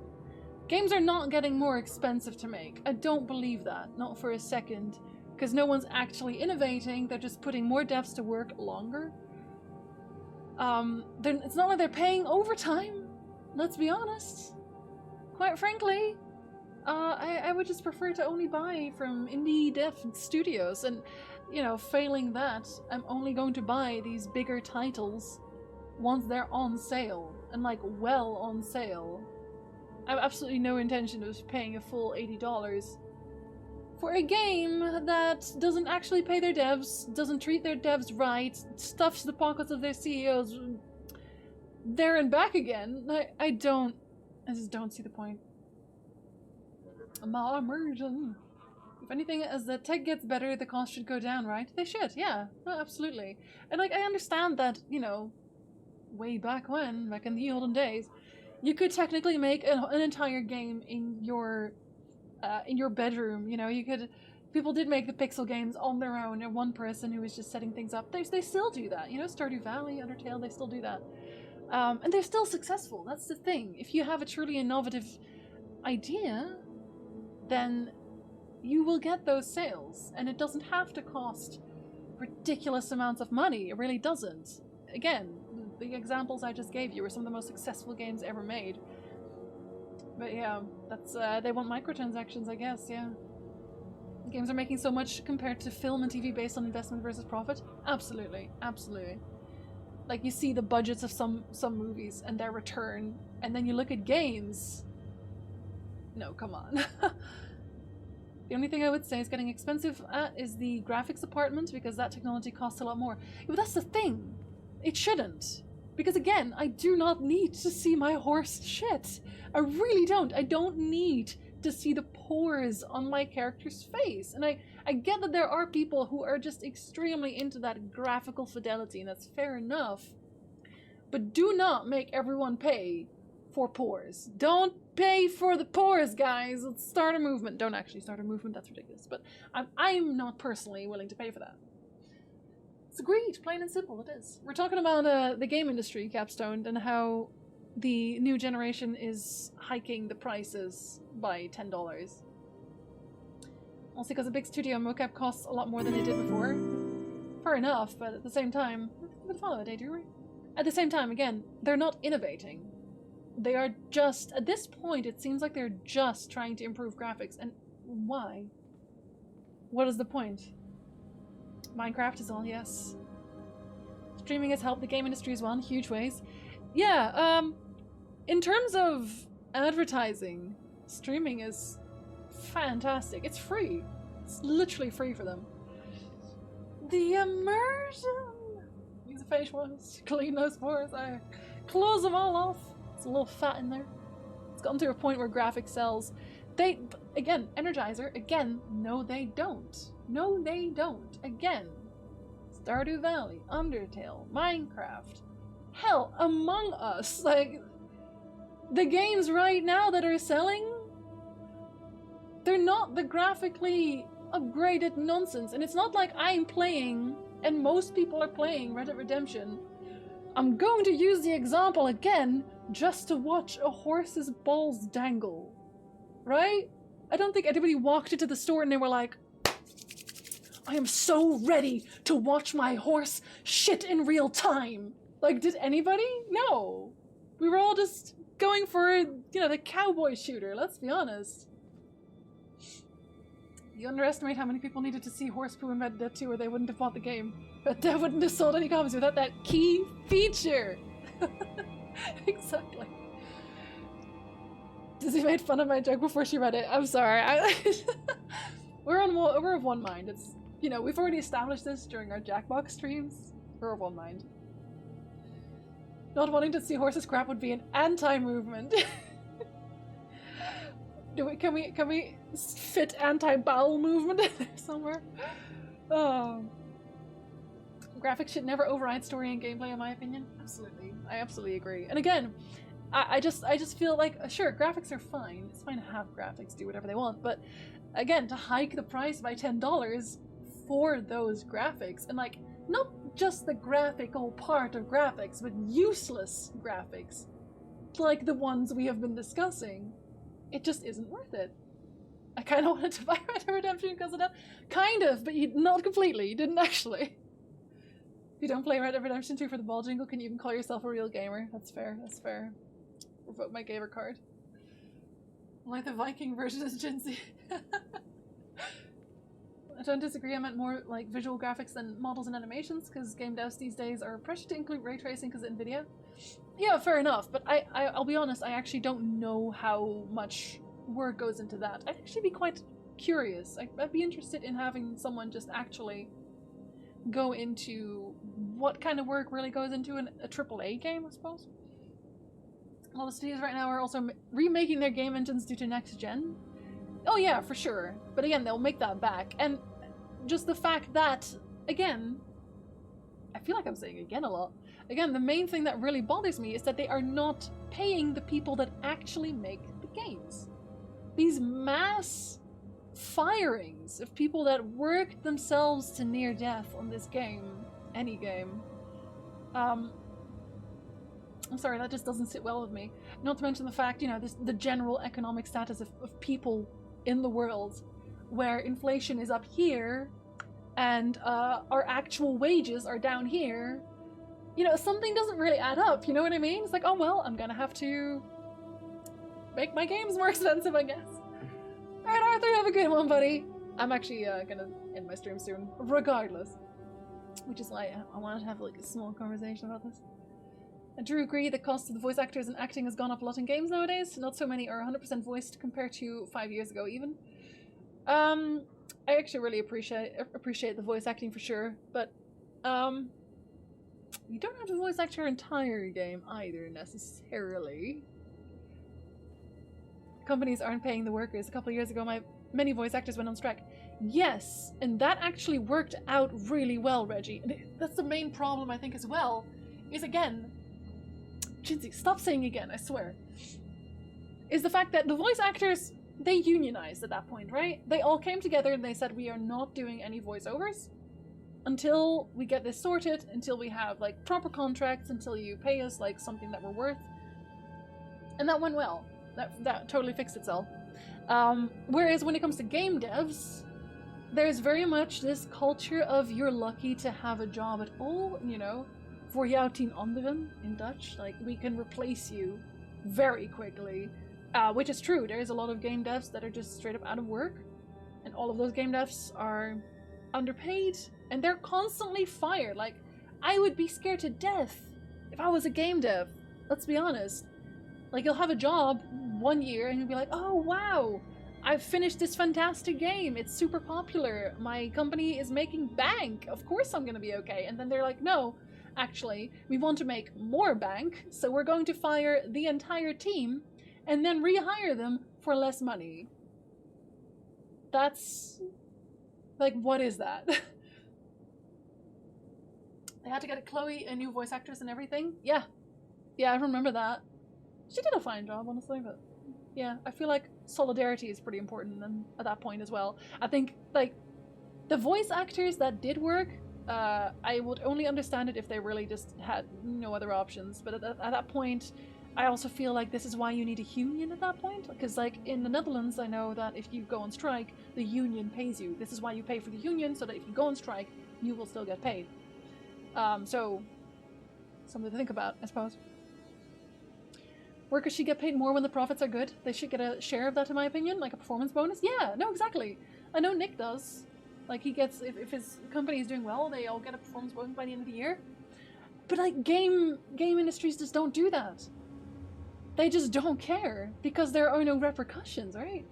Games are not getting more expensive to make. I don't believe that, not for a second, because no one's actually innovating. They're just putting more devs to work longer. It's not like they're paying overtime, let's be honest. Quite frankly, I would just prefer to only buy from indie dev studios, and, you know, failing that, I'm only going to buy these bigger titles once they're on sale, and like well on sale. I have absolutely no intention of paying a full $80 for a game that doesn't actually pay their devs, doesn't treat their devs right, stuffs the pockets of their CEOs there and back again. I just don't see the point. My immersion. If anything, as the tech gets better, the cost should go down, right? They should, yeah. No, absolutely. And like, I understand that, you know, way back when, back in the olden days, you could technically make an entire game in your bedroom. You know, you could. People did make the pixel games on their own, and one person who was just setting things up. They still do that. You know, Stardew Valley, Undertale, they still do that, and they're still successful. That's the thing. If you have a truly innovative idea, then you will get those sales, and it doesn't have to cost ridiculous amounts of money. It really doesn't. Again, the examples I just gave you were some of the most successful games ever made. But yeah, that's they want microtransactions, I guess. Yeah, games are making so much compared to film and TV based on investment versus profit. Absolutely, absolutely. Like, you see the budgets of some movies and their return, and then you look at games. No, come on. The only thing I would say is getting expensive at is the graphics department, because that technology costs a lot more. Yeah, but that's the thing. It shouldn't. Because again, I do not need to see my horse shit. I really don't. I don't need to see the pores on my character's face. And I get that there are people who are just extremely into that graphical fidelity, and that's fair enough. But do not make everyone pay for pores. Don't pay for the pores, guys. Let's start a movement. Don't actually start a movement, that's ridiculous. But I'm not personally willing to pay for that. It's agreed, plain and simple, it is. We're talking about the game industry, Capstone, and how the new generation is hiking the prices by $10. Also because a big studio mocap costs a lot more than it did before. Fair enough, but at the same time, we'll follow it, Daydreamer. At the same time, again, they're not innovating. They are just, at this point, it seems like they're just trying to improve graphics. And why? What is the point? Minecraft is all, yes. Streaming has helped the game industry as well in huge ways. Yeah, in terms of advertising, streaming is fantastic. It's free. It's literally free for them. The immersion! Use a face wash to clean those pores. I close them all off. It's a little fat in there. It's gotten to a point where graphics sells. They, again, Energizer, again, no they don't. No they don't. Again, Stardew Valley, Undertale, Minecraft, hell, Among Us, like, the games right now that are selling, they're not the graphically upgraded nonsense. And it's not like I'm playing, and most people are playing Red Dead Redemption. I'm going to use the example again, just to watch a horse's balls dangle. Right? I don't think anybody walked into the store and they were like, I am so ready to watch my horse shit in real time. Like, did anybody? No. We were all just going for, you know, the cowboy shooter, let's be honest. You underestimate how many people needed to see horse poo in Red Dead 2 or they wouldn't have bought the game. Red Dead wouldn't have sold any copies without that key feature. Exactly. Dizzy made fun of my joke before she read it. I'm sorry. We're of one mind. It's, you know, we've already established this during our Jackbox streams. We're of one mind. Not wanting to see horses crap would be an anti-movement. Can we fit anti-bowel movement in there somewhere? Oh. Graphics should never override story and gameplay, in my opinion. Absolutely. I absolutely agree. And again, I just feel like, sure, graphics are fine. It's fine to have graphics do whatever they want, but again, to hike the price by $10 for those graphics, and like, not just the graphical part of graphics, but useless graphics, like the ones we have been discussing, it just isn't worth it. I kind of wanted to buy Red Dead Redemption because of that. Kind of, but not completely. You didn't actually. If you don't play Red Dead Redemption 2 for the ball jingle, can you even call yourself a real gamer? That's fair, that's fair. Revoke my gamer card. Like the Viking version is Jinsey. I don't disagree, I meant more like visual graphics than models and animations, because game devs these days are pressured to include ray tracing because of NVIDIA. Yeah, fair enough, but I'll be honest, I actually don't know how much work goes into that. I'd actually be quite curious. I'd be interested in having someone just actually go into what kind of work really goes into a AAA game, I suppose. A lot of studios right now are also remaking their game engines due to next gen. Oh yeah, for sure. But again, they'll make that back. And just the fact that, again, I feel like I'm saying again a lot. Again, the main thing that really bothers me is that they are not paying the people that actually make the games. These mass firings of people that worked themselves to near death on this game, any game. I'm sorry, that just doesn't sit well with me. Not to mention the fact, you know, the general economic status of people in the world, where inflation is up here and our actual wages are down here. You know, something doesn't really add up, you know what I mean? It's like, oh well, I'm gonna have to make my games more expensive, I guess. Alright, Arthur, have a good one, buddy. I'm actually gonna end my stream soon, regardless. Which is why I wanted to have like a small conversation about this. I do agree the cost of the voice actors and acting has gone up a lot in games nowadays. Not so many are 100% voiced compared to 5 years ago even. I actually really appreciate the voice acting for sure, but you don't have to voice act your entire game either necessarily. Companies aren't paying the workers. A couple of years ago many voice actors went on strike. Yes, and that actually worked out really well, Reggie. And that's the main problem I think as well, is again, Jinsey, stop saying again, I swear. Is the fact that the voice actors, they unionized at that point, right? They all came together and they said, we are not doing any voiceovers until we get this sorted, until we have like proper contracts, until you pay us like something that we're worth. And that went well. That totally fixed itself. Whereas when it comes to game devs, there's very much this culture of you're lucky to have a job at all, you know, voor jou 10 anderen in Dutch. Like, we can replace you very quickly, which is true. There's a lot of game devs that are just straight up out of work, and all of those game devs are underpaid, and they're constantly fired. Like, I would be scared to death if I was a game dev, let's be honest. Like, you'll have a job 1 year and you'll be like, oh wow, I've finished this fantastic game, it's super popular, my company is making bank, of course I'm gonna be okay. And then they're like, no, actually, we want to make more bank, so we're going to fire the entire team and then rehire them for less money. That's... like, what is that? They had to get Chloe a new voice actress and everything? Yeah. Yeah, I remember that. She did a fine job, honestly, but yeah, I feel like solidarity is pretty important then at that point as well. I think, like, the voice actors that did work, I would only understand it if they really just had no other options. But at that point, I also feel like this is why you need a union at that point. Because, like, in the Netherlands, I know that if you go on strike, the union pays you. This is why you pay for the union, so that if you go on strike, you will still get paid. So, something to think about, I suppose. Workers should get paid more when the profits are good. They should get a share of that, in my opinion, like a performance bonus. Yeah, no, exactly. I know Nick does. Like, he gets, if his company is doing well, they all get a performance bonus by the end of the year. But, like, game industries just don't do that. They just don't care, because there are no repercussions, right?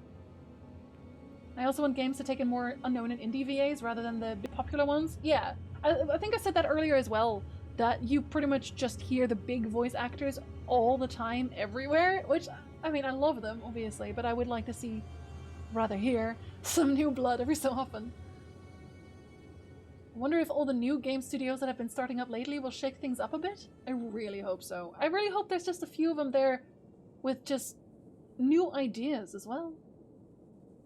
I also want games to take in more unknown and indie VAs rather than the popular ones. Yeah, I think I said that earlier as well, that you pretty much just hear the big voice actors all the time, everywhere, which, I mean, I love them, obviously, but I would like to see, rather hear, some new blood every so often. I wonder if all the new game studios that have been starting up lately will shake things up a bit? I really hope so. I really hope there's just a few of them there with just new ideas as well.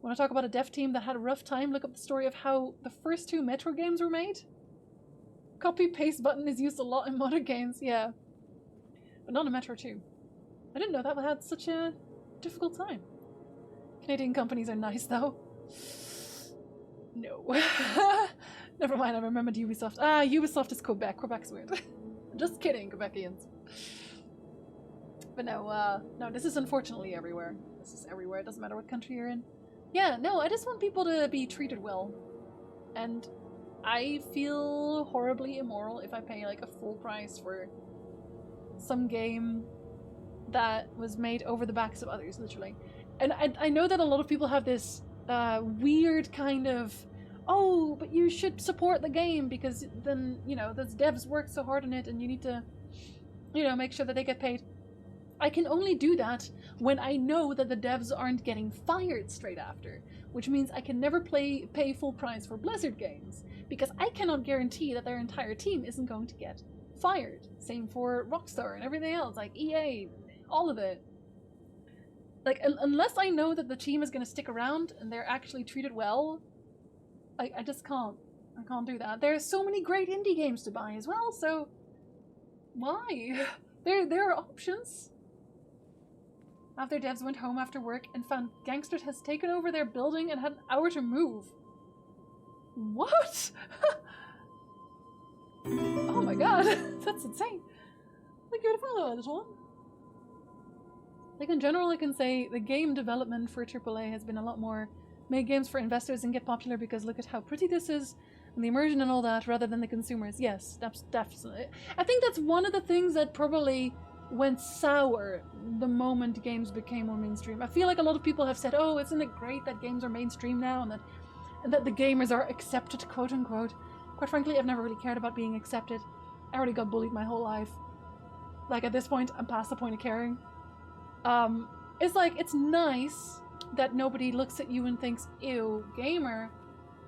Want to talk about a dev team that had a rough time? Look up the story of how the first 2 Metro games were made. Copy-paste button is used a lot in modern games, yeah. But not in Metro 2. I didn't know that had such a difficult time. Canadian companies are nice, though. No. Never mind, I remembered Ubisoft. Ah, Ubisoft is Quebec. Quebec's weird. Just kidding, Quebecians. But no, no, this is unfortunately everywhere. This is everywhere, it doesn't matter what country you're in. Yeah, no, I just want people to be treated well. And I feel horribly immoral if I pay, like, a full price for some game that was made over the backs of others, literally. And I know that a lot of people have this weird kind of, oh, but you should support the game because then, you know, the devs work so hard on it and you need to, you know, make sure that they get paid. I can only do that when I know that the devs aren't getting fired straight after, which means I can never pay full price for Blizzard games, because I cannot guarantee that their entire team isn't going to get fired. Same for Rockstar and everything else, like EA, all of it. Like, unless I know that the team is going to stick around and they're actually treated well, I just can't. I can't do that. There are so many great indie games to buy as well, so why? There are options. Half their devs went home after work and found gangsters has taken over their building and had an hour to move. What? Oh my god, that's insane. Thank you for following this one. Like, in general, I can say the game development for AAA has been a lot more make games for investors and get popular because look at how pretty this is and the immersion and all that, rather than the consumers. Yes, that's definitely. I think that's one of the things that probably went sour the moment games became more mainstream. I feel like a lot of people have said, oh, isn't it great that games are mainstream now and that the gamers are accepted, quote unquote. Quite frankly, I've never really cared about being accepted. I already got bullied my whole life. Like, at this point, I'm past the point of caring. It's like, it's nice that nobody looks at you and thinks, ew, gamer.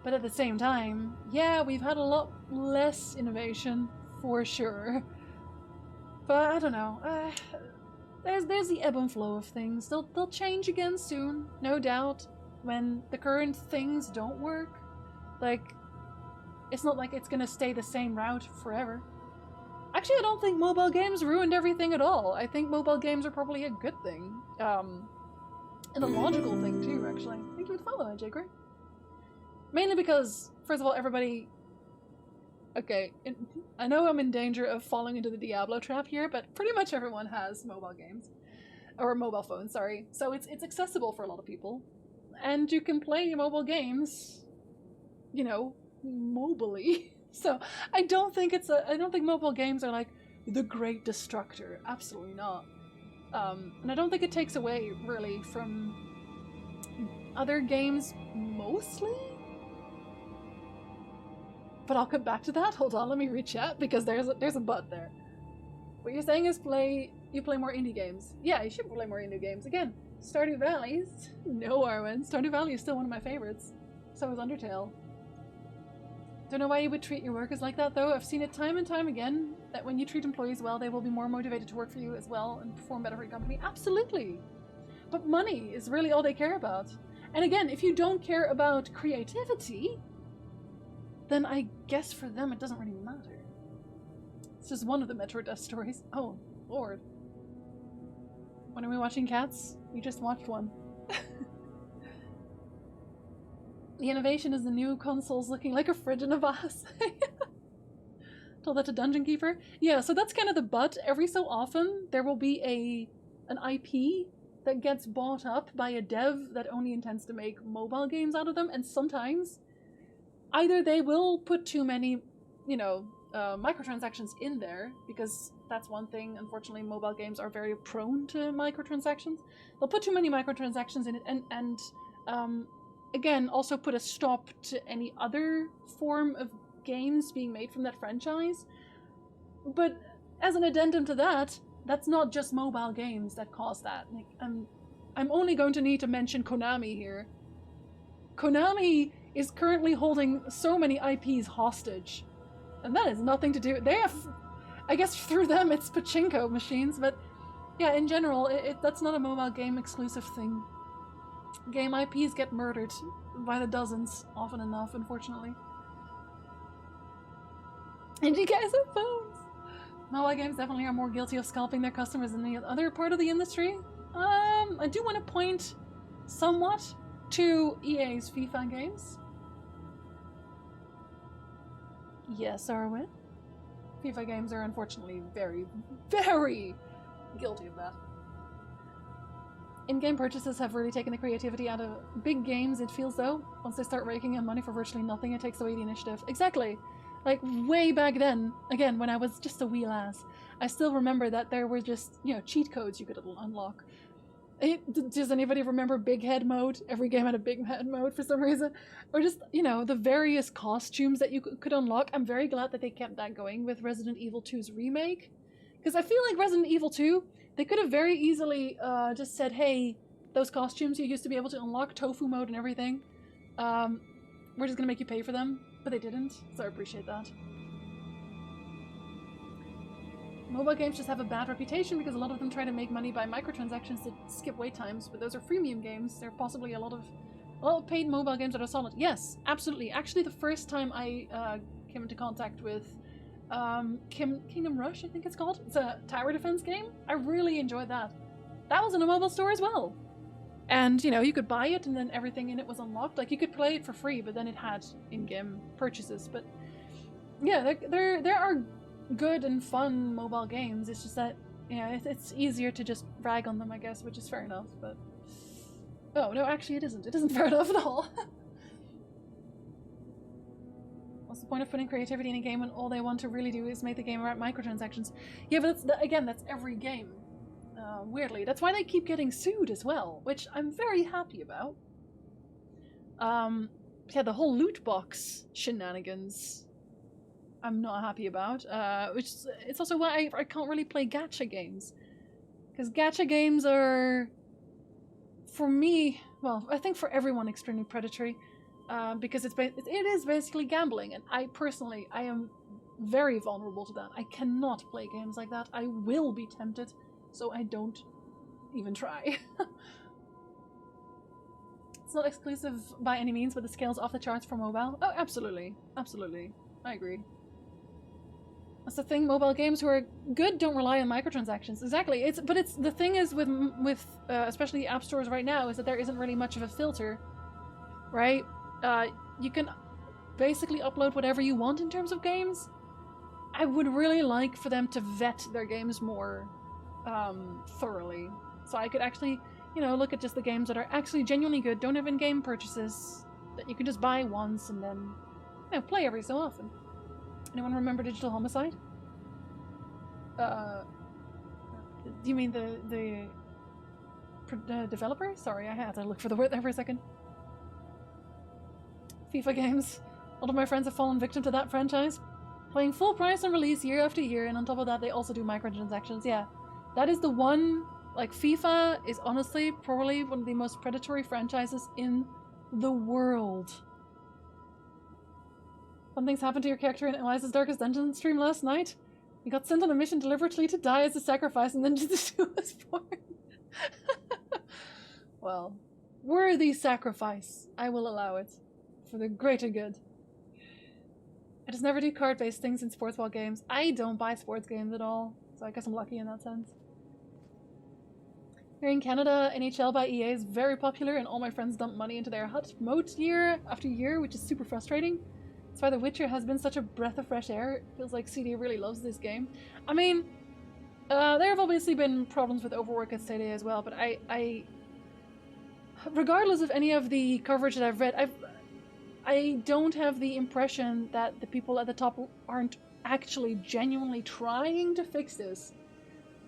But at the same time, yeah, we've had a lot less innovation, for sure. But I don't know. There's the ebb and flow of things. They'll change again soon, no doubt, when the current things don't work. Like, it's not like it's gonna stay the same route forever. Actually, I don't think mobile games ruined everything at all. I think mobile games are probably a good thing. And a logical thing, too, actually. Thank you for the follow, Jay Gray. Mainly because, first of all, everybody... Okay, I know I'm in danger of falling into the Diablo trap here, but pretty much everyone has mobile games. Or mobile phones, sorry. So it's accessible for a lot of people. And you can play mobile games, you know, mobily. So I don't think mobile games are like the great destructor. Absolutely not. And I don't think it takes away really from other games mostly. But I'll come back to that. Hold on, let me read chat because there's a but there. What you're saying is you play more indie games. Yeah, you should play more indie games. Again, Stardew Valley. No, Arwen. Stardew Valley is still one of my favorites. So is Undertale. Don't know why you would treat your workers like that, though. I've seen it time and time again, that when you treat employees well, they will be more motivated to work for you as well and perform better for your company. Absolutely! But money is really all they care about. And again, if you don't care about creativity, then I guess for them it doesn't really matter. It's just one of the Metro Death stories. Oh, Lord. When are we watching Cats? We just watched one. The innovation is the new consoles looking like a fridge in a vase. Told that to Dungeon Keeper. Yeah, so that's kind of the but. Every so often, there will be an IP that gets bought up by a dev that only intends to make mobile games out of them, and sometimes either they will put too many, you know, microtransactions in there, because that's one thing, unfortunately, mobile games are very prone to microtransactions. They'll put too many microtransactions in it, and again, also put a stop to any other form of games being made from that franchise. But as an addendum to that, that's not just mobile games that cause that. Like, I'm only going to need to mention Konami here. Konami is currently holding so many IPs hostage. And that has nothing to do... They have... I guess through them it's pachinko machines, but yeah, in general, that's not a mobile game exclusive thing. Game IPs get murdered by the dozens, often enough, unfortunately. And you guys have phones! Mobile games definitely are more guilty of scalping their customers than any other part of the industry. I do want to point somewhat to EA's FIFA games. Yes, Arwen. FIFA games are unfortunately very, very guilty of that. In-game purchases have really taken the creativity out of big games, it feels though. Once they start raking in money for virtually nothing, it takes away the initiative. Exactly! Like, way back then, again, when I was just a wee lass, I still remember that there were just, you know, cheat codes you could unlock. Does anybody remember Big Head mode? Every game had a Big Head mode for some reason. Or just, you know, the various costumes that you could unlock. I'm very glad that they kept that going with Resident Evil 2's remake. Because I feel like Resident Evil 2, they could have very easily just said, hey, those costumes you used to be able to unlock, tofu mode and everything, we're just going to make you pay for them. But they didn't, so I appreciate that. Mobile games just have a bad reputation because a lot of them try to make money by microtransactions to skip wait times, but those are freemium games. There are possibly a lot of paid mobile games that are solid. Yes, absolutely. Actually, the first time I came into contact with Kingdom Rush, I think it's called. It's a tower defense game. I really enjoyed that. That was in a mobile store as well. And, you know, you could buy it and then everything in it was unlocked. Like, you could play it for free, but then it had in-game purchases. But, yeah, there are good and fun mobile games. It's just that, yeah, it's easier to just rag on them, I guess, which is fair enough, but... Oh, no, actually it isn't. It isn't fair enough at all. What's the point of putting creativity in a game when all they want to really do is make the game about microtransactions? Yeah, but that's every game. Weirdly. That's why they keep getting sued as well, which I'm very happy about. Yeah, the whole loot box shenanigans I'm not happy about, which it's also why I can't really play gacha games. Because gacha games are, for me, well, I think for everyone, extremely predatory, because it is basically gambling, and I am very vulnerable to that. I cannot play games like that. I will be tempted, so I don't even try. It's not exclusive by any means, but the scale's off the charts for mobile. Oh, absolutely. Absolutely. I agree. That's the thing. Mobile games who are good don't rely on microtransactions. Exactly. But the thing is with especially app stores right now is that there isn't really much of a filter, right? You can basically upload whatever you want in terms of games. I would really like for them to vet their games more thoroughly, so I could actually, you know, look at just the games that are actually genuinely good, don't have in-game purchases that you can just buy once and then, you know, play every so often. Anyone remember Digital Homicide? Do you mean the developer? Sorry, I had to look for the word there for a second. FIFA games. A lot of my friends have fallen victim to that franchise. Playing full price on release year after year, and on top of that they also do microtransactions. Yeah, that is the one, like, FIFA is honestly probably one of the most predatory franchises in the world. Fun things happened to your character in Eliza's Darkest Dungeon stream last night. You got sent on a mission deliberately to die as a sacrifice, and then the two was born. Well, worthy sacrifice. I will allow it. For the greater good. I just never do card-based things in sports ball games. I don't buy sports games at all, so I guess I'm lucky in that sense. Here in Canada, NHL by EA is very popular, and all my friends dump money into their HUT mode year after year, which is super frustrating. That's why The Witcher has been such a breath of fresh air. It feels like CD really loves this game. I mean, there have obviously been problems with overwork at Stadia as well, but I regardless of any of the coverage that I've read, I don't have the impression that the people at the top aren't actually genuinely trying to fix this.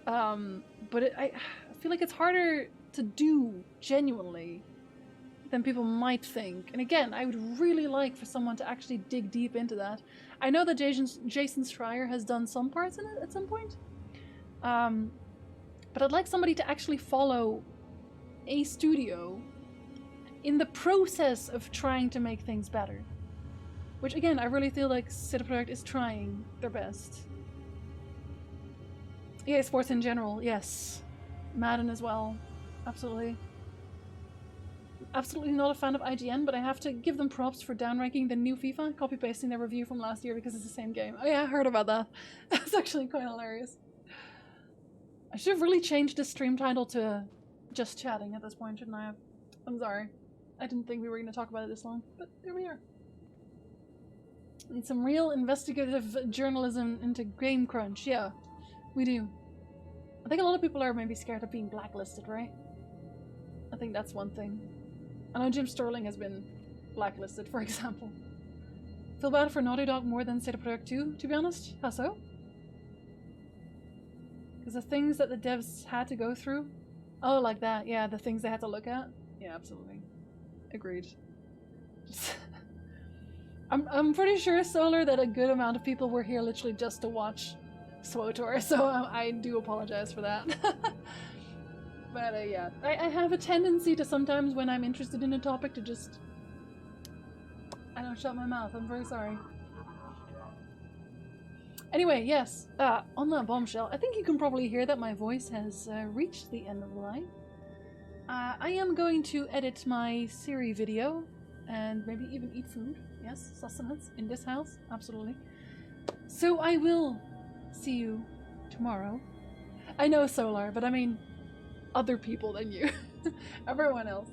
But I feel like it's harder to do genuinely than people might think. And again, I would really like for someone to actually dig deep into that. I know that Jason Schreier has done some parts in it at some point. But I'd like somebody to actually follow a studio in the process of trying to make things better. Which, again, I really feel like CD Projekt is trying their best. EA Sports in general, yes. Madden as well. Absolutely. Absolutely not a fan of IGN, but I have to give them props for downranking the new FIFA, copy-pasting their review from last year because it's the same game. Oh yeah, I heard about that. That's actually quite hilarious. I should have really changed the stream title to Just Chatting at this point, shouldn't I have? I'm sorry. I didn't think we were going to talk about it this long, but there we are. Need some real investigative journalism into Game Crunch. Yeah, we do. I think a lot of people are maybe scared of being blacklisted, right? I think that's one thing. I know Jim Sterling has been blacklisted, for example. Feel bad for Naughty Dog more than CD Projekt 2, to be honest. How so? Because the things that the devs had to go through? Oh, like that. Yeah, the things they had to look at? Yeah, absolutely. Agreed. I'm pretty sure, Solar, that a good amount of people were here literally just to watch SWTOR, so I do apologize for that. But yeah, I have a tendency to sometimes, when I'm interested in a topic, to just... I don't shut my mouth, I'm very sorry. Anyway, yes, on that bombshell, I think you can probably hear that my voice has reached the end of the line. I am going to edit my Siri video, and maybe even eat food. Yes, sustenance in this house, absolutely. So I will see you tomorrow. I know, Solar, but I mean other people than you. Everyone else.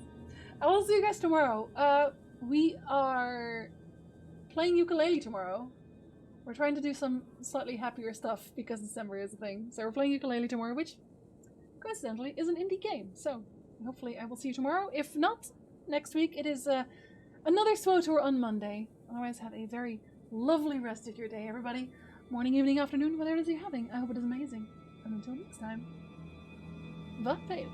I will see you guys tomorrow. We are playing ukulele tomorrow. We're trying to do some slightly happier stuff because December is a thing. So we're playing ukulele tomorrow, which coincidentally is an indie game. So hopefully I will see you tomorrow. If not, next week it is another SWTOR on Monday. Otherwise, have a very lovely rest of your day, everybody. Morning, evening, afternoon, whatever it is you're having. I hope it is amazing. And until next time, va fail.